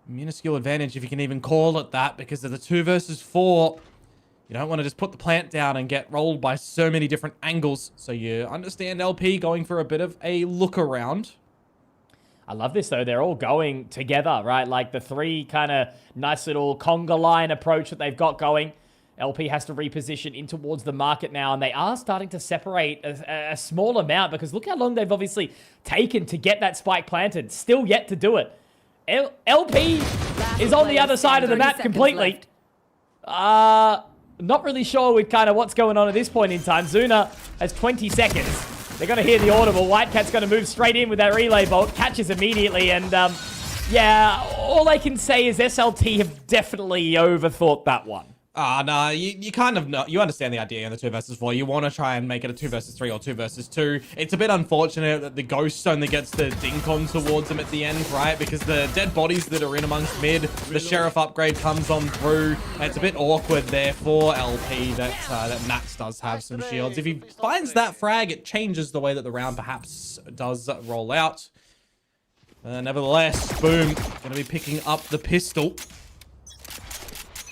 minuscule advantage, if you can even call it that, because of the 2 versus 4. You don't want to just put the plant down and get rolled by so many different angles. So you understand LP going for a bit of a look around. I love this, though. They're all going together, right? Like the 3 kind of nice little conga line approach that they've got going. LP has to reposition in towards the market now, and they are starting to separate a small amount, because look how long they've obviously taken to get that spike planted. Still yet to do it. LP is on the other side of the map completely. Not really sure with kind of what's going on at this point in time. Zuna has 20 seconds. They're going to hear the audible. White Cat's going to move straight in with that relay bolt. Catches immediately. And yeah, all I can say is SLT have definitely overthought that one. No, you kind of know, you understand the idea in the 2 versus 4. You want to try and make it a 2 versus 3 or 2 versus 2. It's a bit unfortunate that the Ghost only gets the dink on towards him at the end, right? Because the dead bodies that are in amongst mid, the Sheriff upgrade comes on through. It's a bit awkward there for LP that Nats does have some shields. If he finds that frag, it changes the way that the round perhaps does roll out. Nevertheless, Boom going to be picking up the pistol.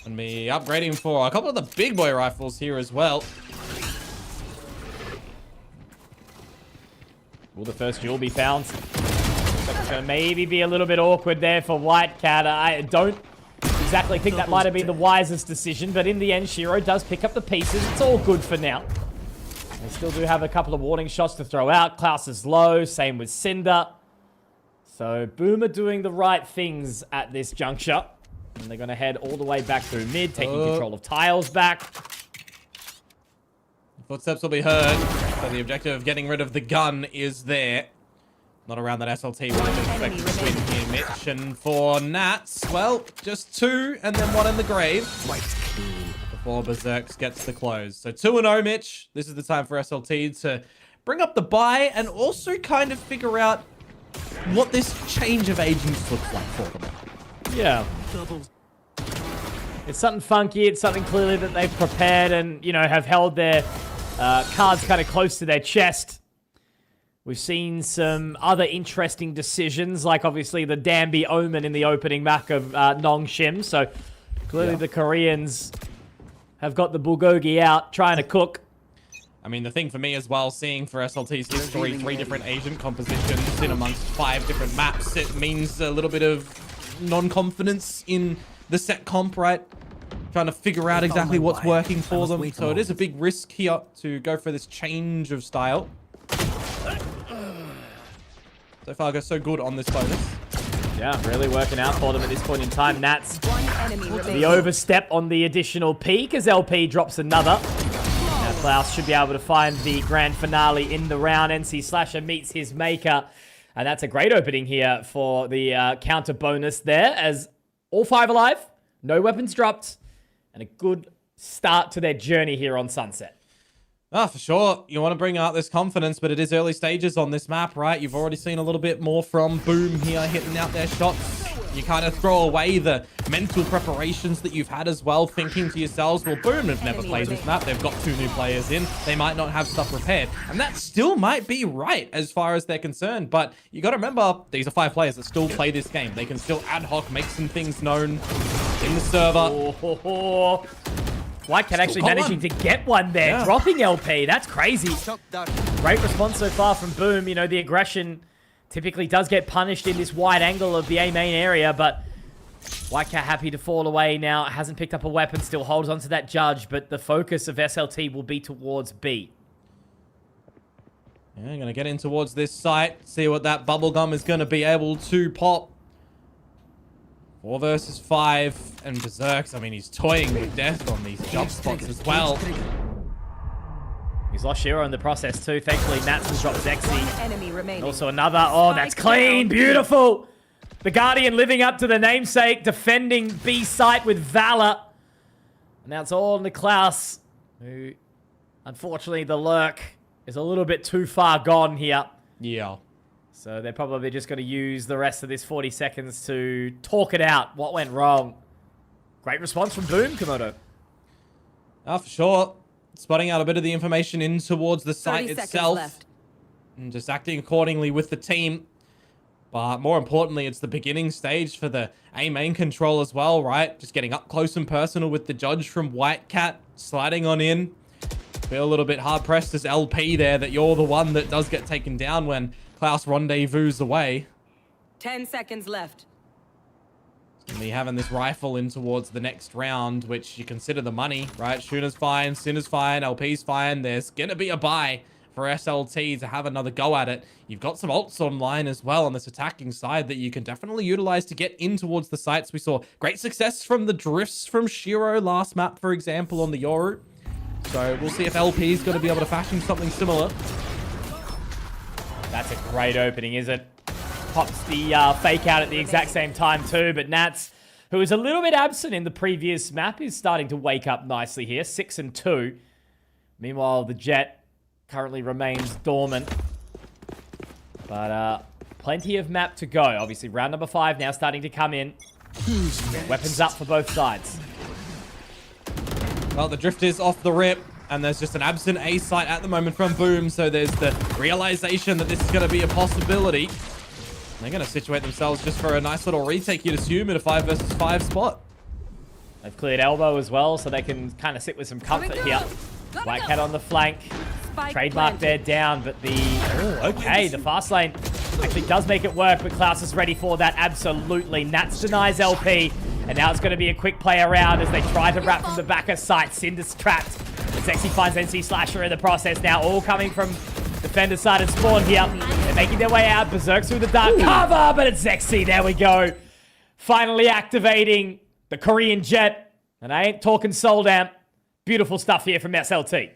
And be upgrading for a couple of the big boy rifles here as well. Will the first duel be found? It's going to maybe be a little bit awkward there for White Cat. I don't exactly think that might have been the wisest decision, but in the end, Shiro does pick up the pieces. It's all good for now. They still do have a couple of warning shots to throw out. Klaus is low, same with Cinder. So Boom are doing the right things at this juncture. And they're going to head all the way back through mid, taking control of tiles back. Footsteps will be heard, so the objective of getting rid of the gun is there. Not around that SLT would have expected to win here, Mitch. And for Nats, well, just 2 and then 1 in the grave. White's clean. before Berserks gets the close. So 2-0, Mitch. This is the time for SLT to bring up the buy and also kind of figure out what this change of agents looks like for them. Yeah. It's something funky. It's something clearly that they've prepared and, you know, have held their cards kind of close to their chest. We've seen some other interesting decisions, like obviously the Danby Omen in the opening map of Nong Shim. So clearly the Koreans have got the bulgogi out, trying to cook. I mean, the thing for me as well, seeing for SLT's history, 3 different agent compositions in amongst 5 different maps, it means a little bit of non-confidence in the set comp, right? Trying to figure out exactly what's working for them. So it is a big risk here to go for this change of style. So far, so good on this bonus. Yeah, really working out for them at this point in time. Nats, the overstep on the additional peak as LP drops another. Now Klaus should be able to find the grand finale in the round. NC Slasher meets his maker. And that's a great opening here for the counter bonus there, as all 5 alive, no weapons dropped, and a good start to their journey here on Sunset. Ah, for sure. You want to bring out this confidence, but it is early stages on this map, right? You've already seen a little bit more from Boom here, hitting out their shots. You kind of throw away the mental preparations that you've had as well, thinking to yourselves, well, Boom have never played this map. They've got 2 new players in. They might not have stuff prepared. And that still might be right as far as they're concerned. But you got to remember, these are 5 players that still play this game. They can still ad hoc make some things known in the server. Whitecat actually managing to get one there, dropping LP. That's crazy. Great response so far from Boom. You know, the aggression typically does get punished in this wide angle of the A main area, but Whitecat happy to fall away now. Hasn't picked up a weapon, still holds onto that judge, but the focus of SLT will be towards B. Yeah, going to get in towards this site, see what that bubblegum is going to be able to pop. 4 versus 5, and Berserks, I mean, he's toying with death on these jump spots as well. He's lost Shiro in the process too. Thankfully, Nats has dropped Zexy. And also another. Oh, that's clean. Beautiful. The Guardian living up to the namesake, defending B site with Valor. And now it's all Niklaus, who, unfortunately, the lurk is a little bit too far gone here. Yeah. So they're probably just going to use the rest of this 40 seconds to talk it out. What went wrong? Great response from Boom, Komodo. For sure. Spotting out a bit of the information in towards the site itself. And just acting accordingly with the team. But more importantly, it's the beginning stage for the A main control as well, right? Just getting up close and personal with the judge from Whitecat. Sliding on in. Feel a little bit hard-pressed as LP there that you're the one that does get taken down when Klaus rendezvous away. 10 seconds left. And me having this rifle in towards the next round, which you consider the money, right? Shooner's fine, Sinner's fine, LP's fine. There's going to be a buy for SLT to have another go at it. You've got some ults online as well on this attacking side that you can definitely utilize to get in towards the sites. We saw great success from the drifts from Shiro last map, for example, on the Yoru. So we'll see if LP is going to be able to fashion something similar. That's a great opening, isn't it? Pops the fake out at the exact same time too, but Nats, who was a little bit absent in the previous map, is starting to wake up nicely here, 6 and 2. Meanwhile, the Jet currently remains dormant. But plenty of map to go. Obviously, round number 5 now starting to come in. Weapons up for both sides. Well, the drift is off the rip. And there's just an absent A site at the moment from Boom. So there's the realization that this is going to be a possibility. They're going to situate themselves just for a nice little retake, you'd assume, in a 5 versus 5 spot. They've cleared elbow as well, so they can kind of sit with some comfort here. Whitecat on the flank. Trademark there down, but the... Oh, okay, the fast lane actually does make it work, but Klaus is ready for that, absolutely. Nats denies LP, and now it's going to be a quick play around as they try to wrap from the back of sight. Cinder's trapped. Sexy finds NC Slasher in the process now, all coming from defender side and spawn here. They're making their way out. Berserks through the dark cover, but it's Zexy. There we go. Finally activating the Korean Jet. And I ain't talking Soul Damp. Beautiful stuff here from SLT.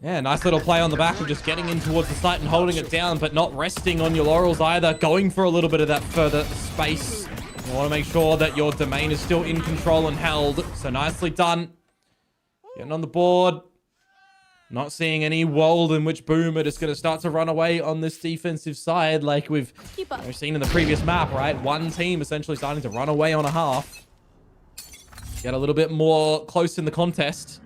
Yeah, nice little play on the back of just getting in towards the site and holding it down, but not resting on your laurels either. Going for a little bit of that further space. You want to make sure that your domain is still in control and held. So nicely done. Getting on the board. Not seeing any world in which Boom are just going to start to run away on this defensive side like we've seen in the previous map, right? One team essentially starting to run away on a half. Get a little bit more close in the contest.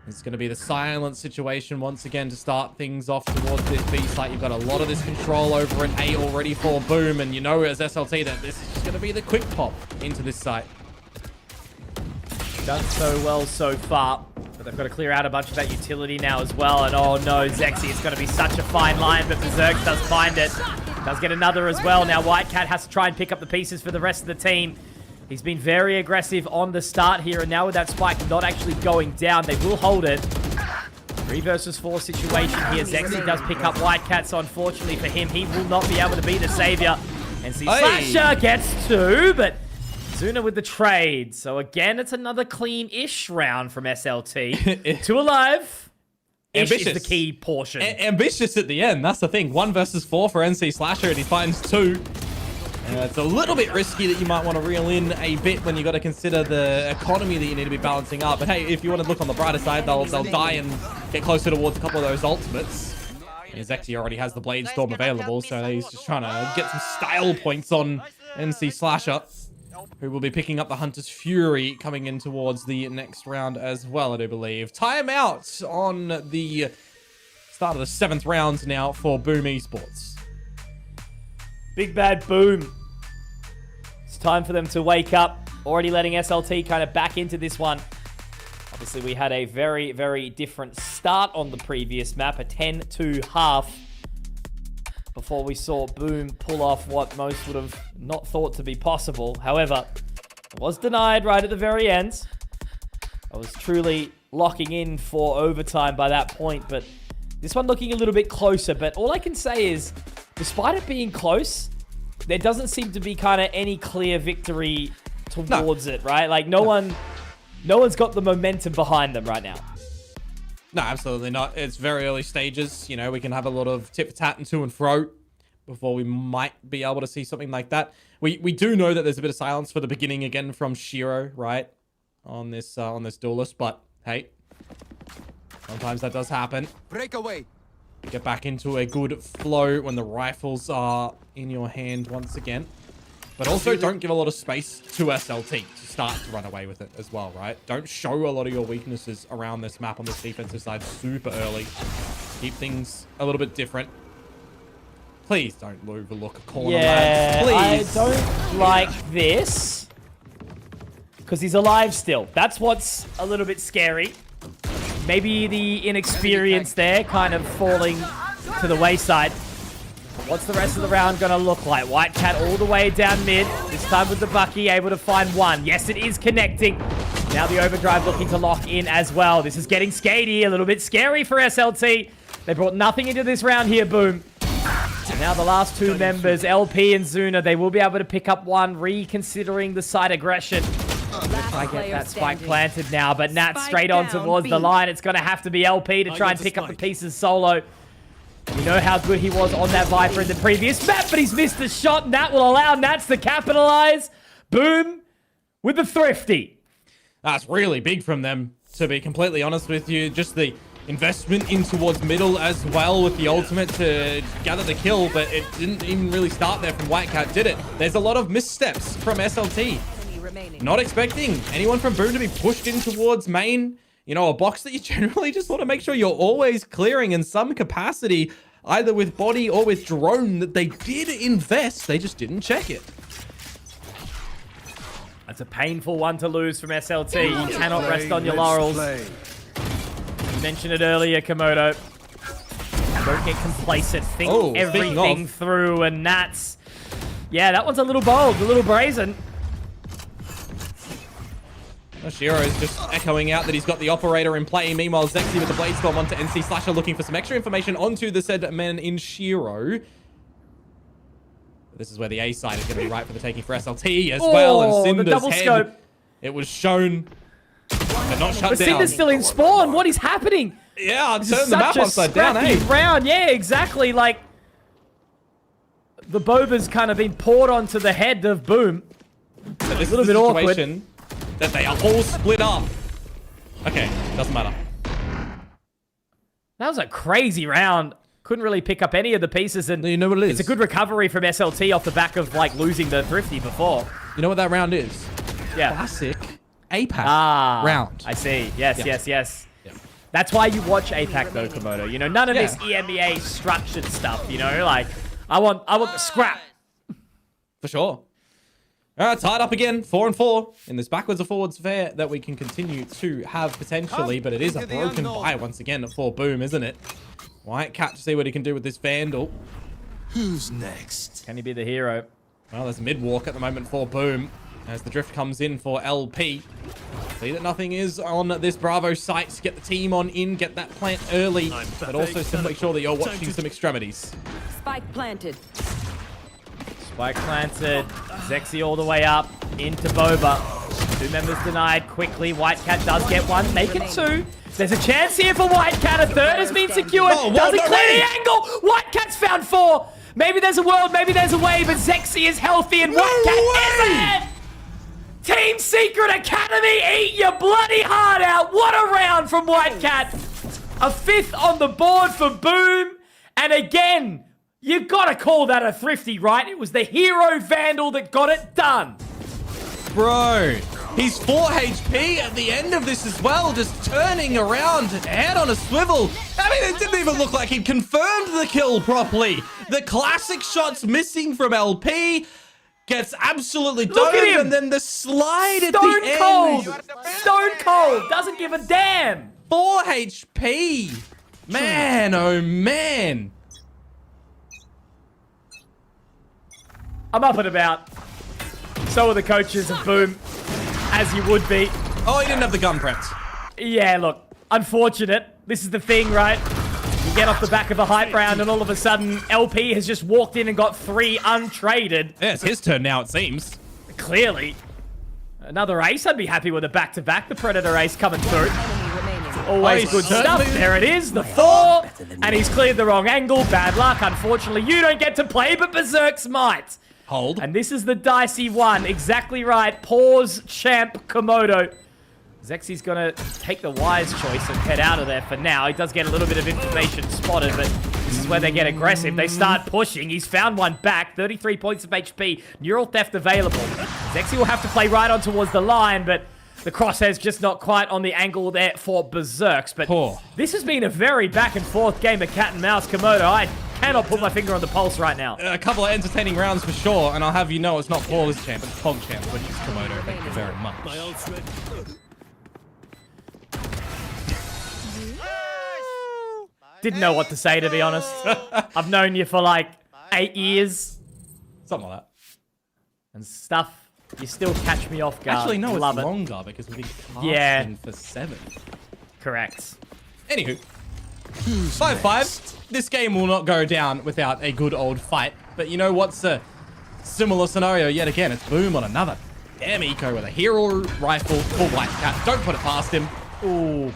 It's going to be the silent situation once again to start things off towards this B site. You've got a lot of this control over an A already for Boom, and you know as SLT that this is just going to be the quick pop into this site. Done so well so far, but they've got to clear out a bunch of that utility now as well. And oh no, Zexy, it's going to be such a fine line, but Berserk does find it. Does get another as well. Now Whitecat has to try and pick up the pieces for the rest of the team. He's been very aggressive on the start here, and now with that spike not actually going down, they will hold it. 3 versus 4 situation here. Zexy does pick up Whitecat, so unfortunately for him, he will not be able to be the savior. And Slasher gets 2, but Zuna with the trade. So again, it's another clean-ish round from SLT. 2 alive. Ambitious is the key portion. Ambitious at the end. That's the thing. 1 versus 4 for NC Slasher, and he finds 2. It's a little bit risky that you might want to reel in a bit when you got to consider the economy that you need to be balancing up. But hey, if you want to look on the brighter side, they'll die and get closer towards a couple of those ultimates. And Zexy already has the Blade Storm available, so he's just trying to get some style points on NC Slasher, who will be picking up the Hunter's Fury coming in towards the next round as well, I do believe. Timeout on the start of the 7th round now for Boom Esports. Big bad Boom. It's time for them to wake up. Already letting SLT kind of back into this one. Obviously, we had a very, very different start on the previous map. A 10-2 half. Before we saw Boom pull off what most would have not thought to be possible. However, it was denied right at the very end. I was truly locking in for overtime by that point, but this one looking a little bit closer. But all I can say is, despite it being close, there doesn't seem to be kind of any clear victory towards it, right? Like no one's got the momentum behind them right now. No, absolutely not. It's very early stages. You know, we can have a lot of tit-for-tat and to and fro before we might be able to see something like that. We do know that there's a bit of silence for the beginning again from Shiro, right? On this duelist, but hey, sometimes that does happen. Breakaway. Get back into a good flow when the rifles are in your hand once again. But also don't give a lot of space to SLT to start to run away with it as well, right? Don't show a lot of your weaknesses around this map on this defensive side super early. Keep things a little bit different. Please don't overlook a corner, lads. Please. I don't like this. Because he's alive still. That's what's a little bit scary. Maybe the inexperience there kind of falling to the wayside. What's the rest of the round going to look like? Whitecat all the way down mid. This time with the Bucky, able to find 1. Yes, it is connecting. Now the overdrive looking to lock in as well. This is getting skatey, a little bit scary for SLT. They brought nothing into this round here, Boom. And now the last 2 members, LP and Zuna, they will be able to pick up 1, reconsidering the side aggression. I get that spike planted now, but Nat straight on towards the line. It's going to have to be LP to try and pick up the pieces solo. We know how good he was on that Viper in the previous map, but he's missed a shot, and that will allow Nats to capitalize. Boom with the thrifty. That's really big from them, to be completely honest with you. Just the investment in towards middle as well with the ultimate to gather the kill, but it didn't even really start there from Whitecat, did it? There's a lot of missteps from SLT. Not expecting anyone from Boom to be pushed in towards main. You know, a box that you generally just want to make sure you're always clearing in some capacity, either with body or with drone, that they did invest. They just didn't check it. That's a painful one to lose from SLT. You cannot rest on your laurels. You mentioned it earlier, Komodo. Don't get complacent. Think everything through, and Nats. Yeah, that one's a little bold, a little brazen. Shiro is just echoing out that he's got the operator in play. Meanwhile, Zexy with the Blade Storm onto NC Slasher, looking for some extra information onto the said men in Shiro. This is where the A side is going to be right for the taking for SLT as well. And Cinder's the double scope. It was shown, but not shut down. But Cinder's still in spawn. What is happening? Yeah, I'm turning the map upside down, eh? Round. Yeah, exactly. Like, the Boba's kind of been poured onto the head of Boom. So a little bit awkward. that they are all split up. Okay, doesn't matter. That was a crazy round. Couldn't really pick up any of the pieces, and you know what it is? It's a good recovery from SLT off the back of like losing the Thrifty before. You know what that round is? Yeah. Classic APAC round. I see. Yes, Yeah. yes. Yeah. That's why you watch APAC though, Komodo. You know, none of this EMEA structured stuff, you know, like I want the scrap. For sure. All right, tied up again, 4-4 in this backwards and forwards affair that we can continue to have potentially, but it is a broken buy once again for Boom, isn't it? White Cat to see what he can do with this Vandal. Who's next? Can he be the hero? Well, there's mid-walk at the moment for Boom as the drift comes in for LP. See that nothing is on this Bravo site to get the team on in, get that plant early, but also to make sure that you're watching some extremities. Spike planted. Spike planted. Zexy all the way up into Boba. 2 members denied quickly. White Cat does get one. Make it 2. There's a chance here for White Cat. A 3rd has been secured. Doesn't clear the angle. White Cat's found 4. Maybe there's a world, maybe there's a way, but Zexy is healthy and White Cat isn't. Team Secret Academy, eat your bloody heart out. What a round from White Cat. A 5th on the board for Boom. And again, you've got to call that a Thrifty, right? It was the hero Vandal that got it done. Bro, he's 4 HP at the end of this as well, just turning around, head on a swivel. I mean, it didn't even look like he'd confirmed the kill properly. The classic shots missing from LP. Gets absolutely domed, and then the slide at the end. Stone cold. Doesn't give a damn. 4 HP. Man, oh man. I'm up and about. So are the coaches of Boom, as you would be. Oh, he didn't have the gun prepped. Yeah, look, unfortunate. This is the thing, right? You get off the back of a hype round and all of a sudden LP has just walked in and got 3 untraded. Yeah, it's his turn now, it seems. Clearly. Another ace, I'd be happy with a back-to-back. The Predator ace coming through. Always good stuff. There it is, the 4. And he's cleared the wrong angle. Bad luck. Unfortunately, you don't get to play, but Berserks might. Hold. And this is the dicey one. Exactly right. Pause, champ, Komodo. Zexy's going to take the wise choice and head out of there for now. He does get a little bit of information spotted, but this is where they get aggressive. They start pushing. He's found one back. 33 points of HP. Neural theft available. Zexy will have to play right on towards the line, but the crosshair's just not quite on the angle there for Berserks. But this has been a very back and forth game of cat and mouse, Komodo. I cannot put my finger on the pulse right now. A couple of entertaining rounds for sure, and I'll have you know it's not Paul's champ, it's Pog champ, which is Komodo. Thank you very much. Didn't know what to say, to be honest. I've known you for like 8 years. Something like that. And stuff. You still catch me off guard. Actually, no, Love it's it. longer because we've been casting for 7. Correct. Anywho, 5-5. This game will not go down without a good old fight. But you know what's a similar scenario yet again? It's Boom on another damn eco with a hero rifle for White Cat. Don't put it past him. Ooh.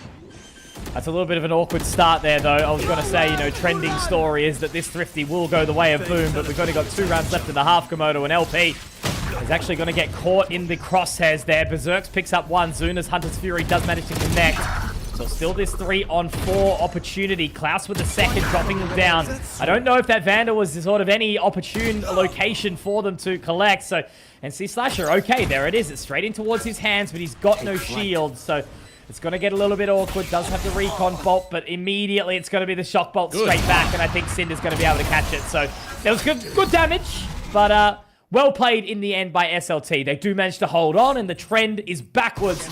That's a little bit of an awkward start there, though. I was going to say, you know, trending story is that this Thrifty will go the way of Boom, but we've only got 2 rounds left in the half. Komodo and LP is actually going to get caught in the crosshairs there. Berserks picks up 1. Zuna's Hunter's Fury does manage to connect. So still this 3-on-4 opportunity. Klaus with the 2nd, dropping them down. I don't know if that Vandal was sort of any opportune location for them to collect. So, NC Slasher, okay, there it is. It's straight in towards his hands, but he's got no shield. So it's going to get a little bit awkward. Does have the recon bolt, but immediately it's going to be the shock bolt straight back, and I think Cinder's going to be able to catch it. So there was good damage, but well played in the end by SLT. They do manage to hold on, and the trend is backwards.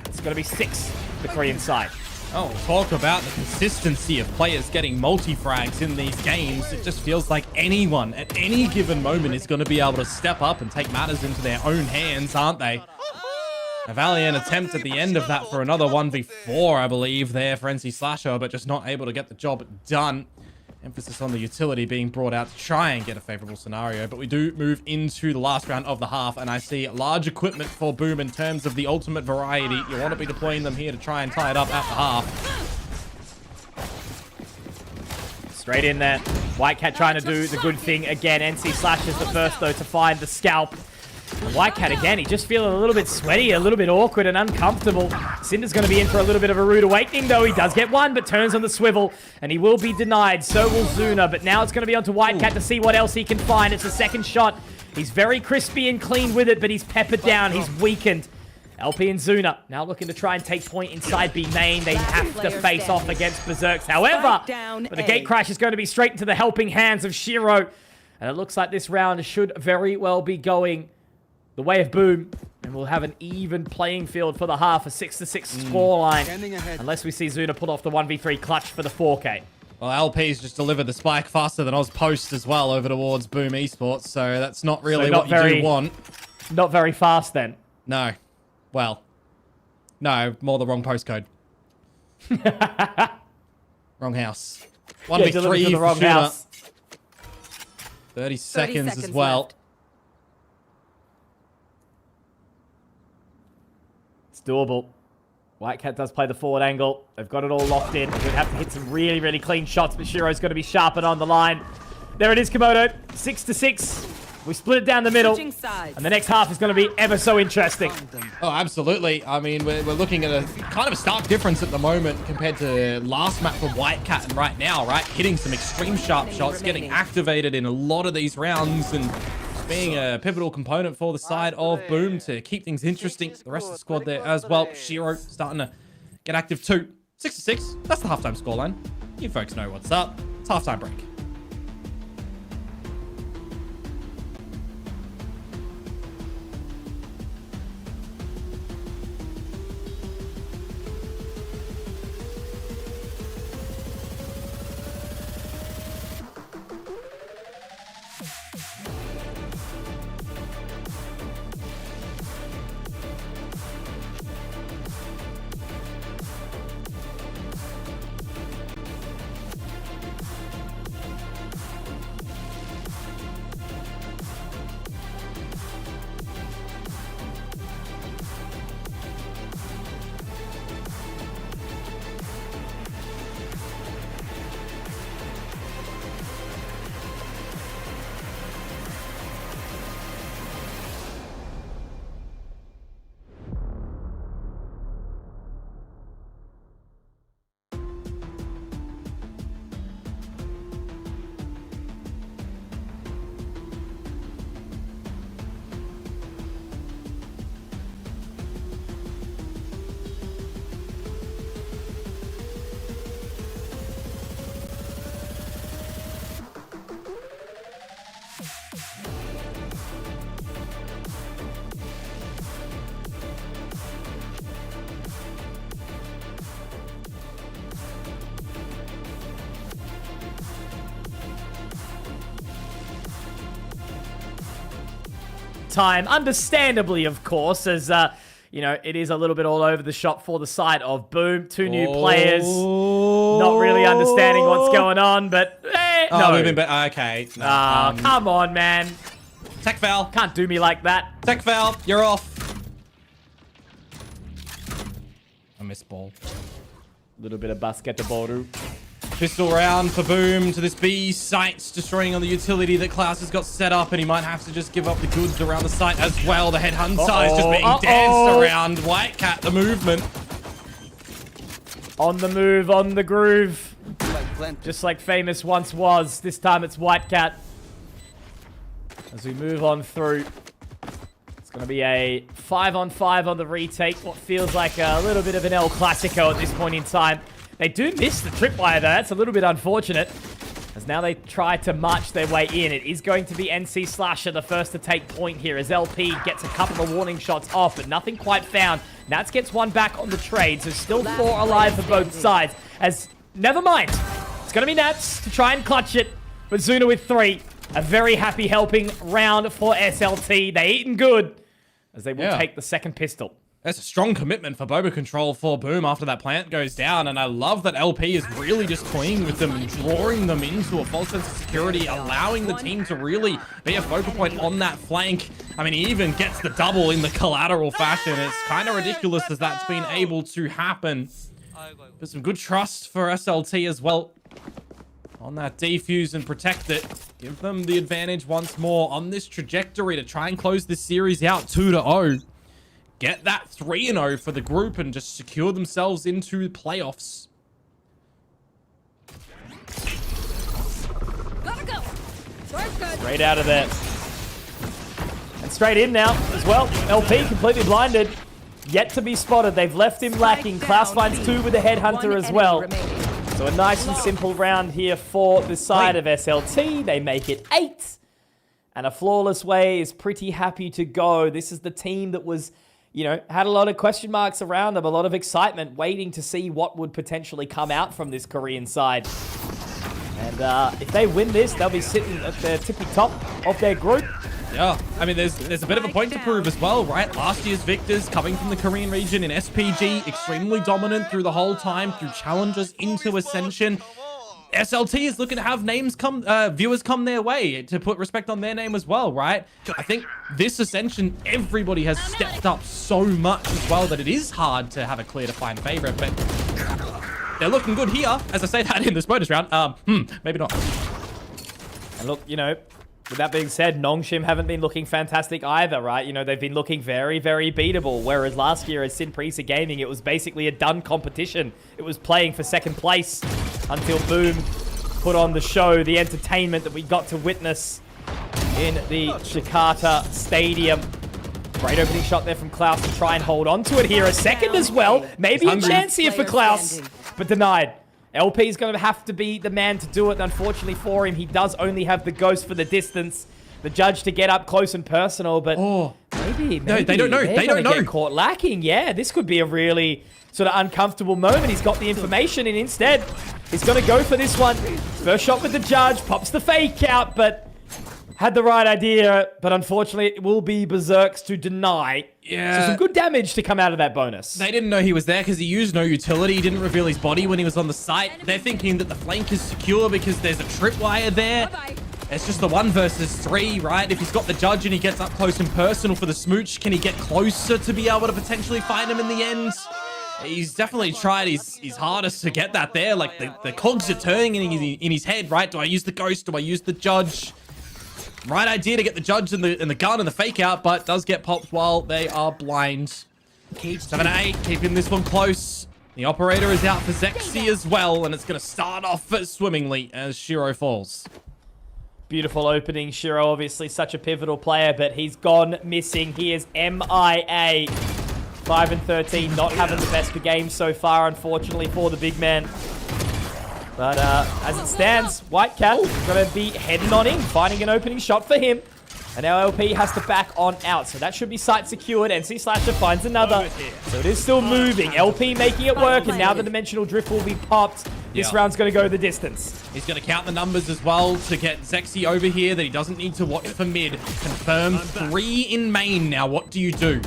It's going to be 6, the Korean side. Oh, talk about the consistency of players getting multi-frags in these games. It just feels like anyone at any given moment is going to be able to step up and take matters into their own hands, aren't they? A valiant attempt at the end of that for another 1v4, I believe, there for NC Slasher, but just not able to get the job done. Emphasis on the utility being brought out to try and get a favorable scenario, but we do move into the last round of the half, and I see large equipment for Boom in terms of the ultimate variety. You want to be deploying them here to try and tie it up at the half. Straight in there. White Cat trying to do the good thing again. NC Slash is the first, though, to find the scalp. And Whitecat again, he just feeling a little bit sweaty, a little bit awkward and uncomfortable. Cinder's going to be in for a little bit of a rude awakening, though. He does get one, but turns on the swivel, and he will be denied. So will Zuna, but now it's going to be onto Whitecat to see what else he can find. It's a second shot. He's very crispy and clean with it, but he's peppered down. He's weakened. LP and Zuna now looking to try and take point inside B main. They have to face off against Berserks. However, but the gate crash is going to be straight into the helping hands of Shiro. And it looks like this round should very well be going the way of Boom. And we'll have an even playing field for the half, a 6-6 scoreline. Unless we see Zuna pull off the 1v3 clutch for the 4K. Well, LP's just delivered the spike faster than Oz Post as well over towards Boom Esports. So that's not really what you do want. Not very fast then. No. Well, no, more the wrong postcode. Wrong house. 1v3 to the wrong house. 30 seconds as well. Left. It's doable. Whitecat does play the forward angle. They've got it all locked in. We'd have to hit some really, really clean shots, but Shiro's going to be sharp and on the line. There it is, Komodo. 6-6. We split it down the middle, and the next half is going to be ever so interesting. Oh, absolutely. I mean, we're looking at a kind of a stark difference at the moment compared to last map for Whitecat and right now, right? Hitting some extreme sharp shots, getting activated in a lot of these rounds, and being a pivotal component for the side of Boom to keep things interesting. The rest of the squad there as well. Shiro starting to get active too. 6-6. That's the halftime scoreline. You folks know what's up. It's halftime break. Time, understandably, of course, as you know, it is a little bit all over the shop for the side of Boom. Two new players, not really understanding what's going on, but no. We've been okay. No, come on, man. Tech foul. Can't do me like that. Tech foul. You're off. I missed ball. A little bit of basketball. Pistol round for Boom to this B site, destroying on the utility that Klaus has got set up, and he might have to just give up the goods around the site as well. The headhunter is just being danced around. Whitecat, the movement. On the move, on the groove. Just like Famous once was. This time it's Whitecat. As we move on through. It's going to be a 5-on-5 on the retake. What feels like a little bit of an El Clasico at this point in time. They do miss the tripwire though. That's a little bit unfortunate. As now they try to march their way in. It is going to be NC Slasher the first to take point here. As LP gets a couple of warning shots off, but nothing quite found. Nats gets one back on the trade. So still 4 alive for both sides. As, never mind. It's going to be Nats to try and clutch it. But Zuna with 3. A very happy helping round for SLT. They eaten good. As they will take the second pistol. That's a strong commitment for Boba Control for Boom after that plant goes down, and I love that LP is really just toying with them and drawing them into a false sense of security, allowing the team to really be a focal point on that flank. I mean, he even gets the double in the collateral fashion. It's kind of ridiculous as that's been able to happen. There's some good trust for SLT as well on that defuse and protect it. give them the advantage once more on this trajectory to try and close this series out 2-0. Get that 3-0 for the group and just secure themselves into the playoffs. Straight out of there. And straight in now as well. LP completely blinded. Yet to be spotted. They've left him lacking. Klaus finds 2 with the headhunter as well. So a nice and simple round here for the side of SLT. They make it 8. And a flawless way is pretty happy to go. This is the team that was, you know, had a lot of question marks around them. A lot of excitement waiting to see what would potentially come out from this Korean side. And if they win this, they'll be sitting at the tippy top of their group. Yeah, I mean, there's a bit of a point to prove as well, right? Last year's victors coming from the Korean region in SPG, extremely dominant through the whole time, through challenges into Ascension. SLT is looking to have viewers come their way to put respect on their name as well, right? I think this Ascension, everybody has stepped up so much as well that it is hard to have a clear defined favorite, but they're looking good here, as I say that in this bonus round. Maybe not. And look, you know, with that being said, Nongshim haven't been looking fantastic either, right? You know, they've been looking very, very beatable. Whereas last year at Sinprisa Gaming, it was basically a done competition. It was playing for second place until Boom put on the show, the entertainment that we got to witness in the Jakarta Stadium. Great opening shot there from Klaus to try and hold on to it here. A second as well. Maybe a chance here for Klaus, but denied. LP is going to have to be the man to do it. Unfortunately for him, he does only have the ghost for the distance. The judge to get up close and personal, but maybe no, they don't know. They don't know. Get caught lacking. Yeah, this could be a really sort of uncomfortable moment. He's got the information, and instead, he's going to go for this one. First shot with the judge, pops the fake out, but had the right idea. But unfortunately, it will be Berserks to deny. Yeah. So some good damage to come out of that bonus. They didn't know he was there because he used no utility. He didn't reveal his body when he was on the site. They're thinking that the flank is secure because there's a tripwire there. It's just the 1 versus 3, right? If he's got the judge and he gets up close and personal for the smooch, can he get closer to be able to potentially find him in the end? He's definitely tried his hardest to get that there. Like, the cogs are turning in his head, right? Do I use the ghost? Do I use the judge? Right idea to get the judge and the gun and the fake out, but does get popped while they are blind. 7-8, keeping this one close. The operator is out for Zexy as well, and it's going to start off swimmingly as Shiro falls. Beautiful opening. Shiro, obviously such a pivotal player, but he's gone missing. He is MIA. 5 and 13, not having the best of games so far, unfortunately, for the big man. But as it stands, White Cat is going to be heading on in, finding an opening shot for him. And now LP has to back on out, so that should be site secured. NC Slasher finds another. So it is still moving. LP making it work, and now the Dimensional Drift will be popped. This round's going to go the distance. He's going to count the numbers as well to get Zexy over here that he doesn't need to watch for mid. Confirmed 3 in main now. What do you do?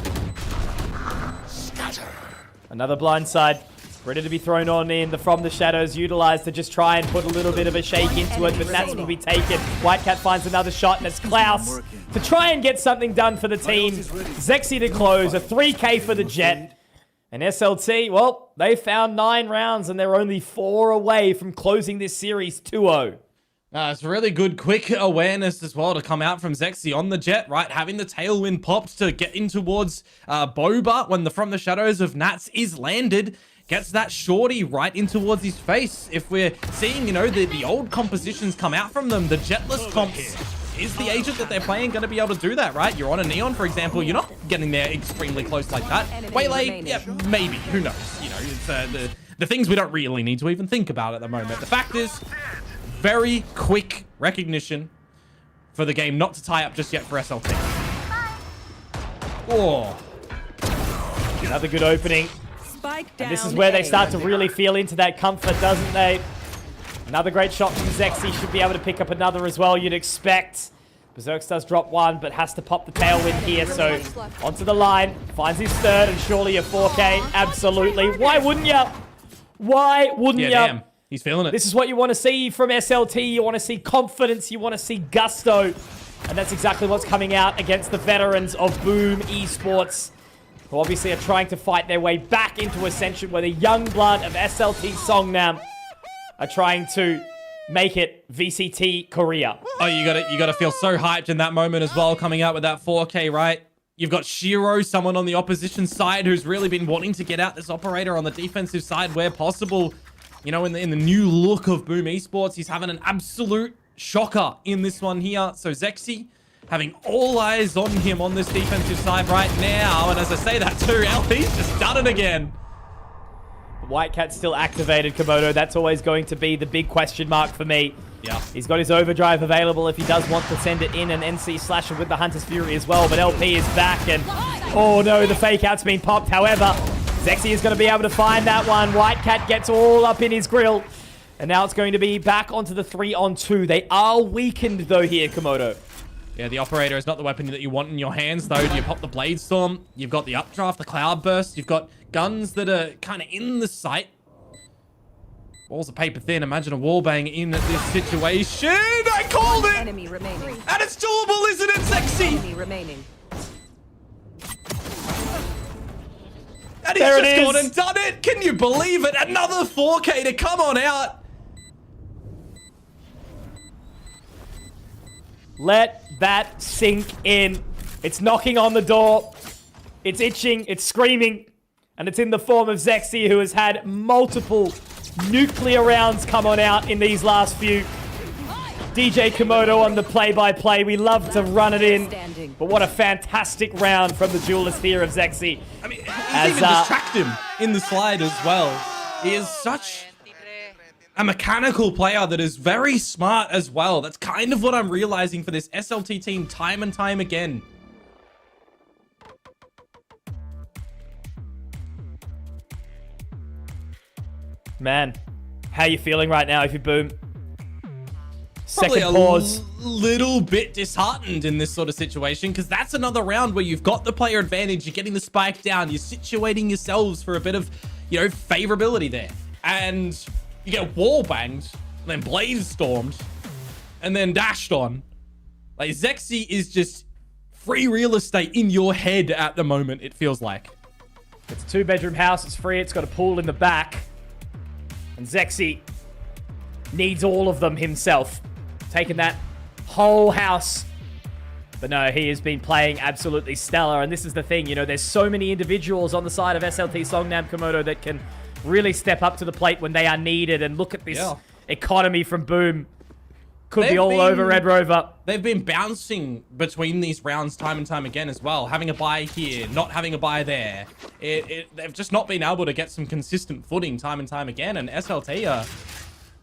Another blindside. Ready to be thrown on in. The From the Shadows utilized to just try and put a little bit of a shake into it, but that's will be taken. White Cat finds another shot, and it's Klaus to try and get something done for the team. Zexy to close, a 3K for the Jet. And SLT, well, they found 9 rounds, and they're only 4 away from closing this series 2-0. It's really good, quick awareness as well to come out from Zexy on the Jet, right? Having the tailwind popped to get in towards Boba when the From the Shadows of Nats is landed. Gets that shorty right in towards his face. If we're seeing, you know, the old compositions come out from them, the Jetless comps, is the agent that they're playing going to be able to do that, right? You're on a Neon, for example. You're not getting there extremely close like that. Waylay, yeah, maybe. Who knows? You know, it's the things we don't really need to even think about at the moment. The fact is, very quick recognition for the game not to tie up just yet for SLT. Oh. Another good opening. And this is where they start to really feel into that comfort, doesn't they? Another great shot from Zexy. Should be able to pick up another as well, you'd expect. Berserks does drop 1, but has to pop the tailwind here. So onto the line. Finds his third, and surely a 4K. Absolutely. Why wouldn't you? Why wouldn't you? Damn. He's feeling it. This is what you want to see from SLT. You want to see confidence. You want to see gusto. And that's exactly what's coming out against the veterans of Boom Esports, who obviously are trying to fight their way back into Ascension, where the young blood of SLT Songnam are trying to make it VCT Korea. Oh, you gotta feel so hyped in that moment as well, coming out with that 4K, right? You've got Shiro, someone on the opposition side who's really been wanting to get out this operator on the defensive side where possible. You know, in the new look of Boom Esports, he's having an absolute shocker in this one here. So Zexy having all eyes on him on this defensive side right now. And as I say that too, LP's just done it again. White Cat's still activated, Komodo. That's always going to be the big question mark for me. Yeah. He's got his overdrive available if he does want to send it in, and NC Slasher with the Hunter's Fury as well. But LP is back, and oh no, the fake out's been popped. However, Zexy is going to be able to find that one. White Cat gets all up in his grill. And now it's going to be back onto the 3-on-2. They are weakened though here, Komodo. Yeah, the operator is not the weapon that you want in your hands, though. You pop the Blade Storm, you've got the Updraft, the Cloud Burst, you've got guns that are kind of in the sight. Walls are paper thin. Imagine a wallbang in this situation. I called it! Enemy remaining. And it's doable, isn't it, Sexy? Enemy remaining. And he's just gone and done it! Can you believe it? Another 4K to come on out! Let that sink in. It's knocking on the door. It's itching. It's screaming. And it's in the form of Zexy, who has had multiple nuclear rounds come on out in these last few. DJ Komodo on the play-by-play. We love to run it in. But what a fantastic round from the duelist here of Zexy. I mean, he's even distract him in the slide as well. He is such a mechanical player that is very smart as well. That's kind of what I'm realizing for this SLT team time and time again. Man, how you feeling right now if you Boom? Probably Second pause. A little bit disheartened in this sort of situation, because that's another round where you've got the player advantage, you're getting the spike down, you're situating yourselves for a bit of, you know, favorability there. And you get wall banged, then blade stormed, and then dashed on. Like, Zexy is just free real estate in your head at the moment, it feels like. It's a two-bedroom house, it's free, it's got a pool in the back. And Zexy needs all of them himself. Taking that whole house. But no, he has been playing absolutely stellar. And this is the thing, you know, there's so many individuals on the side of SLT Songnam Komodo that can really step up to the plate when they are needed. And look at this economy from Boom. Could be all over Red Rover. They've been bouncing between these rounds time and time again as well. Having a buy here, not having a buy there. They've just not been able to get some consistent footing time and time again. And SLT are,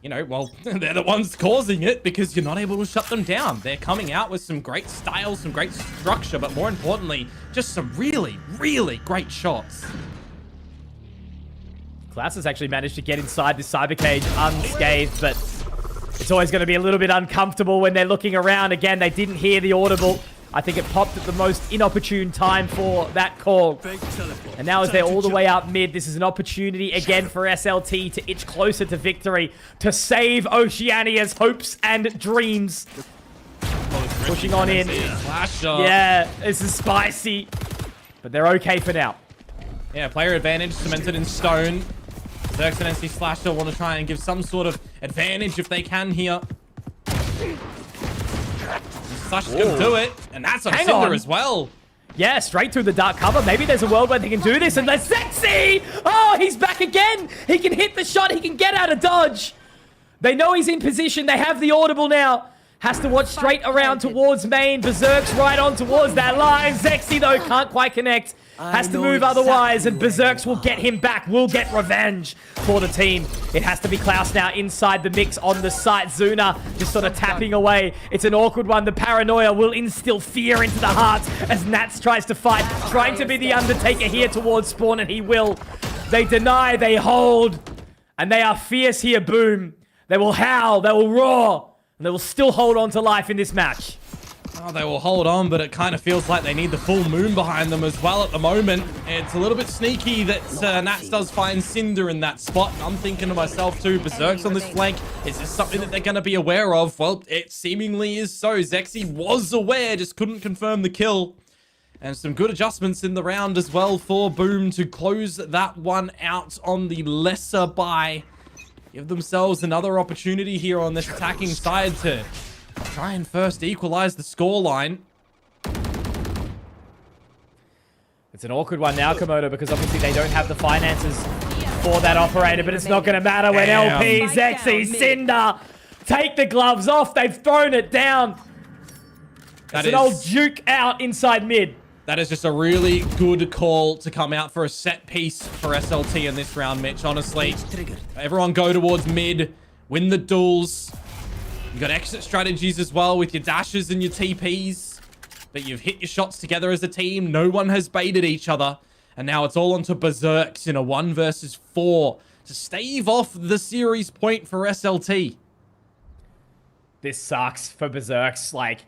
you know, well, they're the ones causing it because you're not able to shut them down. They're coming out with some great style, some great structure, but more importantly, just some really, really great shots. Klaus has actually managed to get inside this cyber cage unscathed, but it's always going to be a little bit uncomfortable when they're looking around. Again, they didn't hear the audible. I think it popped at the most inopportune time for that call. And now as they're all the way up mid, this is an opportunity again for SLT to itch closer to victory, to save Oceania's hopes and dreams. Pushing on in. Yeah, this is spicy. But they're okay for now. Yeah, player advantage cemented in stone. Zerx and NC Slasher want to try and give some sort of advantage if they can here. Slasher's going to do it, and that's on Cinder as well. Yeah, straight through the dark cover. Maybe there's a world where they can do this, and they're Zexy! Oh, he's back again! He can hit the shot, he can get out of dodge. They know he's in position, they have the audible now. Has to watch straight around towards main. Berserk's right on towards that line. Zexy, though, can't quite connect. Has to move otherwise, and Berserk's will get him back. Will get revenge for the team. It has to be Klaus now inside the mix on the site. Zuna just sort of tapping away. It's an awkward one. The paranoia will instill fear into the hearts as Nats tries to fight. Trying to be the Undertaker here towards Spawn, and he will. They deny, they hold, and they are fierce here, Boom. They will howl, they will roar. And they will still hold on to life in this match. Oh, they will hold on, but it kind of feels like they need the full moon behind them as well at the moment. It's a little bit sneaky that Nats does find Cinder in that spot. I'm thinking to myself too, Berserk's on this flank. Is this something that they're going to be aware of? Well, it seemingly is so. Zexy was aware, just couldn't confirm the kill. And some good adjustments in the round as well for Boom to close that one out on the lesser buy. give themselves another opportunity here on this attacking side to try and first equalize the scoreline. It's an awkward one now, Komodo, because obviously they don't have the finances for that operator, but it's not going to matter when LP, Zexy, Cinder take the gloves off. They've thrown it down. It's an old juke out inside mid. That is just a really good call to come out for a set piece for SLT in this round, Mitch, honestly. Everyone go towards mid, win the duels. You got exit strategies as well with your dashes and your TPs. But you've hit your shots together as a team. No one has baited each other. And now it's all onto Berserks in a 1 versus 4 to stave off the series point for SLT. This sucks for Berserks. Like,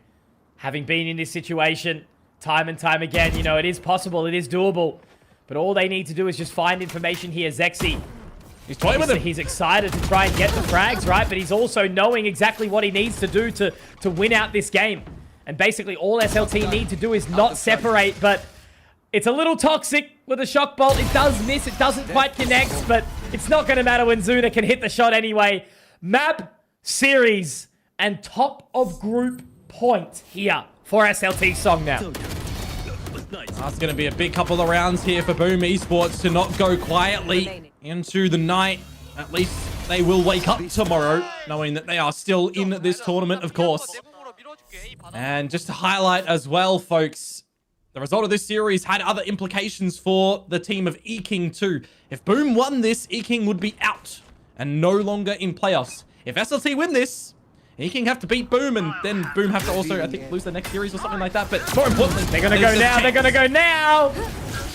having been in this situation time and time again, you know, it is possible, it is doable. But all they need to do is just find information here. Zexy, he's toying with him. He's excited to try and get the frags, right? But he's also knowing exactly what he needs to do to win out this game. And basically all SLT need to do is not separate, but it's a little toxic with a shock bolt. It does miss, it doesn't quite connect, but it's not going to matter when Zuna can hit the shot anyway. Map, series, and top of group point here for SLT Song now. That's going to be a big couple of rounds here for Boom Esports to not go quietly into the night. At least they will wake up tomorrow knowing that they are still in this tournament, of course. And just to highlight as well, folks, the result of this series had other implications for the team of EKING too. If Boom won this, EKING would be out and no longer in playoffs. If SLT win this, EKING have to beat Boom, and then Boom have to also, I think, lose the next series or something like that. But more importantly, they're going to go now. They're going to go now.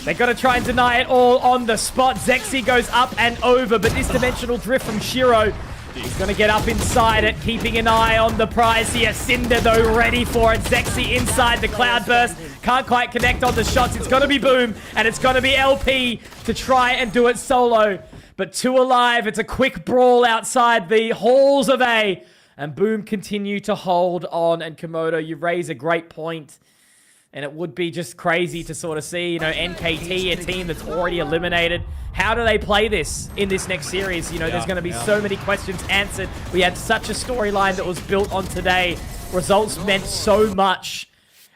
They're going to try and deny it all on the spot. Zexy goes up and over, but this dimensional drift from Shiro, he's going to get up inside it, keeping an eye on the prize here. Cinder, though, ready for it. Zexy inside the Cloudburst. Can't quite connect on the shots. It's going to be Boom, and it's going to be LP to try and do it solo. But 2 alive. It's a quick brawl outside the halls of A. And Boom continue to hold on. And Komodo, you raise a great point. And it would be just crazy to sort of see, you know, NKT, a team that's already eliminated. How do they play this in this next series? You know, there's going to be so many questions answered. We had such a storyline that was built on today. Results meant so much.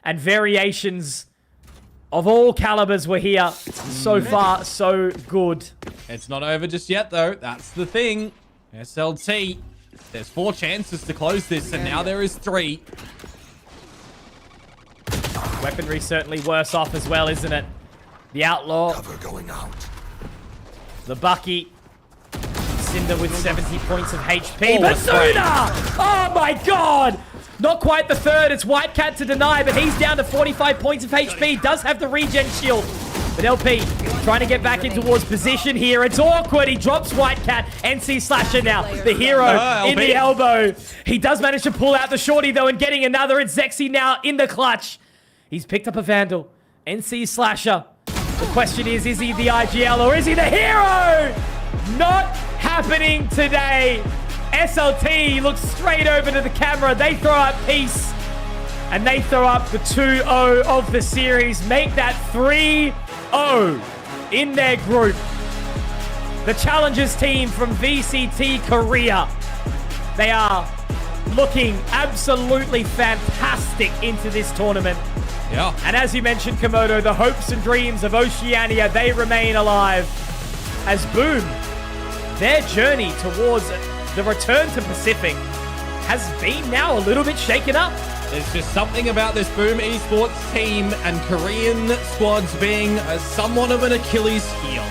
And variations of all calibers were here. So far, so good. It's not over just yet, though. That's the thing. SLT, there's 4 chances to close this, and now there is 3. Weaponry certainly worse off as well, isn't it? The Outlaw. Cover going out. The Bucky. Cinder with 70 points of HP. But Zuna! Oh my god! Not quite the third. It's Whitecat to deny, but he's down to 45 points of HP. Does have the regen shield. But LP trying to get back in towards position here. It's awkward. He drops Whitecat. NC Slasher now. The hero in the elbow. He does manage to pull out the shorty, though, and getting another. It's Zexy now in the clutch. He's picked up a Vandal. NC Slasher. The question is he the IGL or is he the hero? Not happening today. SLT looks straight over to the camera. They throw up peace. And they throw up the 2-0 of the series. Make that 3-0 in their group. The challengers team from VCT Korea. They are looking absolutely fantastic into this tournament. Yeah. And as you mentioned, Komodo, the hopes and dreams of Oceania, they remain alive. As Boom, their journey towards the return to Pacific has been now a little bit shaken up. There's just something about this Boom Esports team and Korean squads being somewhat of an Achilles heel,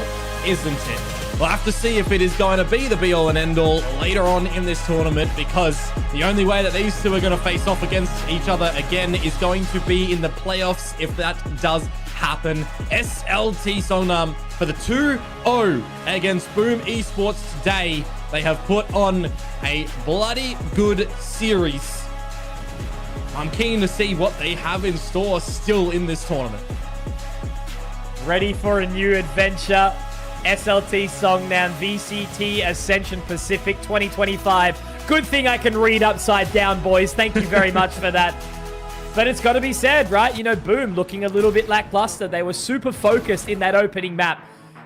isn't it? We'll have to see if it is going to be the be-all and end-all later on in this tournament, because the only way that these two are going to face off against each other again is going to be in the playoffs if that does happen. SLT Songnam for the 2-0 against Boom Esports today. They have put on a bloody good series. I'm keen to see what they have in store still in this tournament. Ready for a new adventure. SLT Songnam VCT Ascension Pacific 2025. Good thing I can read upside down, boys. Thank you very much for that. But it's got to be said, right? You know, Boom looking a little bit lackluster. They were super focused in that opening map.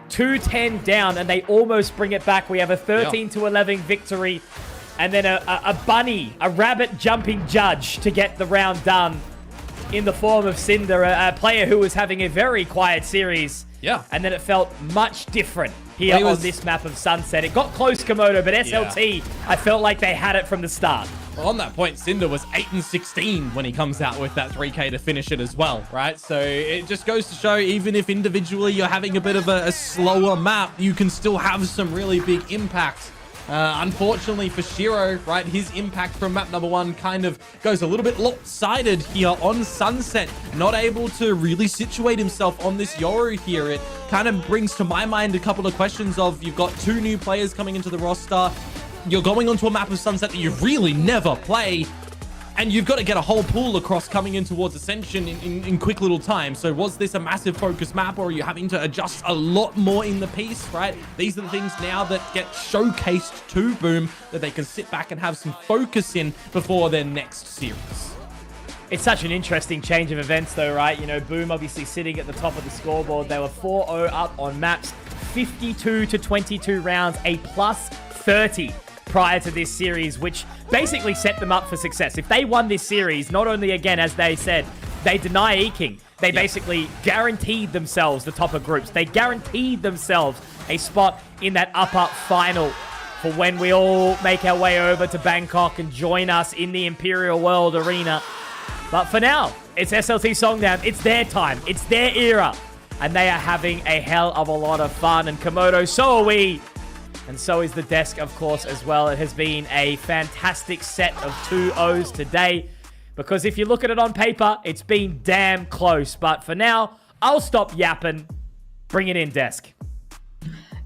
2-10 down, and they almost bring it back. We have a 13-11 victory, and then a rabbit jumping judge to get the round done in the form of Cinder, a player who was having a very quiet series. Yeah. And then it felt much different here on this map of Sunset. It got close, Komodo, but SLT, I felt like they had it from the start. Well, on that point, Cinder was 8-16 when he comes out with that 3K to finish it as well, right? So it just goes to show, even if individually you're having a bit of a slower map, you can still have some really big impact. Unfortunately for Shiro, right, his impact from map number 1 kind of goes a little bit lopsided here on Sunset. Not able to really situate himself on this Yoru here. It kind of brings to my mind a couple of questions of, you've got 2 new players coming into the roster. You're going onto a map of Sunset that you really never play. And you've got to get a whole pool across coming in towards Ascension in quick little time. So was this a massive focus map, or are you having to adjust a lot more in the piece, right? These are the things now that get showcased to Boom that they can sit back and have some focus in before their next series. It's such an interesting change of events though, right? You know, Boom obviously sitting at the top of the scoreboard. They were 4-0 up on maps, 52-22 rounds, a plus 30 prior to this series, which basically set them up for success. If they won this series, not only, again, as they said, they deny EKING, they basically guaranteed themselves the top of groups. They guaranteed themselves a spot in that upper final for when we all make our way over to Bangkok and join us in the Imperial World Arena. But for now, it's SLT Songdam. It's their time. It's their era. And they are having a hell of a lot of fun. And Komodo, so are we. And so is the desk, of course, as well. It has been a fantastic set of 2-0s today. Because if you look at it on paper, it's been damn close. But for now, I'll stop yapping. Bring it in, desk.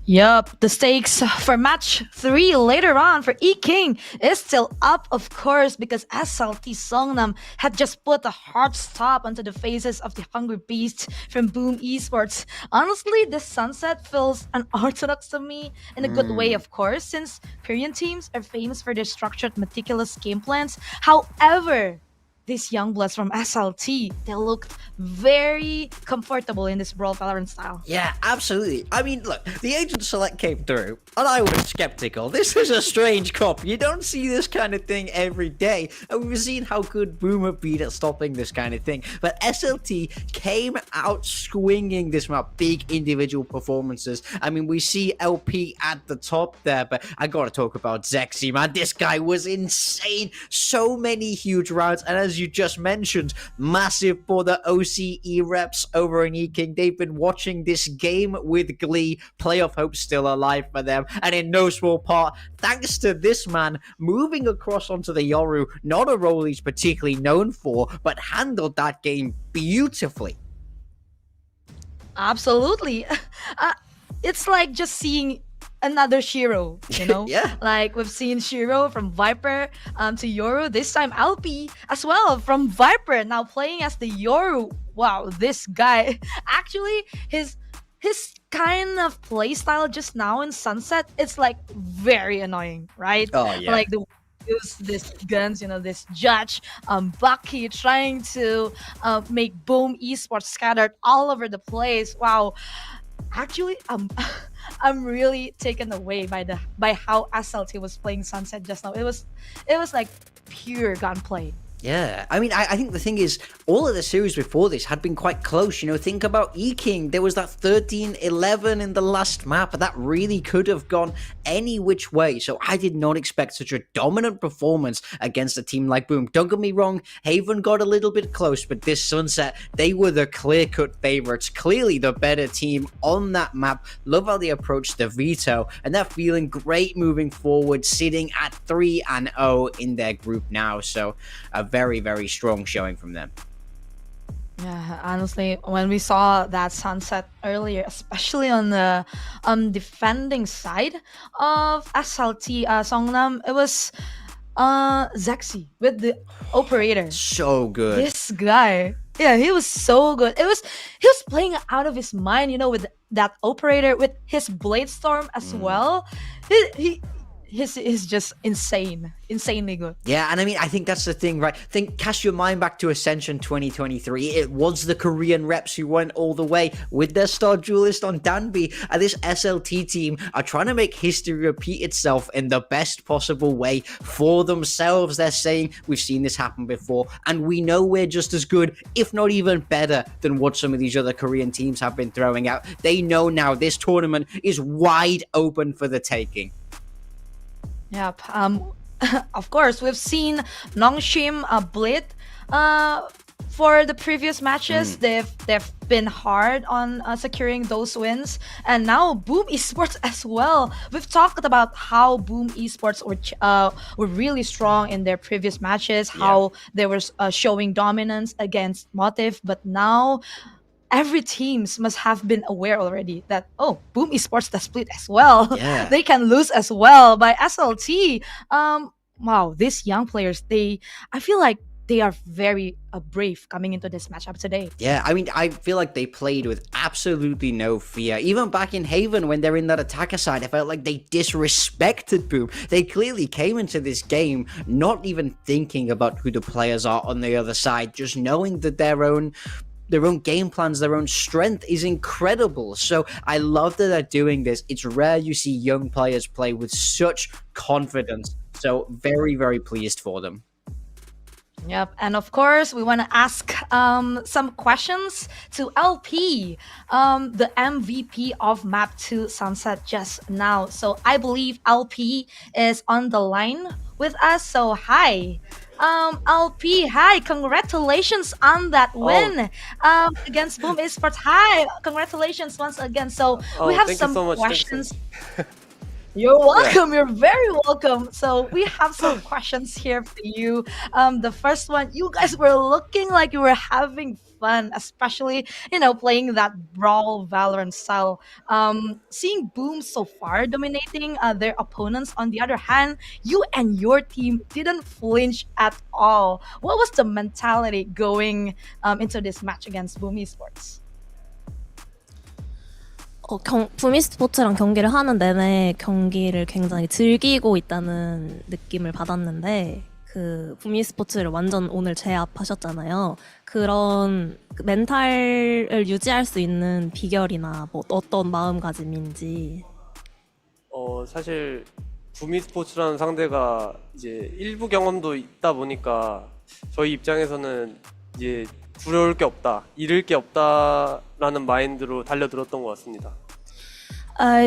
Yup, the stakes for match 3 later on for EKING is still up, of course, because SLT Songnam had just put a hard stop onto the faces of the Hungry Beast from Boom Esports. Honestly, this Sunset feels unorthodox to me in a good way, of course, since Korean teams are famous for their structured, meticulous game plans. However, these young bloods from SLT, they look very comfortable in this Brawl Valorant style. Yeah, absolutely. I mean, look, the agent select came through, and I was skeptical. This is a strange cop. You don't see this kind of thing every day, and we've seen how good Boom have been at stopping this kind of thing. But SLT came out swinging this map, big individual performances. I mean, we see LP at the top there, but I gotta talk about Zexy, man. This guy was insane. So many huge rounds, and as you just mentioned, massive for the OCE reps over in EKING. They've been watching this game with glee. Playoff hope still alive for them, and in no small part thanks to this man moving across onto the Yoru. Not a role he's particularly known for, but handled that game beautifully. Absolutely. It's like just seeing another Shiro, you know? Yeah. Like we've seen Shiro from Viper to Yoru. This time LP as well from Viper, now playing as the Yoru. Wow, this guy. Actually, his kind of playstyle just now in Sunset, it's like very annoying, right? Oh, yeah. Like the use this guns, you know, this judge, Bucky trying to make Boom Esports scattered all over the place. Wow. Actually, I'm really taken away by how SLT was playing Sunset just now. It was like pure gunplay. Yeah, I mean, I think the thing is, all of the series before this had been quite close. You know, think about EKING. There was that 13-11 in the last map, but that really could have gone any which way. So I did not expect such a dominant performance against a team like Boom. Don't get me wrong, Haven got a little bit close, but this Sunset, they were the clear-cut favorites. Clearly the better team on that map. Love how they approached the veto, and they're feeling great moving forward, sitting at 3-0 in their group now. So a very, very strong showing from them. Yeah, honestly, when we saw that Sunset earlier, especially on the defending side of SLT Songnam, it was Zexy with the operator. So good. This guy, yeah, he was so good. He was playing out of his mind, you know, with that operator, with his Blade Storm as well. He's just insanely good. Yeah, and I mean, I think that's the thing, right? Cast your mind back to Ascension 2023. It was the Korean reps who went all the way with their star duelist on Danby, and this SLT team are trying to make history repeat itself in the best possible way for themselves. They're saying, we've seen this happen before, and we know we're just as good, if not even better, than what some of these other Korean teams have been throwing out. They know now this tournament is wide open for the taking. Yep. Of course, we've seen Nongshim Blit for the previous matches. They've been hard on securing those wins, and now Boom Esports as well. We've talked about how Boom Esports were really strong in their previous matches, how they were showing dominance against Motive, but now every teams must have been aware already that, oh, Boom Esports the split as well. Yeah. They can lose as well by SLT. Wow, these young players, I feel like they are very brave coming into this matchup today. Yeah, I mean, I feel like they played with absolutely no fear. Even back in Haven, when they're in that attacker side, I felt like they disrespected Boom. They clearly came into this game not even thinking about who the players are on the other side, just knowing that their own game plans, their own strength is incredible. So I love that they're doing this. It's rare you see young players play with such confidence. So very, very pleased for them. Yep, and of course, we want to ask some questions to LP, the MVP of Map 2 Sunset just now. So I believe LP is on the line with us. So hi. LP, hi, congratulations on that win against Boom Esports. Hi, congratulations once again. So we have some questions. You're welcome. You're very welcome. So we have some questions here for you. The first one, you guys were looking like you were having fun, especially, playing that brawl Valorant style. Seeing Boom so far dominating their opponents. On the other hand, you and your team didn't flinch at all. What was the mentality going into this match against Boom Esports? 붐이스포츠랑 경기를 하는 내내 경기를 굉장히 즐기고 있다는 느낌을 받았는데 그 붐이스포츠를 완전 오늘 제압하셨잖아요. 그런 멘탈을 유지할 수 있는 비결이나 뭐 어떤 마음가짐인지. 사실 붐이스포츠라는 상대가 이제 일부 경험도 있다 보니까 저희 입장에서는 이제 두려울 게 없다, 잃을 게 없다라는 마인드로 달려들었던 것 같습니다.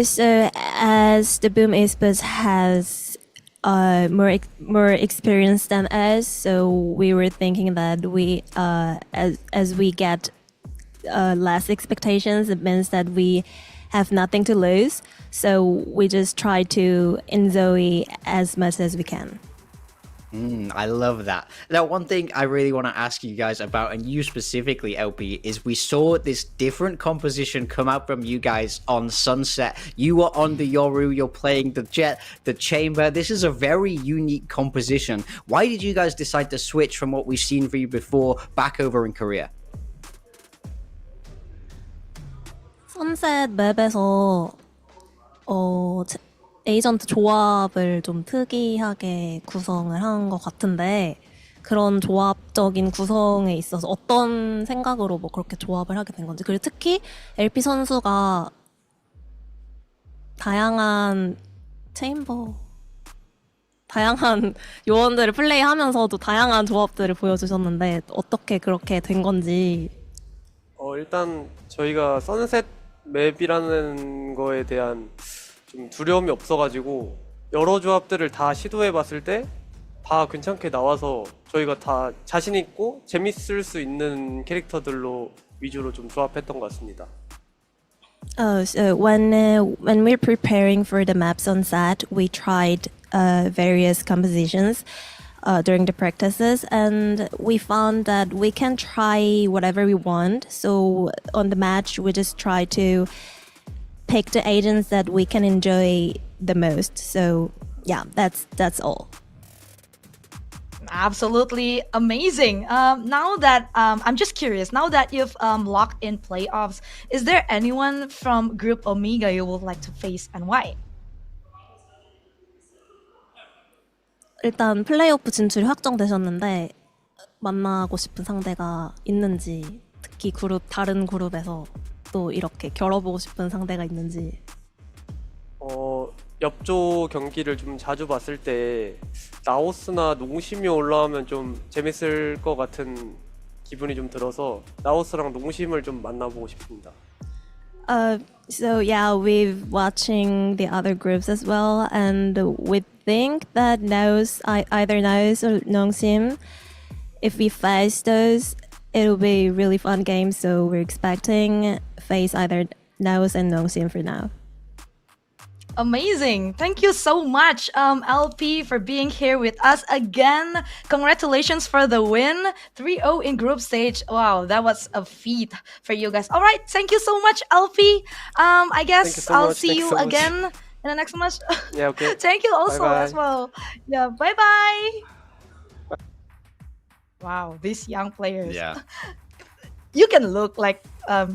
So as the Boom Esports has more experience than us, so we were thinking that we as we get less expectations, it means that we have nothing to lose. So we just try to enjoy as much as we can. I love that. Now, one thing I really want to ask you guys about, and you specifically, LP, is we saw this different composition come out from you guys on Sunset. You were on the Yoru, you're playing the Jet, the Chamber. This is a very unique composition. Why did you guys decide to switch from what we've seen for you before back over in Korea? 선셋 맵에서 에이전트 조합을 좀 특이하게 구성을 한 것 같은데 그런 조합적인 구성에 있어서 어떤 생각으로 뭐 그렇게 조합을 하게 된 건지, 그리고 특히 LP 선수가 다양한 요원들을 플레이하면서도 다양한 조합들을 보여주셨는데 어떻게 그렇게 된 건지. 일단 저희가 선셋 맵이라는 거에 대한 좀 두려움이 없어가지고 여러 조합들을 다 시도해봤을 때 다 괜찮게 나와서 저희가 다 자신 있고 재밌을 수 있는 캐릭터들로 위주로 좀 조합했던 것 같습니다. So when we're preparing for the maps on set, we tried various compositions during the practices, and we found that we can try whatever we want. So on the match, we just try to pick the agents that we can enjoy the most. So yeah, that's all. Absolutely amazing. Now that I'm just curious, now that you've locked in playoffs, is there anyone from Group Omega you would like to face and why? 일단 플레이오프 진출이 확정되셨는데 만나고 싶은 상대가 있는지, 특히 다른 그룹에서 또 이렇게 겨뤄보고 싶은 상대가 있는지. 옆조 경기를 좀 자주 봤을 때 나오스나 농심이 올라오면 좀 재밌을 것 같은 기분이 좀 들어서 나오스랑 농심을 좀 만나보고 싶습니다. So yeah, we're watching the other groups as well, and we think that either NAOS or Nongsim, if we face those, it'll be really fun game. So we're expecting face either NAOS and Nongsim for now. Amazing. Thank you so much, LP, for being here with us again. Congratulations for the win. 3-0 in group stage. Wow, that was a feat for you guys. All right, thank you so much, LP. I guess I'll see you again in the next match. Yeah, okay. Thank you also Bye-bye. as well. Yeah, bye-bye. Wow, these young players. Yeah. You can look like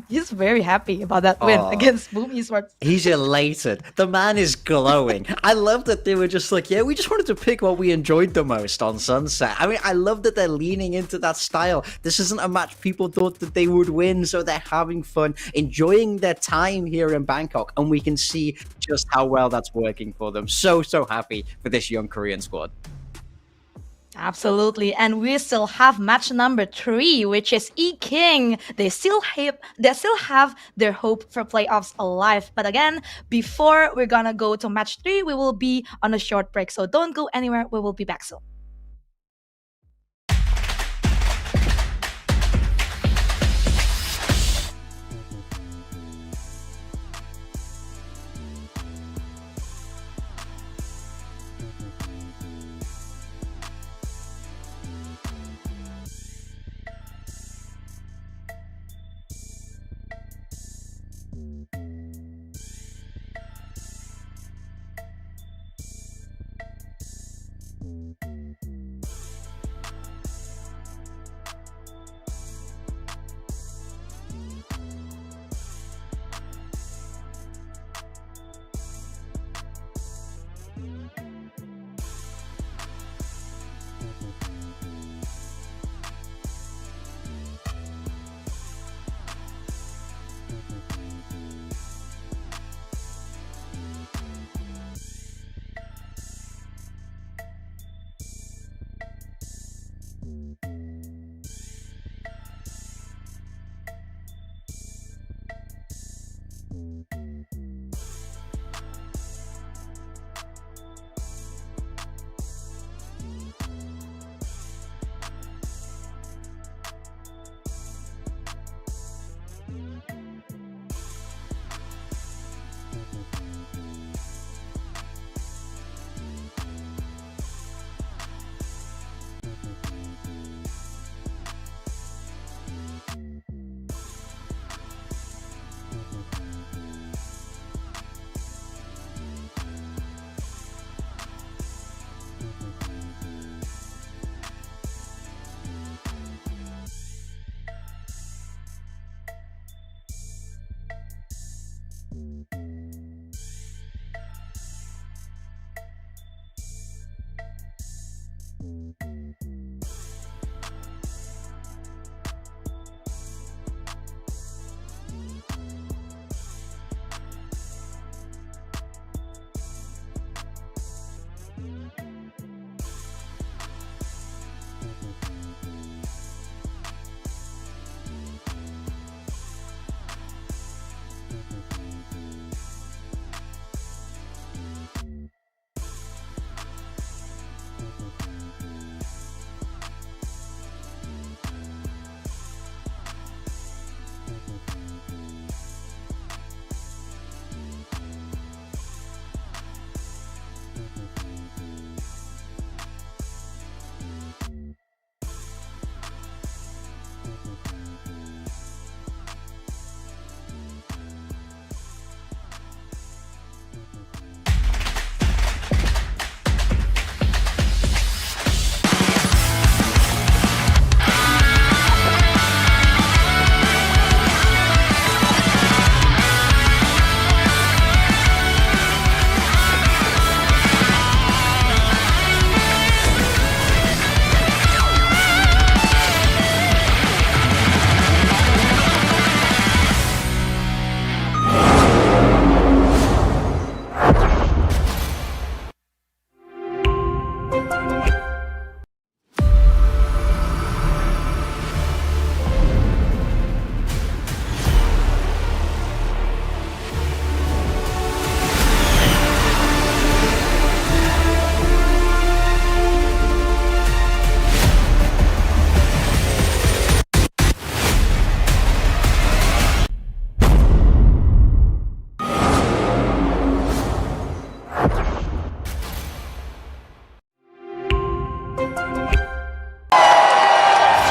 he's very happy about that win against Boom Esports. He's elated. The man is glowing. I love that they were just like, yeah, we just wanted to pick what we enjoyed the most on Sunset. I mean, I love that they're leaning into that style. This isn't a match people thought that they would win, so they're having fun, enjoying their time here in Bangkok, and we can see just how well that's working for them. So happy for this young Korean squad. Absolutely, and we still have match number 3, which is EKING. They still have their hope for playoffs alive. But again, before we're gonna go to match 3, we will be on a short break. So don't go anywhere. We will be back soon.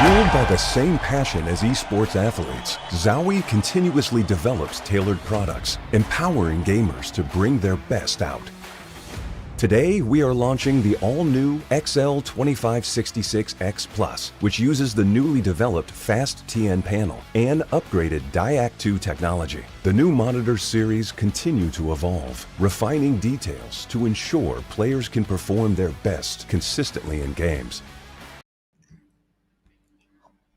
Fueled by the same passion as esports athletes, Zowie continuously develops tailored products, empowering gamers to bring their best out. Today, we are launching the all-new XL2566X Plus, which uses the newly developed Fast TN panel and upgraded Diac2 technology. The new monitor series continue to evolve, refining details to ensure players can perform their best consistently in games.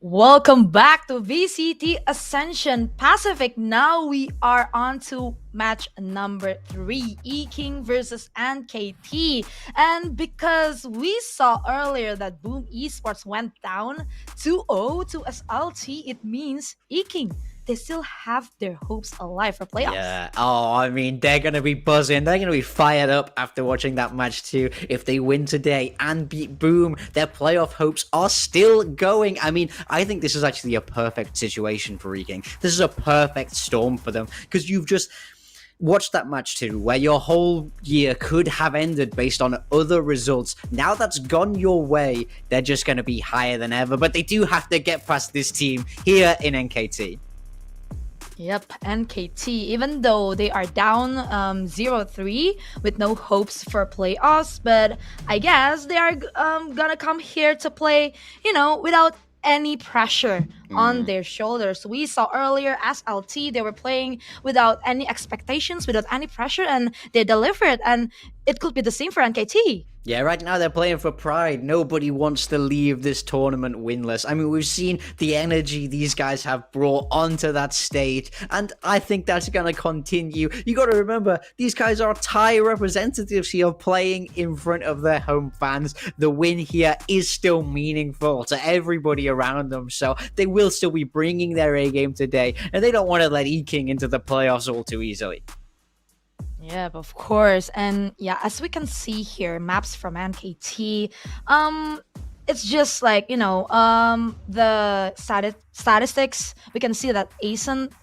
Welcome back to VCT Ascension Pacific. Now we are on to match number 3, EKING versus NKT. And because we saw earlier that Boom Esports went down 2-0 to SLT, it means EKING, they still have their hopes alive for playoffs. Yeah, oh, I mean, they're going to be buzzing. They're going to be fired up after watching that match too. If they win today and beat Boom, their playoff hopes are still going. I mean, I think this is actually a perfect situation for EKING. This is a perfect storm for them because you've just watched that match too, where your whole year could have ended based on other results. Now that's gone your way, they're just going to be higher than ever. But they do have to get past this team here in NKT. Yep, NKT, even though they are down 0-3 with no hopes for playoffs, but I guess they are gonna come here to play, you know, without any pressure on their shoulders. We saw earlier SLT, they were playing without any expectations, without any pressure, and they delivered, and it could be the same for NKT. Yeah, right now they're playing for pride. Nobody wants to leave this tournament winless. I mean, we've seen the energy these guys have brought onto that stage, and I think that's going to continue. You got to remember, these guys are Thai representatives here playing in front of their home fans. The win here is still meaningful to everybody around them, so they will still be bringing their A game today, and they don't want to let EKING into the playoffs all too easily. Yep, of course. And yeah, as we can see here, maps from NKT, it's just like, you know, the statistics, we can see that Ascent,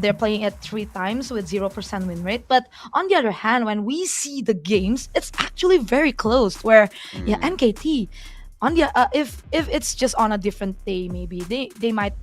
they're playing it 3 times with 0% win rate. But on the other hand, when we see the games, it's actually very close, where yeah, NKT, on the if it's just on a different day, maybe they might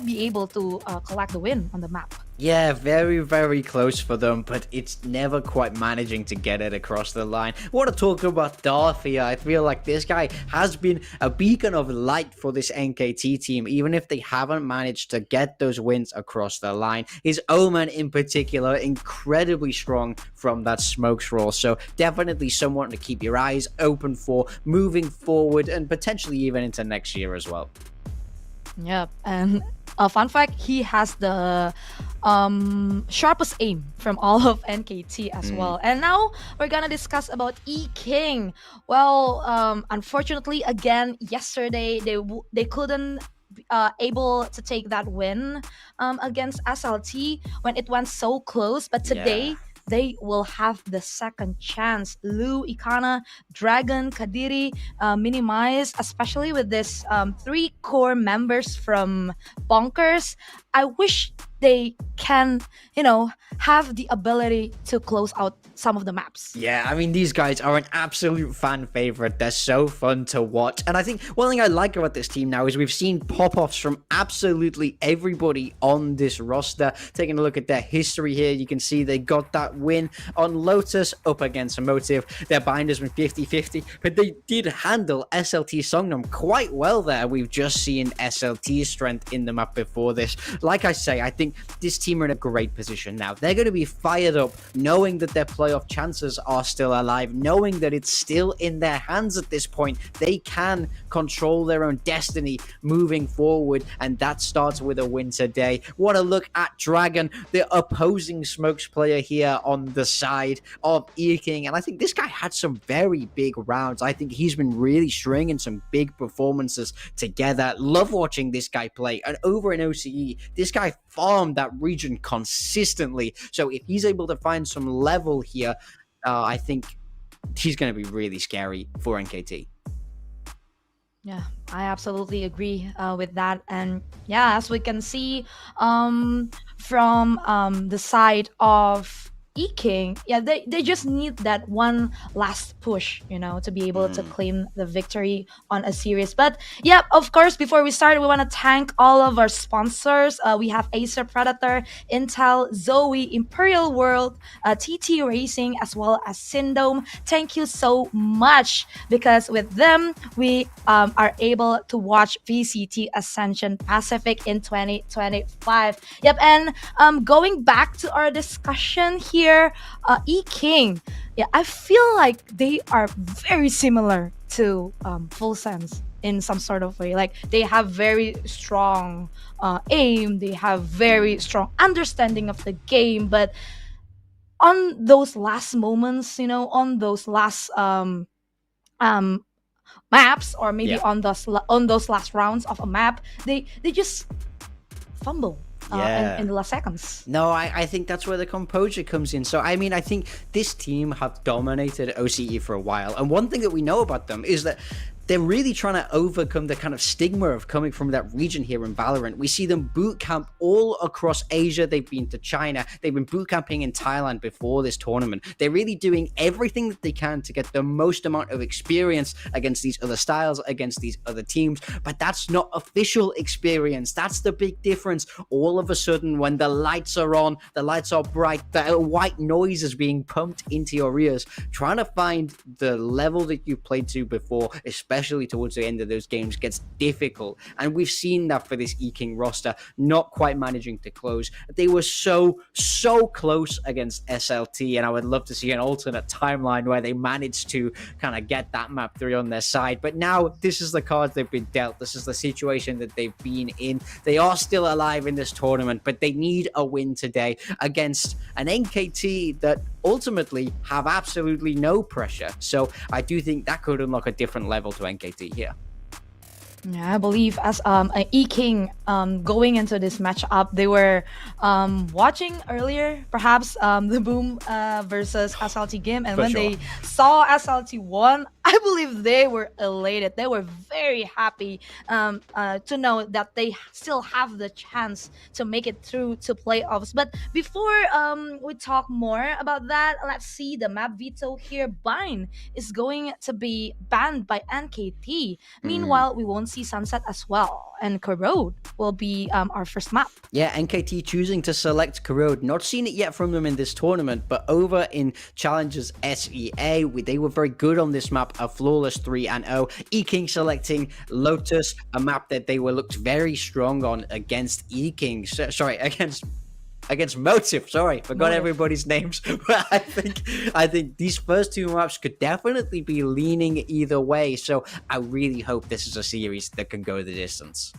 be able to collect the win on the map. Yeah, very, very close for them, but it's never quite managing to get it across the line. I want to talk about Darth here. I feel like this guy has been a beacon of light for this NKT team, even if they haven't managed to get those wins across the line. His Omen in particular, incredibly strong from that smokes roll, so definitely someone to keep your eyes open for moving forward and potentially even into next year as well. Yep, and a fun fact, he has the sharpest aim from all of NKT as well. And now we're gonna discuss about EKING. Well, unfortunately, again, yesterday they couldn't able to take that win against SLT when it went so close, but today they will have the second chance. Lu, Ikana, Dragon, Kadiri, Minimize, especially with this 3 core members from Bonkers. I wish they can, you know, have the ability to close out some of the maps. Yeah, I mean, these guys are an absolute fan favorite. They're so fun to watch. And I think one thing I like about this team now is we've seen pop-offs from absolutely everybody on this roster. Taking a look at their history here, you can see they got that win on Lotus up against Motive. Their binders were 50-50, but they did handle SLT Songnam quite well there. We've just seen SLT's strength in the map before this. Like I say, I think this team are in a great position now. They're going to be fired up, knowing that their playoff chances are still alive, knowing that it's still in their hands at this point. They can control their own destiny moving forward, and that starts with a win today. Want to look at Dragon, the opposing smokes player here on the side of EKING, and I think this guy had some very big rounds. I think he's been really stringing some big performances together. Love watching this guy play, and over in OCE, this guy farmed that region consistently. So if he's able to find some level here, I think he's going to be really scary for NKT. Yeah, I absolutely agree with that. And yeah, as we can see from the side of EKING, yeah, they just need that one last push, to be able to claim the victory on a series. But yeah, of course, before we start, we want to thank all of our sponsors. We have Acer Predator, Intel, Zoe, Imperial World, TT Racing, as well as Syndome. Thank you so much, because with them, we are able to watch VCT Ascension Pacific in 2025. Yep, and going back to our discussion here, EKING, yeah, I feel like they are very similar to Full Sense in some sort of way. Like, they have very strong aim, they have very strong understanding of the game, but on those last moments, on those last maps, or maybe on those last rounds of a map, they just fumble in the last seconds. No, I think that's where the composure comes in. So, I mean, I think this team have dominated OCE for a while. And one thing that we know about them is that they're really trying to overcome the kind of stigma of coming from that region here in Valorant. We see them boot camp all across Asia. They've been to China. They've been boot camping in Thailand before this tournament. They're really doing everything that they can to get the most amount of experience against these other styles, against these other teams. But that's not official experience. That's the big difference. All of a sudden, when the lights are on, the lights are bright, the white noise is being pumped into your ears, trying to find the level that you played to before, especially towards the end of those games, gets difficult. And we've seen that for this EKING roster, not quite managing to close. They were so close against SLT, and I would love to see an alternate timeline where they managed to kind of get that map 3 on their side. But now this is the cards they've been dealt. This is the situation that they've been in. They are still alive in this tournament, but they need a win today against an NKT that ultimately have absolutely no pressure. So I do think that could unlock a different level to NKT here. Yeah, I believe as EKING going into this matchup, they were watching earlier, perhaps the Boom versus SLT game, and when they saw SLT won, I believe they were elated. They were very happy to know that they still have the chance to make it through to playoffs. But before we talk more about that, let's see the map veto here. Bind is going to be banned by NKT. Meanwhile, we won't see Sunset as well, and Corrode will be our first map. Yeah, NKT choosing to select Corrode. Not seen it yet from them in this tournament, but over in Challengers SEA, they were very good on this map, a flawless 3-0. EKING selecting Lotus, a map that they were looked very strong on against EKING. Sorry, against Motive. Sorry, forgot everybody's names. But I think these first 2 maps could definitely be leaning either way. So I really hope this is a series that can go the distance.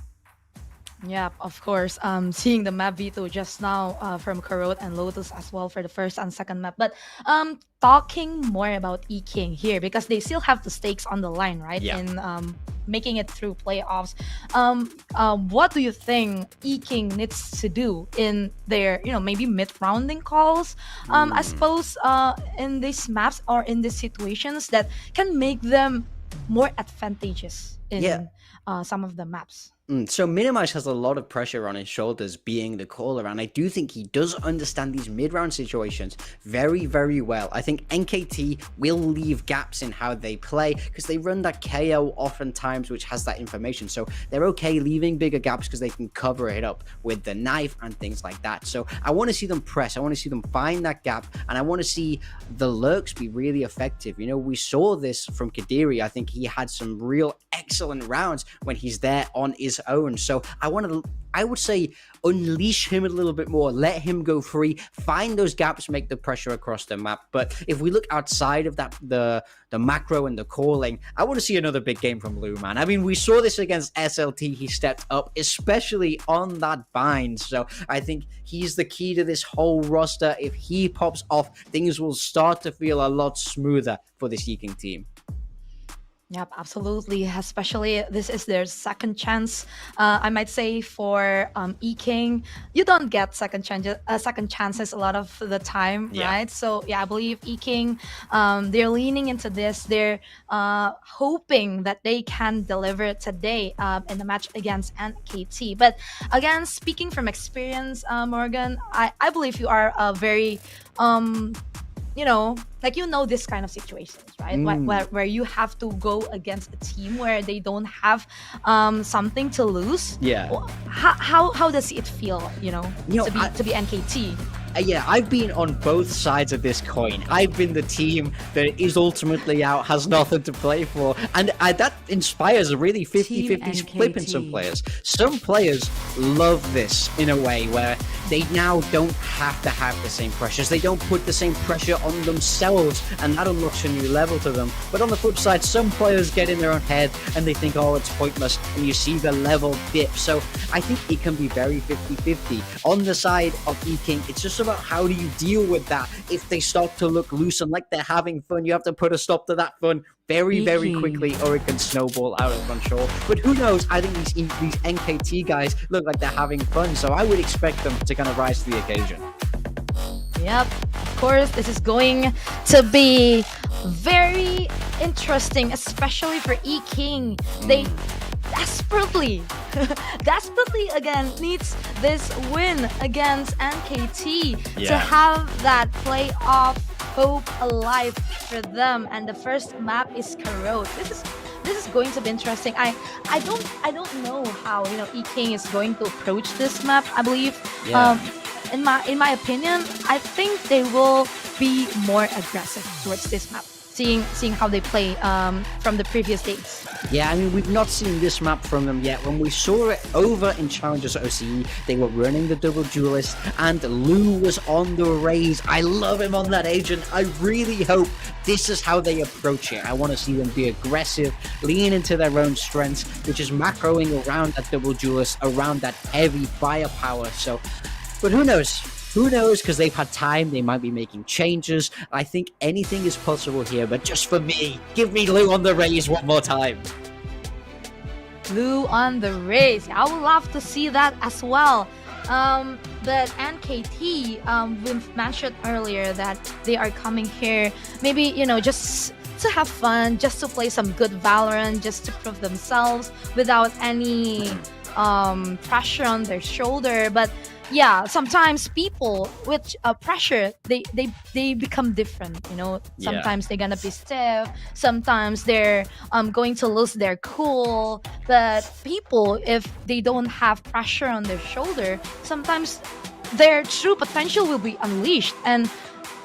Yeah, of course. Seeing the map veto just now from Corrode and Lotus as well for the first and second map. But talking more about EKING here, because they still have the stakes on the line, right? Yeah. In making it through playoffs. What do you think EKING needs to do in their, maybe mid-rounding calls? I suppose in these maps or in these situations that can make them more advantageous in some of the maps. So Minimize has a lot of pressure on his shoulders being the caller, and I do think he does understand these mid-round situations very, very well. I think NKT will leave gaps in how they play because they run that KO oftentimes, which has that information. So they're okay leaving bigger gaps because they can cover it up with the knife and things like that. So I want to see them press. I want to see them find that gap, and I want to see the lurks be really effective. We saw this from Kadiri. I think he had some real excellent rounds when he's there on his own. So I would say unleash him a little bit more, let him go free, find those gaps, make the pressure across the map. But if we look outside of that, the macro and the calling, I want to see another big game from Lou, man. I mean, we saw this against SLT. He stepped up, especially on that bind. So I think he's the key to this whole roster. If he pops off, things will start to feel a lot smoother for this EKING team. Yep, absolutely. Especially this is their second chance. I might say for EKING, you don't get second chances a lot of the time, right? So yeah, I believe EKING, they're leaning into this. They're hoping that they can deliver today in the match against NKT. But again, speaking from experience, Morgan, I believe you are a very this kind of situations, right? Where you have to go against a team where they don't have something to lose. Yeah. How does it feel, to be NKT? Yeah, I've been on both sides of this coin. I've been the team that is ultimately out, has nothing to play for, and that inspires a really 50-50 split in some players. Some players love this in a way where they now don't have to have the same pressures. They don't put the same pressure on themselves, and that unlocks a new level to them. But on the flip side, some players get in their own head and they think, oh, it's pointless, and you see the level dip. So I think it can be very 50-50. On the side of EKING, it's just about how do you deal with that. If they start to look loose and like they're having fun, you have to put a stop to that fun very quickly, or it can snowball out of control. But who knows? I think these NKT guys look like they're having fun, so I would expect them to kind of rise to the occasion. Yep, of course, this is going to be very interesting, especially for EKING. They desperately again needs this win against NKT to have that playoff hope alive for them. And the first map is Corrode. This is going to be interesting. I don't know how EKING is going to approach this map. I believe in my opinion, I think they will be more aggressive towards this map, seeing how they play from the previous days. Yeah, I mean, we've not seen this map from them yet. When we saw it over in Challengers OCE, they were running the double duelist, and Lou was on the raise. I love him on that agent. I really hope this is how they approach it. I want to see them be aggressive, lean into their own strengths, which is macroing around that double duelist, around that heavy firepower. So, but who knows? Who knows, because they've had time, they might be making changes. I think anything is possible here, but just for me, give me Lou on the raise one more time. Lou on the raise. I would love to see that as well. But NKT, we mentioned earlier that they are coming here, maybe, just to have fun, just to play some good Valorant, just to prove themselves without any pressure on their shoulder. But yeah, sometimes people with pressure, they become different. Sometimes they're gonna be stiff. Sometimes they're going to lose their cool. But people, if they don't have pressure on their shoulder, sometimes their true potential will be unleashed. And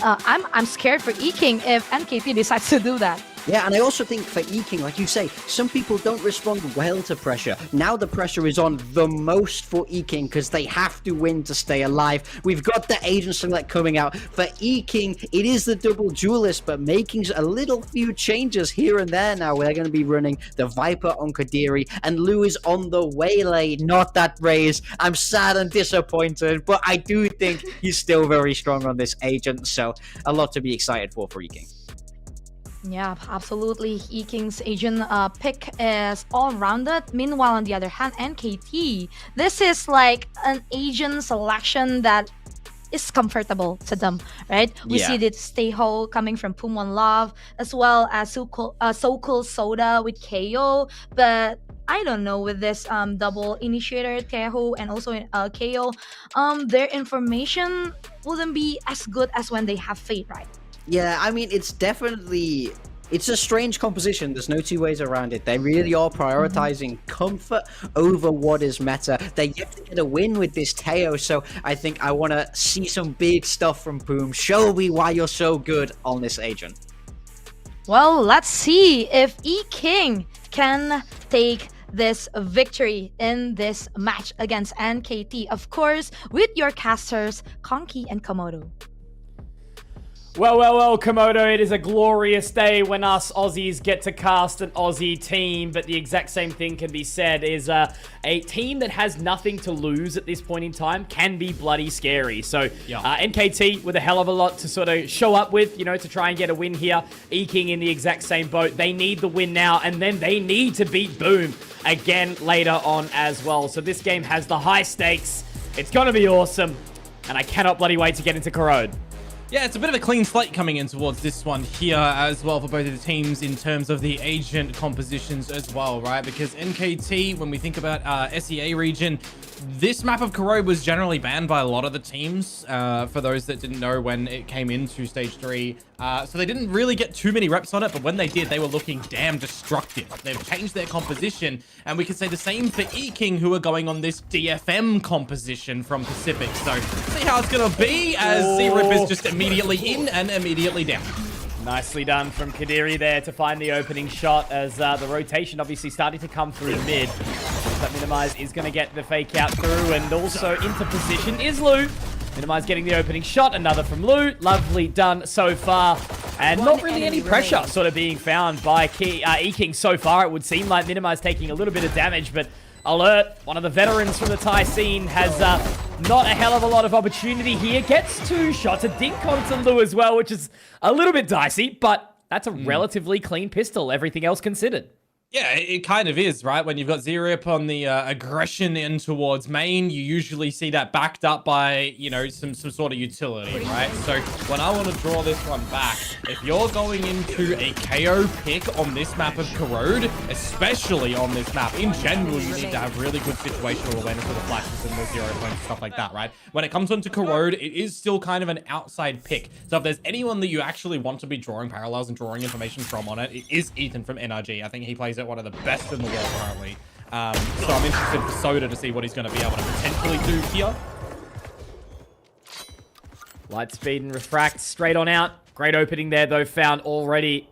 I'm scared for EKING if NKT decides to do that. Yeah, and I also think for EKING, like you say, some people don't respond well to pressure. Now the pressure is on the most for EKING because they have to win to stay alive. We've got the Agent Select coming out. For EKING, it is the double duelist, but making a little few changes here and there now. We're going to be running the Viper on Kadiri, and Lou is on the waylay, not that raise. I'm sad and disappointed, but I do think he's still very strong on this agent, so a lot to be excited for EKING. Yeah, absolutely. EKING's agent pick is all-rounded. Meanwhile, on the other hand, NKT, this is like an agent selection that is comfortable to them, right? We see the Stay Ho coming from Pumwon Love, as well as So Cool Soda with KO. But I don't know, with this double initiator, Teho, and also KO, their information wouldn't be as good as when they have Fate, right? Yeah, I mean, it's a strange composition. There's no two ways around it. They really are prioritizing comfort over what is meta. They have to get a win with this Teo, so I think I want to see some big stuff from Boom. Show me why you're so good on this agent. Well, let's see if EKING can take this victory in this match against NKT. Of course, with your casters, Konki and Komodo. Well, Komodo, it is a glorious day when us Aussies get to cast an Aussie team, but the exact same thing can be said is a team that has nothing to lose at this point in time can be bloody scary. So NKT with a hell of a lot to sort of show up with, you know, to try and get a win here. EKING in the exact same boat. They need the win now, and then they need to beat Boom again later on as well. So this game has the high stakes. It's going to be awesome, and I cannot bloody wait to get into Corrode. Yeah, it's a bit of a clean slate coming in towards this one here as well for both of the teams in terms of the agent compositions as well, right? Because NKT, when we think about SEA region, this map of Corrode was generally banned by a lot of the teams, for those that didn't know when it came into Stage 3. So they didn't really get too many reps on it, but when they did, they were looking damn destructive. They've changed their composition, and we can say the same for EKING, who are going on this DFM composition from Pacific. So see how it's going to be as Z-Rip is just immediately in and immediately down. Nicely done from Kadiri there to find the opening shot as the rotation obviously starting to come through mid. That Minimize is going to get the fake out through, and also into position is Lu. Minimize getting the opening shot, another from Lu. Lovely done so far. And not really any pressure sort of being found by EKING so far. It would seem like Minimize taking a little bit of damage, but Alert, one of the veterans from the Thai scene, has not a hell of a lot of opportunity here. Gets 2 shots, a dink onto Lu as well, which is a little bit dicey, but that's a relatively clean pistol, everything else considered. Yeah, it kind of is, right? When you've got Z-Rip on the aggression in towards main, you usually see that backed up by, you know, some sort of utility, right? So when I want to draw this one back, if you're going into a KO pick on this map of Corrode, especially on this map, in general, you need to have really good situational awareness with the flashes and the 0 points, stuff like that, right? When it comes onto Corrode, it is still kind of an outside pick. So if there's anyone that you actually want to be drawing parallels and drawing information from on it, it is Ethan from NRG. I think he plays at one of the best in the world currently. So I'm interested for Soda to see what he's going to be able to potentially do here. Light speed and refract straight on out. Great opening there though, found already.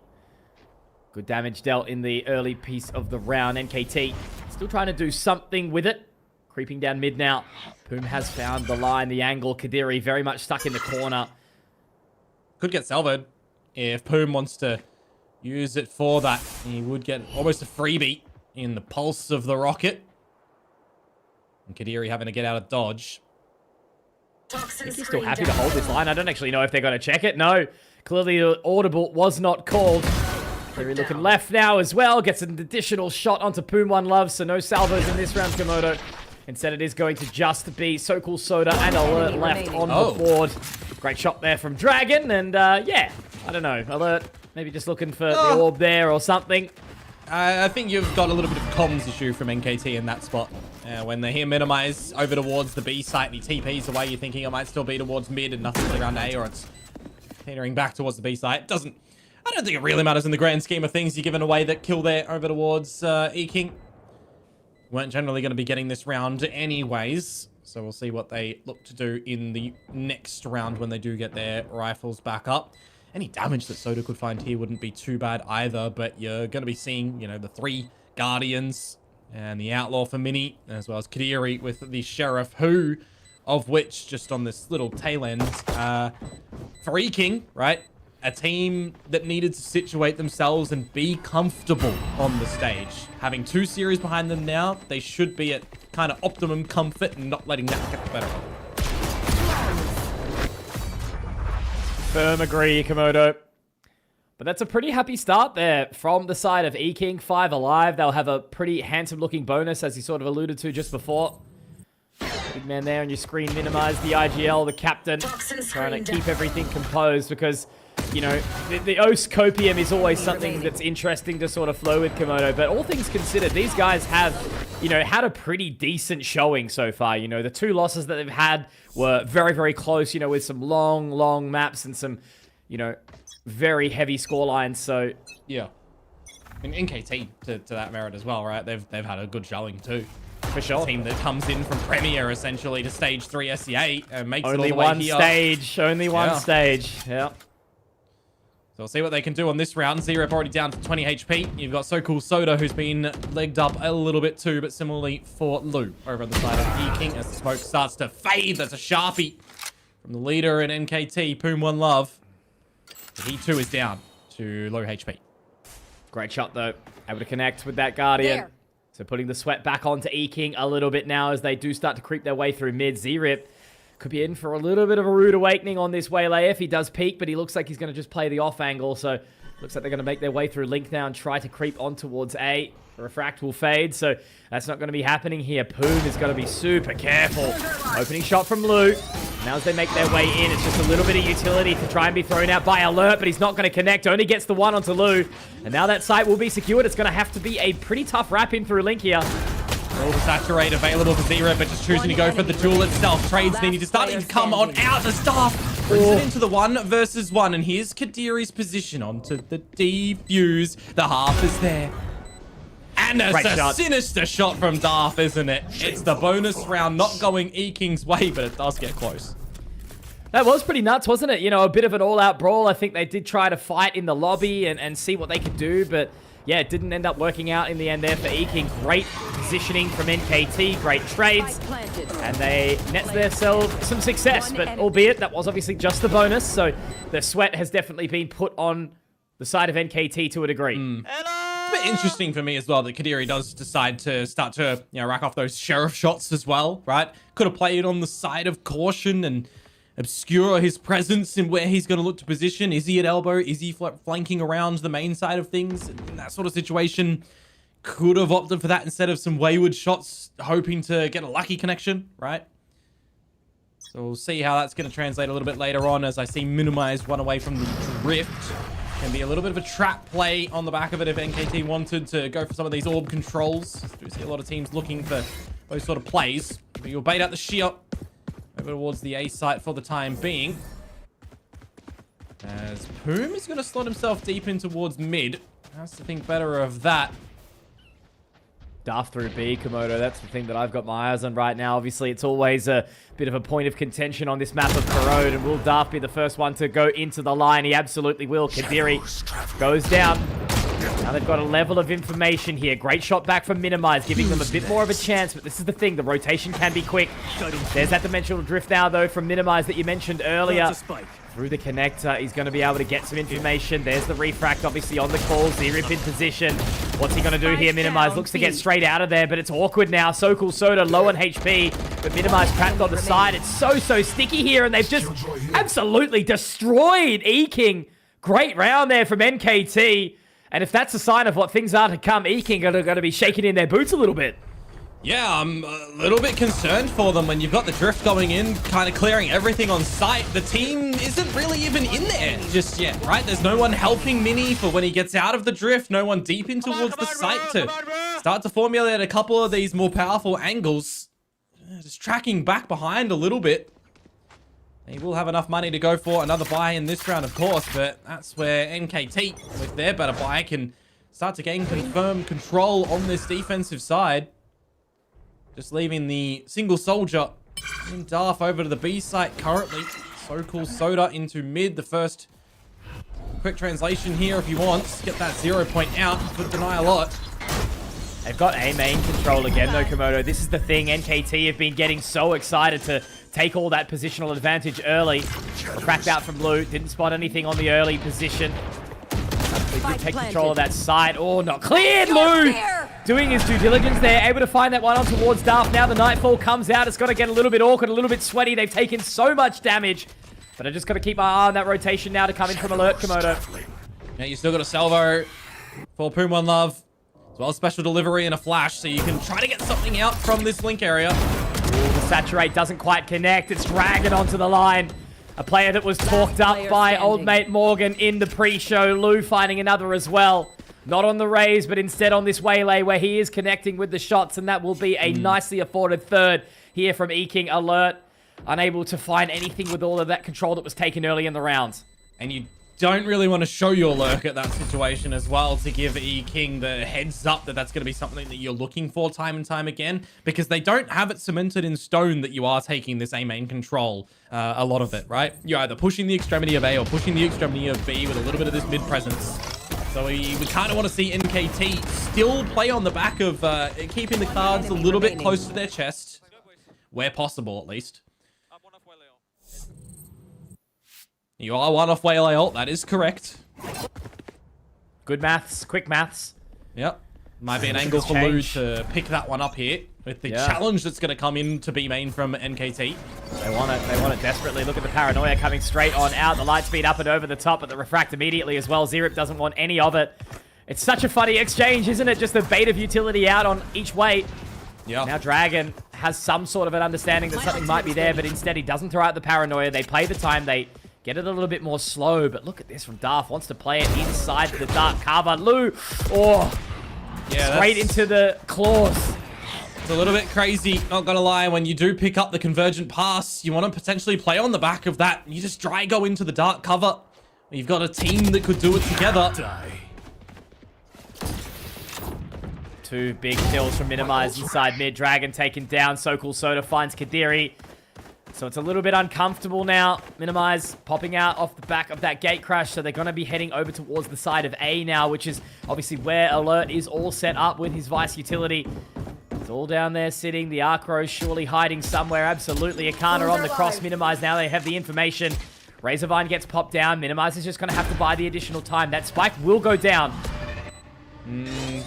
Good damage dealt in the early piece of the round. NKT still trying to do something with it. Creeping down mid now. Poom has found the line, the angle. Kadiri very much stuck in the corner. Could get salvoed if Poom wants to use it for that. He would get almost a freebie in the pulse of the rocket. And Kadiri having to get out of dodge. I think he's still happy to hold this line. I don't actually know if they're going to check it. No, clearly the audible was not called. Kadiri looking left now as well. Gets an additional shot onto Poom One Love, so no salvos in this round, Komodo. Instead, it is going to just be So Cool Soda and Alert left on the board. Great shot there from Dragon, and yeah, I don't know. Alert maybe just looking for the orb there or something. I think you've got a little bit of comms issue from NKT in that spot. When they hear Minimize over towards the B site and he TPs away, you're thinking it might still be towards mid and nothing's around A, or it's teetering back towards the B site. I don't think it really matters in the grand scheme of things. You're giving away that kill there over towards EKING. Weren't generally going to be getting this round anyways. So we'll see what they look to do in the next round when they do get their rifles back up. Any damage that Soda could find here wouldn't be too bad either, but you're going to be seeing, you know, the 3 Guardians and the Outlaw for Mini, as well as Kadiri with the Sheriff, who, of which, just on this little tail end, for EKING, right, a team that needed to situate themselves and be comfortable on the stage. Having 2 series behind them now, they should be at kind of optimum comfort and not letting that get the better of them. Firm agree, Komodo. But that's a pretty happy start there from the side of EKING. 5 alive. They'll have a pretty handsome-looking bonus, as you sort of alluded to just before. Big man there on your screen. Minimize the IGL, the captain. Trying to keep everything composed because, you know, the OS Copium is always something that's interesting to sort of flow with Komodo. But all things considered, these guys have, you know, had a pretty decent showing so far. You know, the 2 losses that they've had were very, very close, you know, with some long maps and some, you know, very heavy score lines. So, yeah. And NKT to that merit as well, right? They've had a good showing too. For sure. A team that comes in from Premier essentially to Stage 3 SEA and makes only it all the way one here. Only one stage. Yeah. So we'll see what they can do on this round. Z-Rep already down to 20 HP. You've got So Cool Soda, who's been legged up a little bit too, but similarly for Lu over on the side of EKING as the smoke starts to fade. That's a Sharpie from the leader in NKT, Poom One Love. He too is down to low HP. Great shot, though. Able to connect with that Guardian. There. So putting the sweat back onto EKING a little bit now as they do start to creep their way through mid. Z-Rip could be in for a little bit of a rude awakening on this waylay if he does peek, but he looks like he's going to just play the off angle. So looks like they're going to make their way through Link now and try to creep on towards A. Refract will fade, so that's not going to be happening here. Poom is going to be super careful. Opening shot from Lou. Now as they make their way in, it's just a little bit of utility to try and be thrown out by Alert, but he's not going to connect. Only gets the one onto Lou. And now that site will be secured. It's going to have to be a pretty tough wrap in through Link here. All the saturate available for Z-Rip, but just choosing to go for the duel itself. Trades needing to starting to come on out. The staff brings it into the 1 versus 1. And here's Kadiri's position onto the defuse. The half is there. And it's a sinister shot from Darth, isn't it? It's the bonus round not going EKING's way, but it does get close. That was pretty nuts, wasn't it? You know, a bit of an all-out brawl. I think they did try to fight in the lobby and see what they could do, but yeah, it didn't end up working out in the end there for EKING. Great positioning from NKT, great trades, and they net themselves some success, but albeit that was obviously just the bonus, so the sweat has definitely been put on the side of NKT to a degree. It's a bit interesting for me as well that Kadiri does decide to start to, you know, rack off those sheriff shots as well, right? Could have played on the side of caution and obscure his presence in where he's going to look to position. Is he at elbow? Is he flanking around the main side of things? In that sort of situation, could have opted for that instead of some wayward shots, hoping to get a lucky connection, right? So we'll see how that's going to translate a little bit later on as I see Minimize run away from the drift. Can be a little bit of a trap play on the back of it if NKT wanted to go for some of these orb controls. We see a lot of teams looking for those sort of plays. But you'll bait out the shear over towards the A site for the time being. As Poom is going to slot himself deep in towards mid. Has to think better of that. Darth through B, Komodo, that's the thing that I've got my eyes on right now. Obviously, it's always a bit of a point of contention on this map of Corrode, and will Darth be the first one to go into the line? He absolutely will. Kadiri goes down. Now they've got a level of information here. Great shot back from Minimize, giving them a bit more of a chance, but this is the thing, the rotation can be quick. There's that dimensional drift now, though, from Minimize that you mentioned earlier. Through the connector, he's going to be able to get some information. There's the refract, obviously, on the call. Z-Rip in position. What's he going to do here? Minimize looks to get straight out of there, but it's awkward now. So Cool Soda low on HP, but Minimize trapped on the side. It's so sticky here, and they've just absolutely destroyed EKING. Great round there from NKT. And if that's a sign of what things are to come, EKING are going to be shaking in their boots a little bit. Yeah, I'm a little bit concerned for them when you've got the drift going in, kind of clearing everything on site. The team isn't really even in there just yet, right? There's no one helping Mini for when he gets out of the drift, no one deep in towards the site to start to formulate a couple of these more powerful angles. Just tracking back behind a little bit. He will have enough money to go for another buy in this round, of course, but that's where NKT, with their better buy, can start to gain confirmed control on this defensive side. Just leaving the single soldier in Darth over to the B site currently. So Cool Soda into mid. The first quick translation here if you want. Get that 0 point out. Could deny a lot. They've got A main control again, though, Komodo. This is the thing. NKT have been getting so excited to take all that positional advantage early. Cracked out from Blue. Didn't spot anything on the early position. They did take control of that side. Oh, not cleared, Lou! Doing his due diligence there. Able to find that one on towards Darth. Now the Nightfall comes out. It's got to get a little bit awkward, a little bit sweaty. They've taken so much damage. But I just got to keep my eye on that rotation now to come in from Alert, Komodo. Yeah, you still got a salvo for Poom One Love. As well as special delivery and a flash, so you can try to get something out from this Link area. Ooh, the Saturate doesn't quite connect. It's dragging onto the line. A player that was talked up by old mate Morgan in the pre-show. Lou finding another as well. Not on the raise, but instead on this waylay where he is connecting with the shots, and that will be a nicely afforded third here from EKING. Alert, unable to find anything with all of that control that was taken early in the round. And you don't really want to show your lurk at that situation as well to give EKING the heads up that that's going to be something that you're looking for time and time again, because they don't have it cemented in stone that you are taking this A main control, a lot of it, right? You're either pushing the extremity of A or pushing the extremity of B with a little bit of this mid presence. So we kind of want to see NKT still play on the back of keeping the cards a little bit close to their chest, where possible at least. You are one off Waylay ult, that is correct. Good maths, quick maths. Yep. Might be an angle for Lou to pick that one up here with the challenge that's going to come in to B main from NKT. They want it desperately. Look at the paranoia coming straight on out. The light speed up and over the top, but the refract immediately as well. Zerip doesn't want any of it. It's such a funny exchange, isn't it? Just the bait of utility out on each way. Yeah. Now Dragon has some sort of an understanding that something might be there, but instead he doesn't throw out the paranoia. They play the time. They get it a little bit more slow, but look at this from Darth. Wants to play it inside the dark cover. Lou, straight into the claws. It's a little bit crazy, not gonna lie. When you do pick up the convergent pass, you want to potentially play on the back of that. You just dry go into the dark cover. You've got a team that could do it together. Two big kills from Minimize inside mid. Dragon taken down. So Cool Soda finds Kadiri. So it's a little bit uncomfortable now. Minimize popping out off the back of that gate crash. So they're going to be heading over towards the side of A now, which is obviously where Alert is all set up with his Vice utility. It's all down there sitting. The Arcro surely hiding somewhere. Absolutely. Akana on the cross. Minimize now. They have the information. Razorvine gets popped down. Minimize is just going to have to buy the additional time. That spike will go down.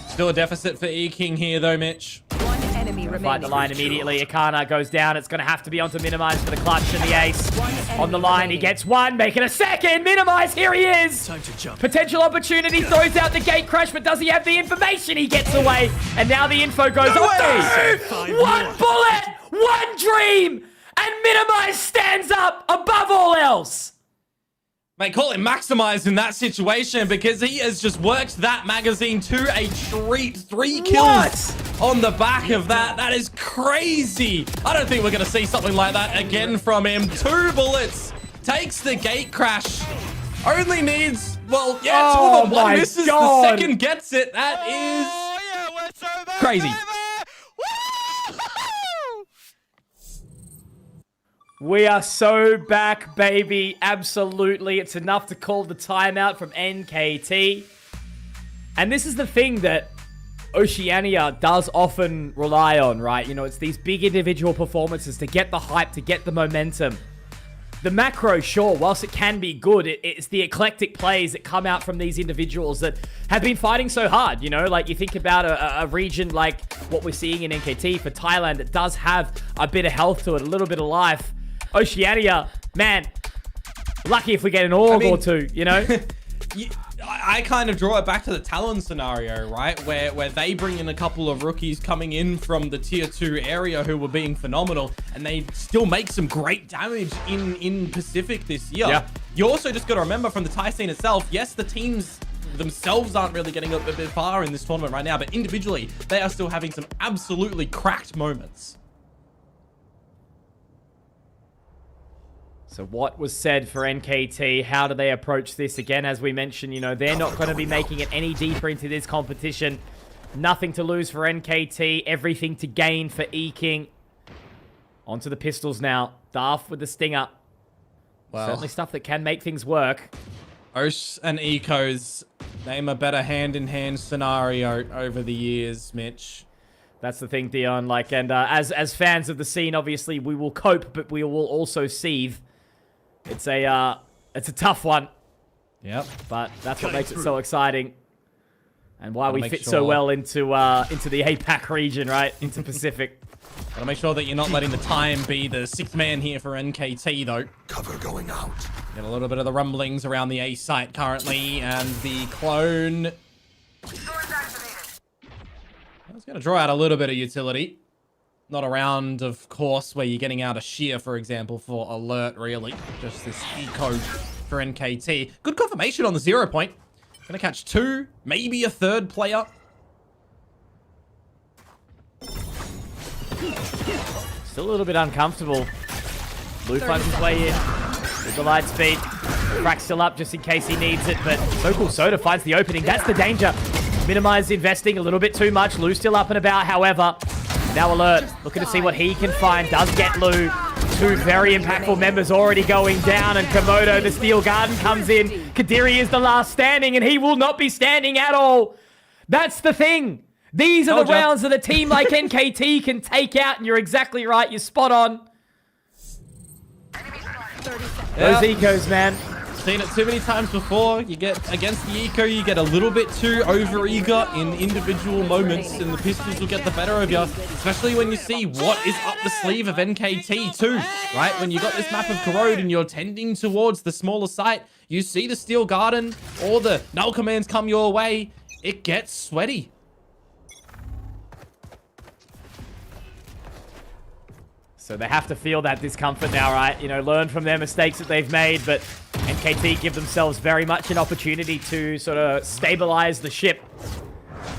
Still a deficit for EKING here though, Mitch. One enemy remaining. Fight the line immediately. Akana goes down. It's going to have to be onto Minimize for the clutch and the ace. On the line, he gets one. Make it a second. Minimize, here he is. Time to jump. Potential opportunity. Throws out the gate crash, but does he have the information? He gets away. And now the info goes away. One bullet. One dream. And Minimize stands up above all else. Mate, call it maximize in that situation because he has just worked that magazine to a treat. 3 kills on the back of that. That is crazy. I don't think we're going to see something like that again from him. 2 bullets. Takes the gate crash. Only needs, well, yeah, 2 of them. 1 misses. The second gets it. That is crazy. We are so back, baby. Absolutely. It's enough to call the timeout from NKT. And this is the thing that Oceania does often rely on, right? You know, it's these big individual performances to get the hype, to get the momentum. The macro, sure, whilst it can be good, it's the eclectic plays that come out from these individuals that have been fighting so hard, you know? Like, you think about a region like what we're seeing in NKT for Thailand that does have a bit of health to it, a little bit of life. Oceania, man, lucky if we get an org or two, you know? I kind of draw it back to the Talon scenario, right? Where they bring in a couple of rookies coming in from the tier 2 area who were being phenomenal, and they still make some great damage in Pacific this year. Yeah. You also just got to remember from the Thai scene itself, yes, the teams themselves aren't really getting a bit far in this tournament right now, but individually, they are still having some absolutely cracked moments. So what was said for NKT? How do they approach this? Again, as we mentioned, you know, they're not going to be making it any deeper into this competition. Nothing to lose for NKT. Everything to gain for EKING. Onto the pistols now. Darth with the stinger. Well, certainly stuff that can make things work. Osh and Eco's name a better hand-in-hand scenario over the years, Mitch. That's the thing, Dion. Like, and as fans of the scene, obviously, we will cope, but we will also seethe. It's a tough one. Yep. But that's what makes it so exciting. And why we fit so well into the APAC region, right? Into Pacific. Gotta make sure that you're not letting the time be the 6th man here for NKT, though. Cover going out. Get a little bit of the rumblings around the A site currently, and the clone. I was gonna draw out a little bit of utility. Not a round, of course, where you're getting out a shear, for example, for Alert, really. Just this eco for NKT. Good confirmation on the 0 point. Gonna catch 2, maybe a 3rd player. Still a little bit uncomfortable. Blue finds his way in with the light speed. Crack's still up just in case he needs it, but So Cool Soda finds the opening. That's the danger. Minimize investing a little bit too much. Lou still up and about, however. Now Alert, looking to see what he can find. Does get Lou. 2 very impactful members already going down, and Komodo, the Steel Garden, comes in. Kadiri is the last standing, and he will not be standing at all. That's the thing. These are the rounds that a team like NKT can take out, and you're exactly right. You're spot on. Those ecos, man. Seen it too many times before. You get against the Eco, you get a little bit too over-eager in individual moments, and the pistols will get the better of you, especially when you see what is up the sleeve of NKT too, right? When you got this map of Corrode and you're tending towards the smaller site, you see the Steel Garden or the null commands come your way, it gets sweaty. So they have to feel that discomfort now, right? You know, learn from their mistakes that they've made, but NKT give themselves very much an opportunity to sort of stabilize the ship.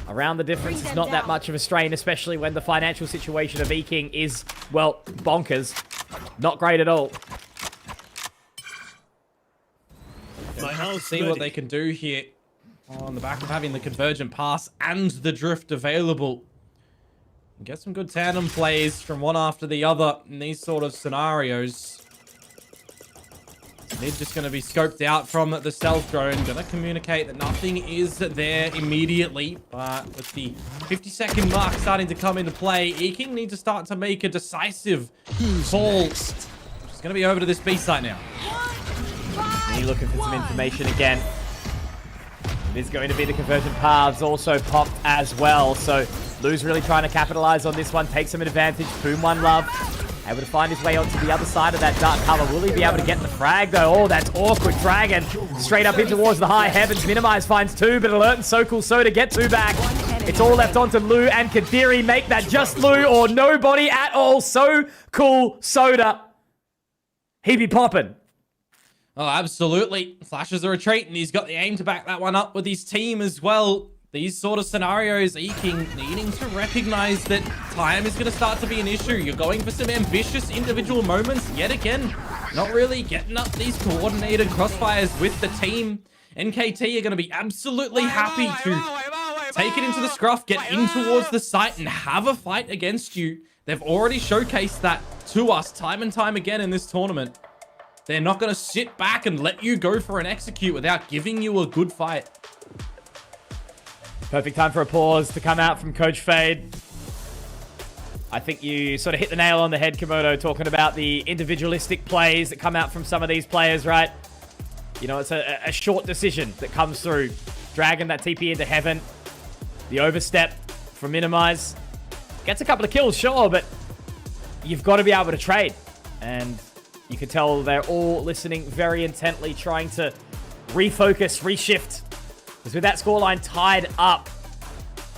Around the difference is not that much of a strain, especially when the financial situation of EKING is, well, bonkers. Not great at all. See what they can do here on the back of having the Convergent Pass and the Drift available. Get some good tandem plays from one after the other in these sort of scenarios. They're just going to be scoped out from the stealth drone. Going to communicate that nothing is there immediately. But with the 50-second mark starting to come into play, EKING need to start to make a decisive call. Just going to be over to this B site now. You're looking for some information again. It is going to be the conversion paths also popped as well. So Lou's really trying to capitalize on this one, take some advantage. Boom, one love. Able to find his way onto the other side of that dark cover. Will he be able to get the frag though? Oh, that's awkward. Dragon straight up in towards the high heavens. Minimize finds two, but Alert and So Cool So to get two back. It's all left onto Lou and Kadiri. Make that just Lou or nobody at all. So Cool Soda. He be popping. Oh, absolutely. Flashes a retreat, and he's got the aim to back that one up with his team as well. These sort of scenarios, EKING needing to recognize that time is going to start to be an issue. You're going for some ambitious individual moments yet again. Not really getting up these coordinated crossfires with the team. NKT are going to be absolutely happy to take it into the scruff, get in towards the site, and have a fight against you. They've already showcased that to us time and time again in this tournament. They're not going to sit back and let you go for an execute without giving you a good fight. Perfect time for a pause to come out from Coach Fade. I think you sort of hit the nail on the head, Komodo, talking about the individualistic plays that come out from some of these players, right? You know, it's a short decision that comes through. Dragon that TP into heaven. The overstep from Minimize. Gets a couple of kills, sure, but you've got to be able to trade. And you can tell they're all listening very intently, trying to refocus, reshift. Because with that scoreline tied up,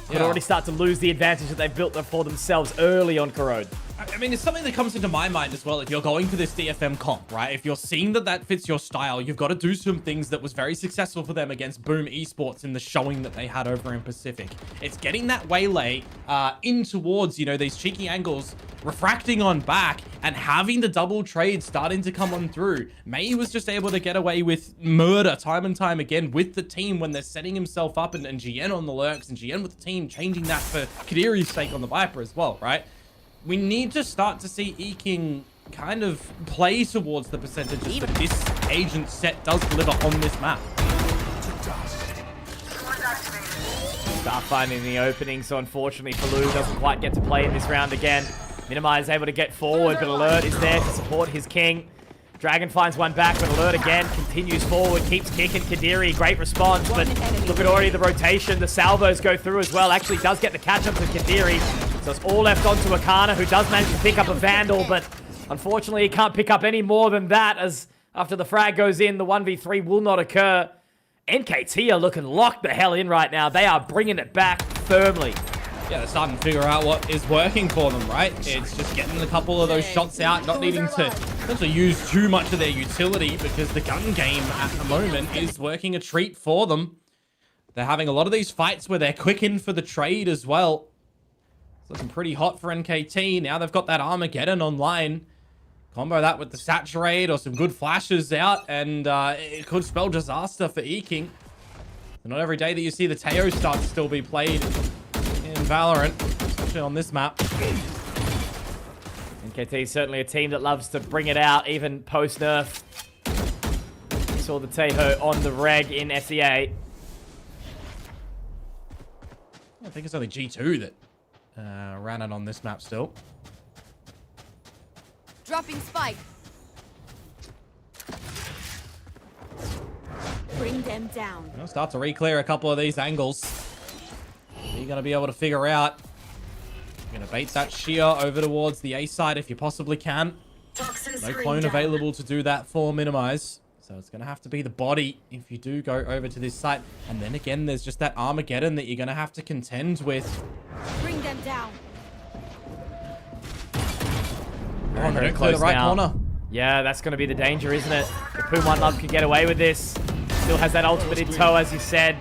they'd already start to lose the advantage that they've built for themselves early on Corrode. I mean, it's something that comes into my mind as well. If you're going for this DFM comp, right? If you're seeing that that fits your style, you've got to do some things that was very successful for them against Boom Esports in the showing that they had over in Pacific. It's getting that waylay in towards, you know, these cheeky angles, refracting on back, and having the double trade starting to come on through. May was just able to get away with murder time and time again with the team when they're setting himself up, and GN on the lurks, and GN with the team changing that for Kadiri's sake on the Viper as well, right? We need to start to see EKING kind of play towards the percentages that this agent set does deliver on this map. Start finding the opening, so unfortunately for Lou, doesn't quite get to play in this round again. Minimize able to get forward, but Alert is there to support his king. Dragon finds one back, but Alert again continues forward, keeps kicking. Kadiri, great response, but look at already the rotation. The salvos go through as well. Actually does get the catch up to Kadiri. So it's all left onto Akana, who does manage to pick up a Vandal, but unfortunately he can't pick up any more than that, as after the frag goes in, the 1v3 will not occur. NKT are looking locked the hell in right now. They are bringing it back firmly. Yeah, they're starting to figure out what is working for them, right? It's just getting a couple of those shots out, not needing to essentially use too much of their utility, because the gun game at the moment is working a treat for them. They're having a lot of these fights where they're quick in for the trade as well. It's looking pretty hot for NKT. Now they've got that Armageddon online. Combo that with the Saturate or some good flashes out, and it could spell disaster for EKING. Not every day that you see the Teo start to still be played in Valorant, especially on this map. NKT is certainly a team that loves to bring it out, even post-nerf. We saw the Teho on the reg in SEA. I think it's only G2 that ran it on this map still. Dropping spike. Bring them down. We'll start to re-clear a couple of these angles. You're going to be able to figure out. You're going to bait that shear over towards the A side if you possibly can. No clone available to do that for minimize. So it's going to have to be the body if you do go over to this site. And then again, there's just that Armageddon that you're going to have to contend with. Bring them down. Oh, they don't clear the right corner. Yeah, that's going to be the danger, isn't it? If Boom One Love can get away with this. Still has that ultimate in tow, as you said.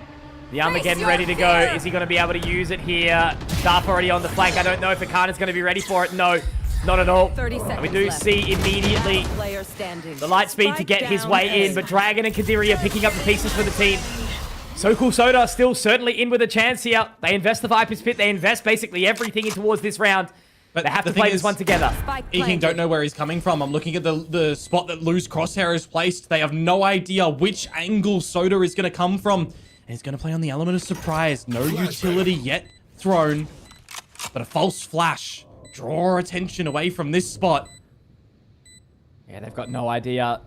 The Armageddon ready to go. Is he going to be able to use it here? Darth already on the flank. I don't know if Akana's going to be ready for it. No, not at all. 30 seconds We do left. see immediately the light speed to get his way in, but Dragon and Kadiri are picking up the pieces for the team. So Cool Soda still certainly in with a chance here. They invest the Viper's Pit. They invest basically everything in towards this round. But they have to play this one together. EKING don't know where he's coming from. I'm looking at the spot that Lou's crosshair is placed. They have no idea which angle Soda is going to come from. And he's going to play on the element of surprise. No utility yet thrown. But a false flash. Draw attention away from this spot. Yeah, they've got no idea.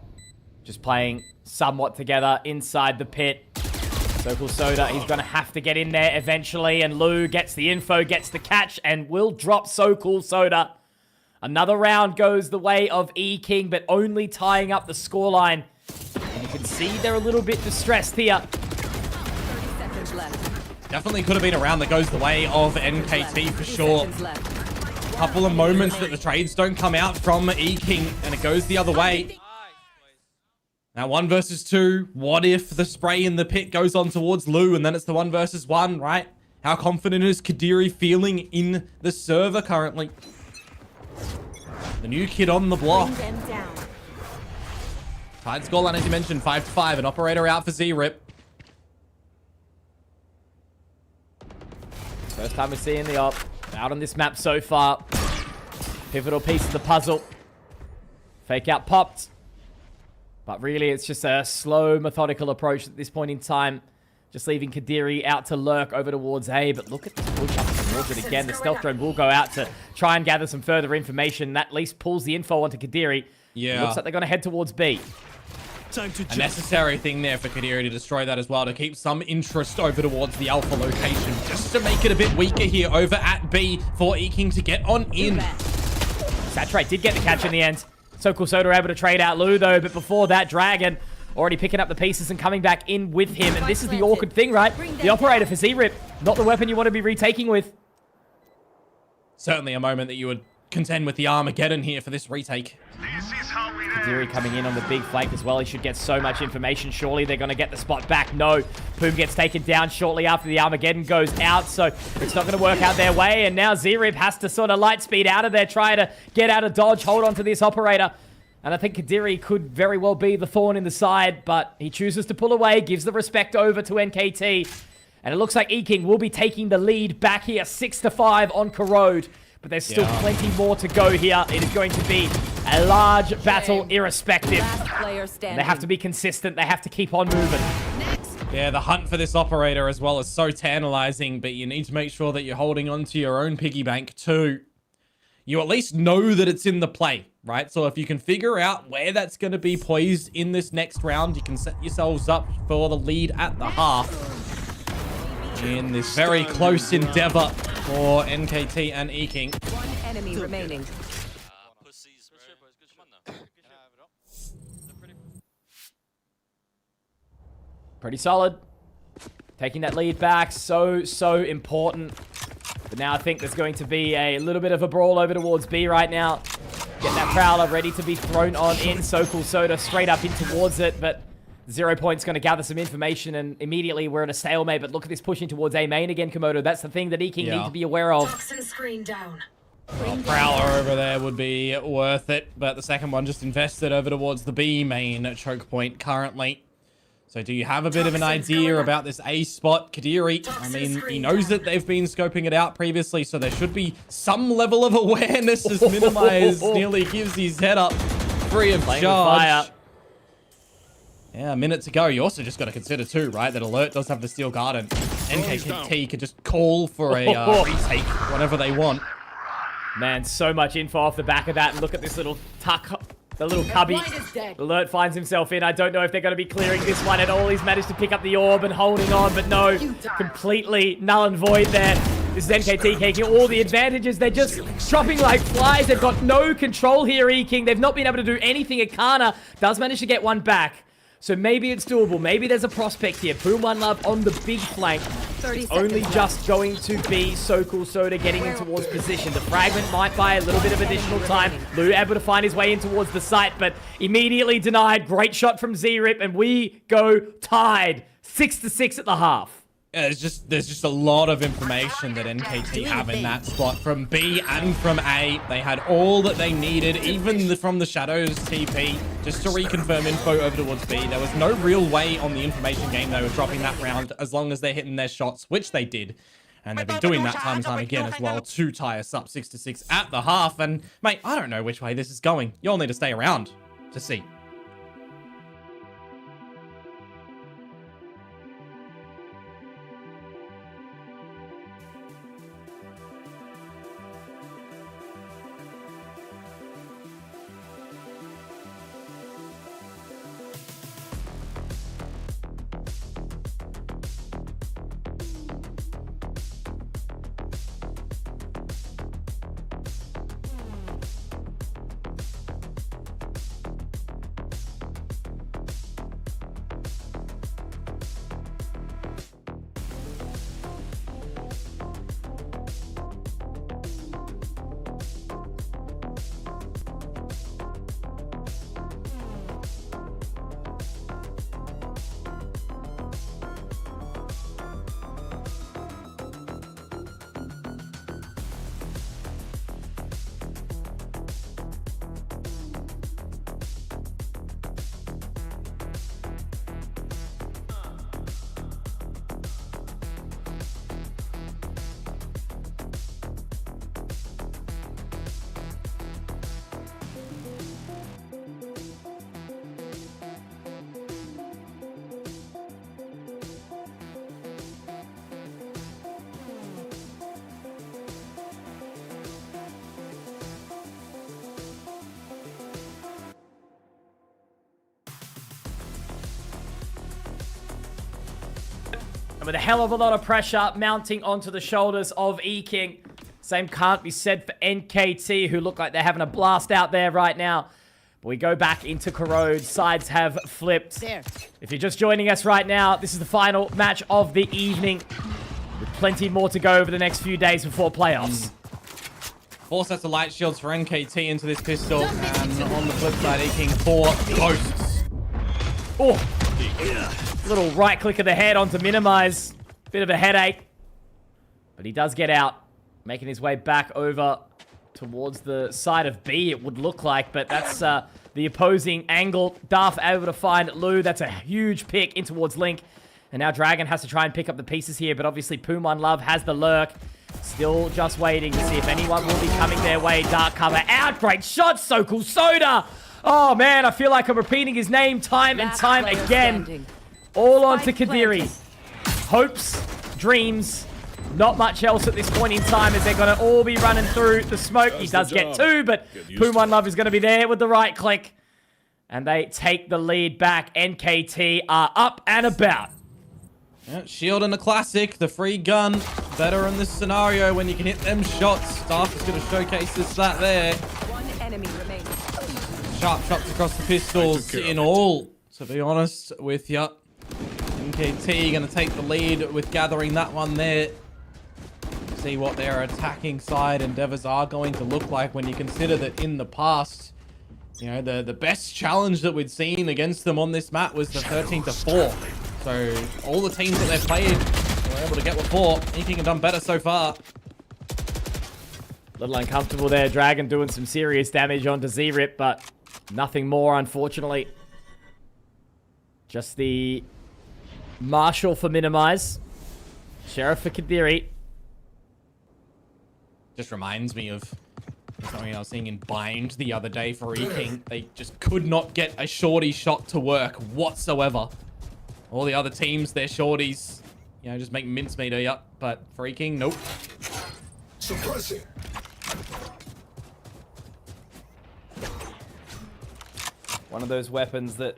Just playing somewhat together inside the pit. So Cool Soda, he's going to have to get in there eventually. And Lou gets the info, gets the catch, and will drop So Cool Soda. Another round goes the way of EKING, but only tying up the scoreline. And you can see they're a little bit distressed here. 30 seconds left. Definitely could have been a round that goes the way of NKT for sure. Couple of moments that the trades don't come out from EKING, and it goes the other way. Now 1 versus 2. What if the spray in the pit goes on towards Lou and then it's the 1 versus 1, right? How confident is Kadiri feeling in the server currently? The new kid on the block. Tied scoreline, as you mentioned, 5-5. An operator out for Z-Rip. First time we're seeing the op out on this map so far. Pivotal piece of the puzzle. Fake out popped. But really, it's just a slow, methodical approach at this point in time. Just leaving Kadiri out to lurk over towards A. But look at this push up towards it again. The stealth drone will go out to try and gather some further information. That at least pulls the info onto Kadiri. Yeah. Looks like they're going to head towards B. A necessary thing there for Kadiri to destroy that as well, to keep some interest over towards the Alpha location, just to make it a bit weaker here over at B for EKING to get on in. Saturate did get the catch in the end. So Cool Soda able to trade out Lou though, but before that, Dragon already picking up the pieces and coming back in with him. And this is the awkward thing, right? The operator for Z-Rip, not the weapon you want to be retaking with. Certainly a moment that you would contend with the Armageddon here for this retake. Kadiri coming in on the big flank as well. He should get so much information. Surely they're going to get the spot back. No. Poom gets taken down shortly after the Armageddon goes out, so it's not going to work out their way. And now Z-Rip has to sort of light speed out of there, try to get out of dodge, hold on to this operator. And I think Kadiri could very well be the thorn in the side, but he chooses to pull away, gives the respect over to NKT. And it looks like EKING will be taking the lead back here, 6-5 on Corrode. But there's still plenty more to go here. It is going to be a large battle irrespective. And they have to be consistent. They have to keep on moving. Yeah, the hunt for this operator as well is so tantalizing, but you need to make sure that you're holding on to your own piggy bank too. You at least know that it's in the play, right? So if you can figure out where that's going to be poised in this next round, you can set yourselves up for the lead at the half. In this very close endeavor for NKT and EKING. One enemy remaining. Pretty solid. Taking that lead back, so important. But now I think there's going to be a little bit of a brawl over towards B right now. Get that Prowler ready to be thrown on in. So Cool Soda straight up in towards it, but 0 Point's going to gather some information, and immediately we're at a stalemate. But look at this pushing towards A main again, Komodo. That's the thing that EKING need to be aware of. Toxin screen down. Prowler over there would be worth it, but the second one just invested over towards the B main choke point currently. So do you have a bit of an idea about this A spot? Kadiri, I mean, he knows that they've been scoping it out previously, so there should be some level of awareness as Minimize nearly gives his head up free of charge. Yeah, a minute to go. You also just got to consider too, right, that Alert does have the Steel Garden. NKT could just call for a retake whenever they want. Man, so much info off the back of that. And look at this little tuck The little cubby. Alert finds himself in. I don't know if they're going to be clearing this one at all. He's managed to pick up the orb and holding on, but no, completely null and void there. This is NKT taking all the advantages. They're just dropping like flies. They've got no control here, EKING. They've not been able to do anything. Akana does manage to get one back. So maybe it's doable. Maybe there's a prospect here. Boom One Love on the big flank. It's only just going to be SoCoolSoda getting in towards position. The fragment might buy a little bit of additional time. Lou able to find his way in towards the site, but immediately denied. Great shot from Z-Rip, and we go tied. 6-6 at the half. Yeah, there's just a lot of information that NKT have in that spot. From B and from A, they had all that they needed, even from the Shadows TP, just to reconfirm info over towards B. There was no real way on the information game they were dropping that round as long as they're hitting their shots, which they did. And they've been doing that time and time again as well to tie us up 6-6 at the half. And, mate, I don't know which way this is going. You'll need to stay around to see. With a hell of a lot of pressure mounting onto the shoulders of EKING. Same can't be said for NKT, who look like they're having a blast out there right now. But we go back into Corrode. Sides have flipped. If you're just joining us right now, this is the final match of the evening, with plenty more to go over the next few days before playoffs. 4 sets of light shields for NKT into this pistol, and on the flip side, EKING 4 ghosts. Oh! Little right click of the head onto minimize. Bit of a headache. But he does get out. Making his way back over towards the side of B, it would look like. But that's the opposing angle. Duff able to find Lou. That's a huge pick in towards Link. And now Dragon has to try and pick up the pieces here. But obviously Poom One Love has the lurk. Still just waiting to see if anyone will be coming their way. Dark cover out. Great shot. SoCoolSoda. Oh, man. I feel like I'm repeating his name time and time again. All on to Kadiri. Hopes, dreams, not much else at this point in time as they're going to all be running through the smoke. He does get 2, but Poom One Love is going to be there with the right click. And they take the lead back. NKT are up and about. Yeah, shield in the classic, the free gun. Better in this scenario when you can hit them shots. Staff is going to showcase this that there. One enemy remaining. Sharp shots across the pistols in all, to be honest with ya. NKT going to take the lead with gathering that one there. See what their attacking side endeavors are going to look like when you consider that in the past, you know, the best challenge that we'd seen against them on this map was the 13-4. So all the teams that they've played were able to get with 4. EKING have done better so far. Little uncomfortable there. Dragon doing some serious damage onto Z-Rip, but nothing more, unfortunately. Just the Marshall for minimize. Sheriff for Kadiri. Just reminds me of something I was seeing in Bind the other day for EKING. They just could not get a shorty shot to work whatsoever. All the other teams, their shorties, you know, just make mincemeat of you. But for EKING, nope. Suppressing. One of those weapons that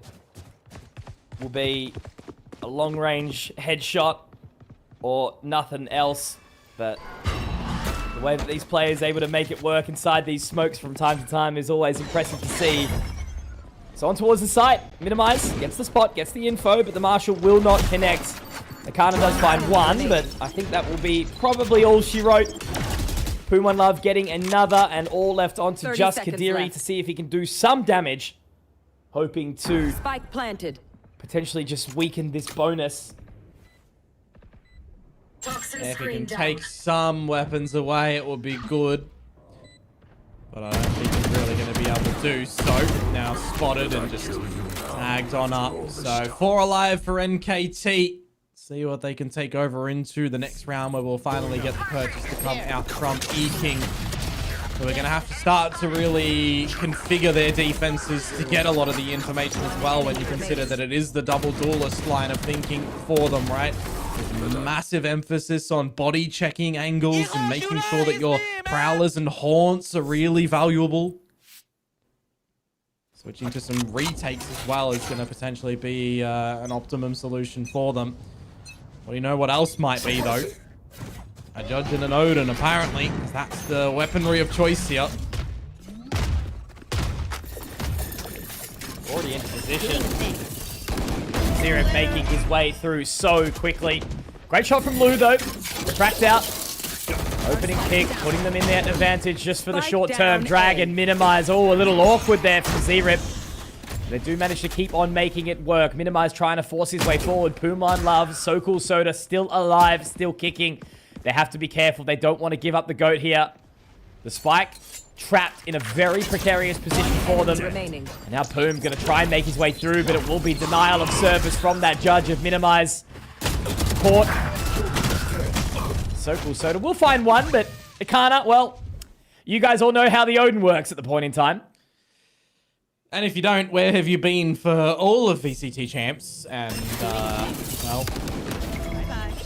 will be a long-range headshot or nothing else. But the way that these players are able to make it work inside these smokes from time to time is always impressive to see. So on towards the site, Minimize, gets the spot, gets the info, but the Marshal will not connect. Akana does find one, but I think that will be probably all she wrote. One Love getting another, and all left onto just Kadiri left to see if he can do some damage. Hoping to Spike planted. potentially just weaken this bonus. If he can take some weapons away, it would be good. But I don't think he's really going to be able to do so. Now spotted and just tagged on up. So 4 alive for NKT. See what they can take over into the next round, where we'll finally get the purchase to come out from EKING. So we're going to have to start to really configure their defenses to get a lot of the information as well, when you consider that it is the double duelist line of thinking for them, right? With massive emphasis on body checking angles and making sure that your prowlers and haunts are really valuable. Switching to some retakes as well is going to potentially be an optimum solution for them. Well, you know what else might be, though? A Judge and an Odin, apparently, because that's the weaponry of choice here. Already into position. Zero making his way through so quickly. Great shot from Lou, though. Cracked out. Opening kick, putting them in that advantage just for the short term. Drag and Minimize. Oh, a little awkward there from Z-Rip. They do manage to keep on making it work. Minimize trying to force his way forward. Puman Love, So Cool Soda still alive, still kicking. They have to be careful. They don't want to give up the goat here. The spike trapped in a very precarious position for them. And now Poom going to try and make his way through, but it will be denial of service from that Judge of Minimize. Caught. So Cool Soda will find one, but Akana, well, you guys all know how the Odin works at the point in time. And if you don't, where have you been for all of VCT champs? And, well,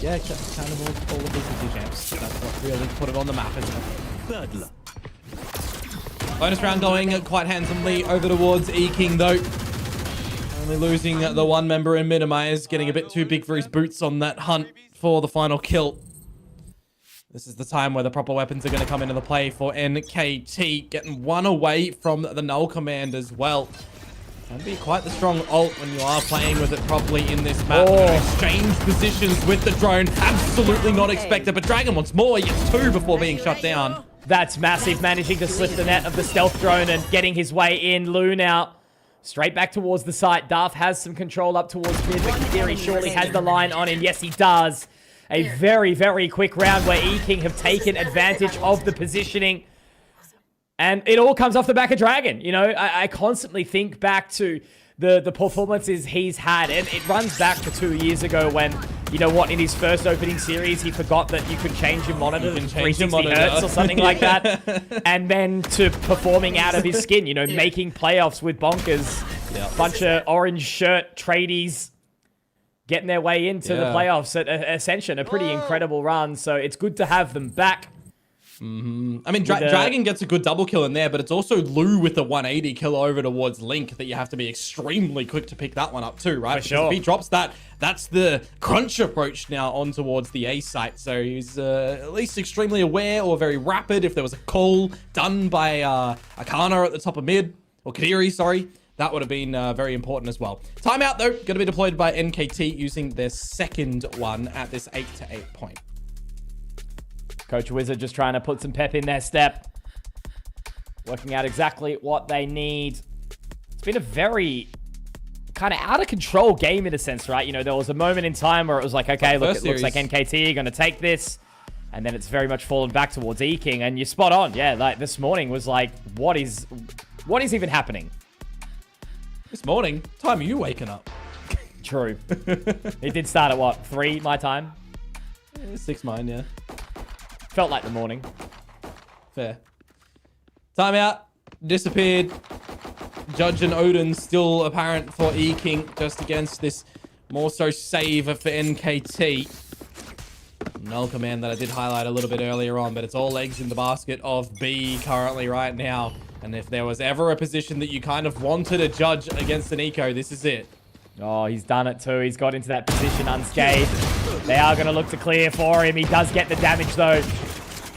yeah, kind of all of VCT champs. That's what really put it on the map, isn't it? Third luck. Bonus round going quite handsomely over towards EKING, though. Only losing the one member in Minimize, getting a bit too big for his boots on that hunt for the final kill. This is the time where the proper weapons are going to come into the play for NKT. Getting one away from the null command as well. Can be quite the strong ult when you are playing with it properly in this map. Exchange positions with the drone. Absolutely not expected, but Dragon wants more. He gets 2 before being shut down. That's massive, managing to slip the net of the stealth drone and getting his way in. Lou now straight back towards the site. Darth has some control up towards mid, but Kadiri surely has the line on him. Yes, he does. A very, very quick round where EKING have taken advantage of the positioning. And it all comes off the back of Dragon. You know, I constantly think back to the performances he's had. And it runs back to 2 years ago when, you know what, in his first opening series, he forgot that you could change your monitor to 360 hertz or something like that. And then to performing out of his skin, you know, making playoffs with Bonkers. Bunch of orange shirt tradies getting their way into the playoffs at Ascension. A pretty incredible run, so it's good to have them back. I mean, Dragon gets a good double kill in there, but it's also Lou with the 180 kill over towards Link that you have to be extremely quick to pick that one up too, right? For sure. If he drops that, that's the crunch approach now on towards the A site. So he's at least extremely aware or very rapid. If there was a call done by Akana at the top of mid, or Kadiri, sorry, that would have been very important as well. Timeout, though, going to be deployed by NKT using their second one at this 8-8 point. Coach Wizard just trying to put some pep in their step. Working out exactly what they need. It's been a very kind of out of control game in a sense, right? You know, there was a moment in time where it was like, okay, look, it looks like NKT are going to take this. And then it's very much fallen back towards EKING. And you're spot on. Yeah, like this morning was like, what is even happening? This morning? Time are you waking up? True. It did start at what? 3 my time? 6 mine, yeah. Felt like the morning. Fair. Timeout. Disappeared. Judge and Odin still apparent for EKING just against this more so save for NKT. Null command that I did highlight a little bit earlier on, but it's all eggs in the basket of B currently right now. And if there was ever a position that you kind of wanted a judge against an eco, this is it. Oh, he's done it too. He's got into that position unscathed. They are going to look to clear for him. He does get the damage though.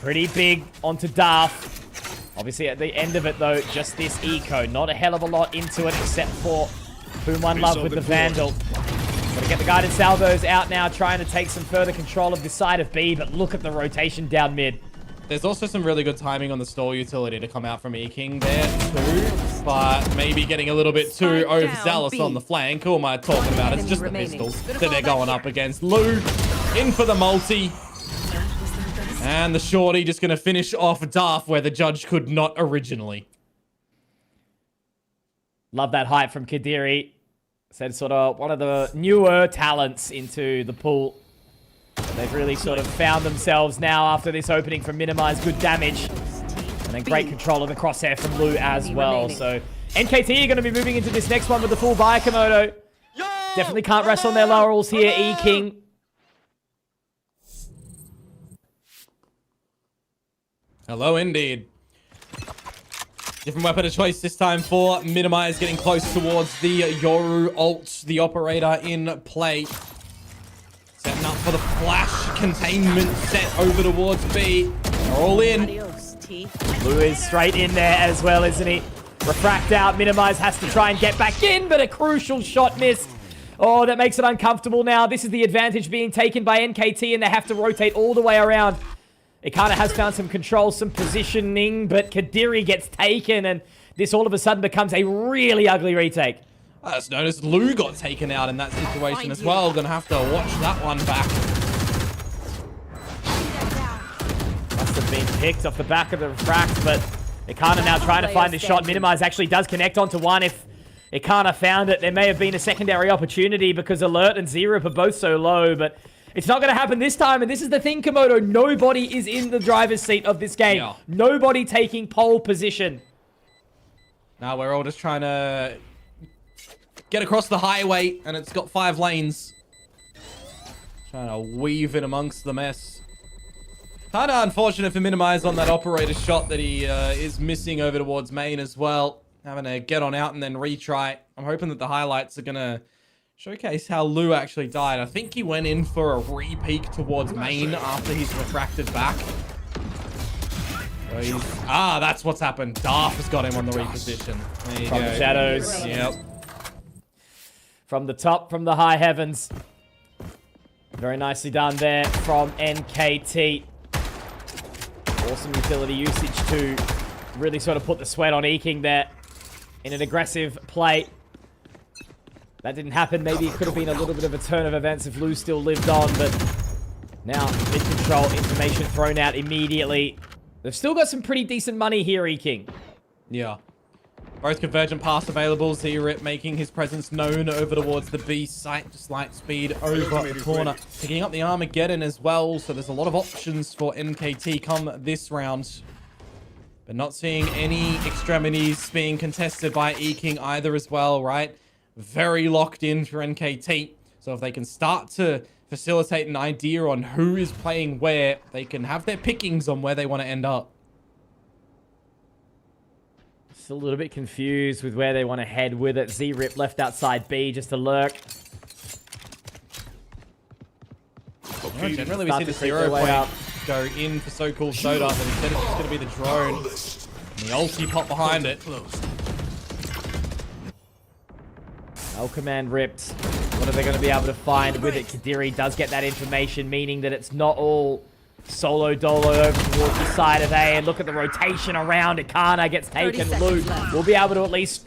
Pretty big onto Darth. Obviously at the end of it though, just this eco. Not a hell of a lot into it except for Boom One Love with the Vandal. Gotta get the guided salvos out now, trying to take some further control of this side of B, but look at the rotation down mid. There's also some really good timing on the stall utility to come out from EKING there too, but maybe getting a little bit too overzealous on the flank. Who am I talking about? It's just the pistols that they're going up against. Lou in for the multi. And the shorty just going to finish off Darth where the judge could not originally. Love that hype from Kadiri. Said sort of one of the newer talents into the pool. They've really sort of found themselves now after this opening from Minimize. Good damage. And then great control of the crosshair from Lou as well. So NKT are going to be moving into this next one with the full buy Komodo. Definitely can't rest on their laurels here, EKING. Hello, indeed. Different weapon of choice this time for Minimize, getting close towards the Yoru ult, the operator in play. Setting up for the flash containment set over towards B. They're all in. Lou is straight in there as well, isn't he? Refract out. Minimize has to try and get back in, but a crucial shot missed. Oh, that makes it uncomfortable now. This is the advantage being taken by NKT, and they have to rotate all the way around. It kind of has found some control, some positioning, but Kadiri gets taken, and this all of a sudden becomes a really ugly retake. As noticed, Lou got taken out in that situation as well. Gonna have to watch that one back. Must have been picked off the back of the refract, but Ikana now trying to find a shot. Minimize actually does connect onto one. If Ikana found it, there may have been a secondary opportunity because Alert and Zerip are both so low, but it's not going to happen this time, and this is the thing, Komodo. Nobody is in the driver's seat of this game. Yeah. Nobody taking pole position. Now we're all just trying to get across the highway, and it's got 5 lanes. Trying to weave in amongst the mess. Kind of unfortunate for Minimize on that operator shot that he is missing over towards main as well. Having to get on out and then retry. I'm hoping that the highlights are going to showcase how Lou actually died. I think he went in for a re-peek towards main after he's refracted back. So that's what's happened. Darth has got him on the reposition. There you go. The shadows. Yep. From the top, from the high heavens. Very nicely done there from NKT. Awesome utility usage to really sort of put the sweat on EKING there in an aggressive play. That didn't happen. Maybe it could have been a little bit of a turn of events if Lou still lived on, but now mid-control information thrown out immediately. They've still got some pretty decent money here, EKING. Yeah. Both convergent pass available. Zerip making his presence known over towards the B site. Just light speed over the corner. Picking up the Armageddon as well, so there's a lot of options for NKT come this round. But not seeing any extremities being contested by EKING either as well, right? Very locked in for NKT. So if they can start to facilitate an idea on who is playing where, they can have their pickings on where they want to end up. Still a little bit confused with where they want to head with it. Zerip left outside B just to lurk. Generally we see the 0 point go in for so-called Soda, but instead it's just going to be the drone. And the ulti pop behind it. L command ripped. What are they going to be able to find with it? Kadiri does get that information, meaning that it's not all solo dolo over towards the side of A. And look at the rotation around. Ikana gets taken. Lou will be able to at least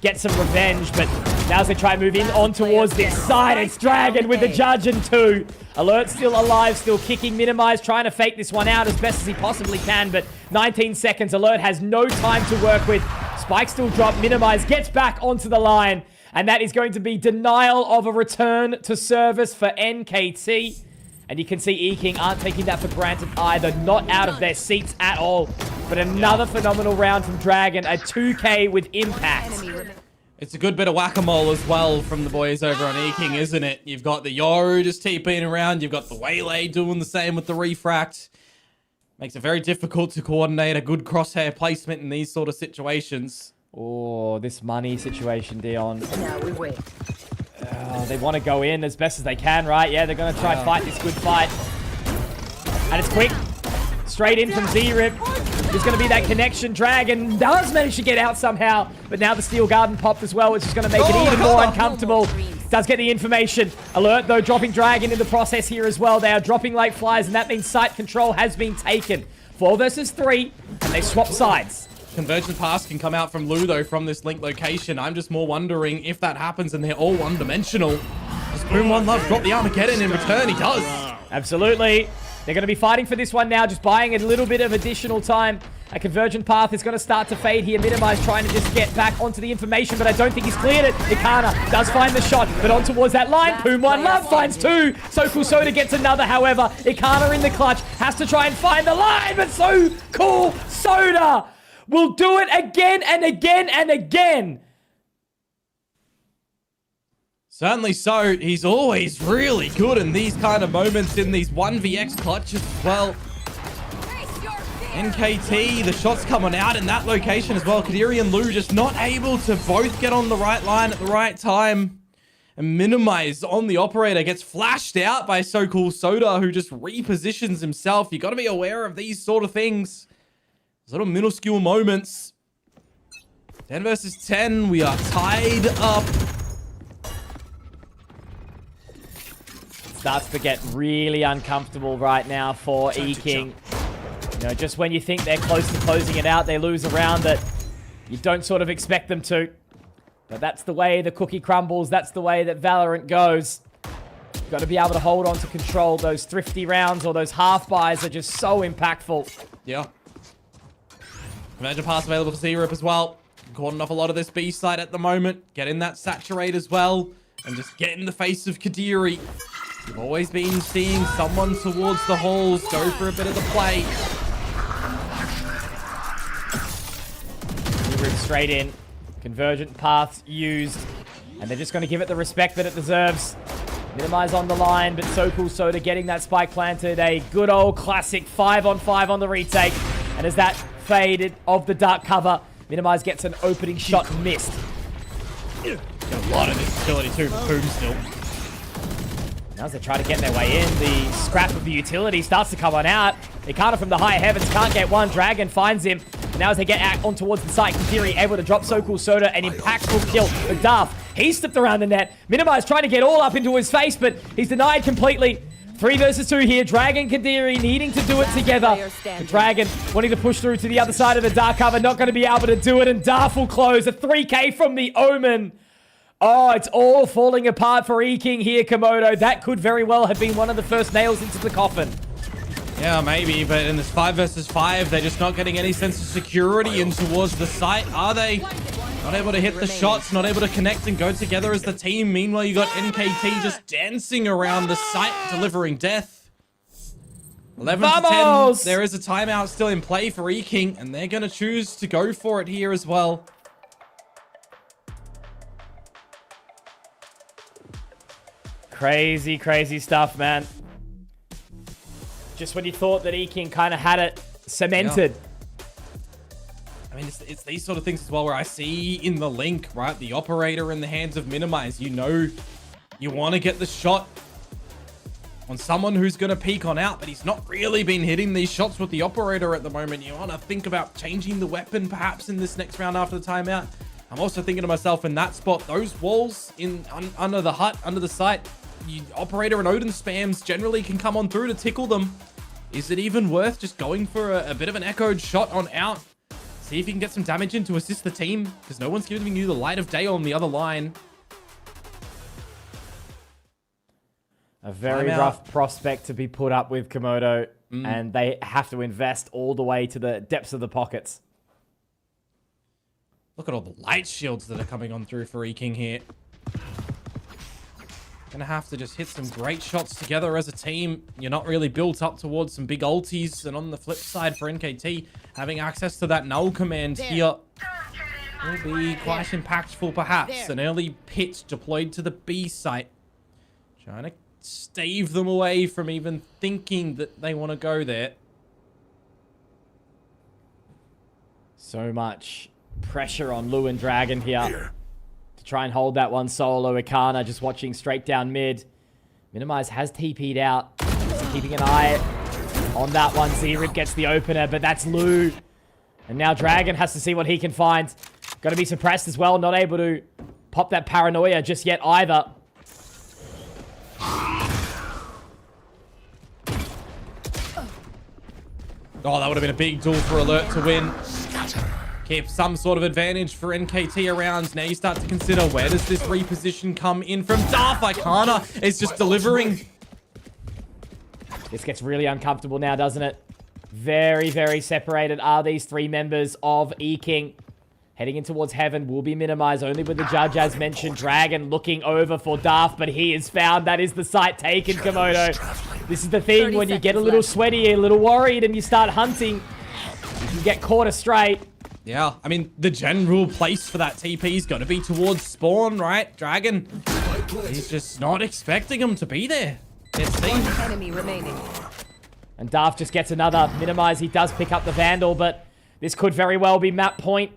get some revenge, but now as they try and move in on towards this side, it's Dragon with the judge and 2. Alert still alive, still kicking. Minimize, trying to fake this one out as best as he possibly can, but 19 seconds. Alert has no time to work with. Spike still dropped. Minimize gets back onto the line, and that is going to be denial of a return to service for NKT. And you can see EKING aren't taking that for granted either. Not out of their seats at all. But another phenomenal round from Dragon. A 2K with impact. It's a good bit of whack-a-mole as well from the boys over on EKING, isn't it? You've got the Yoru just TPing around. You've got the Waylay doing the same with the refract. Makes it very difficult to coordinate a good crosshair placement in these sort of situations. Oh, this money situation, Dion. Now we wait. They want to go in as best as they can, right? Yeah, they're going to try and fight this good fight. And it's quick. Straight in from Z-Rip. There's going to be that connection. Dragon does manage to get out somehow. But now the Steel Garden popped as well, which is going to make it even more uncomfortable. Does get the information. Alert, though, dropping Dragon in the process here as well. They are dropping like flies, and that means site control has been taken. 4 versus 3, and they swap sides. Convergent pass can come out from Lu, though, from this link location. I'm just more wondering if that happens and they're all one-dimensional. Does Boom One Love drop the Armageddon in return? He does. Absolutely. They're going to be fighting for this one now, just buying a little bit of additional time. A convergent path is going to start to fade here. Minimize trying to just get back onto the information, but I don't think he's cleared it. Ikana does find the shot, but on towards that line. Boom One Love finds 2. So Cool Soda gets another, however. Ikana in the clutch, has to try and find the line, but So Cool Soda will do it again and again and again. Certainly so. He's always really good in these kind of moments, in these 1vx clutches as well. NKT, the shots coming out in that location as well. Kadiri and Lu just not able to both get on the right line at the right time. And Minimize on the operator gets flashed out by So Cool Soda, who just repositions himself. You got to be aware of these sort of things. Little minuscule moments. 10 versus 10. We are tied up. Starts to get really uncomfortable right now for EKING. You know, just when you think they're close to closing it out, they lose a round that you don't sort of expect them to. But that's the way the cookie crumbles. That's the way that Valorant goes. You've got to be able to hold on to control. Those thrifty rounds or those half buys are just so impactful. Yeah. Imagine pass available for Z-Rip as well. Cordon off a lot of this B side at the moment. Get in that saturate as well. And just get in the face of Kadiri. You've always been seeing someone towards the halls go for a bit of the play. Z-Rip straight in. Convergent paths used. And they're just going to give it the respect that it deserves. Minimize on the line, but So Cool Soda getting that spike planted. A good old classic 5-on-5 on the retake. And as that faded of the dark cover, Minimize gets an opening shot missed. Got a lot of versatility too for Boom still. Now as they try to get their way in, the scrap of the utility starts to come on out. Ikana from the higher heavens can't get one. Dragon finds him. And now as they get out on towards the site, Kadiri able to drop So Cool Soda, an impactful kill for Darth. He slipped around the net. Minimize trying to get all up into his face, but he's denied completely. 3 versus 2 here. Dragon, Kadiri needing to do it together. The Dragon wanting to push through to the other side of the dark cover. Not going to be able to do it. And Darth will close. A 3K from the Omen. Oh, it's all falling apart for EKING here, Komodo. That could very well have been one of the first nails into the coffin. Yeah, maybe, but in this 5 versus 5, they're just not getting any sense of security in towards the site, are they? Not able to hit the shots, not able to connect and go together as the team. Meanwhile, you got NKT just dancing around the site, delivering death. 11 to 10. There is a timeout still in play for EKING, and they're going to choose to go for it here as well. Crazy, crazy stuff, man. Just when you thought that EKING kind of had it cemented. Yeah. I mean, it's these sort of things as well where I see in the link, right? The operator in the hands of Minimize. You know, you want to get the shot on someone who's going to peek on out, but he's not really been hitting these shots with the operator at the moment. You want to think about changing the weapon perhaps in this next round after the timeout. I'm also thinking to myself in that spot, those walls under the hut, under the site, operator and Odin spams generally can come on through to tickle them. Is it even worth just going for a bit of an echoed shot on out? See if you can get some damage in to assist the team, because no one's giving you the light of day on the other line. A very rough prospect to be put up with, Komodo, and they have to invest all the way to the depths of the pockets. Look at all the light shields that are coming on through for EKING here. Gonna have to just hit some great shots together as a team. You're not really built up towards some big ultis. And on the flip side for NKT, having access to that null command here will be quite impactful perhaps. An early pit deployed to the B site. Trying to stave them away from even thinking that they want to go there. So much pressure on Lu and Dragon here to try and hold that one solo. Ikana just watching straight down mid. Minimize has TP'd out. Just keeping an eye on that one. Z-Rip gets the opener, but that's Lu. And now Dragon has to see what he can find. Got to be suppressed as well. Not able to pop that paranoia just yet either. Oh, that would have been a big duel for Alert to win. Keep some sort of advantage for NKT around. Now you start to consider, where does this reposition come in from? Darth Ikana is just delivering. This gets really uncomfortable now, doesn't it? Very, very separated are these three members of EKING. Heading in towards Heaven will be minimized only with the judge, as mentioned. Dragon looking over for Darth, but he is found. That is the site taken, Komodo. This is the thing, when you get a little sweaty, a little worried, and you start hunting, you can get caught astray. Yeah, I mean, the general place for that TP's got to be towards spawn, right? Dragon, he's just not expecting him to be there. One enemy remaining. And Darth just gets another minimize. He does pick up the Vandal, but this could very well be map point.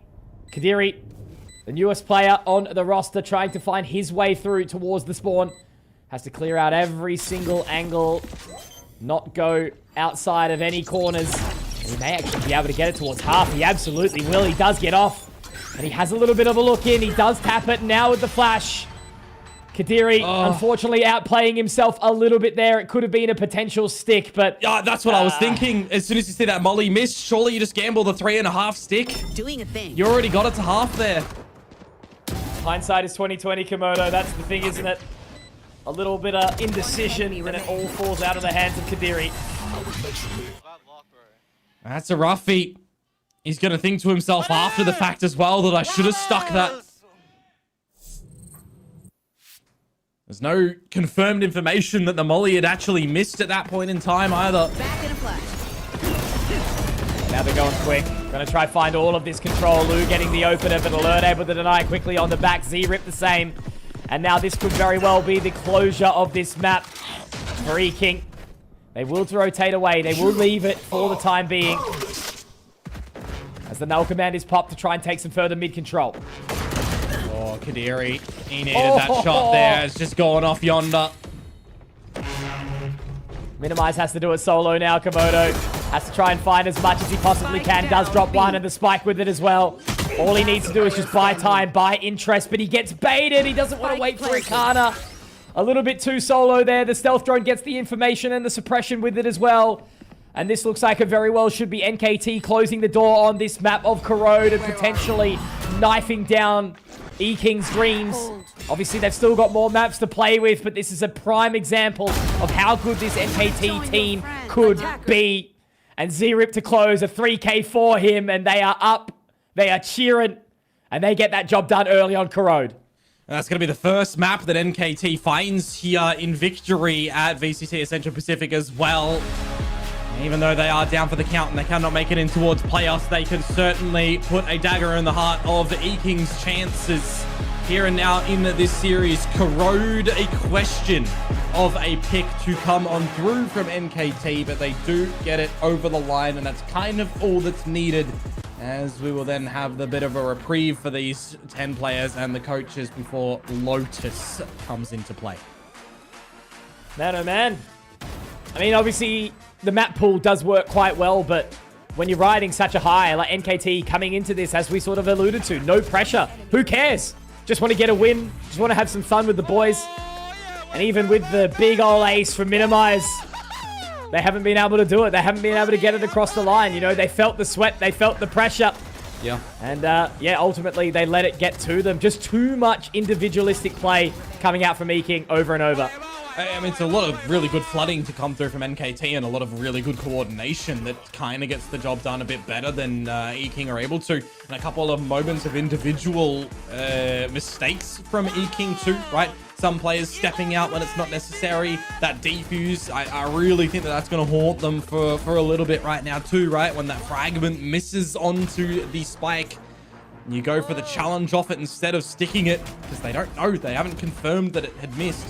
Kadiri, the newest player on the roster, trying to find his way through towards the spawn. Has to clear out every single angle, not go outside of any corners. He may actually be able to get it towards half. He absolutely will. He does get off. And he has a little bit of a look in. He does tap it now with the flash. Kadiri, unfortunately, outplaying himself a little bit there. It could have been a potential stick, but... Yeah, that's what I was thinking. As soon as you see that molly miss, surely you just gamble the 3.5 stick. Doing a thing. You already got it to half there. Hindsight is 20/20, Komodo. That's the thing, isn't it? A little bit of indecision, and it all falls out of the hands of Kadiri. That's a rough feat. He's going to think to himself after the fact as well that I should have stuck that. There's no confirmed information that the molly had actually missed at that point in time either. Back in a flash. Now they're going quick. Gonna try find all of this control. Lu getting the opener, but Alert able to deny quickly on the back. Z-Rip the same. And now this could very well be the closure of this map for EKING. They will rotate away. They will leave it for the time being. As the null command is popped to try and take some further mid control. Oh, Kadiri, he needed that shot there. It's just going off yonder. Minimize has to do it solo now, Komodo. Has to try and find as much as he possibly can. Does drop one and the spike with it as well. All he needs to do is just buy time, buy interest, but he gets baited. He doesn't want to wait for Ikana. A little bit too solo there. The stealth drone gets the information and the suppression with it as well. And this looks like it very well should be NKT closing the door on this map of Corrode and potentially knifing down EKING's dreams. Obviously, they've still got more maps to play with, but this is a prime example of how good this NKT team could be. And Z-Rip to close, a 3K for him, and they are up. They are cheering, and they get that job done early on Corrode. And that's going to be the first map that NKT finds here in victory at VCT ASCENSION Pacific as well. Even though they are down for the count and they cannot make it in towards playoffs, they can certainly put a dagger in the heart of EKING's chances here and now in this series. Corrode, a question of a pick to come on through from NKT, but they do get it over the line, and that's kind of all that's needed, as we will then have the bit of a reprieve for these 10 players and the coaches before Lotus comes into play. Man, oh man. I mean, obviously, the map pool does work quite well, but when you're riding such a high, like NKT coming into this, as we sort of alluded to, no pressure. Who cares? Just want to get a win. Just want to have some fun with the boys. And even with the big ol' ace from Minimize, they haven't been able to do it. They haven't been able to get it across the line. You know, they felt the sweat. They felt the pressure. Yeah. And, yeah, ultimately, they let it get to them. Just too much individualistic play coming out from EKING over and over. I mean, it's a lot of really good flooding to come through from NKT and a lot of really good coordination that kind of gets the job done a bit better than EKING are able to. And a couple of moments of individual mistakes from EKING too, right? Some players stepping out when it's not necessary. That defuse, I really think that that's going to haunt them for a little bit right now too, right? When that fragment misses onto the spike, and you go for the challenge off it instead of sticking it, because they don't know. They haven't confirmed that it had missed.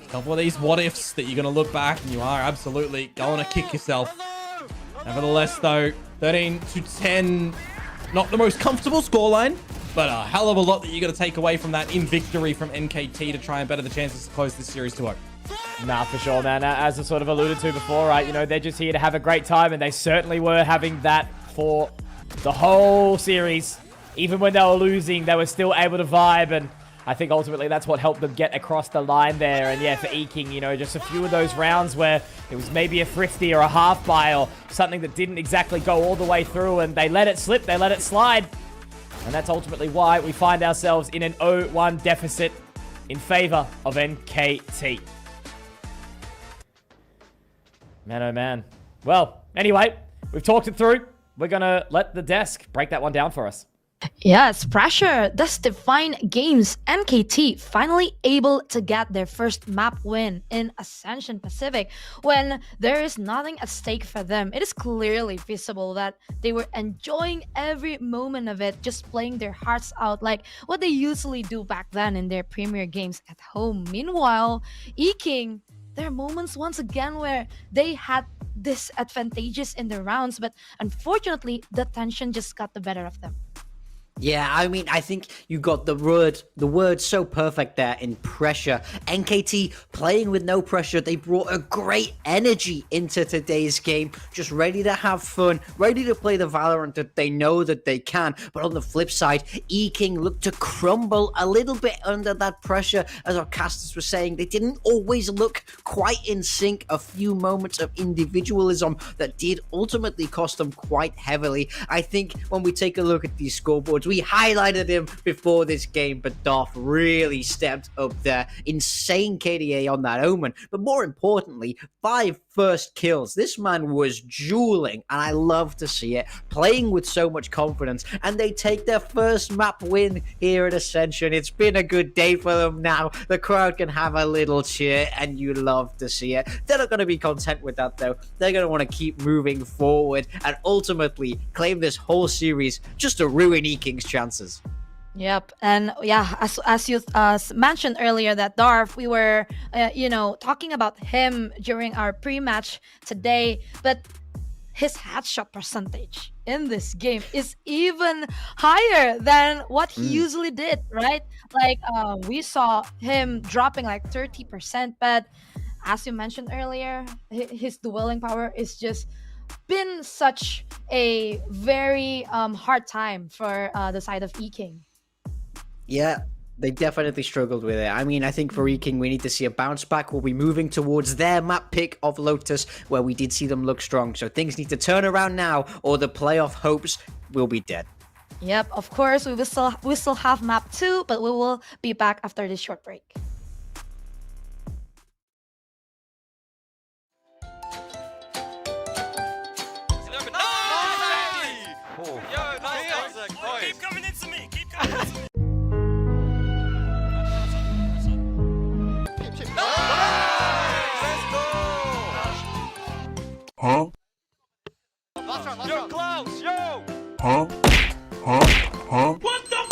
A couple of these what-ifs that you're going to look back and you are absolutely going to kick yourself. Nevertheless, though, 13-10. Not the most comfortable scoreline, but a hell of a lot that you're going to take away from that in victory from NKT to try and better the chances to close this series 2-0. Nah, for sure, man. As I sort of alluded to before, right, you know, they're just here to have a great time, and they certainly were having that for the whole series. Even when they were losing, they were still able to vibe, and I think ultimately that's what helped them get across the line there. And yeah, for EKING, you know, just a few of those rounds where it was maybe a thrifty or a half buy or something that didn't exactly go all the way through, and they let it slip, they let it slide. And that's ultimately why we find ourselves in an 0-1 deficit in favor of NKT. Man, oh man. Well, anyway, we've talked it through. We're going to let the desk break that one down for us. Yes, pressure does define games. NKT finally able to get their first map win in Ascension Pacific when there is nothing at stake for them. It is clearly visible that they were enjoying every moment of it, just playing their hearts out like what they usually do back then in their premier games at home. Meanwhile, EKING, there are moments once again where they had disadvantages in the rounds, but unfortunately, the tension just got the better of them. Yeah, I mean, I think you got the word so perfect there in pressure. NKT playing with no pressure. They brought a great energy into today's game, just ready to have fun, ready to play the Valorant that they know that they can. But on the flip side, EKING looked to crumble a little bit under that pressure. As our casters were saying, they didn't always look quite in sync. A few moments of individualism that did ultimately cost them quite heavily. I think when we take a look at these scoreboards, we highlighted him before this game, but Dolph really stepped up there. Insane KDA on that Omen, but more importantly, 5 first kills. This man was dueling, and I love to see it. Playing with so much confidence, and they take their first map win here at Ascension. It's been a good day for them now. The crowd can have a little cheer, and you love to see it. They're not going to be content with that, though. They're going to want to keep moving forward and ultimately claim this whole series just to ruin EKING's chances. Yep, and yeah, as you mentioned earlier, that Darth, we were, talking about him during our pre-match today, but his headshot percentage in this game is even higher than what he usually did, right? Like, we saw him dropping like 30%, but as you mentioned earlier, his dueling power is just been such a very hard time for the side of EKING. Yeah, they definitely struggled with it. I mean, I think for EKING, we need to see a bounce back. We'll be moving towards their map pick of Lotus, where we did see them look strong. So things need to turn around now, or the playoff hopes will be dead. Yep, of course, we still have map 2, but we will be back after this short break. Keep coming into me! Keep coming into me! Huh? Yo, Klaus! Yo! Huh? Huh? Huh? What the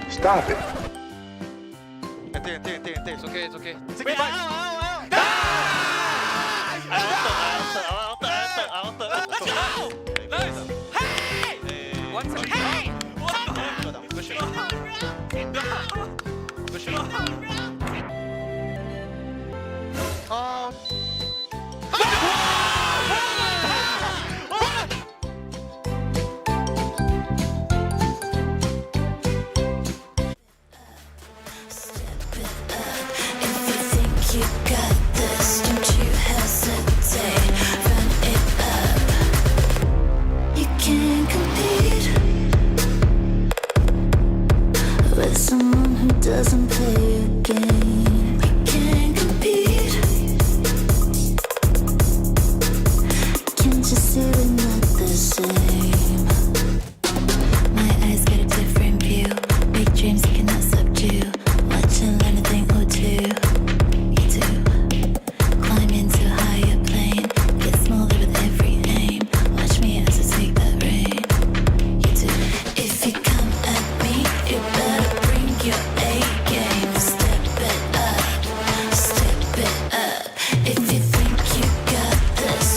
Stop it. It's okay, it's okay. Wait, Let's go! Nice! Hey! What's up? Hey! You got this, don't you hesitate, run it up. You can't compete with someone who doesn't play your game. You can't compete. Can't you see we're not the same? My eyes got a different view. Big dreams you cannot subdue. Watch and learn a thing or two. Climb into a higher plane, get smaller with every aim. Watch me as I take that reign. You do. If you come at me, you better bring your A game. Step it up, step it up. If you think you got this,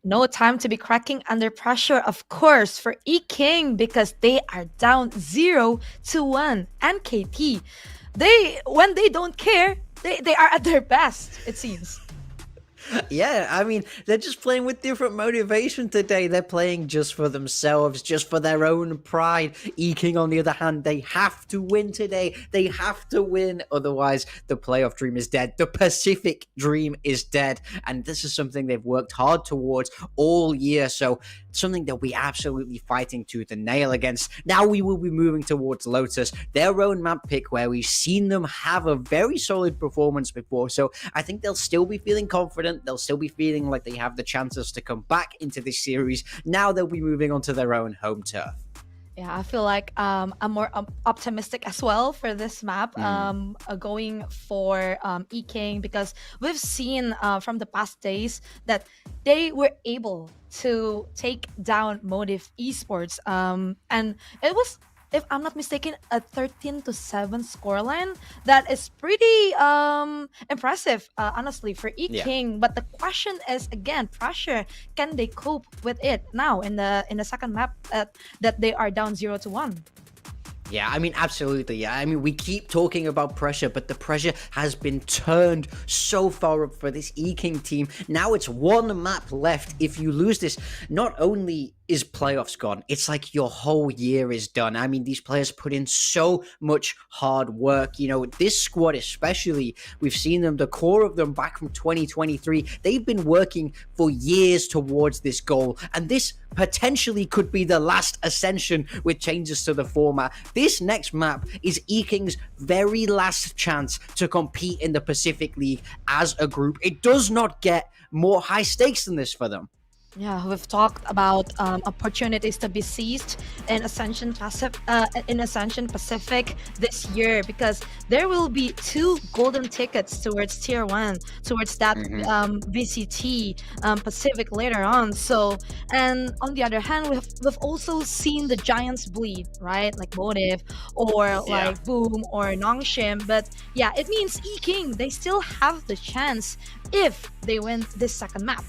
No time to be cracking under pressure, of course, for EKING because they are down 0-1. NKT, when they don't care, they are at their best, it seems. Yeah, I mean, they're just playing with different motivation today. They're playing just for themselves, just for their own pride. EKING, on the other hand, they have to win today. They have to win. Otherwise, the playoff dream is dead. The Pacific dream is dead. And this is something they've worked hard towards all year. So something that we absolutely fighting tooth and nail against. Now we will be moving towards Lotus, their own map pick, where we've seen them have a very solid performance before. So I think they'll still be feeling confident. They'll still be feeling like they have the chances to come back into this series. Now they'll be moving on to their own home turf. Yeah, I feel like I'm more optimistic as well for this map, going for EKING, because we've seen from the past days that they were able to take down Motive Esports, and it was, if I'm not mistaken, a 13-7 scoreline. That is pretty impressive, honestly, for EKING. Yeah. But the question is, again, pressure. Can they cope with it now in the second map that they are down 0-1? Yeah, I mean, absolutely. Yeah, I mean, we keep talking about pressure, but the pressure has been turned so far up for this EKING team. Now it's one map left. If you lose this, not only is playoffs gone, it's like your whole year is done. I mean, these players put in so much hard work. You know, this squad especially, we've seen them, the core of them back from 2023. They've been working for years towards this goal, and this potentially could be the last Ascension with changes to the format. This next map is EKING's very last chance to compete in the Pacific League as a group. It does not get more high stakes than this for them. Yeah, we've talked about opportunities to be seized in Ascension Pacific this year, because there will be 2 golden tickets towards Tier 1, towards that VCT Pacific later on. So, and on the other hand, we've also seen the giants bleed, right? Like Motive or like Boom or Nongshim. But yeah, it means EKING, they still have the chance if they win this second map.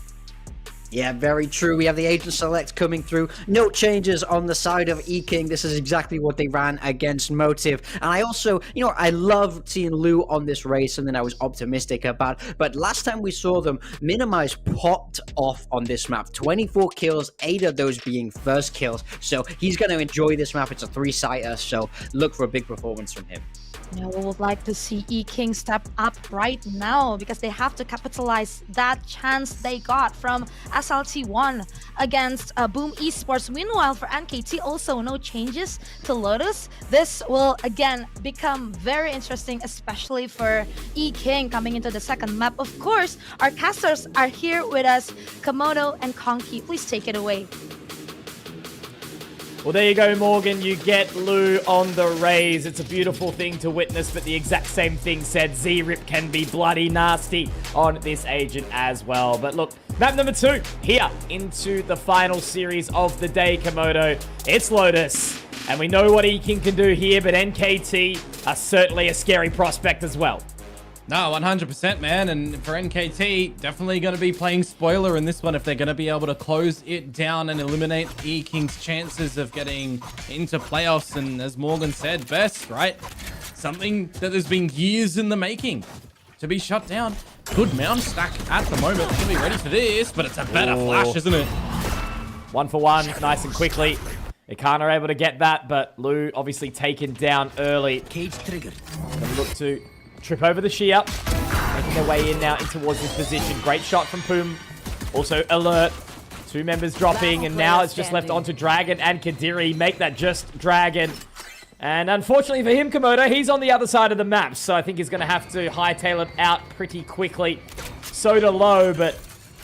Yeah, very true. We have the agent select coming through. No changes on the side of EKING. This is exactly what they ran against Motive. And I also, you know, I love seeing Lou on this race, something I was optimistic about. But last time we saw them, Minimize popped off on this map. 24 kills, 8 of those being first kills. So he's going to enjoy this map. It's a 3-sighter, so look for a big performance from him. Yeah, we would like to see EKING step up right now, because they have to capitalize that chance they got from SLT1 against Boom Esports. Meanwhile, for NKT, also no changes to Lotus. This will again become very interesting, especially for EKING coming into the second map. Of course, our casters are here with us, Komodo and Conky. Please take it away. Well, there you go, Morgan. You get Lou on the raise. It's a beautiful thing to witness, but the exact same thing said. Z-Rip can be bloody nasty on this agent as well. But look, map number 2 here into the final series of the day, Komodo. It's Lotus, and we know what EKING can do here, but NKT are certainly a scary prospect as well. No, 100%, man. And for NKT, definitely going to be playing spoiler in this one if they're going to be able to close it down and eliminate EKING's chances of getting into playoffs. And as Morgan said, best, right? Something that has been years in the making to be shut down. Good mound stack at the moment. Going to be ready for this, but it's a better flash, isn't it? 1 for 1, nice and quickly. Ikana are able to get that, but Lou obviously taken down early. Cage triggered. Gonna look to trip over the shear, making their way in now in towards this position. Great shot from Poom. Also alert. 2 members dropping, and now it's just left onto Dragon and Kadiri. Make that just Dragon. And unfortunately for him, Komodo, he's on the other side of the map, so I think he's going to have to hightail it out pretty quickly. Soda low, but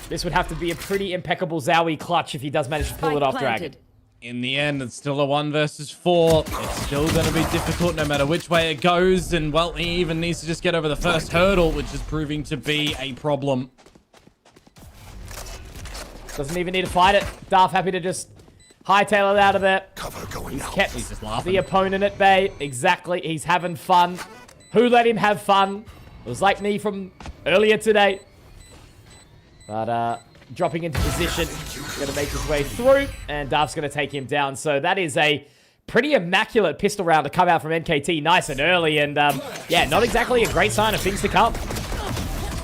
this would have to be a pretty impeccable Zowie clutch if he does manage to pull it off Dragon. In the end, it's still a 1 versus 4. It's still going to be difficult no matter which way it goes. And, well, he even needs to just get over the first hurdle, which is proving to be a problem. Doesn't even need to fight it. Darth happy to just hightail it out of there. Cover going out. Kept He's just laughing. the opponent at bay. Exactly. He's having fun. Who let him have fun? It was like me from earlier today. But, dropping into position. Going to make his way through, and Duff's going to take him down. So that is a pretty immaculate pistol round to come out from NKT nice and early, and yeah, not exactly a great sign of things to come.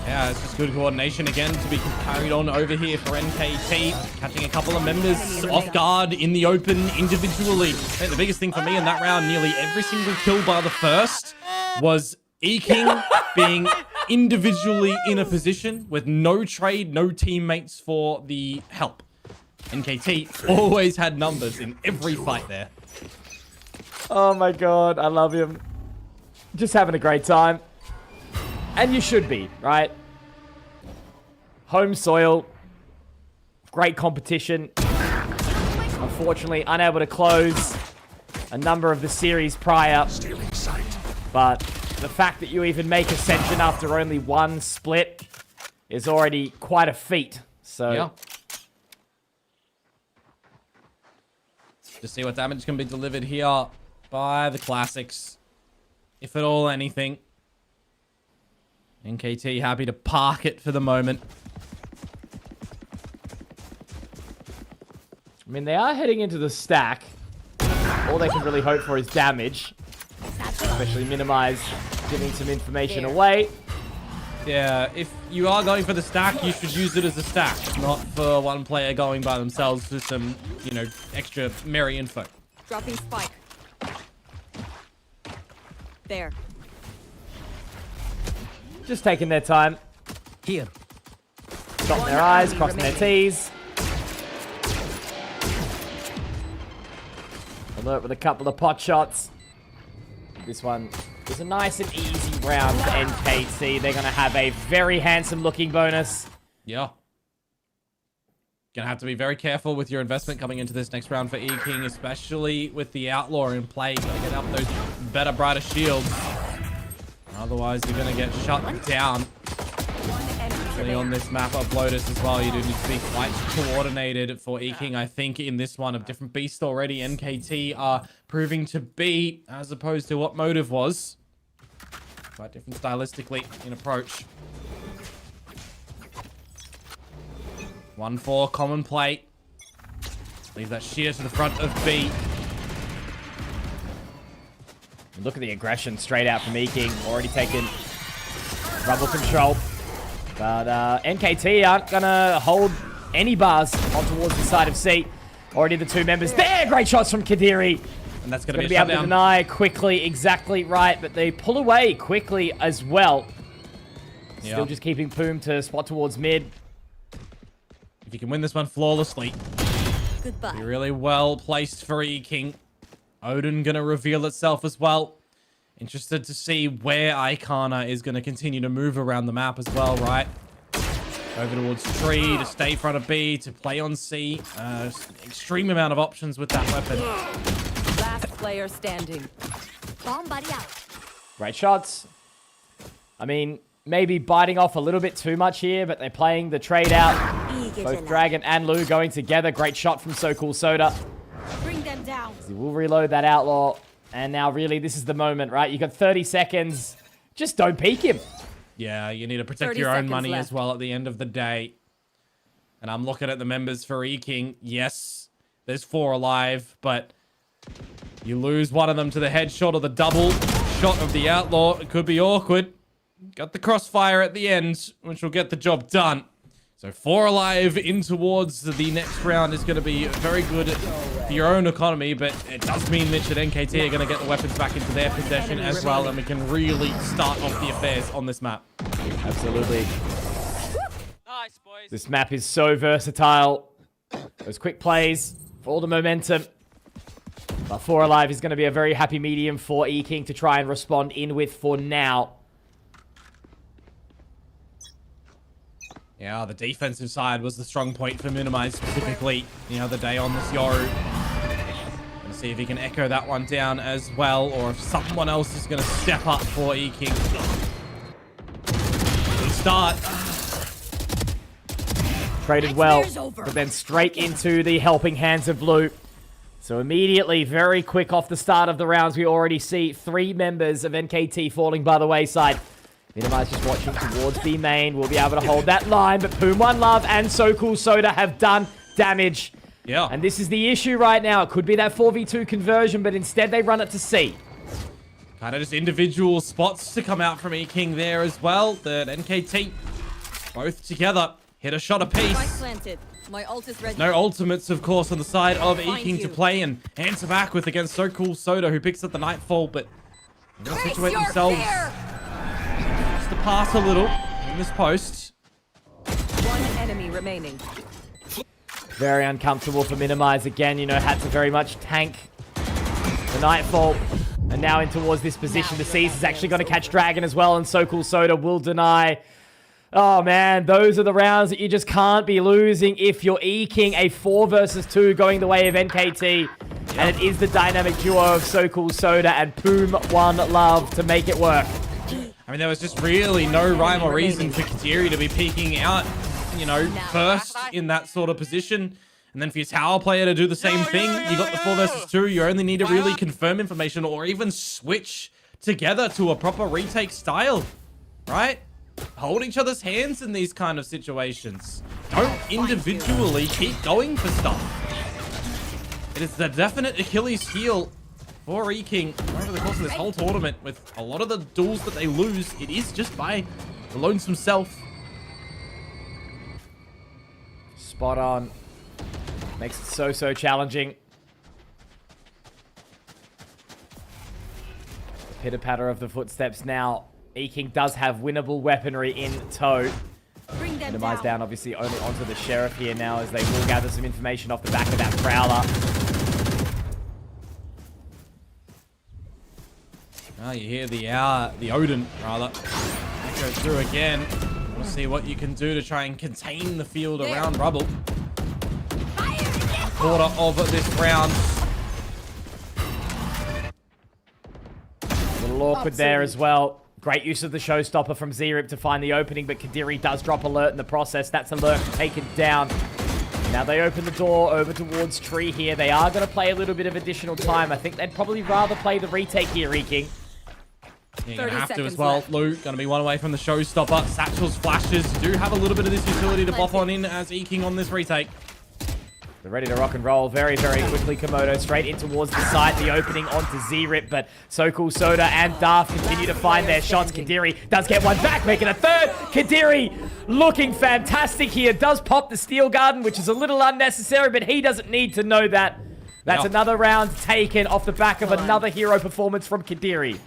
Yeah, it's just good coordination again to be carried on over here for NKT. Catching a couple of members off guard in the open individually. I think the biggest thing for me in that round, nearly every single kill by the first, was EKING being individually in a position with no trade, no teammates for the help. NKT always had numbers in every fight there. Oh my god, I love him. Just having a great time. And you should be, right? Home soil. Great competition. Unfortunately, unable to close a number of the series prior. But the fact that you even make Ascension after only one split is already quite a feat. So, yeah. To see what damage can be delivered here by the classics. If at all anything. NKT happy to park it for the moment. I mean, they are heading into the stack. All they can really hope for is damage. Especially minimize giving some information away. Yeah, if you are going for the stack, you should use it as a stack, not for one player going by themselves for some, you know, extra merry info. Dropping spike. There. Just taking their time. Here. Dotting their I's, crossing their T's. Alert with a couple of pot shots. This one is a nice and easy round for NKT. They're going to have a very handsome looking bonus. Yeah. Gonna have to be very careful with your investment coming into this next round for EKING, especially with the Outlaw in play. Gotta get up those better, brighter shields. Otherwise, you're gonna get shut down. Especially on this map of Lotus as well, you do need to be quite coordinated for EKING. I think in this one, a different beast already. NKT are proving to be, as opposed to what Motive was. Quite different stylistically in approach. 1-4, common plate. Leave that sheer to the front of B. Look at the aggression straight out from EKING. Already taken rubble control. But NKT aren't going to hold any bars on towards the side of C. Already the two members there. Great shots from Kadiri. And that's going to be able to deny quickly. Exactly right. But they pull away quickly as well. Still just keeping Poom to spot towards mid. If you can win this one flawlessly. Goodbye. Be really well placed for EKING. Odin gonna reveal itself as well. Interested to see where Icana is gonna continue to move around the map as well, right? Over towards tree to stay in front of B, to play on C. Extreme amount of options with that weapon. Last player standing. Bomb buddy out. Great shots. I mean, maybe biting off a little bit too much here, but they're playing the trade out. Both Dragon and Lu going together. Great shot from So Cool Soda. Bring them down. He will reload that Outlaw. And now really this is the moment, right? You got 30 seconds. Just don't peek him. Yeah, you need to protect your own money as well at the end of the day. And I'm looking at the members for EKING. Yes, there's 4 alive, but you lose one of them to the headshot or the double shot of the Outlaw. It could be awkward. Got the crossfire at the end, which will get the job done. So 4 alive in towards the next round is going to be very good for your own economy, but it does mean Mitch and NKT are going to get the weapons back into their possession as well, and we can really start off the affairs on this map. Absolutely. Nice, boys. This map is so versatile. Those quick plays for all the momentum. But 4 alive is going to be a very happy medium for EKING to try and respond in with for now. Yeah, the defensive side was the strong point for Minimize specifically the other day on this Yoru. Gonna see if he can echo that one down as well, or if someone else is gonna step up for EKING. Good start. Traded well, but then straight into the helping hands of Blue. So immediately, very quick off the start of the rounds, we already see 3 members of NKT falling by the wayside. Minimize just watching towards B main. We'll be able to hold that line, but Poom One Love and So Cool Soda have done damage. Yeah. And this is the issue right now. It could be that 4v2 conversion, but instead they run it to C. Kind of just individual spots to come out from EKING there as well. The NKT, both together, hit a shot apiece. My ult is ready. No ultimates, of course, on the side of EKING to play and answer back with against So Cool Soda, who picks up the Nightfall, but they'll situate themselves just to pass a little in this post. One enemy remaining. Very uncomfortable for Minimize again. You know, had to very much tank the Nightfall. And now in towards this position. The Seas is actually going to catch Dragon as well, and So Cool Soda will deny. Oh man, those are the rounds that you just can't be losing if you're EKING. A 4 versus 2 going the way of NKT. And it is the dynamic duo of So Cool Soda and Poom One Love to make it work. I mean, there was just really no rhyme or reason for Katiri to be peeking out, you know, first in that sort of position. And then for your tower player to do the same thing, you got the 4 versus 2. You only need to really confirm information or even switch together to a proper retake style, right? Hold each other's hands in these kind of situations. Don't individually keep going for stuff. It is the definite Achilles heel for EKING over the course of this whole tournament. With a lot of the duels that they lose, it is just by the lonesome self. Spot on. Makes it so challenging. The pitter-patter of the footsteps now. EKING does have winnable weaponry in tow. Minimize down, obviously, only onto the Sheriff here now as they will gather some information off the back of that Prowler. Well, you hear the Odin, rather. Go through again. We'll see what you can do to try and contain the field around Rubble. Quarter of this round. A little awkward there as well. Great use of the showstopper from Z-Rip to find the opening, but Kadiri does drop alert in the process. That's alert taken down. Now they open the door over towards Tree here. They are going to play a little bit of additional time. I think they'd probably rather play the retake here, EKING. You're going to have to as well. Luke going to be one away from the showstopper. Satchel's flashes do have a little bit of this utility to buff on in as EKING on this retake. They're ready to rock and roll very quickly. Komodo straight in towards the side. The opening onto Z-Rip, but So Cool Soda and Darth continue to find their shots. Kadiri does get one back, making a third. Kadiri looking fantastic here. Does pop the Steel Garden, which is a little unnecessary, but he doesn't need to know that. That's another round taken off the back of another hero performance from Kadiri.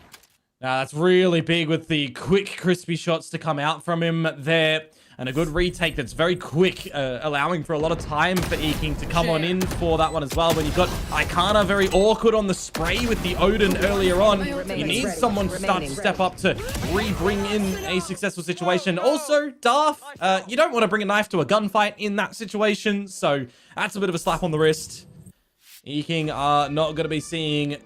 Now that's really big with the quick, crispy shots to come out from him there. And a good retake that's very quick, allowing for a lot of time for EKING to come on in for that one as well. When you've got Icana very awkward on the spray with the Odin earlier on, you need someone to start to step up to re-bring in a successful situation. Also, Darth, you don't want to bring a knife to a gunfight in that situation, so that's a bit of a slap on the wrist. EKING are not going to be seeing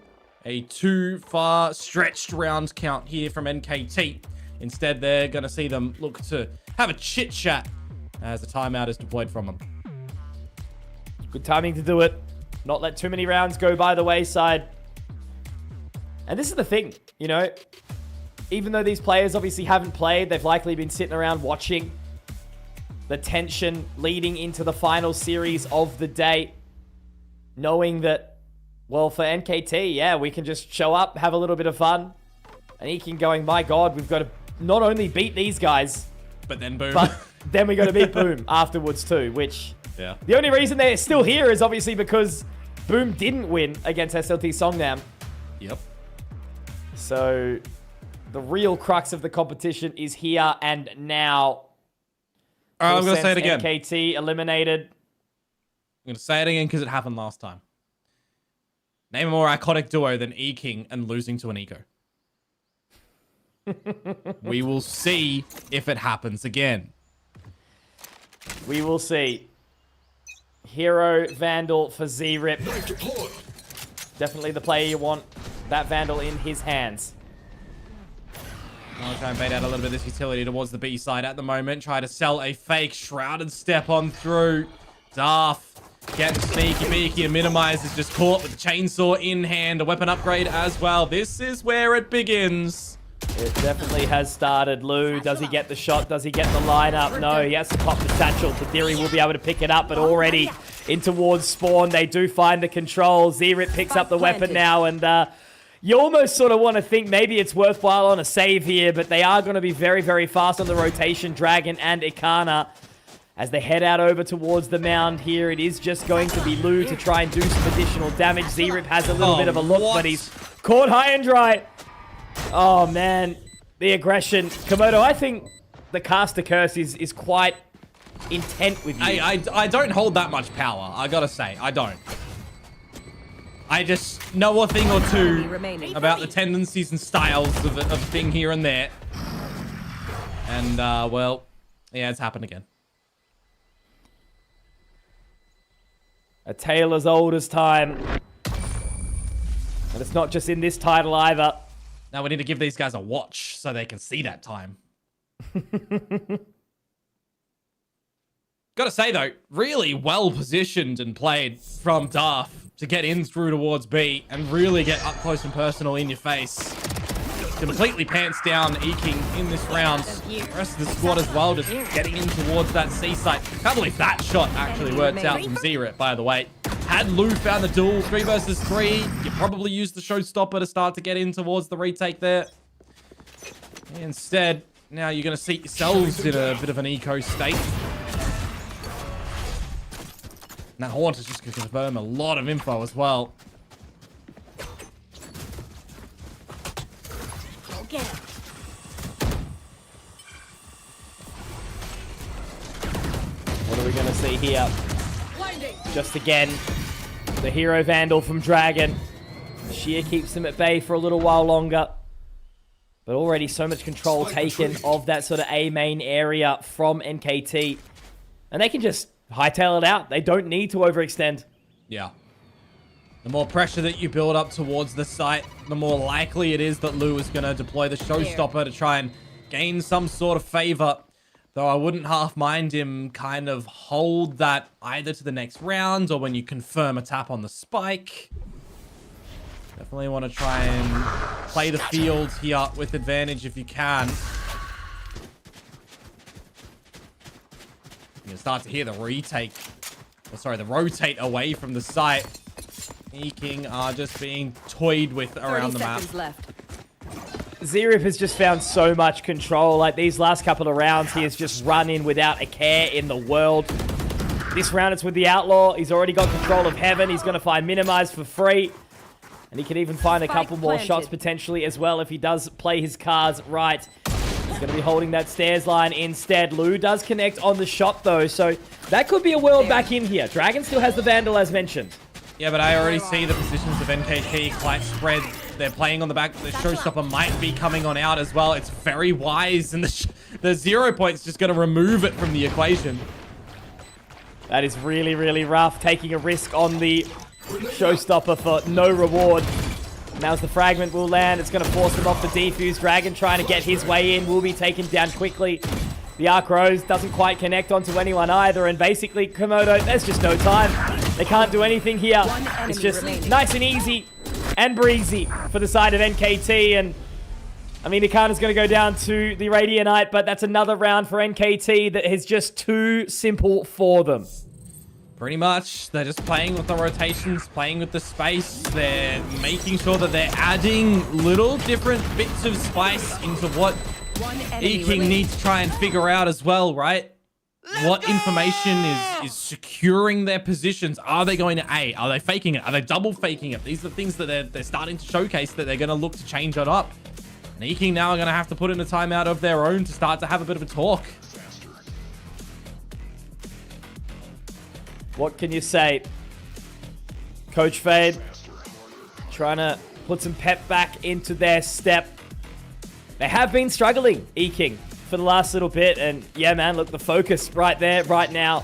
a too far stretched round count here from NKT. Instead, they're going to see them look to have a chit-chat as the timeout is deployed from them. Good timing to do it. Not let too many rounds go by the wayside. And this is the thing, you know, even though these players obviously haven't played, they've likely been sitting around watching the tension leading into the final series of the day, knowing that, well, for NKT, yeah, we can just show up, have a little bit of fun, and EKING going, my God, we've got to not only beat these guys, but then boom. But then we got to beat Boom afterwards too, which the only reason they're still here is obviously because Boom didn't win against SLT Songnam. Yep. So the real crux of the competition is here and now. All right, I'm going to say it again. NKT eliminated. I'm going to say it again because it happened last time. Name a more iconic duo than EKING and losing to an Eco. We will see if it happens again. We will see. Hero Vandal for Z-Rip. Definitely the player you want. That Vandal in his hands. I'll try and bait out a little bit of this utility towards the B side at the moment. Try to sell a fake Shrouded step on through. Darth getting sneaky beaky and Minimize is just caught with the chainsaw in hand. A weapon upgrade as well. This is where it begins. It definitely has started. Lou, does he get the shot? Does he get the lineup? No, he has to pop the satchel. Tadiri will be able to pick it up, but already in towards spawn, they do find the control. Zerip picks up the weapon now, and you almost sort of want to think maybe it's worthwhile on a save here, but they are going to be very, very fast on the rotation. Dragon and Ikana, as they head out over towards the mound here, it is just going to be Lou to try and do some additional damage. Zerip has a little bit of a look, but he's caught high and dry. Oh, man. The aggression. Komodo, I think the caster curse is quite intent with you. I don't hold that much power, I gotta say. I don't. I just know a thing or two about the tendencies and styles of a thing here and there. And, well, yeah, it's happened again. A tale as old as time. And it's not just in this title either. Now we need to give these guys a watch so they can see that time. Gotta say, though, really well positioned and played from Darth to get in through towards B and really get up close and personal in your face. Completely pants down EKING in this round. The rest of the squad as well, just getting in towards that C site. Can't believe that shot actually worked out from Zerip, by the way. Had Lou found the duel 3 versus 3, you probably used the showstopper to start to get in towards the retake there. Instead, now you're going to seat yourselves in a bit of an eco state. And that Haunt is just going to confirm a lot of info as well. Get him. What are we going to see here? Just again, the Hero Vandal from Dragon. Sheer keeps him at bay for a little while longer. But already so much control taken of that sort of A main area from NKT. And they can just hightail it out. They don't need to overextend. Yeah. The more pressure that you build up towards the site, the more likely it is that Lou is going to deploy the showstopper to try and gain some sort of favor. Though I wouldn't half mind him kind of hold that either to the next round or when you confirm a tap on the spike. Definitely want to try and play the field here with advantage if you can. You can start to hear the retake. Oh, sorry, the rotate away from the site. EKING are just being toyed with around the map. Left. Zerip has just found so much control. Like these last couple of rounds, he has just run in without a care in the world. This round, it's with the Outlaw. He's already got control of Heaven. He's going to find Minimize for free. And he can even find a couple more shots potentially as well if he does play his cards right. He's going to be holding that stairs line instead. Lou does connect on the shot though, so that could be a world back in here. Dragon still has the Vandal as mentioned. Yeah, but I already see the positions of NKT quite spread. They're playing on the back. The showstopper might be coming on out as well. It's very wise, and the 0 point's just going to remove it from the equation. That is really, really rough. Taking a risk on the showstopper for no reward. Now's the fragment will land. It's going to force them off the defuse. Dragon trying to get his way in. Will be taken down quickly. The Arc Rose doesn't quite connect onto anyone either. And basically, Komodo, there's just no time. They can't do anything here. It's just nice and easy and breezy for the side of NKT. And I mean, Ikana's going to go down to the Radianite, but that's another round for NKT that is just too simple for them. Pretty much. They're just playing with the rotations, playing with the space. They're making sure that they're adding little different bits of spice into what EKING needs to try and figure out as well, right? What information is securing their positions? Are they going to A? Are they faking it? Are they double faking it? These are the things that they're starting to showcase that they're going to look to change it up. And EKING now are going to have to put in a timeout of their own to start to have a bit of a talk. What can you say? Coach Fade trying to put some pep back into their step. They have been struggling, EKING, for the last little bit. And yeah, man, look, the focus right there, right now.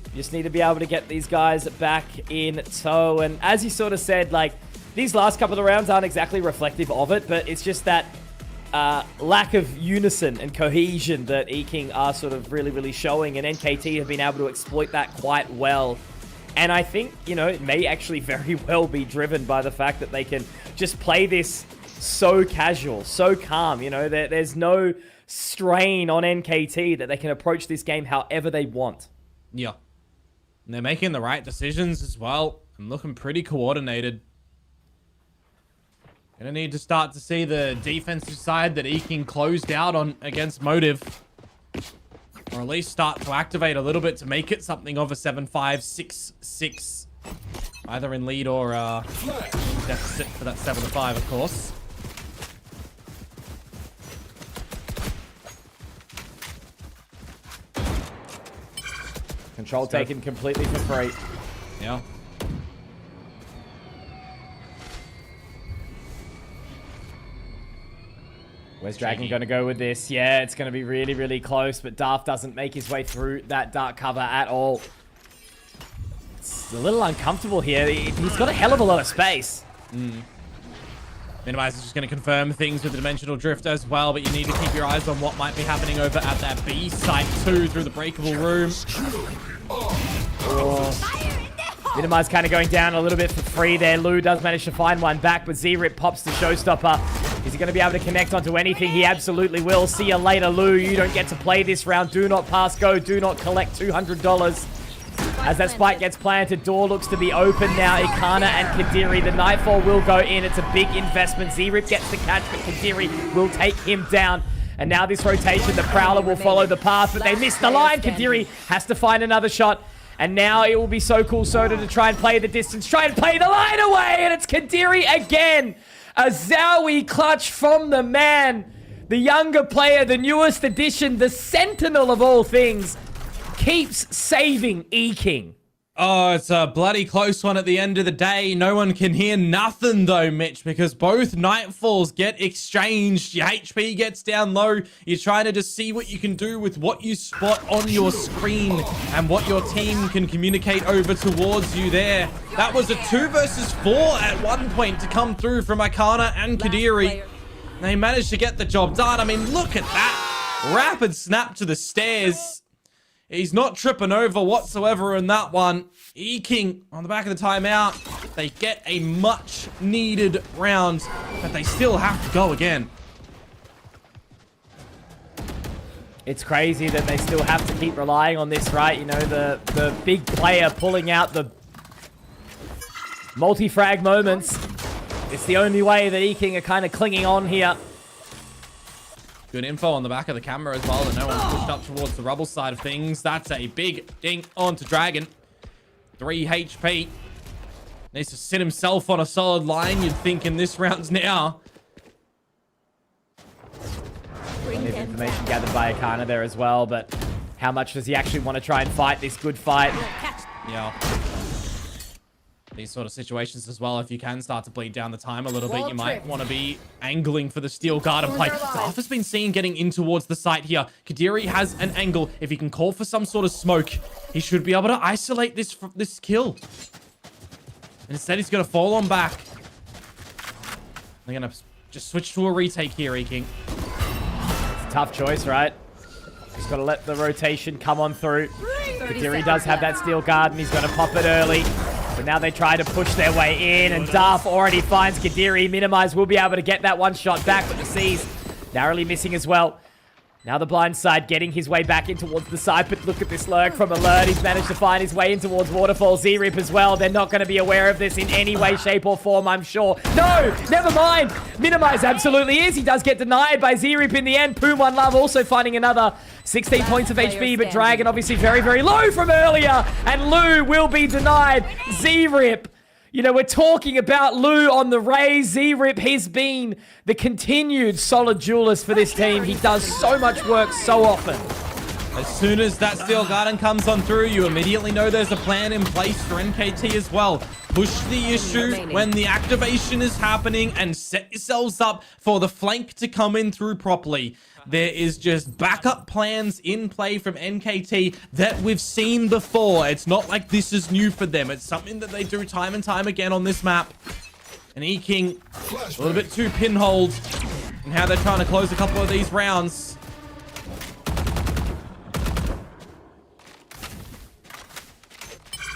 You just need to be able to get these guys back in tow. And as you sort of said, like, these last couple of rounds aren't exactly reflective of it, but it's just that lack of unison and cohesion that EKING are sort of really, really showing. And NKT have been able to exploit that quite well. And I think, you know, it may actually very well be driven by the fact that they can just play this so casual, so calm. You know, there's no strain on NKT that they can approach this game however they want. Yeah. And they're making the right decisions as well and looking pretty coordinated. Gonna need to start to see the defensive side that EKING closed out on against Motive. Or at least start to activate a little bit to make it something of a 7-5, 6-6. Either in lead or deficit for that 7-5, of course. Control taken completely for free. Yeah. Where's Dragon going to go with this? Yeah, it's going to be really, really close, but Darth doesn't make his way through that dark cover at all. It's a little uncomfortable here. He's got a hell of a lot of space. Minimize is just going to confirm things with the Dimensional Drift as well, but you need to keep your eyes on what might be happening over at that B site too through the breakable room. Minimize kind of going down a little bit for free there. Lou does manage to find one back, but Z-Rip pops the showstopper. Is he going to be able to connect onto anything? He absolutely will. See you later, Lou. You don't get to play this round. Do not pass go. Do not collect $200. As that spike gets planted, door looks to be open now. Ikana and Kadiri. The Nightfall will go in. It's a big investment. Z-Rip gets the catch, but Kadiri will take him down. And now this rotation, the Prowler will follow the path, but they missed the line. Kadiri has to find another shot. And now it will be so cool Soda to try and play the distance, try and play the line away, and it's Kadiri again. A Zowie clutch from the man, the younger player, the newest addition, the sentinel of all things, keeps saving EKING. Oh, it's a bloody close one at the end of the day. No one can hear nothing though, Mitch, because both Nightfalls get exchanged. Your HP gets down low. You're trying to just see what you can do with what you spot on your screen and what your team can communicate over towards you there. That was a 2 versus 4 at one point to come through from Ikana and Kadiri. They managed to get the job done. I mean, look at that. Rapid snap to the stairs. He's not tripping over whatsoever in that one. EKING on the back of the timeout. They get a much needed round, but they still have to go again. It's crazy that they still have to keep relying on this, right? You know, the big player pulling out the multi-frag moments. It's the only way that EKING are kind of clinging on here. Good info on the back of the camera as well, that no one's pushed up towards the rubble side of things. That's a big dink onto Dragon. 3 HP. Needs to sit himself on a solid line, you'd think, in this round now. Plenty of information gathered by Ikana there as well, but how much does he actually want to try and fight this good fight? Yeah. These sort of situations as well, if you can start to bleed down the time a little bit, you might want to be angling for the steel guard and play. Darth has been seen getting in towards the site here. Kadiri has an angle. If he can call for some sort of smoke, he should be able to isolate this kill. And instead, he's going to fall on back. They're going to just switch to a retake here, EKING. It's a tough choice, right? Just got to let the rotation come on through. Kadiri does have that steel guard, and he's going to pop it early. But now they try to push their way in, and Darth already finds Kadiri. Minimize will be able to get that one shot back, but the C's narrowly missing as well. Now the blind side getting his way back in towards the side, but look at this lurk from Alert. He's managed to find his way in towards Waterfall. Z-Rip as well. They're not going to be aware of this in any way, shape, or form, I'm sure. No, never mind. Minimize absolutely is. He does get denied by Z-Rip in the end. Poom One Love also finding another 16 points of HP, but Dragon obviously very, very low from earlier. And Lou will be denied. Z-Rip. You know, we're talking about Lou on the raise. Z-Rip, he's been the continued solid duelist for this team. He does so much work so often. As soon as that Steel Garden comes on through, you immediately know there's a plan in place for NKT as well. Push the issue when the activation is happening and set yourselves up for the flank to come in through properly. There is just backup plans in play from NKT that we've seen before. It's not like this is new for them. It's something that they do time and time again on this map. And EKING, a little bit too pinholed in how they're trying to close a couple of these rounds.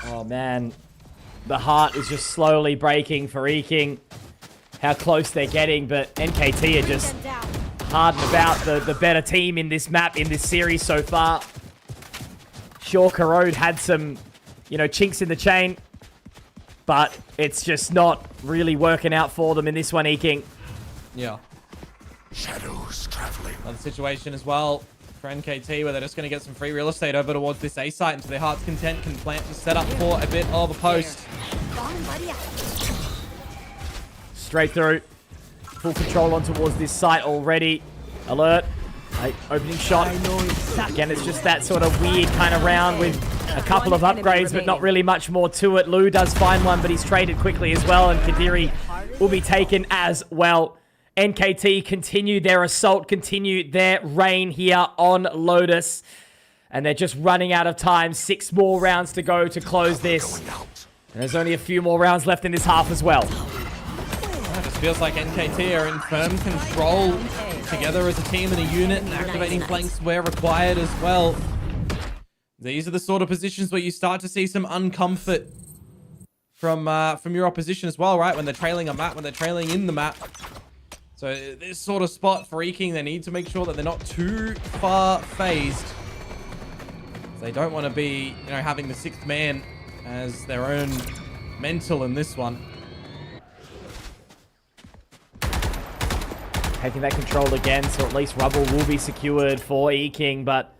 Oh, man. The heart is just slowly breaking for EKING. how close they're getting, but NKT are just hard and about the better team in this map, in this series so far. Sure, Corrode had some, you know, chinks in the chain, but it's just not really working out for them in this one, EKING. Yeah. Shadows traveling. Another situation as well for NKT where they're just going to get some free real estate over towards this A site, and to their heart's content can plant to set up for a bit of a post. Straight through. Full control on towards this site already. Alert. Opening shot. Again, it's just that sort of weird kind of round with a couple of upgrades, but not really much more to it. Lu does find one, but he's traded quickly as well, and Kadiri will be taken as well. NKT continue their assault, continue their reign here on Lotus. And they're just running out of time. 6 more rounds to go to close this. And there's only a few more rounds left in this half as well. It just feels like NKT are in firm control together as a team and a unit, and activating flanks where required as well. These are the sort of positions where you start to see some uncomfort from your opposition as well, right? When they're trailing a map, when they're trailing in the map. So this sort of spot for EKING, they need to make sure that they're not too far phased. They don't want to be, you know, having the 6th man as their own mental in this one. Taking that control again, so at least rubble will be secured for EKING, but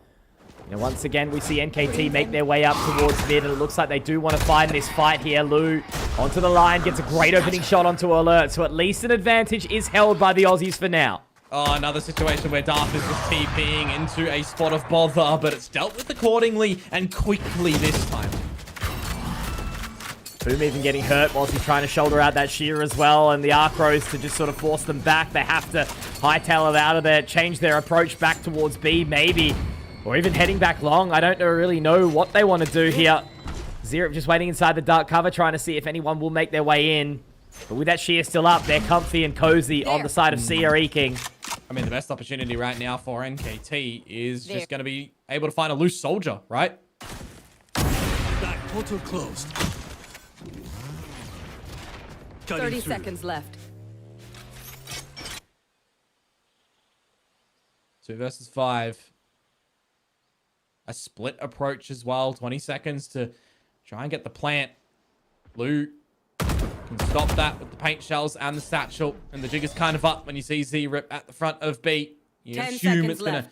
you know, once again, we see NKT make their way up towards mid, and it looks like they do want to find this fight here. Lu onto the line, gets a great opening shot onto Alert, so at least an advantage is held by the Aussies for now. Oh, another situation where Darth is just TPing into a spot of bother, but it's dealt with accordingly and quickly this time. Boom even getting hurt whilst he's trying to shoulder out that shear as well, and the Arcros to just sort of force them back. They have to hightail it out of there, change their approach back towards B, maybe. Or even heading back long. I don't really know what they want to do here. Zero just waiting inside the dark cover, trying to see if anyone will make their way in. But with that shear still up, they're comfy and cozy on the side of C or EKING. I mean, the best opportunity right now for NKT is just going to be able to find a loose soldier, right? That portal closed. 30 seconds left. 2 versus 5. A split approach as well. 20 seconds to try and get the plant. Lu can stop that with the paint shells and the satchel. And the jig is kind of up when you see Z-Rip at the front of B. You assume it's going to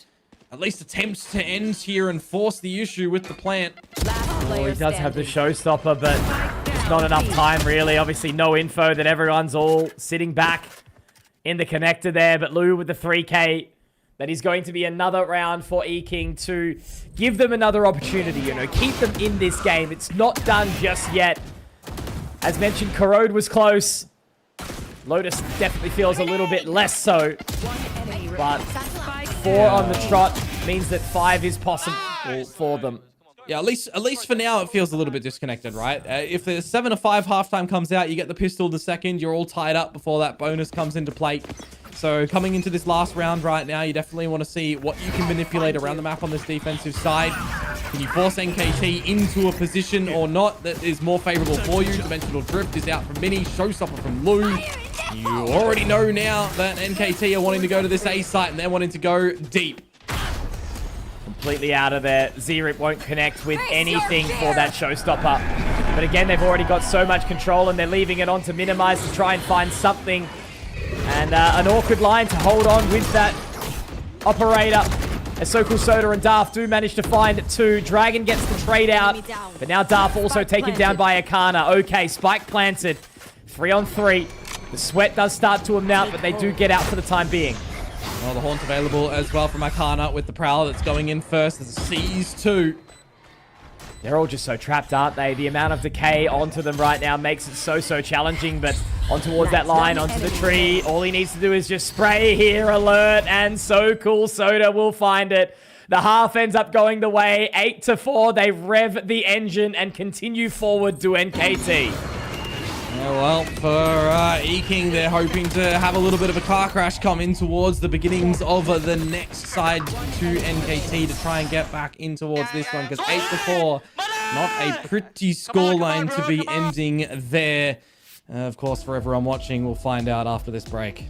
at least attempt to end here and force the issue with the plant. Oh, he does have the showstopper, but just not enough time, really. Obviously, no info that everyone's all sitting back in the connector there. But Lu with the 3K. That is going to be another round for EKING to give them another opportunity, you know, keep them in this game. It's not done just yet. As mentioned, Corrode was close. Lotus definitely feels a little bit less so. But 4 on the trot means that 5 is possible for them. Yeah, at least for now, it feels a little bit disconnected, right? If the 7-5 halftime comes out, you get the pistol the second, you're all tied up before that bonus comes into play. So coming into this last round right now, you definitely want to see what you can manipulate around the map on this defensive side. Can you force NKT into a position or not that is more favorable for you? Dimensional Drift is out from Mini, showstopper from Lu. You already know now that NKT are wanting to go to this A site and they're wanting to go deep. Completely out of there. Z-Rip won't connect with anything for that showstopper. But again, they've already got so much control and they're leaving it on to minimize to try and find something. And an awkward line to hold on with that operator. As Sokul Soda and Darth do manage to find 2. Dragon gets the trade out. But now Darth also taken down by Akana. Okay, spike planted. 3 on 3. The sweat does start to amount, but they do get out for the time being. Well, the haunt available as well from Akana with the Prowler that's going in first. There's a seize too. They're all just so trapped, aren't they? The amount of decay onto them right now makes it so challenging, but on towards that line, onto the tree. All he needs to do is just spray here, Alert, and Sokul Soda will find it. The half ends up going the way, 8-4. They rev the engine and continue forward to NKT. Well, for EKING, they're hoping to have a little bit of a car crash come in towards the beginnings of the next side to NKT to try and get back in towards this one, because 8-4, not a pretty scoreline to be ending there. Of course, for everyone watching, we'll find out after this break.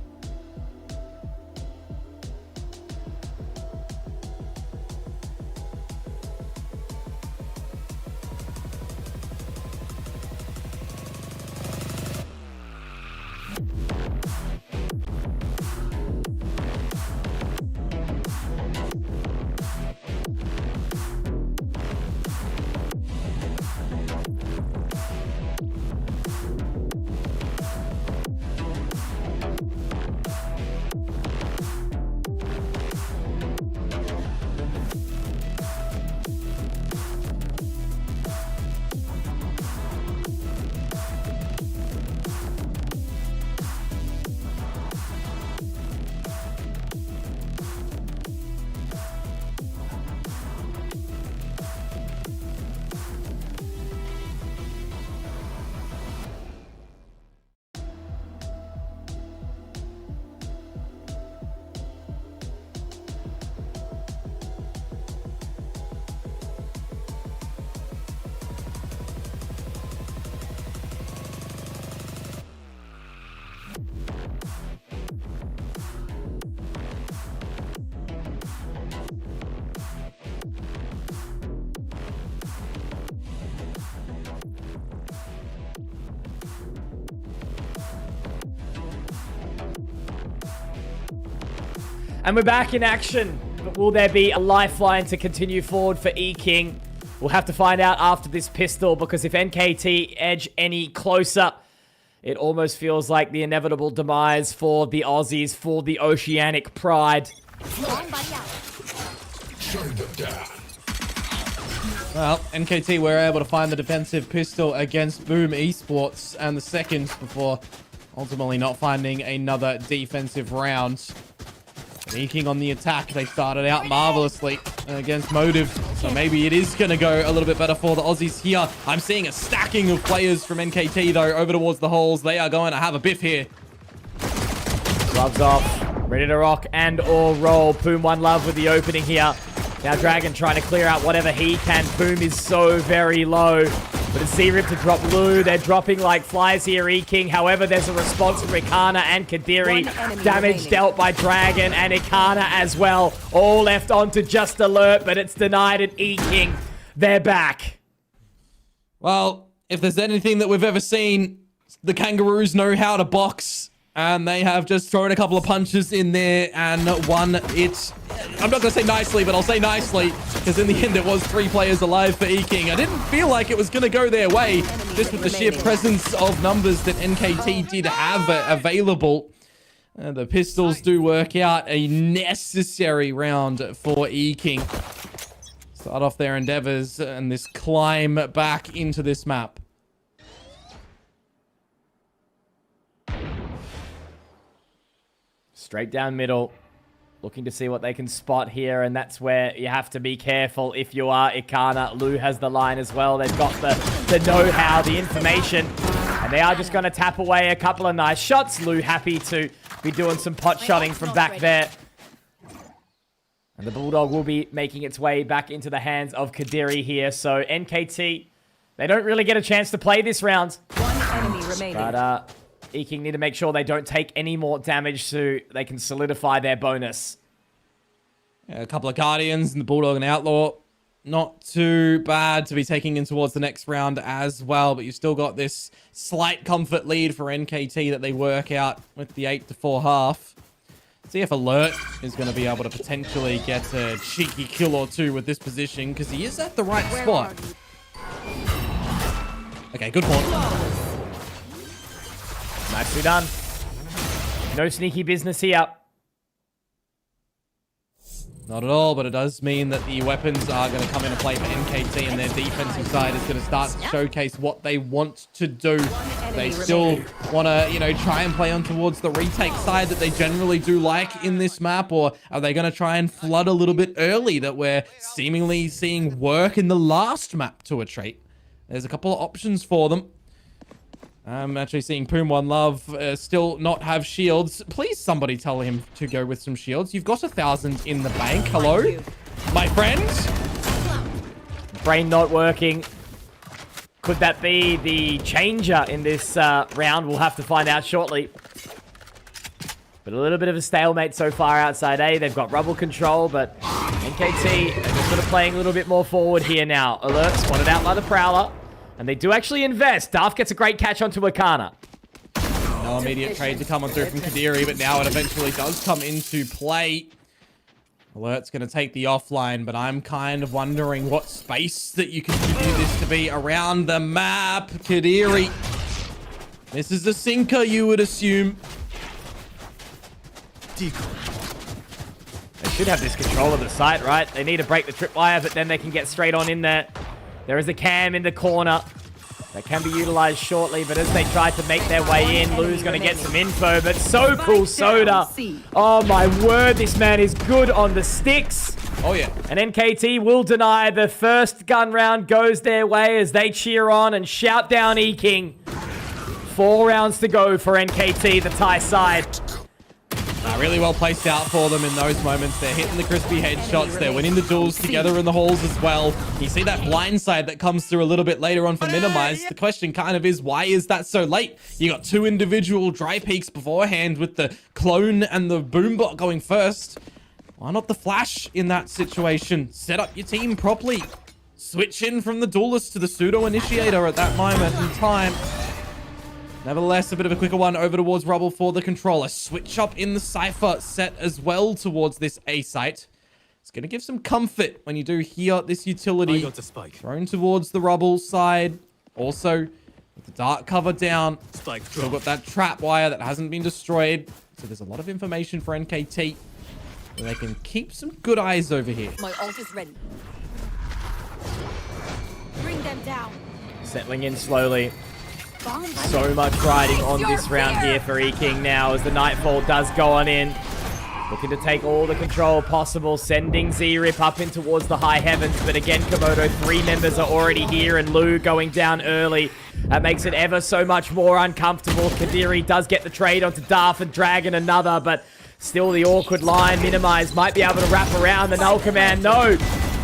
And we're back in action. But will there be a lifeline to continue forward for EKING? We'll have to find out after this pistol, because if NKT edge any closer, it almost feels like the inevitable demise for the Aussies, for the Oceanic pride. Well, NKT were able to find the defensive pistol against Boom Esports, and the second before ultimately not finding another defensive round. EKING on the attack. They started out marvelously against Motive, so maybe it is going to go a little bit better for the Aussies here. I'm seeing a stacking of players from NKT, though, over towards the holes. They are going to have a biff here. Gloves off. Ready to rock and or roll. Poom one love with the opening here. Now Dragon trying to clear out whatever he can. Poom is so very low. But it's Z-Rip to drop Lu. They're dropping like flies here, EKING. However, there's a response from Ikana and Kadiri. Damage dealt by Dragon and Ikana as well. All left on to Just Alert, but it's denied at EKING. They're back. Well, if there's anything that we've ever seen, the Kangaroos know how to box. And they have just thrown a couple of punches in there and won it. I'm not going to say nicely, but I'll say nicely, because in the end it was 3 players alive for EKING. I didn't feel like it was going to go their way, just with the sheer presence of numbers that NKT did have available. The pistols do work out. A necessary round for EKING. Start off their endeavors and this climb back into this map. Straight down middle. Looking to see what they can spot here, and that's where you have to be careful if you are Ikana. Lu has the line as well. They've got the know-how, the information, and they are just going to tap away a couple of nice shots. Lu happy to be doing some pot shotting from back there. And the Bulldog will be making its way back into the hands of Kadiri here. So NKT, they don't really get a chance to play this round. One enemy remaining. But EKING need to make sure they don't take any more damage so they can solidify their bonus. Yeah, a couple of Guardians and the Bulldog and Outlaw. Not too bad to be taking in towards the next round as well, but you've still got this slight comfort lead for NKT that they work out with the 8-4 half. See if Alert is going to be able to potentially get a cheeky kill or two with this position, because he is at the right spot. Okay, good point. Nicely done. No sneaky business here. Not at all, but it does mean that the weapons are going to come into play for NKT, and their defensive side is going to start to showcase what they want to do. They still want to, you know, try and play on towards the retake side that they generally do like in this map, or are they going to try and flood a little bit early that we're seemingly seeing work in the last map to a trait? There's a couple of options for them. I'm actually seeing Poom One Love still not have shields. Please, somebody tell him to go with some shields. You've got 1,000 in the bank. Hello, my friend? Brain not working. Could that be the changer in this round? We'll have to find out shortly. But a little bit of a stalemate so far outside A. They've got rubble control, but NKT are just sort of playing a little bit more forward here now. Alert spotted out by the Prowler. And they do actually invest. Darth gets a great catch onto Akana. No immediate trade to come on through from Kadiri, but now it eventually does come into play. Alert's going to take the offline, but I'm kind of wondering what space that you continue this to be around the map. Kadiri. This is the sinker, you would assume. They should have this control of the site, right? They need to break the tripwire, but then they can get straight on in there. There is a cam in the corner that can be utilized shortly, but as they try to make their way in, Lou's going to get some info, but so cool Soda. Oh my word, this man is good on the sticks. Oh yeah. And NKT will deny the first gun round goes their way as they cheer on and shout down EKING. 4 rounds to go for NKT, the Thai side. Really well placed out for them in those moments. They're hitting the crispy headshots. They're winning the duels together in the halls as well. You see that blindside that comes through a little bit later on for Minimize. The question kind of is, why is that so late? You got 2 individual dry peaks beforehand with the clone and the boombot going first. Why not the flash in that situation? Set up your team properly. Switch in from the duelist to the pseudo initiator at that moment in time. Nevertheless, a bit of a quicker one over towards Rubble for the controller. Switch up in the Cypher set as well towards this A site. It's going to give some comfort when you do hear this utility thrown towards the Rubble side. Also, with the dark cover down, still got that trap wire that hasn't been destroyed. So there's a lot of information for NKT. And they can keep some good eyes over here. My ult is ready. Bring them down. Settling in slowly. So much riding on this round here for EKING now as the Nightfall does go on in. Looking to take all the control possible, sending Z-Rip up in towards the high heavens. But again, Komodo, 3 members are already here and Lou going down early. That makes it ever so much more uncomfortable. Kadiri does get the trade onto Darth and Dragon another, but still the awkward line. Minimize might be able to wrap around the null command. No!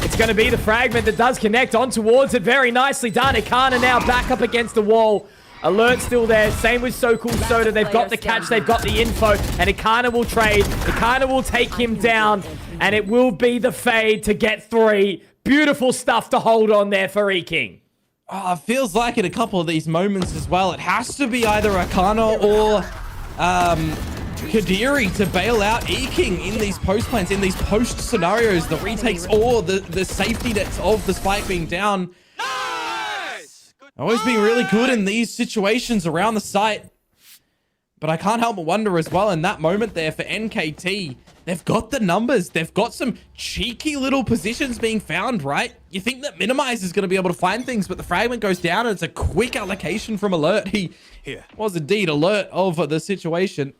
It's going to be the fragment that does connect on towards it. Very nicely done. Ikana now back up against the wall. Alert still there. Same with So Cool Soda. They've got the catch. They've got the info. And Ikana will trade. Ikana will take him down. And it will be the fade to get 3. Beautiful stuff to hold on there for EKING. Oh, it feels like in a couple of these moments as well, it has to be either Akana or Kadiri to bail out EKING in these post plans, in these post scenarios, the retakes or the safety nets of the spike being down. Always being really good in these situations around the site. But I can't help but wonder as well in that moment there for NKT, they've got the numbers. They've got some cheeky little positions being found, right? You think that Minimize is going to be able to find things, but the fragment goes down and it's a quick allocation from Alert. He was indeed alert of the situation.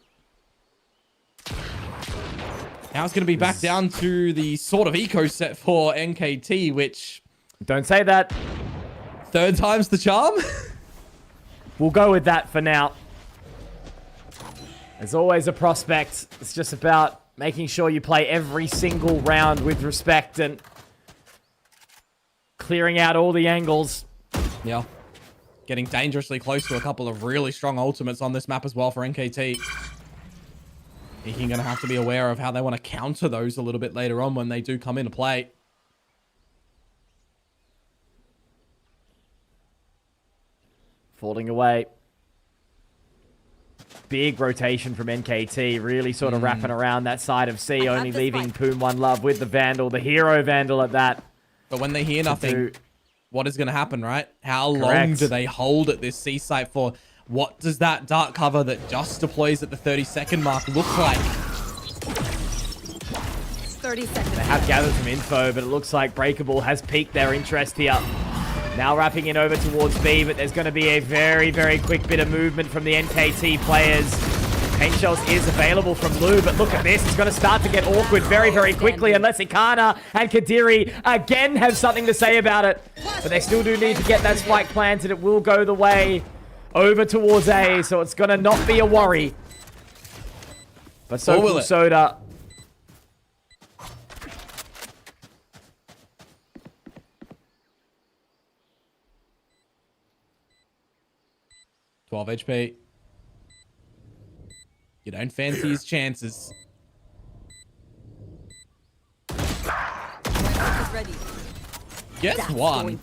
Now it's going to be back down to the sort of eco set for NKT, which... Don't say that. 3rd time's the charm? We'll go with that for now. There's always a prospect. It's just about making sure you play every single round with respect and clearing out all the angles. Yeah. Getting dangerously close to a couple of really strong ultimates on this map as well for NKT. You're going to have to be aware of how they want to counter those a little bit later on when they do come into play. Falling away. Big rotation from NKT, really sort of wrapping around that side of C, only leaving Poom One Love with the Vandal, the hero Vandal at that. But when they hear nothing, what is going to happen, right? How long do they hold at this C site for? What does that dark cover that just deploys at the 30-second mark look like? 30 seconds. They have gathered some info, but it looks like Breakable has piqued their interest here. Now wrapping it over towards B, but there's going to be a very, very quick bit of movement from the NKT players. Paint Shells is available from Lou, but look at this. It's going to start to get awkward very, very quickly unless Ikana and Kadiri again have something to say about it. But they still do need to get that spike planted. It will go the way over towards A, so it's going to not be a worry. But So Cool Soda... 12 HP. You don't fancy his chances. Gets one.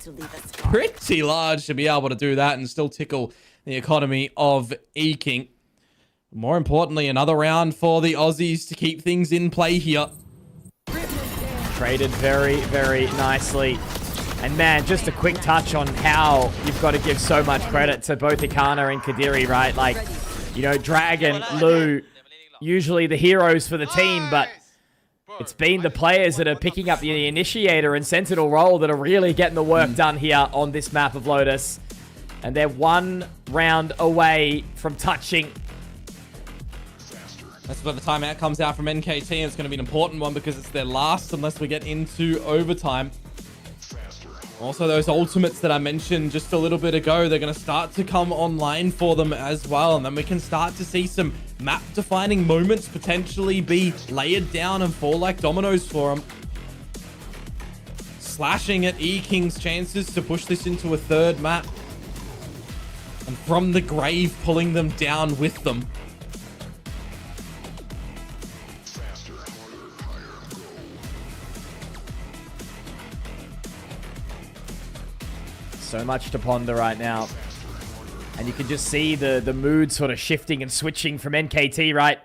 Pretty large to be able to do that and still tickle the economy of EKING. More importantly, another round for the Aussies to keep things in play here. Traded very, very nicely. And man, just a quick touch on how you've got to give so much credit to both Ikana and Kadiri, right? Like, you know, Dragon, Lu, usually the heroes for the team, but it's been the players that are picking up the initiator and sentinel role that are really getting the work done here on this map of Lotus. And they're one round away from touching. That's where the timeout comes out from NKT, and it's going to be an important one because it's their last unless we get into overtime. Also, those ultimates that I mentioned just a little bit ago, they're going to start to come online for them as well. And then we can start to see some map-defining moments potentially be layered down and fall like dominoes for them. Slashing at EKING's chances to push this into a third map. And from the grave, pulling them down with them. So much to ponder right now. And you can just see the mood sort of shifting and switching from NKT, right?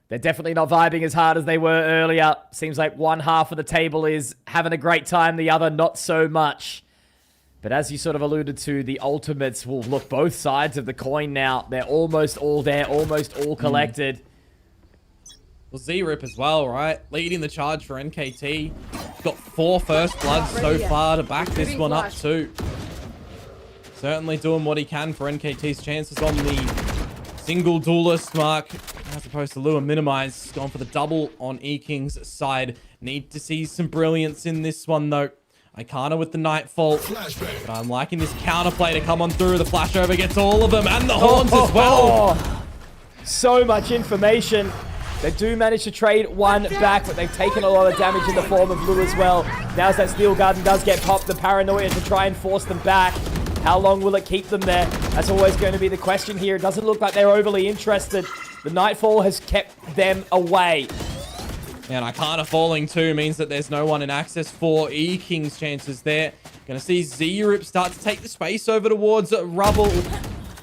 They're definitely not vibing as hard as they were earlier. Seems like one half of the table is having a great time, the other not so much. But as you sort of alluded to, the ultimates will look both sides of the coin now. They're almost all there, almost all collected. Well, Z-Rip as well, right? Leading the charge for NKT. Got 4 first bloods so far to back this one up too. Certainly doing what he can for NKT's chances on the single duelist mark. As opposed to Lua minimize. Gone for the double on EKING's side. Need to see some brilliance in this one though. Ikana with the Nightfall. But I'm liking this counterplay to come on through. The flashover gets all of them and the horns as well. So much information. They do manage to trade one back, but they've taken a lot of damage in the form of Lu as well. Now as that Steel Garden does get popped, the paranoia to try and force them back. How long will it keep them there? That's always going to be the question here. It doesn't look like they're overly interested. The Nightfall has kept them away. And Ikana falling too means that there's no one in access for EKING's chances there. Gonna see Z-Rip start to take the space over towards Rubble.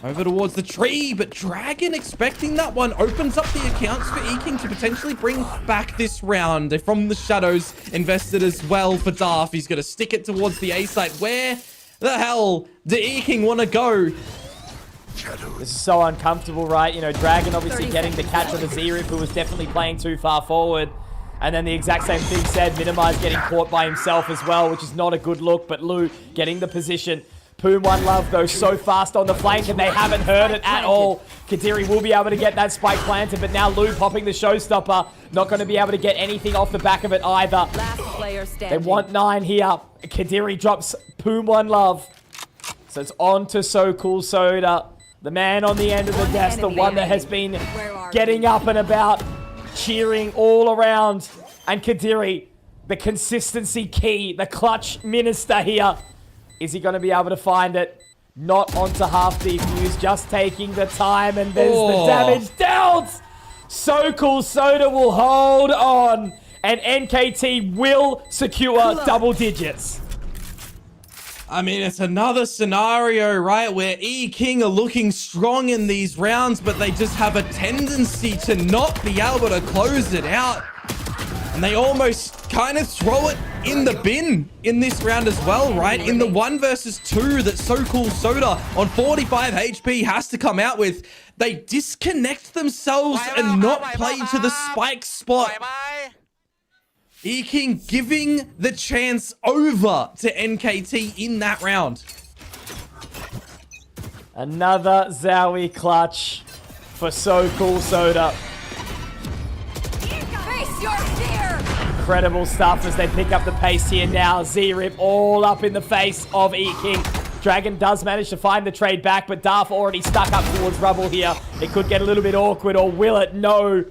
Over towards the tree, but Dragon expecting that one opens up the accounts for EKING to potentially bring back this round. From the shadows invested as well for Darth. He's going to stick it towards the A site. Where the hell do EKING want to go? This is so uncomfortable, right? You know, Dragon obviously getting the catch on the Z-Rip, who was definitely playing too far forward. And then the exact same thing said, Minimize getting caught by himself as well, which is not a good look, but Lu getting the position. Poom One Love, though, so fast on the flank, and they haven't heard it at all. Kadiri will be able to get that spike planted, but now Lu popping the showstopper. Not going to be able to get anything off the back of it either. Last player standing. They want 9 here. Kadiri drops Poom One Love. So it's on to So Cool Soda. The man on the end of the desk, the one that has been getting up and about, cheering all around. And Kadiri, the consistency key, the clutch minister here. Is he going to be able to find it? Not onto half defuse, just taking the time, and there's the damage dealt! So Cool Soda will hold on, and NKT will secure double digits. I mean, it's another scenario, right, where EKING are looking strong in these rounds, but they just have a tendency to not be able to close it out. And they almost kind of throw it in the bin in this round as well, right? In the 1 versus 2 that So Cool Soda on 45 HP has to come out with, they disconnect themselves and not play to the spike spot. EKING giving the chance over to NKT in that round. Another Zowie clutch for So Cool Soda. Face your fear! Incredible stuff as they pick up the pace here now. Z-Rip all up in the face of EKING. Dragon does manage to find the trade back, but Darth already stuck up towards Rubble here. It could get a little bit awkward, or will it? No.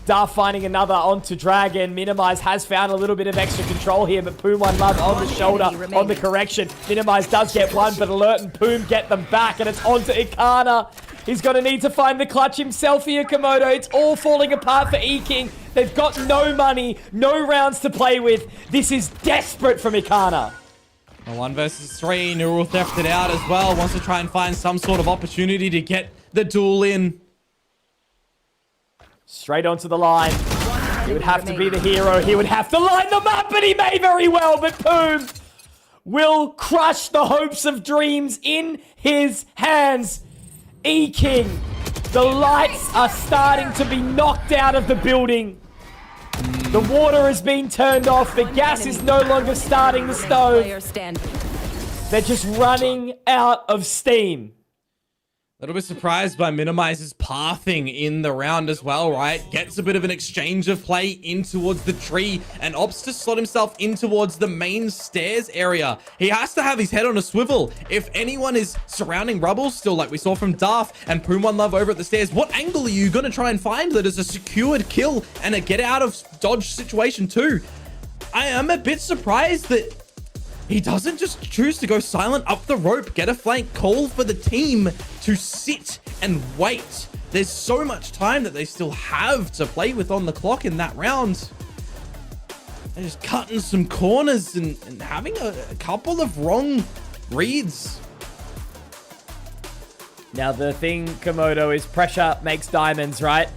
Duff finding another onto Dragon. Minimize has found a little bit of extra control here, but Poom One Love on the shoulder, on the correction. Minimize does get one, but Alert and Poom get them back, and it's onto Ikana. He's going to need to find the clutch himself here, Komodo. It's all falling apart for EKING. They've got no money, no rounds to play with. This is desperate from Ikana. 1 versus 3. Nurul thefted out as well. Wants to try and find some sort of opportunity to get the duel in. Straight onto the line. He would have to be the hero. He would have to line them up, and he may very well, but Poom will crush the hopes of dreams in his hands. EKING, the lights are starting to be knocked out of the building. The water has been turned off. The gas is no longer starting the stove. They're just running out of steam. A little bit surprised by Minimize's pathing in the round as well, right? Gets a bit of an exchange of play in towards the tree and opts to slot himself in towards the main stairs area. He has to have his head on a swivel. If anyone is surrounding rubble still, like we saw from Darth and Poom One Love over at the stairs, what angle are you going to try and find that is a secured kill and a get out of dodge situation too? I am a bit surprised that he doesn't just choose to go silent up the rope, get a flank, call for the team to sit and wait. There's so much time that they still have to play with on the clock in that round. They're just cutting some corners and having a couple of wrong reads. Now the thing, Komodo, is pressure makes diamonds, right?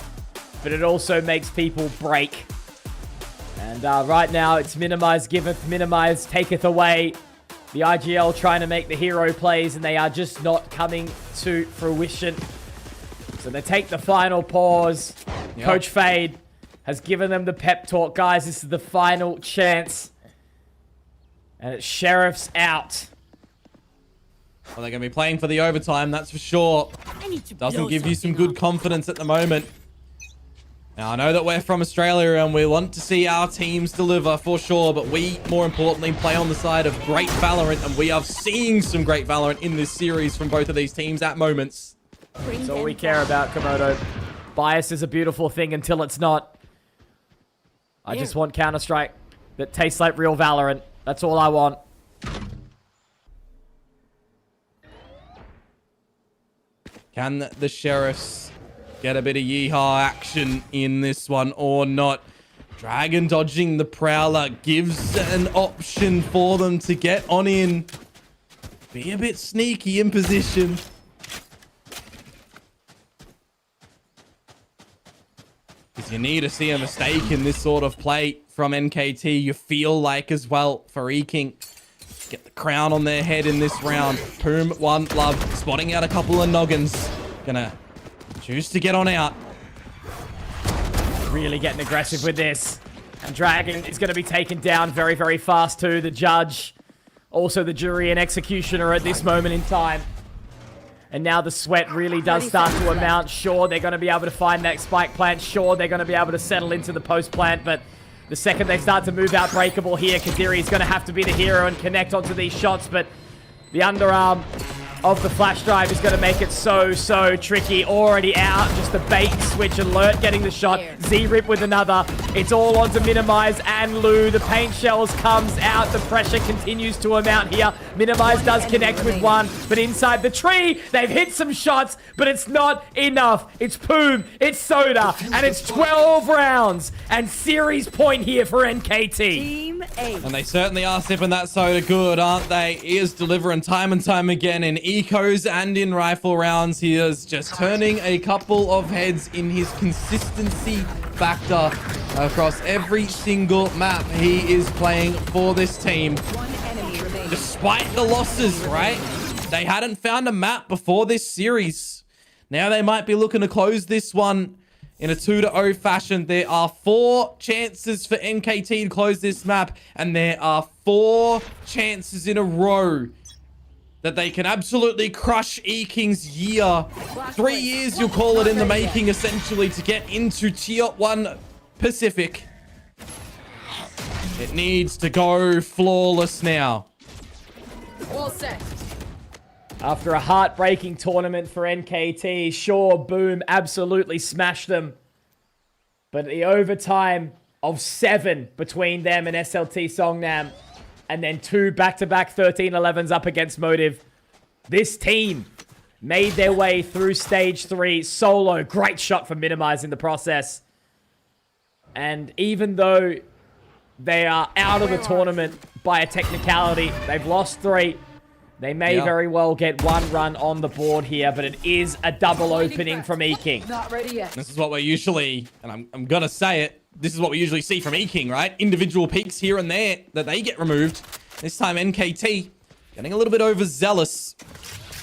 But it also makes people break. And right now, it's Minimize giveth, Minimize taketh away. The IGL trying to make the hero plays, and they are just not coming to fruition. So they take the final pause. Yep. Coach Fade has given them the pep talk. Guys, this is the final chance. And it's Sheriff's out. Well, they're going to be playing for the overtime, that's for sure. Doesn't give you some good confidence at the moment. Now, I know that we're from Australia and we want to see our teams deliver for sure, but we, more importantly, play on the side of great Valorant, and we are seeing some great Valorant in this series from both of these teams at moments. That's all we care about, Komodo. Bias is a beautiful thing until it's not. I just want Counter-Strike that tastes like real Valorant. That's all I want. Can the Sheriffs get a bit of yeehaw action in this one or not? Dragon dodging the Prowler gives an option for them to get on in. Be a bit sneaky in position. Because you need to see a mistake in this sort of play from NKT. You feel like as well for EKING. Get the crown on their head in this round. Poom One Love spotting out a couple of noggins. Gonna choose to get on out. Really getting aggressive with this. And Dragon is going to be taken down very, very fast too. The judge, also the jury and executioner at this moment in time. And now the sweat really does start to amount. Sure, they're going to be able to find that spike plant. Sure, they're going to be able to settle into the post plant. But the second they start to move out breakable here, Kadiri is going to have to be the hero and connect onto these shots. But the underarm of the flash drive is going to make it so tricky. Already out, just the bait switch. Alert getting the shot. Z-Rip with another. It's all on to Minimize and Lou. The paint shells comes out. The pressure continues to amount here. Minimize does connect with one, but inside the tree, they've hit some shots, but it's not enough. It's Poom, it's Soda, and it's 12 rounds and series point here for NKT. Team 8. And they certainly are sipping that soda good, aren't they? He is delivering time and time again in ecos and in rifle rounds. He is just turning a couple of heads in his consistency factor across every single map he is playing for this team. Despite the losses, right? They hadn't found a map before this series. Now they might be looking to close this one in a 2-0 fashion. There are 4 chances for NKT to close this map, and there are 4 chances in a row that they can absolutely crush EKING's year. 3 years, you'll call it, in the making, essentially, to get into Tier 1 Pacific. It needs to go flawless now. All set. After a heartbreaking tournament for NKT, sure, Boom absolutely smashed them. But the overtime of 7 between them and SLT Songnam, and then 2 back-to-back 13-11s up against Motive. This team made their way through stage 3 solo. Great shot for minimizing the process. And even though they are out of the tournament by a technicality, they've lost 3. They may very well get 1 run on the board here, but it is a double opening from EKING. Not ready yet. This is what we're usually, and I'm gonna say it, this is what we usually see from EKING, right? Individual peaks here and there that they get removed. This time NKT getting a little bit overzealous.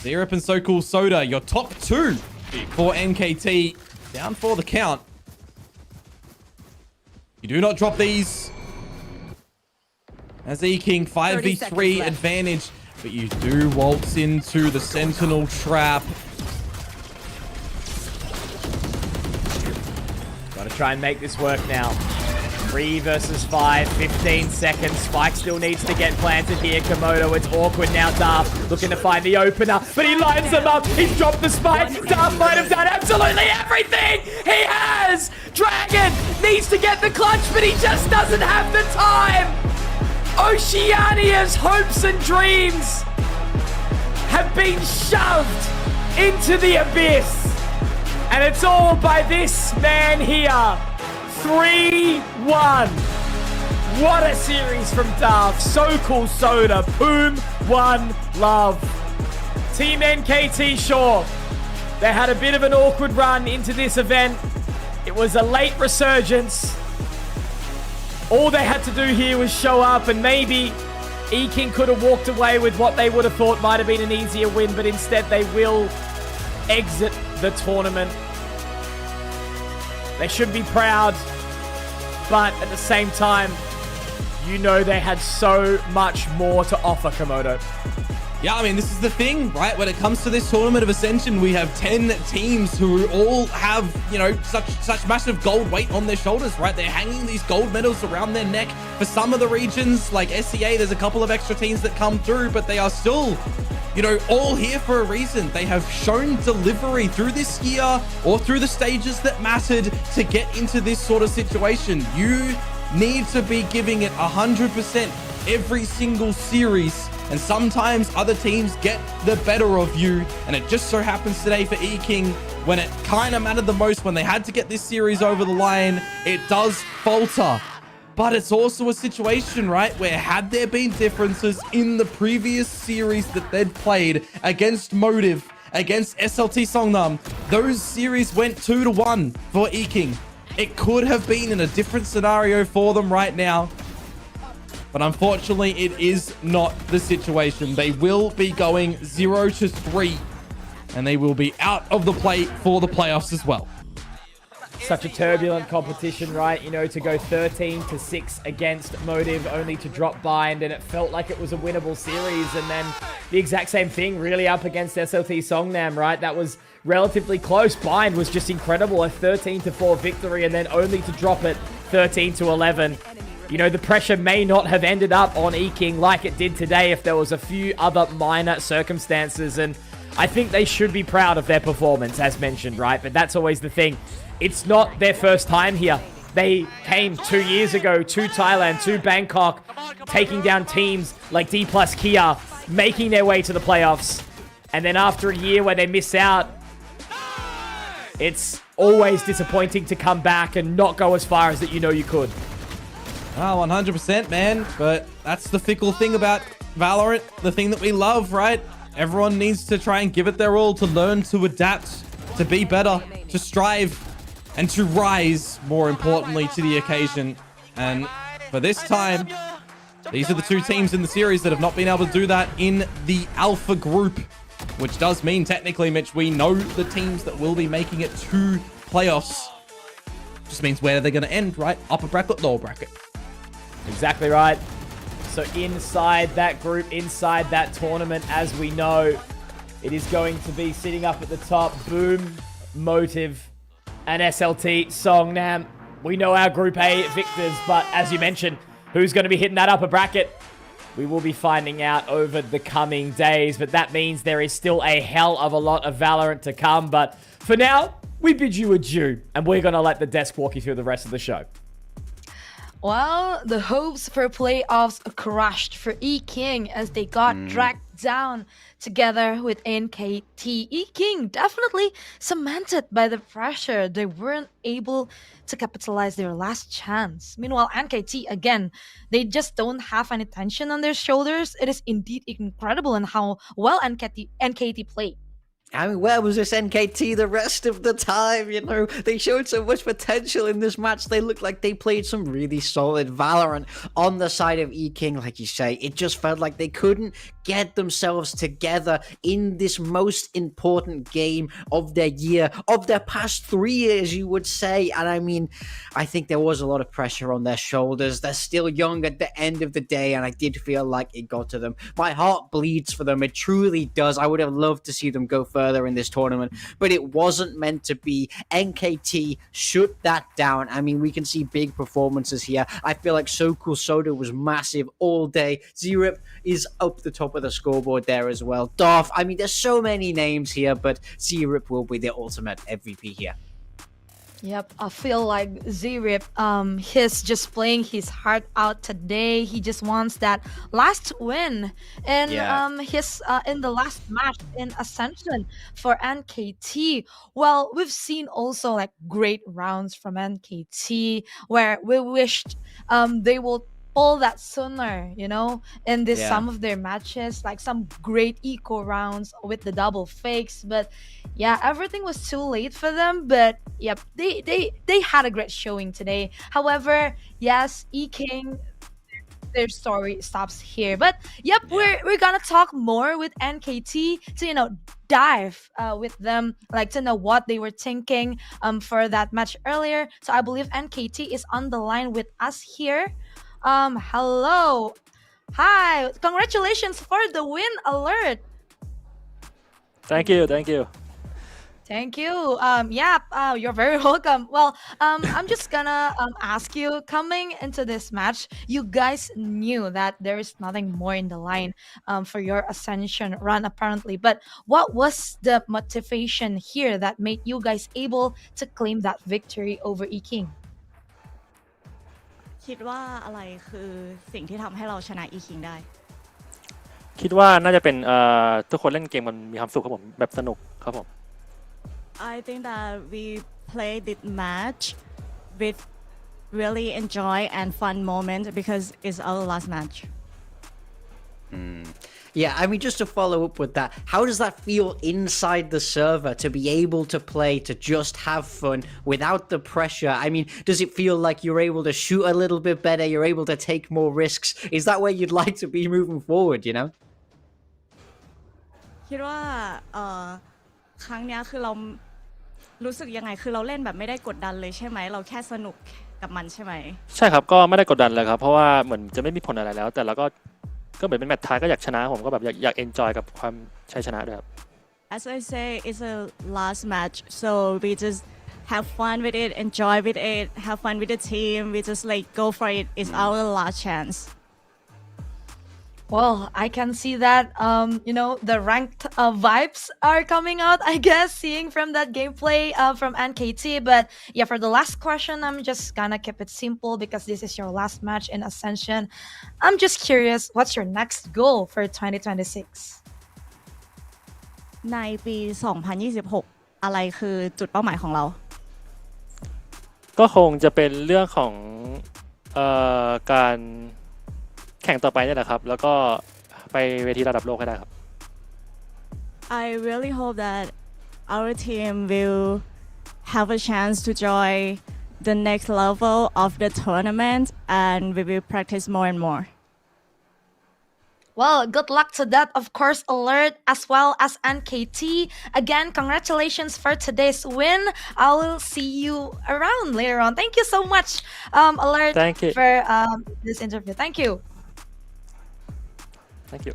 Zerip and So Cool Soda, your top 2 for NKT. Down for the count. You do not drop these. As EKING 5v3 advantage. But you do waltz into the Sentinel trap. Gotta try and make this work now. 3 versus 5, 15 seconds. Spike still needs to get planted here. Komodo, it's awkward now. Darth looking to find the opener, but he lines them up. He's dropped the spike. Darth might have done absolutely everything. He has! Dragon needs to get the clutch, but he just doesn't have the time. Oceania's hopes and dreams have been shoved into the abyss. And it's all by this man here. 3-1. What a series from Darth. So Cool Soda. Boom. 1 love. Team NKT, sure. They had a bit of an awkward run into this event. It was a late resurgence. All they had to do here was show up, and maybe EKING could have walked away with what they would have thought might have been an easier win, but instead they will exit the tournament. They should be proud, but at the same time, you know they had so much more to offer, Komodo. Yeah, I mean, this is the thing, right? When it comes to this tournament of Ascension, we have 10 teams who all have, you know, such massive gold weight on their shoulders, right? They're hanging these gold medals around their neck. For some of the regions, like SEA, there's a couple of extra teams that come through, but they are still, you know, all here for a reason. They have shown delivery through this year or through the stages that mattered to get into this sort of situation. You need to be giving it 100% every single series. And sometimes other teams get the better of you. And it just so happens today for EKING, when it kind of mattered the most, when they had to get this series over the line, it does falter. But it's also a situation, right, where had there been differences in the previous series that they'd played against Motive, against SLT Songnam, those series went 2-1 for EKING. It could have been in a different scenario for them right now. But unfortunately, it is not the situation. They will be going 0-3, and they will be out of the play for the playoffs as well. Such a turbulent competition, right? You know, to go 13-6 against Motive, only to drop Bind, and it felt like it was a winnable series. And then the exact same thing, really up against SLT Songnam, right? That was relatively close. Bind was just incredible, a 13-4 victory, and then only to drop it 13-11. You know, the pressure may not have ended up on EKING like it did today if there was a few other minor circumstances, and I think they should be proud of their performance, as mentioned, right? But that's always the thing. It's not their first time here. They came 2 years ago to Thailand, to Bangkok, taking down teams like D+ Kia, making their way to the playoffs. And then after a year where they miss out, it's always disappointing to come back and not go as far as that you know you could. Oh, 100%, man. But that's the fickle thing about Valorant, the thing that we love, right? Everyone needs to try and give it their all to learn, to adapt, to be better, to strive, and to rise, more importantly, to the occasion. And for this time, these are the 2 teams in the series that have not been able to do that in the Alpha group, which does mean, technically, Mitch, we know the teams that will be making it to playoffs. Just means where they're going to end, right? Upper bracket, lower bracket. Exactly right. So inside that group, inside that tournament, as we know, it is going to be sitting up at the top, Boom, Motive, and SLT Songnam. We know our Group A victors, but as you mentioned, who's going to be hitting that upper bracket? We will be finding out over the coming days, but that means there is still a hell of a lot of Valorant to come. But for now, we bid you adieu, and we're gonna let the desk walk you through the rest of the show. Well, the hopes for playoffs crushed for EKING as they got dragged down together with NKT. EKING definitely cemented by the pressure. They weren't able to capitalize their last chance. Meanwhile, NKT, again, they just don't have any tension on their shoulders. It is indeed incredible in how well NKT played. I mean, where was this NKT the rest of the time? You know, they showed so much potential in this match. They looked like they played some really solid Valorant on the side of EKING, like you say. It just felt like they couldn't get themselves together in this most important game of their year, of their past 3 years, you would say. And I mean, I think there was a lot of pressure on their shoulders. They're still young at the end of the day, and I did feel like it got to them. My heart bleeds for them. It truly does. I would have loved to see them go further in this tournament, but it wasn't meant to be. NKT shut that down. I mean, we can see big performances here. I feel like Sokul Soda was massive all day. Zerip is up the top of the scoreboard there as well. Darth, I mean, there's so many names here, but Zerip will be the ultimate MVP here. Yep, I feel like Zerip, he's just playing his heart out today. He just wants that last win. And he's in the last match in Ascension for NKT. Well, we've seen also like great rounds from NKT where we wished they will pull that sooner, you know, in this some of their matches, like some great eco rounds with the double fakes. But yeah, everything was too late for them. But yep, they had a great showing today. However, yes, EKING, their story stops here. But yep, we're gonna talk more with NKT to, you know, dive with them, like to know what they were thinking for that match earlier. So I believe NKT is on the line with us here. Hello. Hi. Congratulations for the win, Alert. Thank you. Thank you. You're very welcome. Well, I'm just gonna ask you, coming into this match, you guys knew that there is nothing more in the line for your Ascension run, apparently. But what was the motivation here that made you guys able to claim that victory over EKING? คิดว่าอะไรคือสิ่งที่ทำให้เราชนะ EKING ได้ คิดว่าน่าจะเป็นทุกคนเล่นเกมมันมีความสุขครับผมแบบสนุกครับผม I think that we played this match with really enjoy and fun moment because it's our last match. Yeah, I mean, just to follow up with that, how does that feel inside the server to be able to play, to just have fun without the pressure? I mean, does it feel like you're able to shoot a little bit better? You're able to take more risks? Is that where you'd like to be moving forward, you know? คิดว่าครั้งนี้คือเรารู้สึกยังไงคือเราเล่นแบบไม่ได้กดดันเลยใช่ไหมเราแค่สนุกกับมันใช่ไหมใช่ครับก็ไม่ได้กดดันเลยครับเพราะว่าเหมือนจะไม่มีผลอะไรแล้วแต่เราก็เหมือนเป็นแมตช์ท้ายก็อยากชนะผมก็แบบอยากเอนจอยกับความชัยชนะด้วยครับ As I say, it's a last match, so we just have fun with it, enjoy with it, have fun with the team. We just like go for it. It's our last chance. Well, I can see that, you know, the ranked vibes are coming out, I guess, seeing from that gameplay from NKT. But yeah, for the last question, I'm just gonna keep it simple because this is your last match in Ascension. I'm just curious, what's your next goal for 2026? ในปี 2026 อะไรคือจุดเป้าหมายของเรา ก็คงจะเป็นเรื่องของการแข่งต่อไปนี่แหละครับแล้วก็ไปเวทีระดับโลกให้ได้ครับ I really hope that our team will have a chance to join the next level of the tournament and we will practice more and more. Well, good luck to that, of course, Alert, as well as NKT. Again, congratulations for today's win. I will see you around later on. Thank you so much, Alert, for this interview. Thank you. Thank you.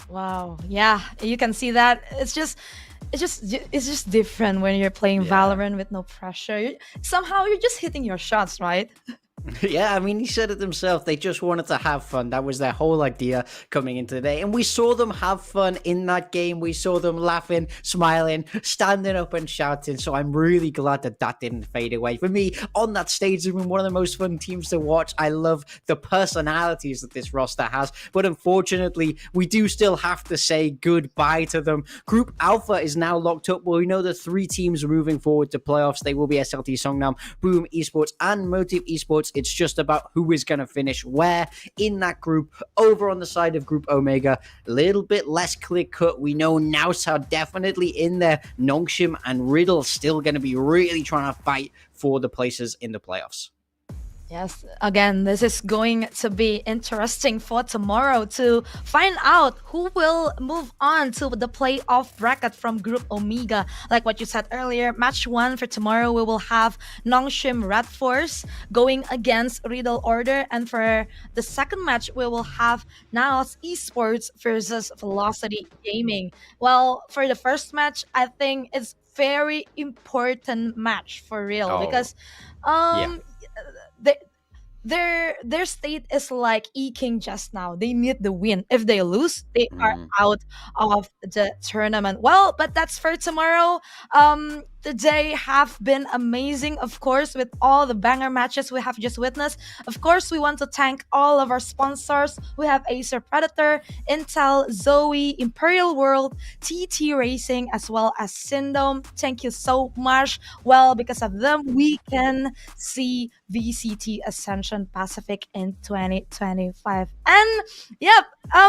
Wow. Yeah, you can see that. It's just different when you're playing Valorant with no pressure. Somehow you're just hitting your shots, right? Yeah, I mean, he said it himself. They just wanted to have fun. That was their whole idea coming into the day. And we saw them have fun in that game. We saw them laughing, smiling, standing up and shouting. So I'm really glad that that didn't fade away. For me, on that stage, it's been one of the most fun teams to watch. I love the personalities that this roster has. But unfortunately, we do still have to say goodbye to them. Group Alpha is now locked up. Well, we know the 3 teams moving forward to playoffs. They will be SLT Songnam, Boom Esports, and Motive Esports. It's just about who is going to finish where in that group. Over on the side of Group Omega, a little bit less clear-cut. We know NAOS are definitely in there. Nongshim and Riddle still going to be really trying to fight for the places in the playoffs. Yes, again, this is going to be interesting for tomorrow to find out who will move on to the playoff bracket from Group Omega. Like what you said earlier, match 1 for tomorrow, we will have Nongshim Red Force going against Riddle Order. And for the second match, we will have NAOS Esports versus Velocity Gaming. Well, for the first match, I think it's very important match for real because their state is like EKING just now. They need the win. If they lose, they are out of the tournament. Well, but that's for tomorrow. The day have been amazing, of course, with all the banger matches we have just witnessed. Of course, we want to thank all of our sponsors. We have Acer Predator, Intel, Zoe, Imperial World, TT Racing, as well as Syndome. Thank you so much. Well, because of them, we can see VCT Ascension Pacific in 2025. And yep,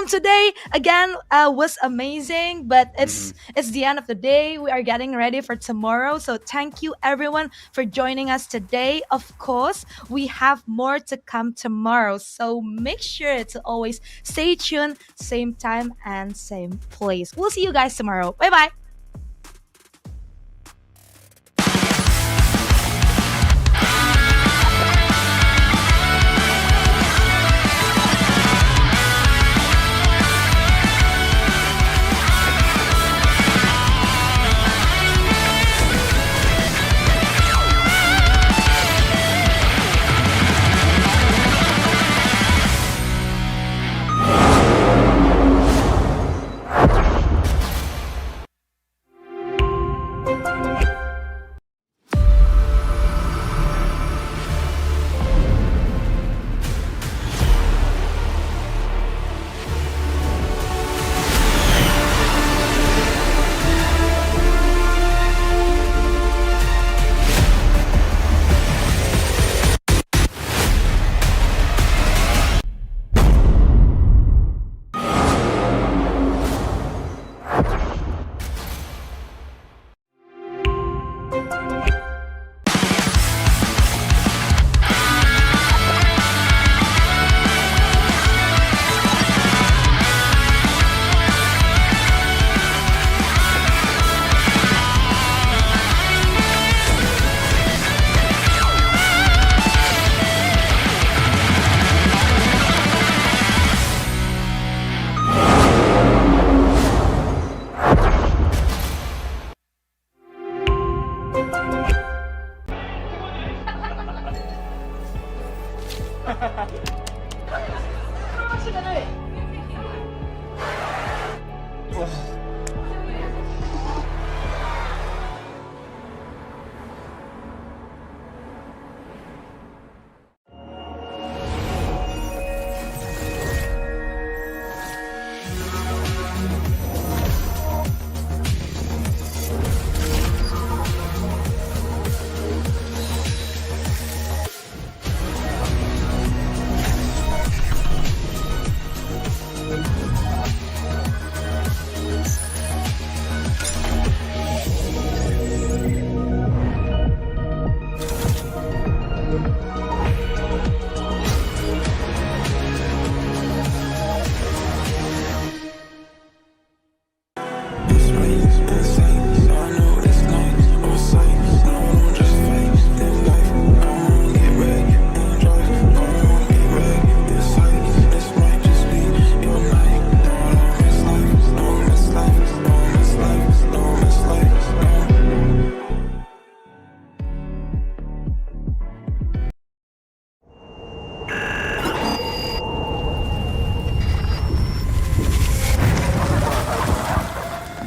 today again was amazing, but it's the end of the day. We are getting ready for tomorrow. So thank you everyone for joining us today. Of course, we have more to come tomorrow. So make sure to always stay tuned, same time and same place. We'll see you guys tomorrow. Bye-bye.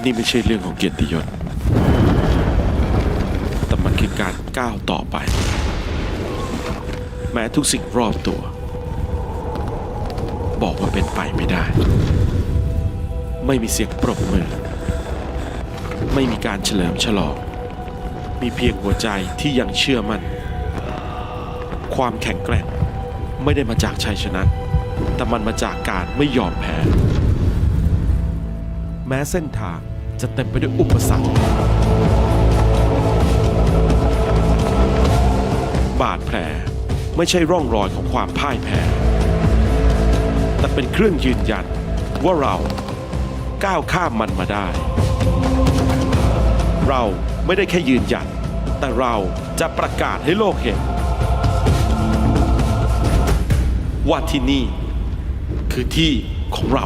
นี่ไม่ใช่เรื่องของเกียรติยศแต่มันคือการก้าวต่อไปแม้ทุกสิ่งรอบตัวบอกว่าเป็นไปไม่ได้ไม่มีเสียงปรบมือไม่มีการเฉลิมฉลองมีเพียงหัวใจที่ยังเชื่อมั่นความแข็งแกร่งไม่ได้มาจากชัยชนะแต่มันมาจากการไม่ยอมแพ้แม้เส้นทางจะเต็มไปด้วยอุปสรรคบาดแผลไม่ใช่ร่องรอยของความพ่ายแพ้แต่เป็นเครื่องยืนยันว่าเราก้าวข้ามมันมาได้เราไม่ได้แค่ยืนยันแต่เราจะประกาศให้โลกเห็นว่าที่นี่คือที่ของเรา